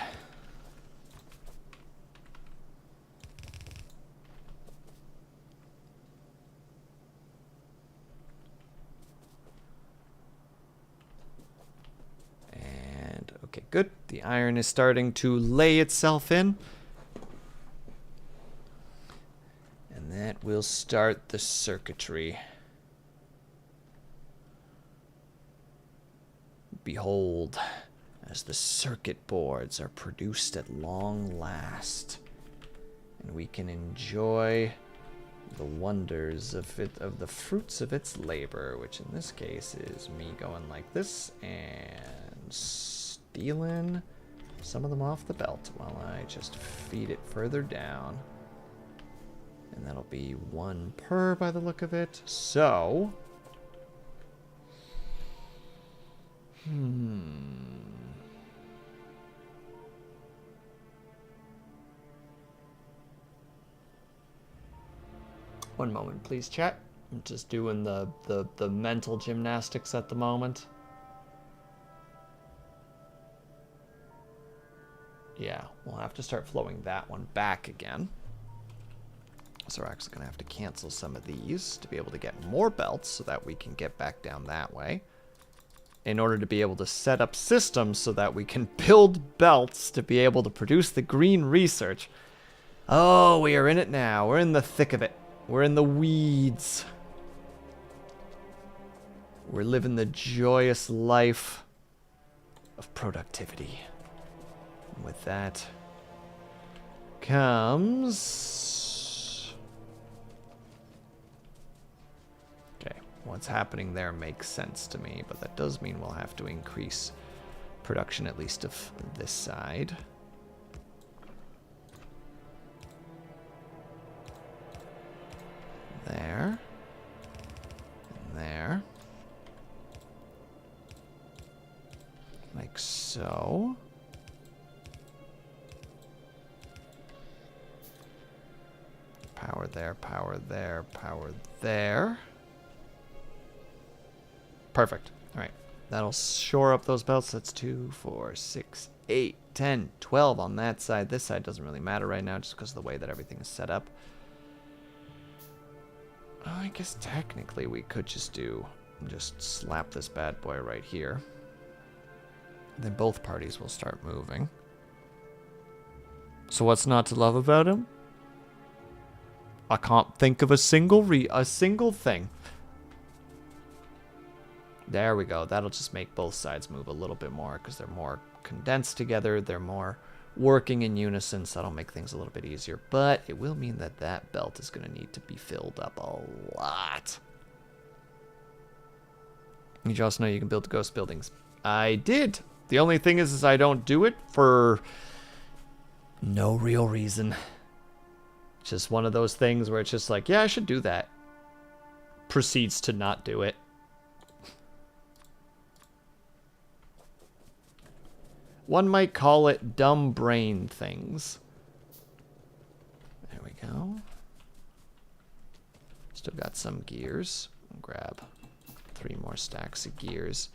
And, okay, good. The iron is starting to lay itself in. And that will start the circuitry. Behold, as the circuit boards are produced at long last, and we can enjoy the wonders of the fruits of its labor, which in this case is me going like this and stealing some of them off the belt while I just feed it further down. And that'll be 1 per by the look of it. So, one moment, please, chat. I'm just doing the mental gymnastics at the moment. Yeah, we'll have to start flowing that one back again. So we're actually going to have to cancel some of these to be able to get more belts so that we can get back down that way. In order to be able to set up systems so that we can build belts to be able to produce the green research. Oh, we are in it now. We're in the thick of it. We're in the weeds. We're living the joyous life of productivity. And with that comes... What's happening there makes sense to me, but that does mean we'll have to increase production at least of this side. so. Power there, power there, power there. Perfect. All right. That'll shore up those belts. That's 2, 4, 6, 8, 10, 12 on that side. This side doesn't really matter right now just because of the way that everything is set up. Oh, I guess technically we could just slap this bad boy right here. Then both parties will start moving. So what's not to love about him? I can't think of a single thing. There we go. That'll just make both sides move a little bit more because they're more condensed together. They're more working in unison, so that'll make things a little bit easier. But it will mean that that belt is going to need to be filled up a lot. Did you also know you can build ghost buildings? I did. The only thing is I don't do it for no real reason. Just one of those things where it's just like, yeah, I should do that. Proceeds to not do it. One might call it dumb brain things. There we go. Still got some gears. I'll grab 3 more stacks of gears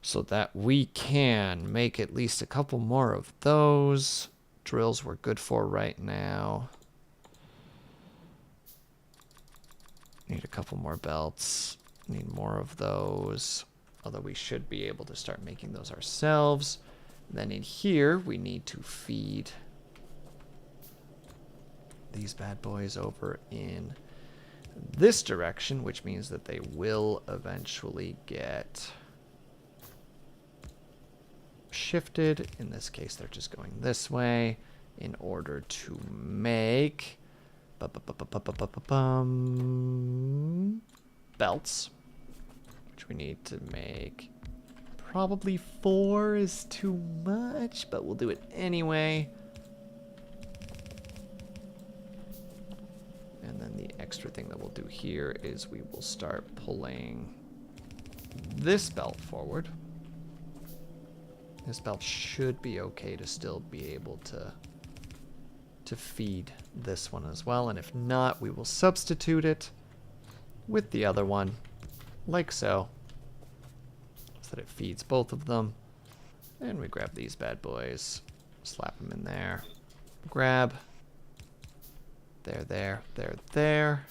so that we can make at least a couple more of those. Drills we're good for right now. Need a couple more belts. Need more of those. Although we should be able to start making those ourselves. Then in here, we need to feed these bad boys over in this direction, which means that they will eventually get shifted. In this case, they're just going this way in order to make belts, which we need to make. Probably 4 is too much, but we'll do it anyway. And then the extra thing that we'll do here is we will start pulling this belt forward. This belt should be okay to still be able to feed this one as well. And if not, we will substitute it with the other one, like so. So that it feeds both of them. And we grab these bad boys, slap them in there, grab, there.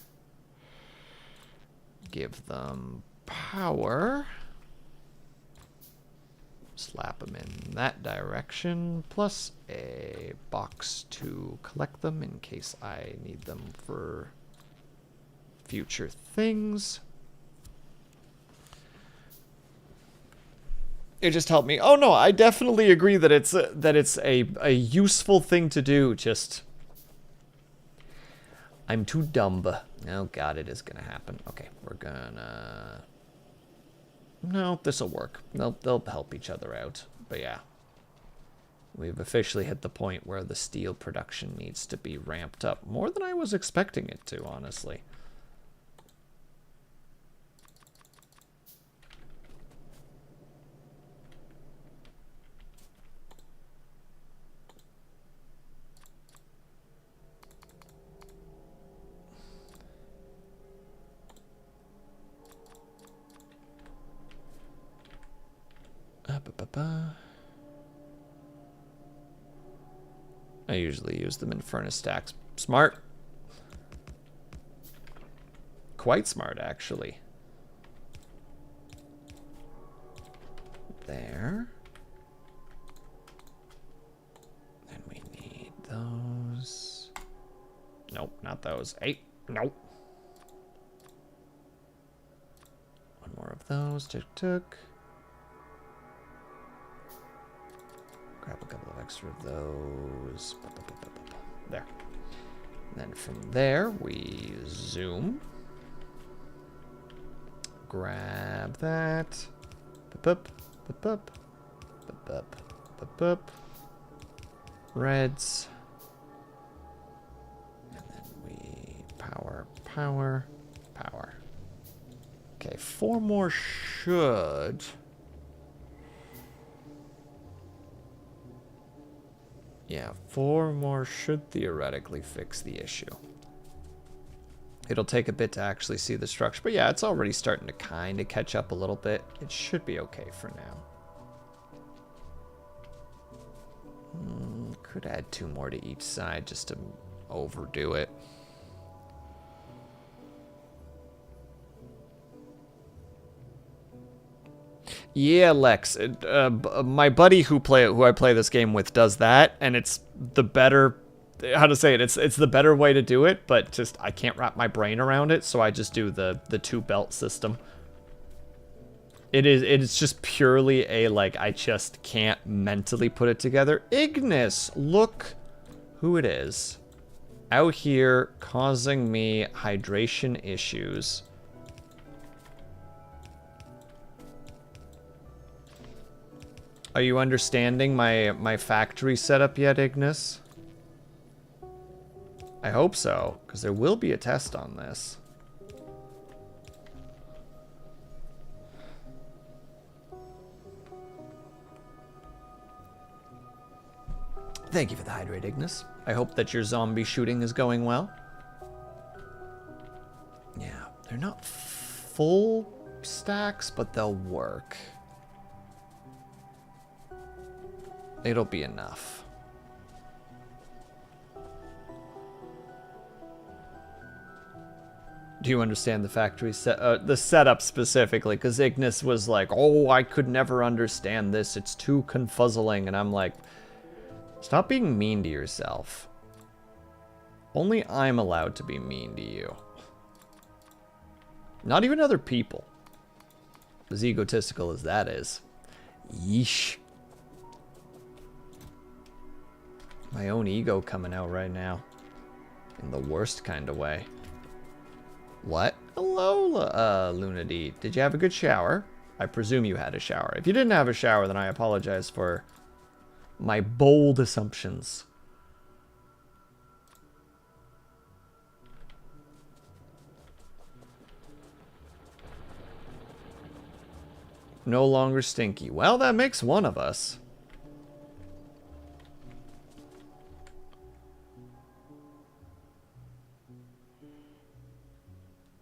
Give them power, slap them in that direction, plus a box to collect them in case I need them for future things. It just helped me. Oh no, I definitely agree that it's a useful thing to do. Just I'm too dumb. Oh god, it is gonna happen. Okay, we're gonna. No, this'll work. They'll help each other out. But yeah, we've officially hit the point where the steel production needs to be ramped up more than I was expecting it to, honestly. I usually use them in furnace stacks. Smart. Quite smart, actually. There. Then we need those. Nope, not those. 8. Nope. One more of those. Tuk. Grab a couple of extra of those. There. And then from there, we zoom. Grab that. Reds. And then we power. Okay, 4 more should Yeah, 4 more should theoretically fix the issue. It'll take a bit to actually see the structure, but yeah, it's already starting to kind of catch up a little bit. It should be okay for now. Could add 2 more to each side just to overdo it. Yeah, Lex. My buddy who I play this game with does that, and it's the better. How to say it? It's the better way to do it, but just I can't wrap my brain around it, so I just do the 2 belt system. It's just purely a like I just can't mentally put it together. Ignis, look who it is out here causing me hydration issues. Are you understanding my factory setup yet, Ignis? I hope so, because there will be a test on this. Thank you for the hydrate, Ignis. I hope that your zombie shooting is going well. Yeah, they're not full stacks, but they'll work. It'll be enough. Do you understand the factory the setup specifically? Because Ignis was like, "Oh, I could never understand this. It's too confuzzling," and I'm like, "Stop being mean to yourself. Only I'm allowed to be mean to you. Not even other people. As egotistical as that is. Yeesh. My own ego coming out right now. In the worst kind of way. What? Hello, Luna D. Did you have a good shower? I presume you had a shower. If you didn't have a shower, then I apologize for my bold assumptions. No longer stinky. Well, that makes one of us.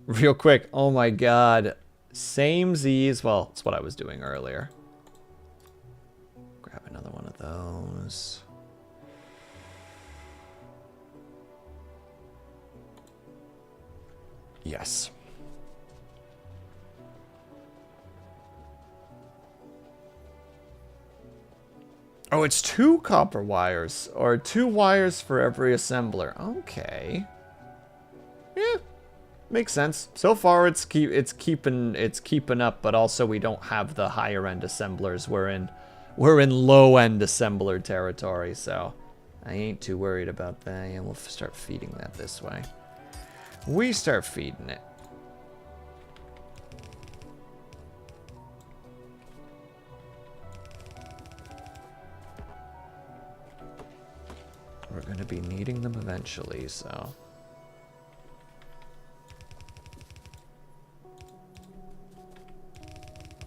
Real quick, oh my god. Same Z's. Well, it's what I was doing earlier. Grab another one of those. Yes. Oh, it's 2 copper wires, or 2 wires for every assembler. Okay. Yeah. Makes sense. So far, it's keeping up, but also we don't have the higher end assemblers. We're in low end assembler territory, so I ain't too worried about that. And we'll start feeding that this way. We start feeding it. We're gonna be needing them eventually, so.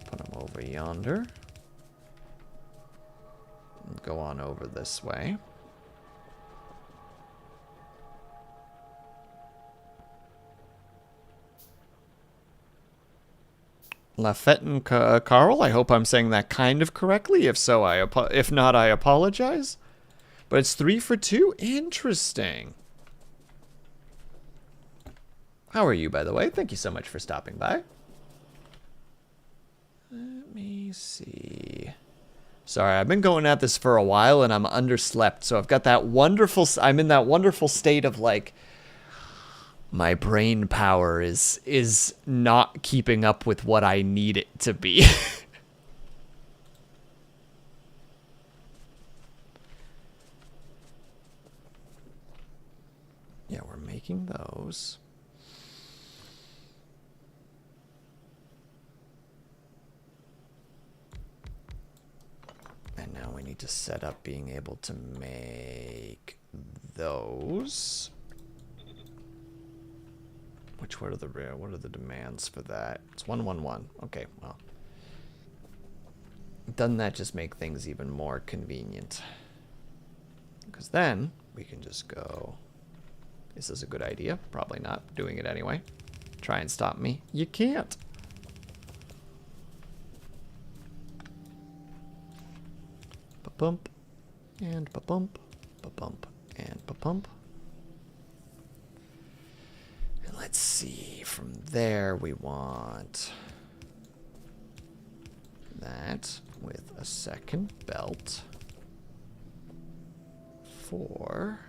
Put them over yonder. And go on over this way. Lafette and Carl, I hope I'm saying that kind of correctly. If so, if not, I apologize. But it's 3 for 2? Interesting. How are you, by the way? Thank you so much for stopping by. Let me see. Sorry, I've been going at this for a while and I'm underslept. So I've got that wonderful... I'm in that wonderful state of like... My brain power is not keeping up with what I need it to be. Yeah, we're making those. And now we need to set up being able to make those. What are the demands for that? It's 111. Okay, well. Doesn't that just make things even more convenient? Because then we can just go, is this a good idea? Probably not. Doing it anyway. Try and stop me. You can't. Ba-bump. And ba-bump. Ba-bump. And ba-bump. And let's see. From there we want that with a second belt for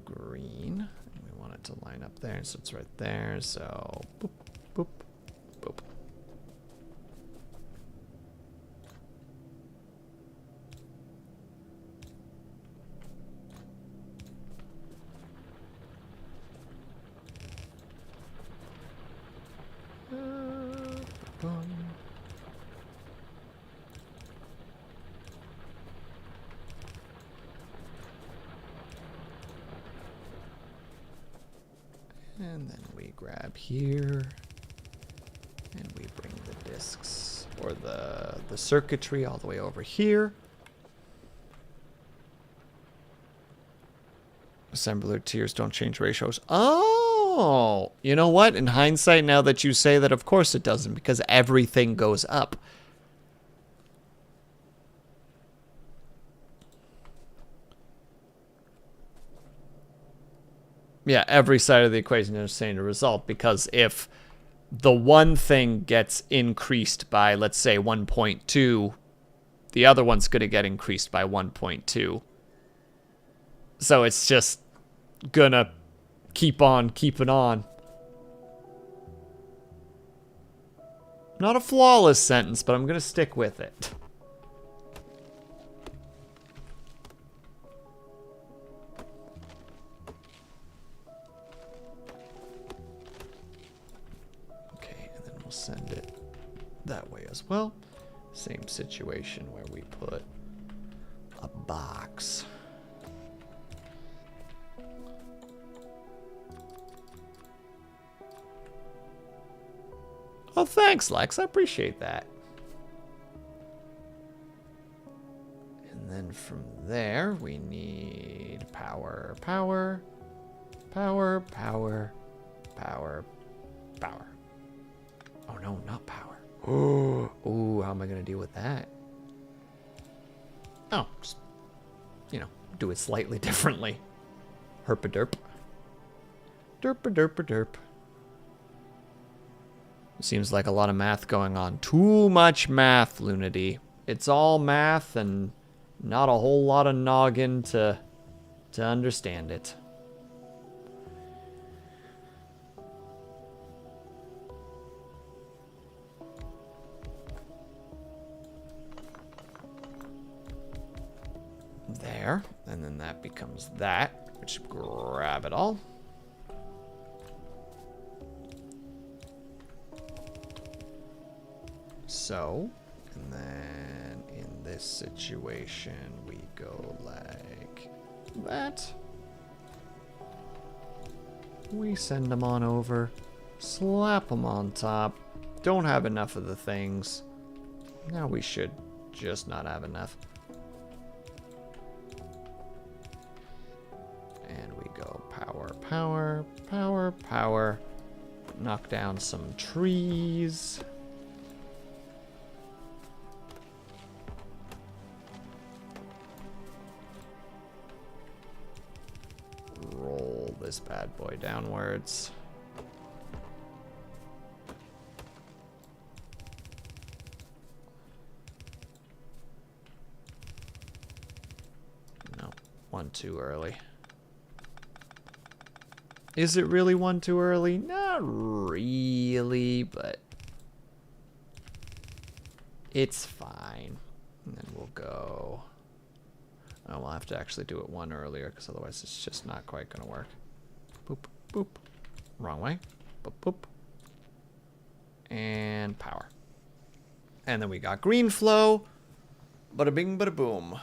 green. And we want it to line up there, so it's right there. So boop, boop, boop. Boom. And then we grab here, and we bring the discs, or the circuitry all the way over here. Assembler tiers don't change ratios. Oh, you know what? In hindsight, now that you say that, of course it doesn't, because everything goes up. Yeah, every side of the equation is saying the result, because if the one thing gets increased by, let's say, 1.2, the other one's going to get increased by 1.2. So it's just gonna keep on keeping on. Not a flawless sentence, but I'm gonna stick with it. Okay, and then we'll send it that way as well. Same situation where we put a box. Oh, thanks, Lex. I appreciate that. And then from there, we need power, power, power, power, power, power. Oh, no, not power. Ooh, how am I going to deal with that? Oh, just, you know, do it slightly differently. Herpa-derp. Derp-a-derp-a-derp. Seems like a lot of math going on. Too much math, Lunity. It's all math and not a whole lot of noggin to understand it. There, and then that becomes that, which grab it all. So, and then in this situation, we go like that. We send them on over, slap them on top. Don't have enough of the things. Now we should just not have enough. And we go power, power, power, power. Knock down some trees. Roll this bad boy downwards. No, one too early. Is it really one too early? Not really, but it's fine. And then we'll go. Oh, we'll have to actually do it one earlier, because otherwise it's just not quite going to work. Boop, boop. Wrong way. Boop, boop. And power. And then we got green flow. Bada bing, bada boom.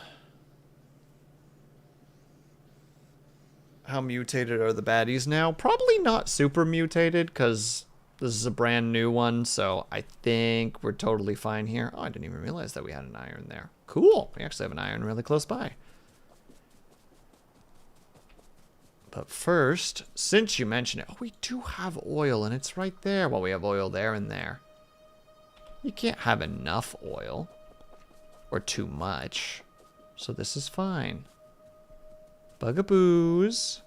How mutated are the baddies now? Probably not super mutated, because This is a brand new one, so I think we're totally fine here. Oh, I didn't even realize that we had an iron there. Cool. We actually have an iron really close by. But first, since you mentioned it, oh, we do have oil, and it's right there. Well, we have oil there and there. You can't have enough oil, or too much, so this is fine. Bugaboos.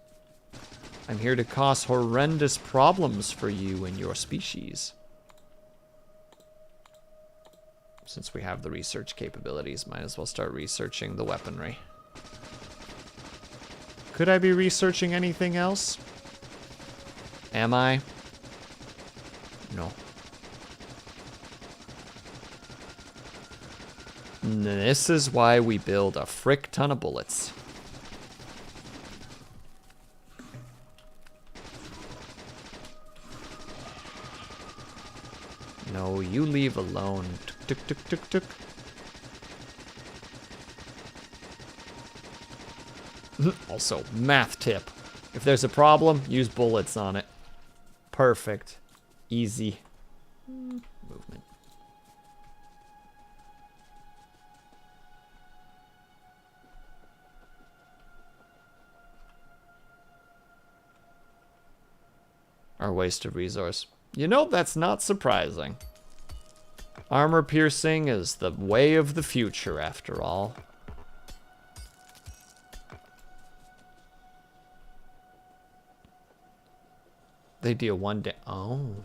I'm here to cause horrendous problems for you and your species. Since we have the research capabilities, might as well start researching the weaponry. Could I be researching anything else? Am I? No. This is why we build a frick ton of bullets. No, you leave alone. Tuk, tuk, tuk, tuk, tuk. Also, math tip. If there's a problem, use bullets on it. Perfect. Easy. Movement. Our waste of resource. You know, that's not surprising. Armor piercing is the way of the future, after all. They deal 1 day. Oh.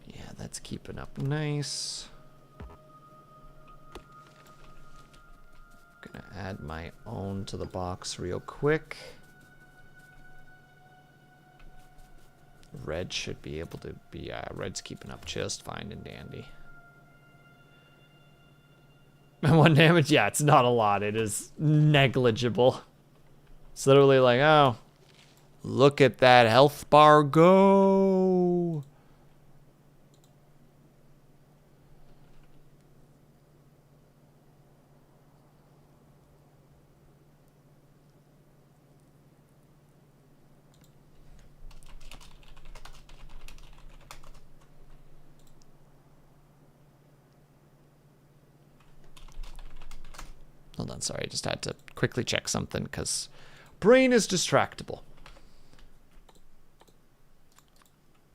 Yeah, that's keeping up nice. Gonna add my own to the box real quick. Red should be able to be, red's keeping up just fine and dandy. 1 damage? Yeah, it's not a lot. It is negligible. It's literally like, oh, look at that health bar go. Hold on, sorry, I just had to quickly check something because brain is distractible.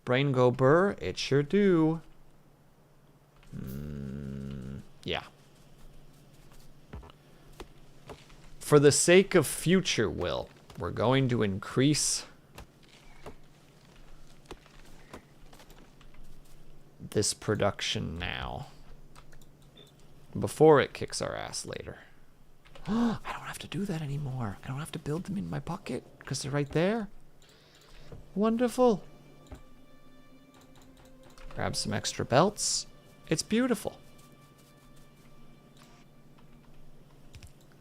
Brain go burr, it sure do. Yeah. For the sake of future, Will, we're going to increase this production now before it kicks our ass later. I don't have to do that anymore. I don't have to build them in my bucket because they're right there. Wonderful. Grab some extra belts. It's beautiful.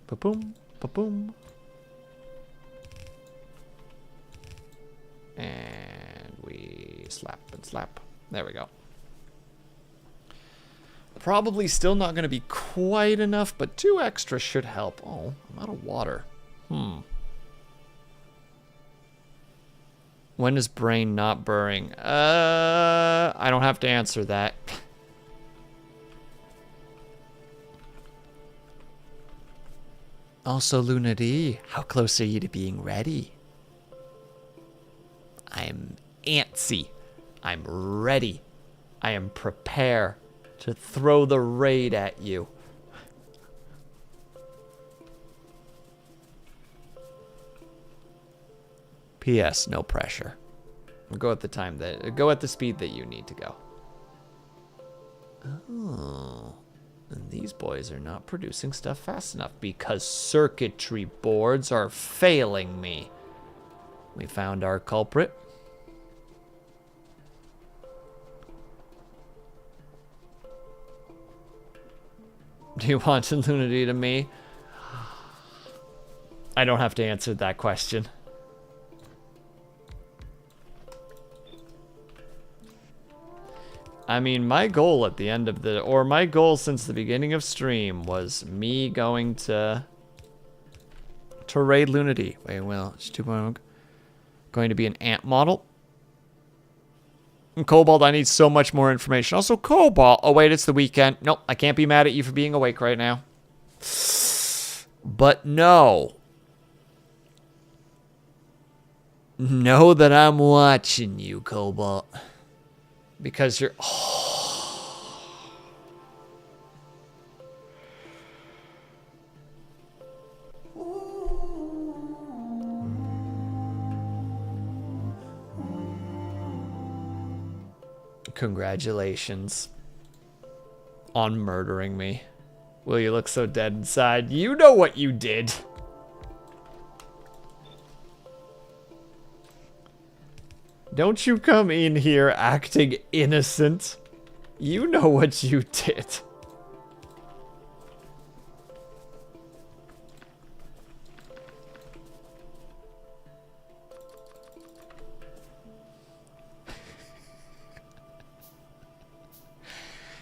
Ba-boom, ba-boom. And we slap and slap. There we go. Probably still not going to be quite enough, but 2 extra should help. Oh, I'm out of water. When is brain not burring? I don't have to answer that. Also, Luna D, how close are you to being ready? I'm antsy. I'm ready. I am prepared to throw the raid at you. P.S. No pressure. Go at the speed that you need to go. Oh, and these boys are not producing stuff fast enough because circuitry boards are failing me. We found our culprit. Do you want Lunity to me? I don't have to answer that question. I mean, my goal at the end of my goal since the beginning of stream was me going to to raid Lunity. Wait, well, it's 2.0. Going to be an ant model. And Cobalt, I need so much more information. Also, Cobalt. Oh, wait, it's the weekend. Nope, I can't be mad at you for being awake right now. But no. Know that I'm watching you, Cobalt. Because you're... Congratulations on murdering me. Will you look so dead inside? You know what you did. Don't you come in here acting innocent. You know what you did.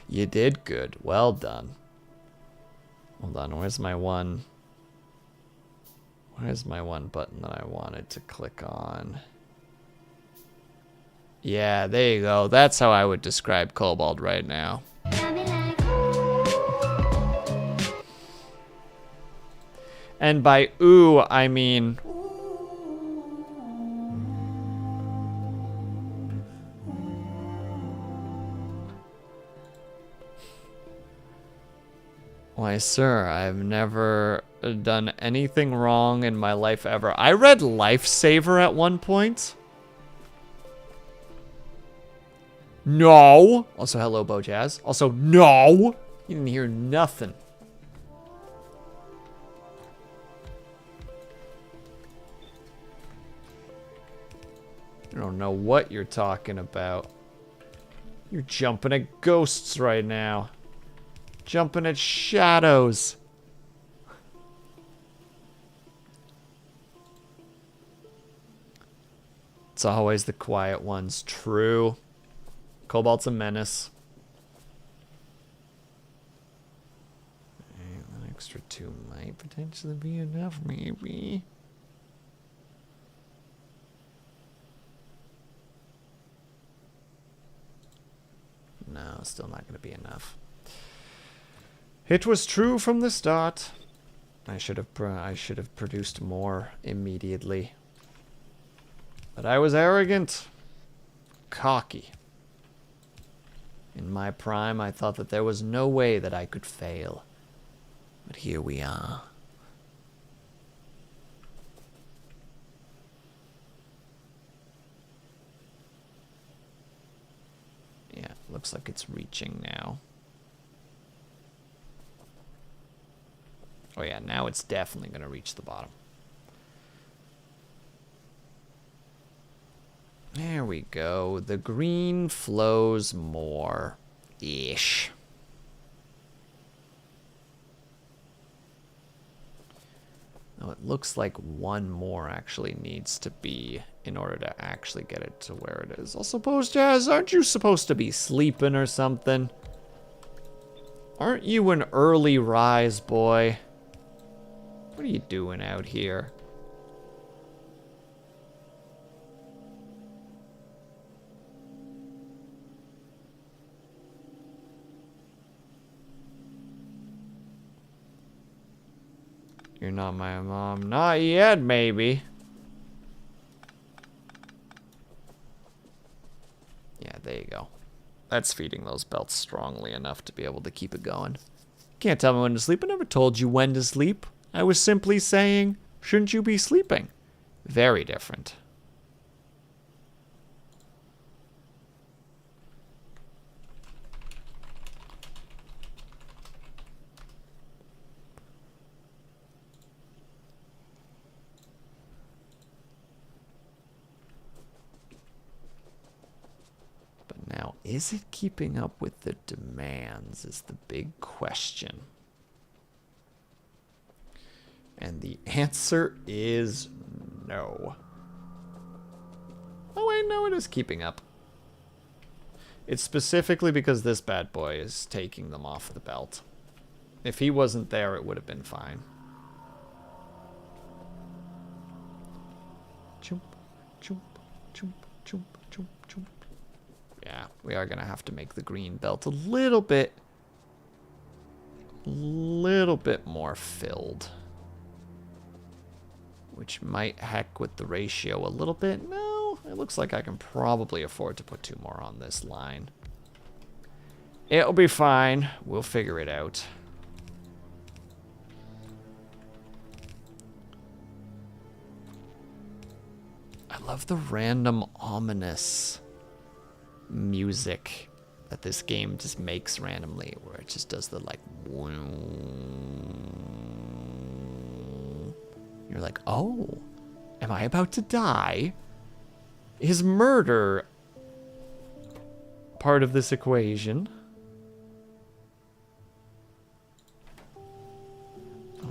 You did good. Well done. Hold on, where's my one? Where's my one button that I wanted to click on? Yeah, there you go. That's how I would describe Cobalt right now. And by ooh, I mean... Why, sir, I've never done anything wrong in my life ever. I read Lifesaver at one point. No. Also, hello, Bojazz. Also, no. You didn't hear nothing. I don't know what you're talking about. You're jumping at ghosts right now. Jumping at shadows. It's always the quiet ones. True. Cobalt's a menace. An extra 2 might potentially be enough, maybe. No, still not going to be enough. It was true from the start. I should have produced more immediately. But I was arrogant. Cocky. In my prime, I thought that there was no way that I could fail. But here we are. Yeah, looks like it's reaching now. Oh yeah, now it's definitely going to reach the bottom. There we go. The green flows more. Ish. Now it looks like one more actually needs to be in order to actually get it to where it is. Also, Jazz, aren't you supposed to be sleeping or something? Aren't you an early rise boy? What are you doing out here? You're not my mom. Not yet, maybe. Yeah, there you go. That's feeding those belts strongly enough to be able to keep it going. Can't tell me when to sleep. I never told you when to sleep. I was simply saying, shouldn't you be sleeping? Very different. But now, is it keeping up with the demands is the big question. And the answer is no. Oh wait, no, it is keeping up. It's specifically because this bad boy is taking them off the belt. If he wasn't there, it would have been fine. Choop, choop, choop, choop, choop. Yeah, we are going to have to make the green belt a little bit more filled. Which might heck with the ratio a little bit. No, it looks like I can probably afford to put 2 more on this line. It'll be fine. We'll figure it out. I love the random ominous music that this game just makes randomly, where it just does the like... You're like, oh, am I about to die? Is murder part of this equation?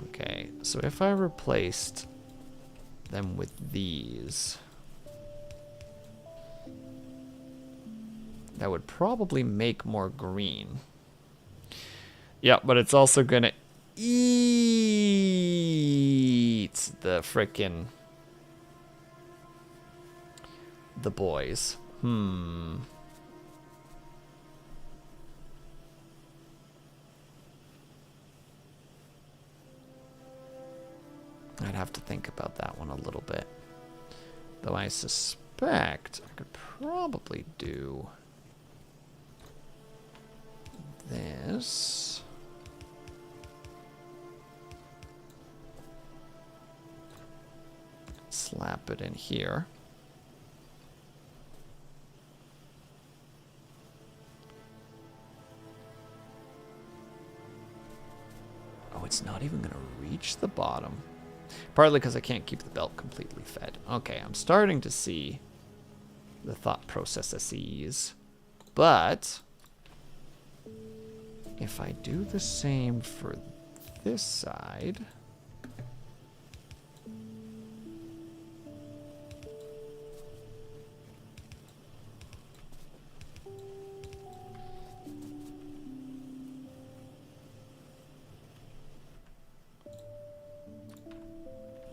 Okay, so if I replaced them with these, that would probably make more green. Yeah, but it's also gonna eat the frickin' the boys. I'd have to think about that one a little bit. Though I suspect I could probably do this. Slap it in here. Oh, it's not even going to reach the bottom. Partly because I can't keep the belt completely fed. Okay, I'm starting to see the thought processes. But if I do the same for this side...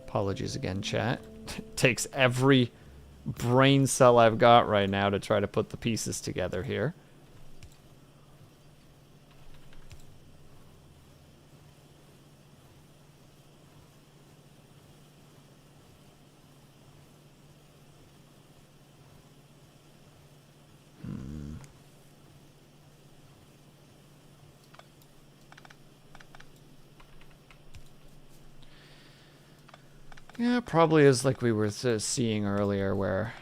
Apologies again, chat. It takes every brain cell I've got right now to try to put the pieces together here. Yeah, probably is like we were seeing earlier, where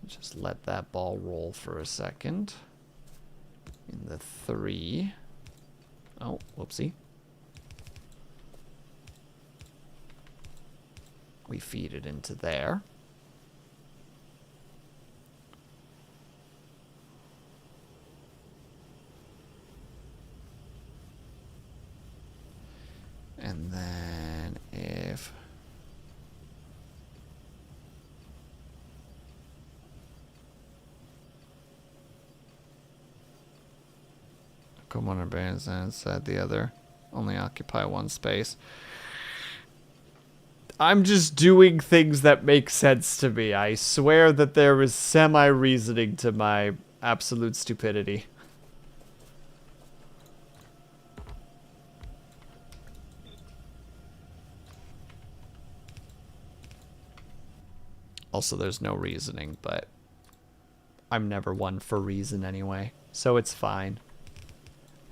just let that ball roll for a second. In the 3. Oh, whoopsie. We feed it into there. And then if come on, our bands inside the other, only occupy 1 space. I'm just doing things that make sense to me. I swear that there is semi-reasoning to my absolute stupidity. Also, there's no reasoning, but I'm never one for reason anyway, so it's fine.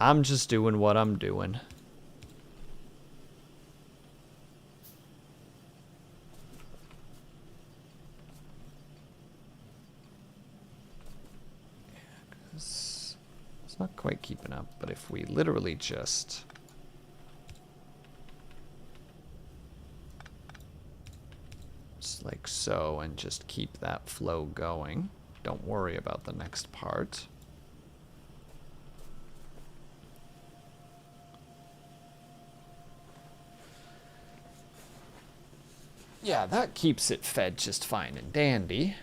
I'm just doing what I'm doing. Yeah, 'cause it's not quite keeping up, but if we literally just... like so, and just keep that flow going. Don't worry about the next part. Yeah, that keeps it fed just fine and dandy.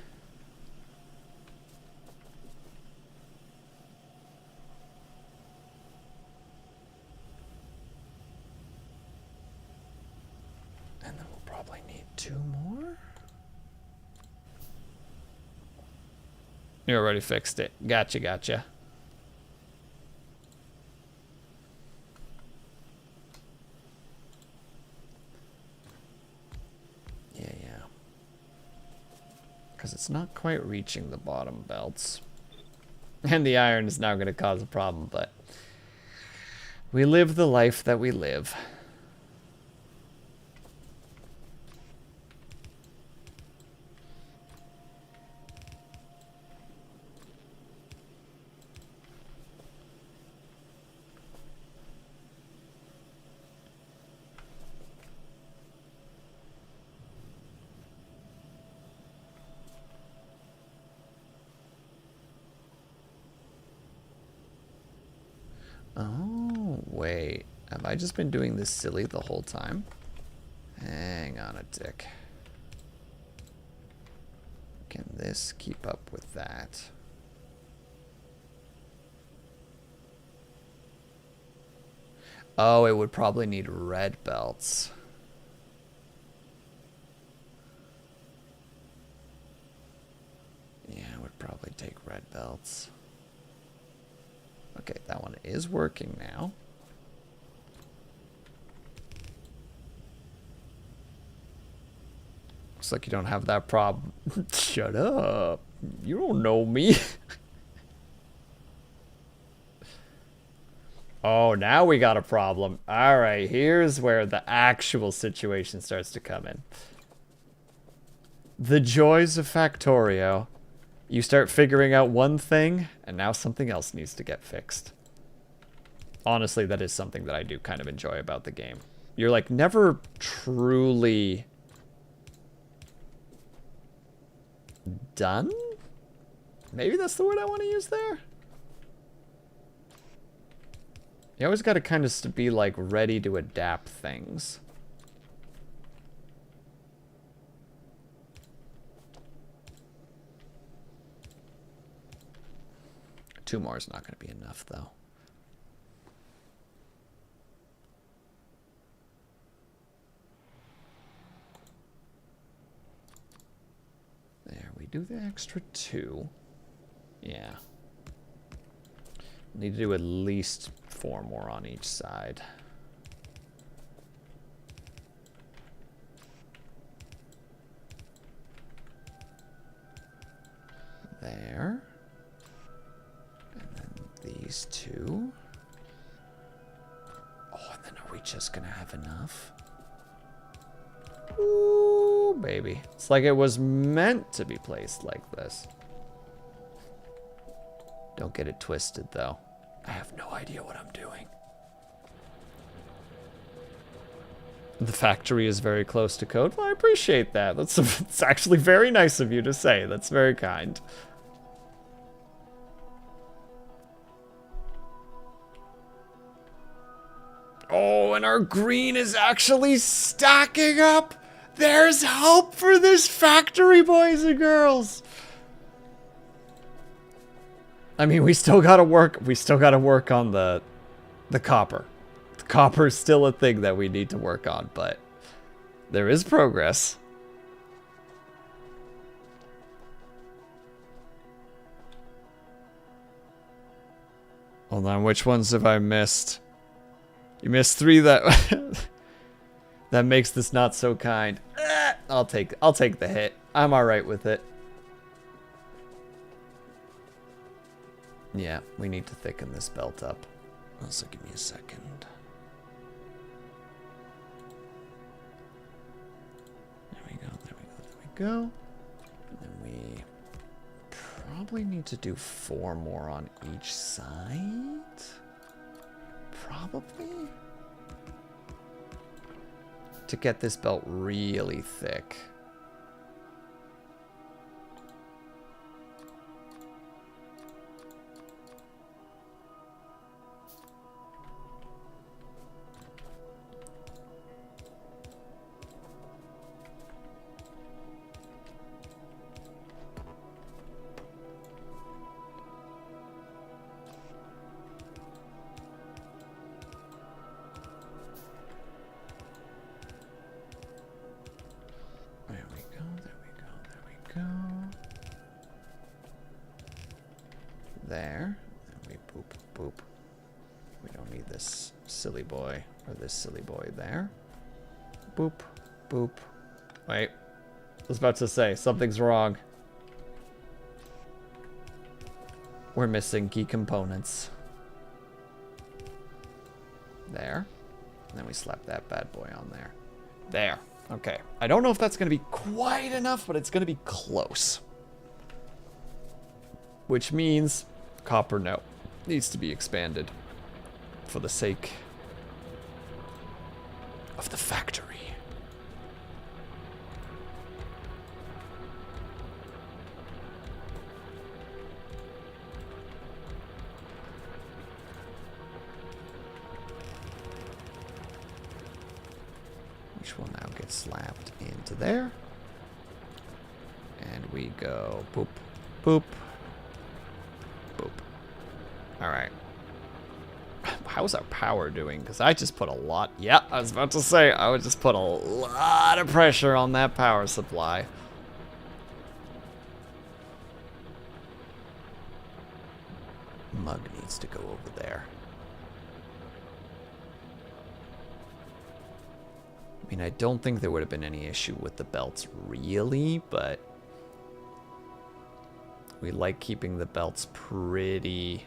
And then we'll probably need 2 more. You already fixed it. Gotcha, gotcha. Yeah. Because it's not quite reaching the bottom belts. And the iron is now going to cause a problem, but we live the life that we live. Oh, wait. Have I just been doing this silly the whole time? Hang on a tick. Can this keep up with that? Oh, it would probably need red belts. Yeah, it would probably take red belts. Okay, that one is working now. Looks like you don't have that problem. Shut up. You don't know me. Oh, now we got a problem. All right, here's where the actual situation starts to come in. The joys of Factorio. You start figuring out one thing, and now something else needs to get fixed. Honestly, that is something that I do kind of enjoy about the game. You're like never truly done? Maybe that's the word I want to use there? You always got to kind of be like ready to adapt things. Two more is not going to be enough, though. There, we do the extra 2. Yeah. Need to do at least 4 more on each side. There. And then these 2. Oh, and then are we just gonna have enough? Ooh, baby. It's like it was meant to be placed like this. Don't get it twisted, though. I have no idea what I'm doing. The factory is very close to code. Well, I appreciate that. That's actually very nice of you to say. That's very kind. Oh, and our green is actually stacking up. There's hope for this factory, boys and girls. I mean, we still gotta work on the copper. The copper is still a thing that we need to work on, but there is progress. Hold on, which ones have I missed? You missed 3 that that makes this not so kind. I'll take the hit. I'm all right with it. Yeah, we need to thicken this belt up. Also, give me a second. There we go, there we go, there we go. And then we probably need to do 4 more on each side. Probably. To get this belt really thick. this silly boy, or this silly boy there. Boop, boop. Wait, I was about to say, something's wrong. We're missing key components. There. And then we slap that bad boy on there. There. Okay. I don't know if that's going to be quite enough, but it's going to be close. Which means copper note needs to be expanded for the sake of the factory. Which will now get slapped into there. And we go boop, boop, boop. All right. How's our power doing? Because I just put a lot. Yeah, I was about to say, I would just put a lot of pressure on that power supply. Mug needs to go over there. I mean, I don't think there would have been any issue with the belts, really, but we like keeping the belts pretty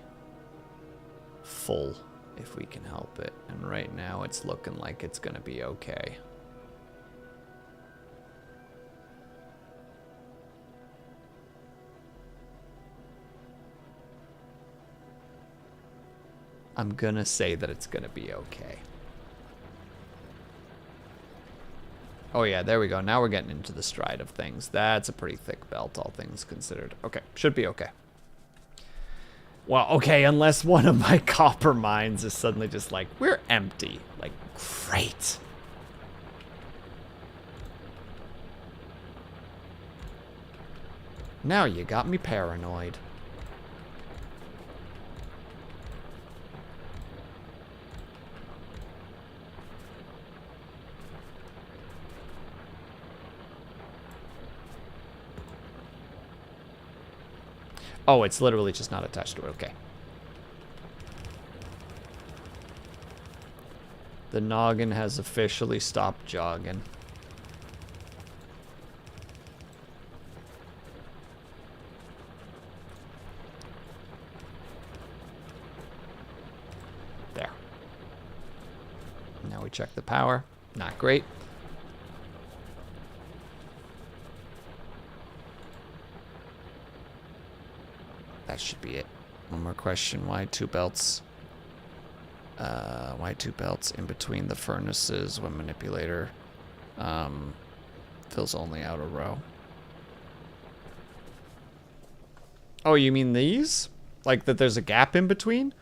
full if we can help it. And right now it's looking like it's going to be okay. I'm going to say that it's going to be okay. Oh yeah, there we go. Now we're getting into the stride of things. That's a pretty thick belt, all things considered. Okay, should be okay. Well, okay, unless one of my copper mines is suddenly just like, we're empty. Like, great. Now you got me paranoid. Oh, it's literally just not attached to it. Okay. The noggin has officially stopped jogging. There. Now we check the power. Not great. That should be it. One more question. Why two belts? Why two belts in between the furnaces when manipulator fills only outer row? Oh, you mean these? Like that there's a gap in between?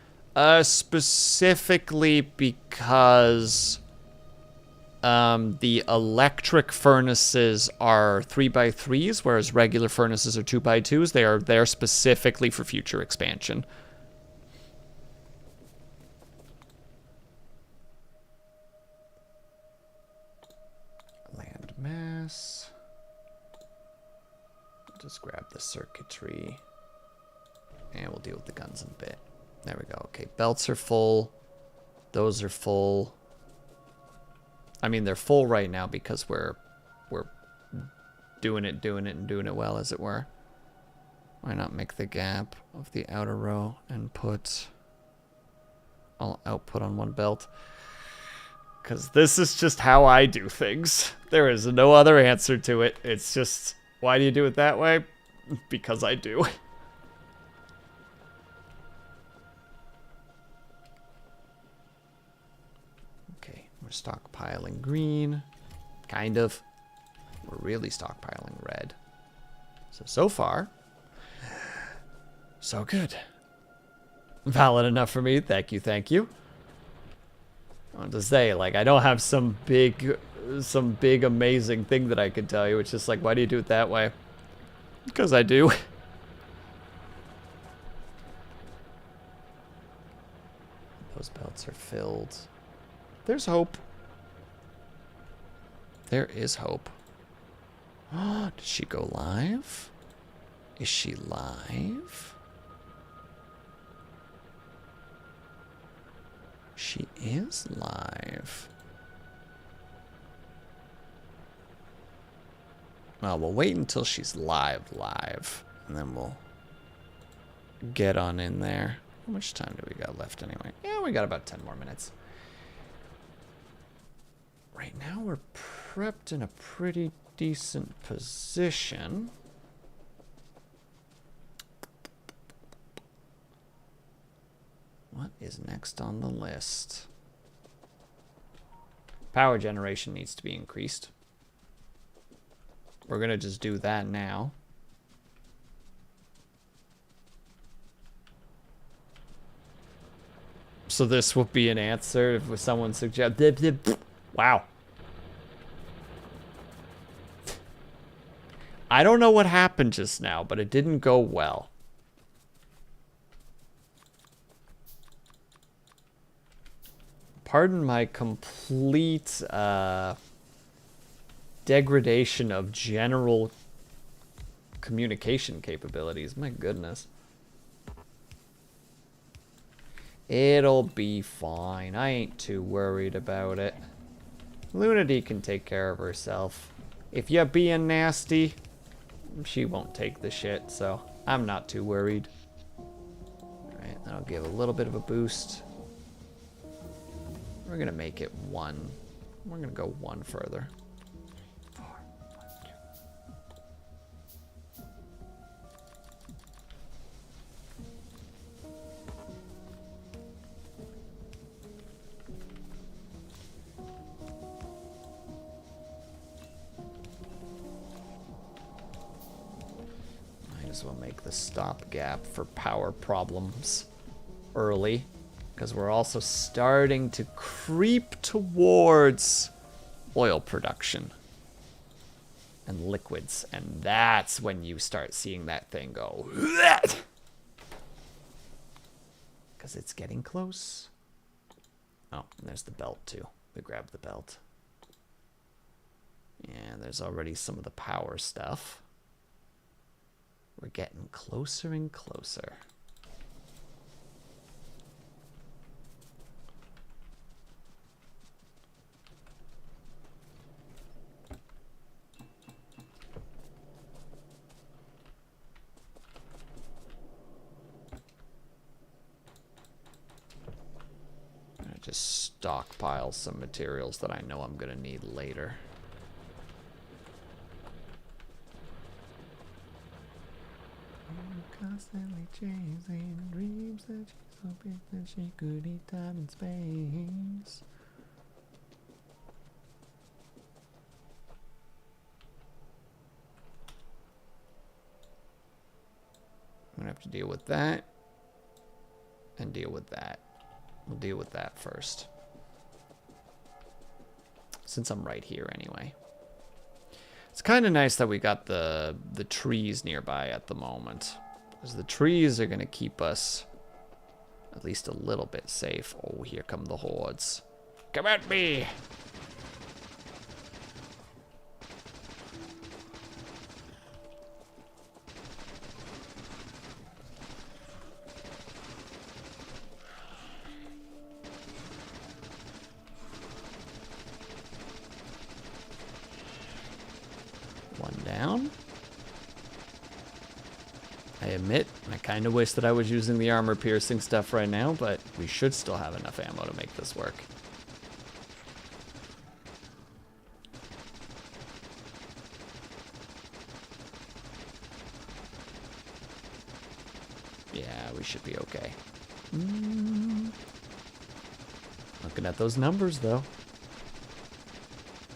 Specifically because the electric furnaces are 3x3s, whereas regular furnaces are 2x2s. They are there specifically for future expansion. Land mass. Just grab the circuitry. And we'll deal with the guns in a bit. There we go. Okay, belts are full. Those are full. I mean, they're full right now because we're doing it well, as it were. Why not make the gap of the outer row and put all output on one belt? Because this is just how I do things. There is no other answer to it. It's just, why do you do it that way? Because I do. We're stockpiling green. Kind of. We're really stockpiling red. So far, so good. Valid enough for me. Thank you, thank you. I want to say, like, I don't have some big amazing thing that I can tell you. It's just like, why do you do it that way? Because I do. Those belts are filled. There's hope. There is hope. Did she go live? Is she live? She She is live. Well, we'll wait until she's live, and then we'll get on in there. How much time do we got left anyway? Yeah, we got about 10 more minutes. Right now we're prepped in a pretty decent position. What is next on the list? Power generation needs to be increased. We're gonna just do that now. So this will be an answer if someone suggests. Wow. I don't know what happened just now, but it didn't go well. Pardon my complete degradation of general communication capabilities. My goodness. It'll be fine. I ain't too worried about it. Lunity can take care of herself. If you're being nasty, she won't take the shit, so I'm not too worried. Alright, that'll give a little bit of a boost. We're gonna make it 1. We're gonna go 1 further. 4, 1, 2. Might as well make the stopgap for power problems early, because we're also starting to creep towards oil production and liquids, and that's when you start seeing that thing go, because it's getting close. Oh, and there's the belt too. We grab the belt. Yeah, there's already some of the power stuff. We're getting closer and closer. Just stockpile some materials that I know I'm gonna need later. Constantly chasing dreams that she's hoping that she could eat time and space. I'm gonna have to deal with that and deal with that. We'll deal with that first, since I'm right here anyway. It's kind of nice that we got the trees nearby at the moment, because the trees are going to keep us at least a little bit safe. Oh, here come the hordes. Come at me! Down. I admit, I kind of wish that I was using the armor piercing stuff right now, but we should still have enough ammo to make this work. Yeah, we should be okay. Looking at those numbers though.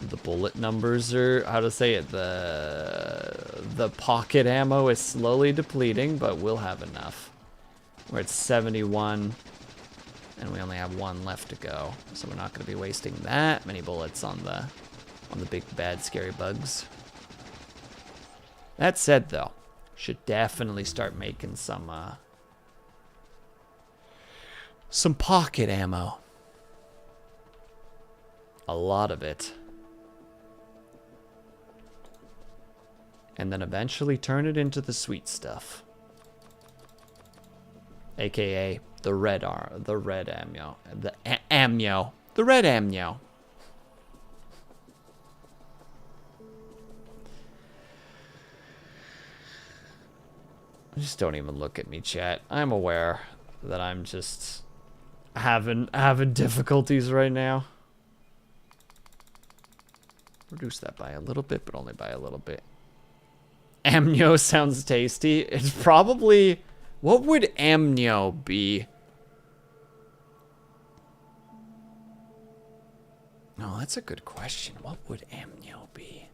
The bullet numbers are, how to say it, the pocket ammo is slowly depleting, but we'll have enough. We're at 71, and we only have 1 left to go, so we're not going to be wasting that many bullets on the big bad scary bugs. That said, though, should definitely start making some pocket ammo. A lot of it. And then eventually turn it into the sweet stuff. AKA The red amnio. The amnio. The red amnio. Just don't even look at me, chat. I'm aware that I'm just having difficulties right now. Reduce that by a little bit, but only by a little bit. Amnio sounds tasty. It's probably... What would amnio be? No, that's a good question. What would amnio be?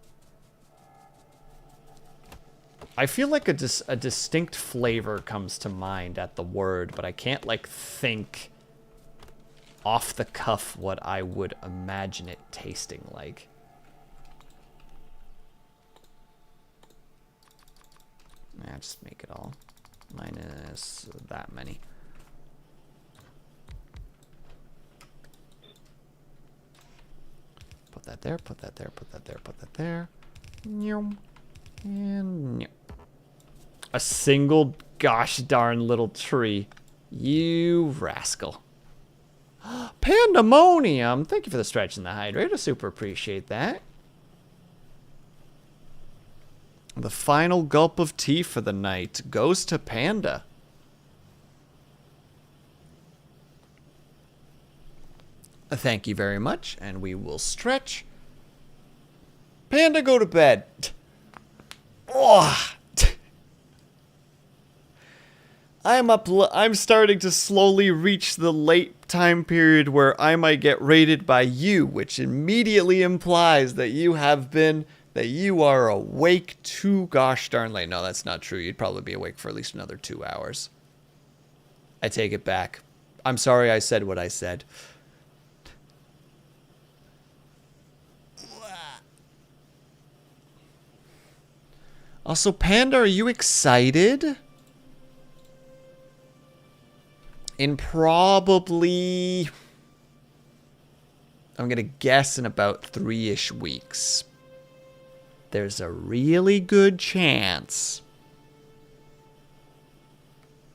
I feel like a distinct flavor comes to mind at the word, but I can't, like, think off the cuff what I would imagine it tasting like. Nah, just make it all minus that many. Put that there, put that there, put that there, put that there. And a single gosh darn little tree. You rascal. Pandemonium! Thank you for the stretch and the hydrate. I super appreciate that. The final gulp of tea for the night goes to Panda. Thank you very much, and we will stretch. Panda, go to bed. Oh. I'm starting to slowly reach the late time period where I might get rated by you, which immediately implies that you are awake too gosh darn late. No, that's not true. You'd probably be awake for at least another 2 hours. I take it back. I'm sorry I said what I said. Also, Panda, are you excited? In probably... I'm going to guess in about 3-ish weeks. There's a really good chance.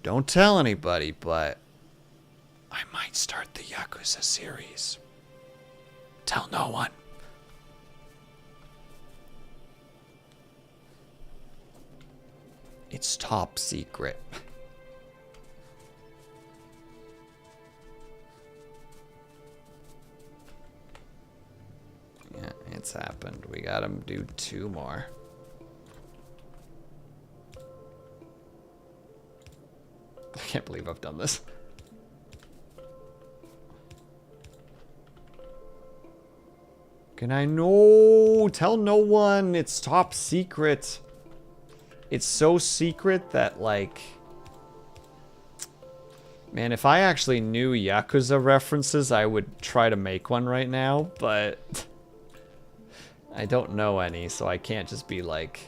Don't tell anybody, but I might start the Yakuza series. Tell no one. It's top secret. Yeah, it's happened. We gotta do 2 more. I can't believe I've done this. Can I no tell no one? It's top secret. It's so secret that, like... Man, if I actually knew Yakuza references, I would try to make one right now, but... I don't know any, so I can't just be like...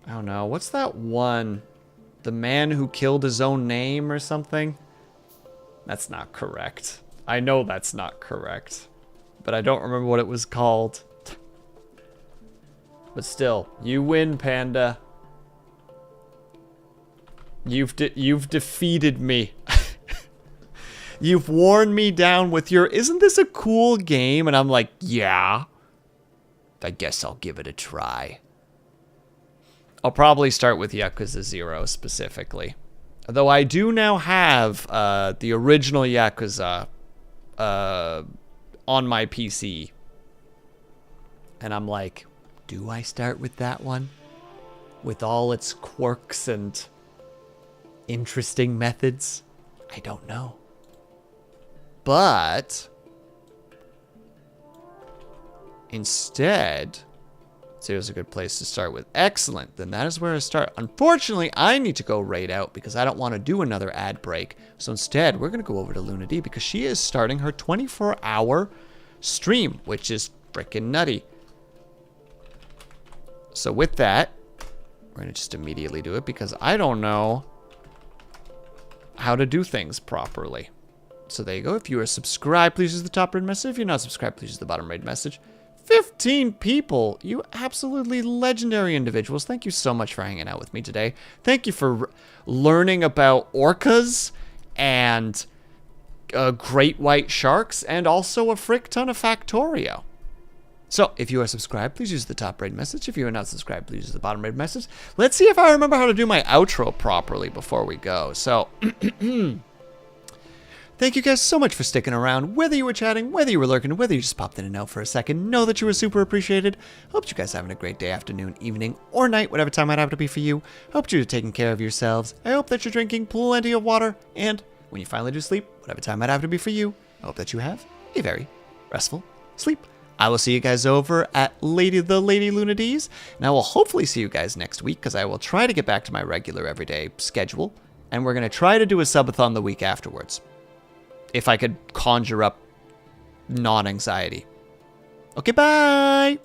I don't know. What's that one? The man who killed his own name or something? That's not correct. I know that's not correct. But I don't remember what it was called. But still, you win, Panda. You've defeated me. You've worn me down with your, isn't this a cool game? And I'm like, yeah. I guess I'll give it a try. I'll probably start with Yakuza 0 specifically. Though I do now have the original Yakuza on my PC. And I'm like, do I start with that one? With all its quirks and interesting methods? I don't know. But instead, Zero's a good place to start with. Excellent. Then that is where I start. Unfortunately, I need to go raid out because I don't want to do another ad break. So instead, we're going to go over to Luna D because she is starting her 24-hour stream, which is freaking nutty. So with that, we're going to just immediately do it because I don't know how to do things properly. So there you go. If you are subscribed, please use the top red message. If you're not subscribed, please use the bottom red message. 15 people. You absolutely legendary individuals. Thank you so much for hanging out with me today. Thank you for learning about orcas and great white sharks and also a frick ton of Factorio. So, if you are subscribed, please use the top rated message. If you are not subscribed, please use the bottom rated message. Let's see if I remember how to do my outro properly before we go. So, thank you guys so much for sticking around. Whether you were chatting, whether you were lurking, whether you just popped in and out for a second, know that you were super appreciated. Hope you guys are having a great day, afternoon, evening, or night, whatever time might have to be for you. Hope you're taking care of yourselves. I hope that you're drinking plenty of water. And when you finally do sleep, whatever time might have to be for you, I hope that you have a very restful sleep. I will see you guys over at the Lady Lunades, and I will hopefully see you guys next week, because I will try to get back to my regular everyday schedule, and we're going to try to do a subathon the week afterwards. If I could conjure up non-anxiety. Okay, bye!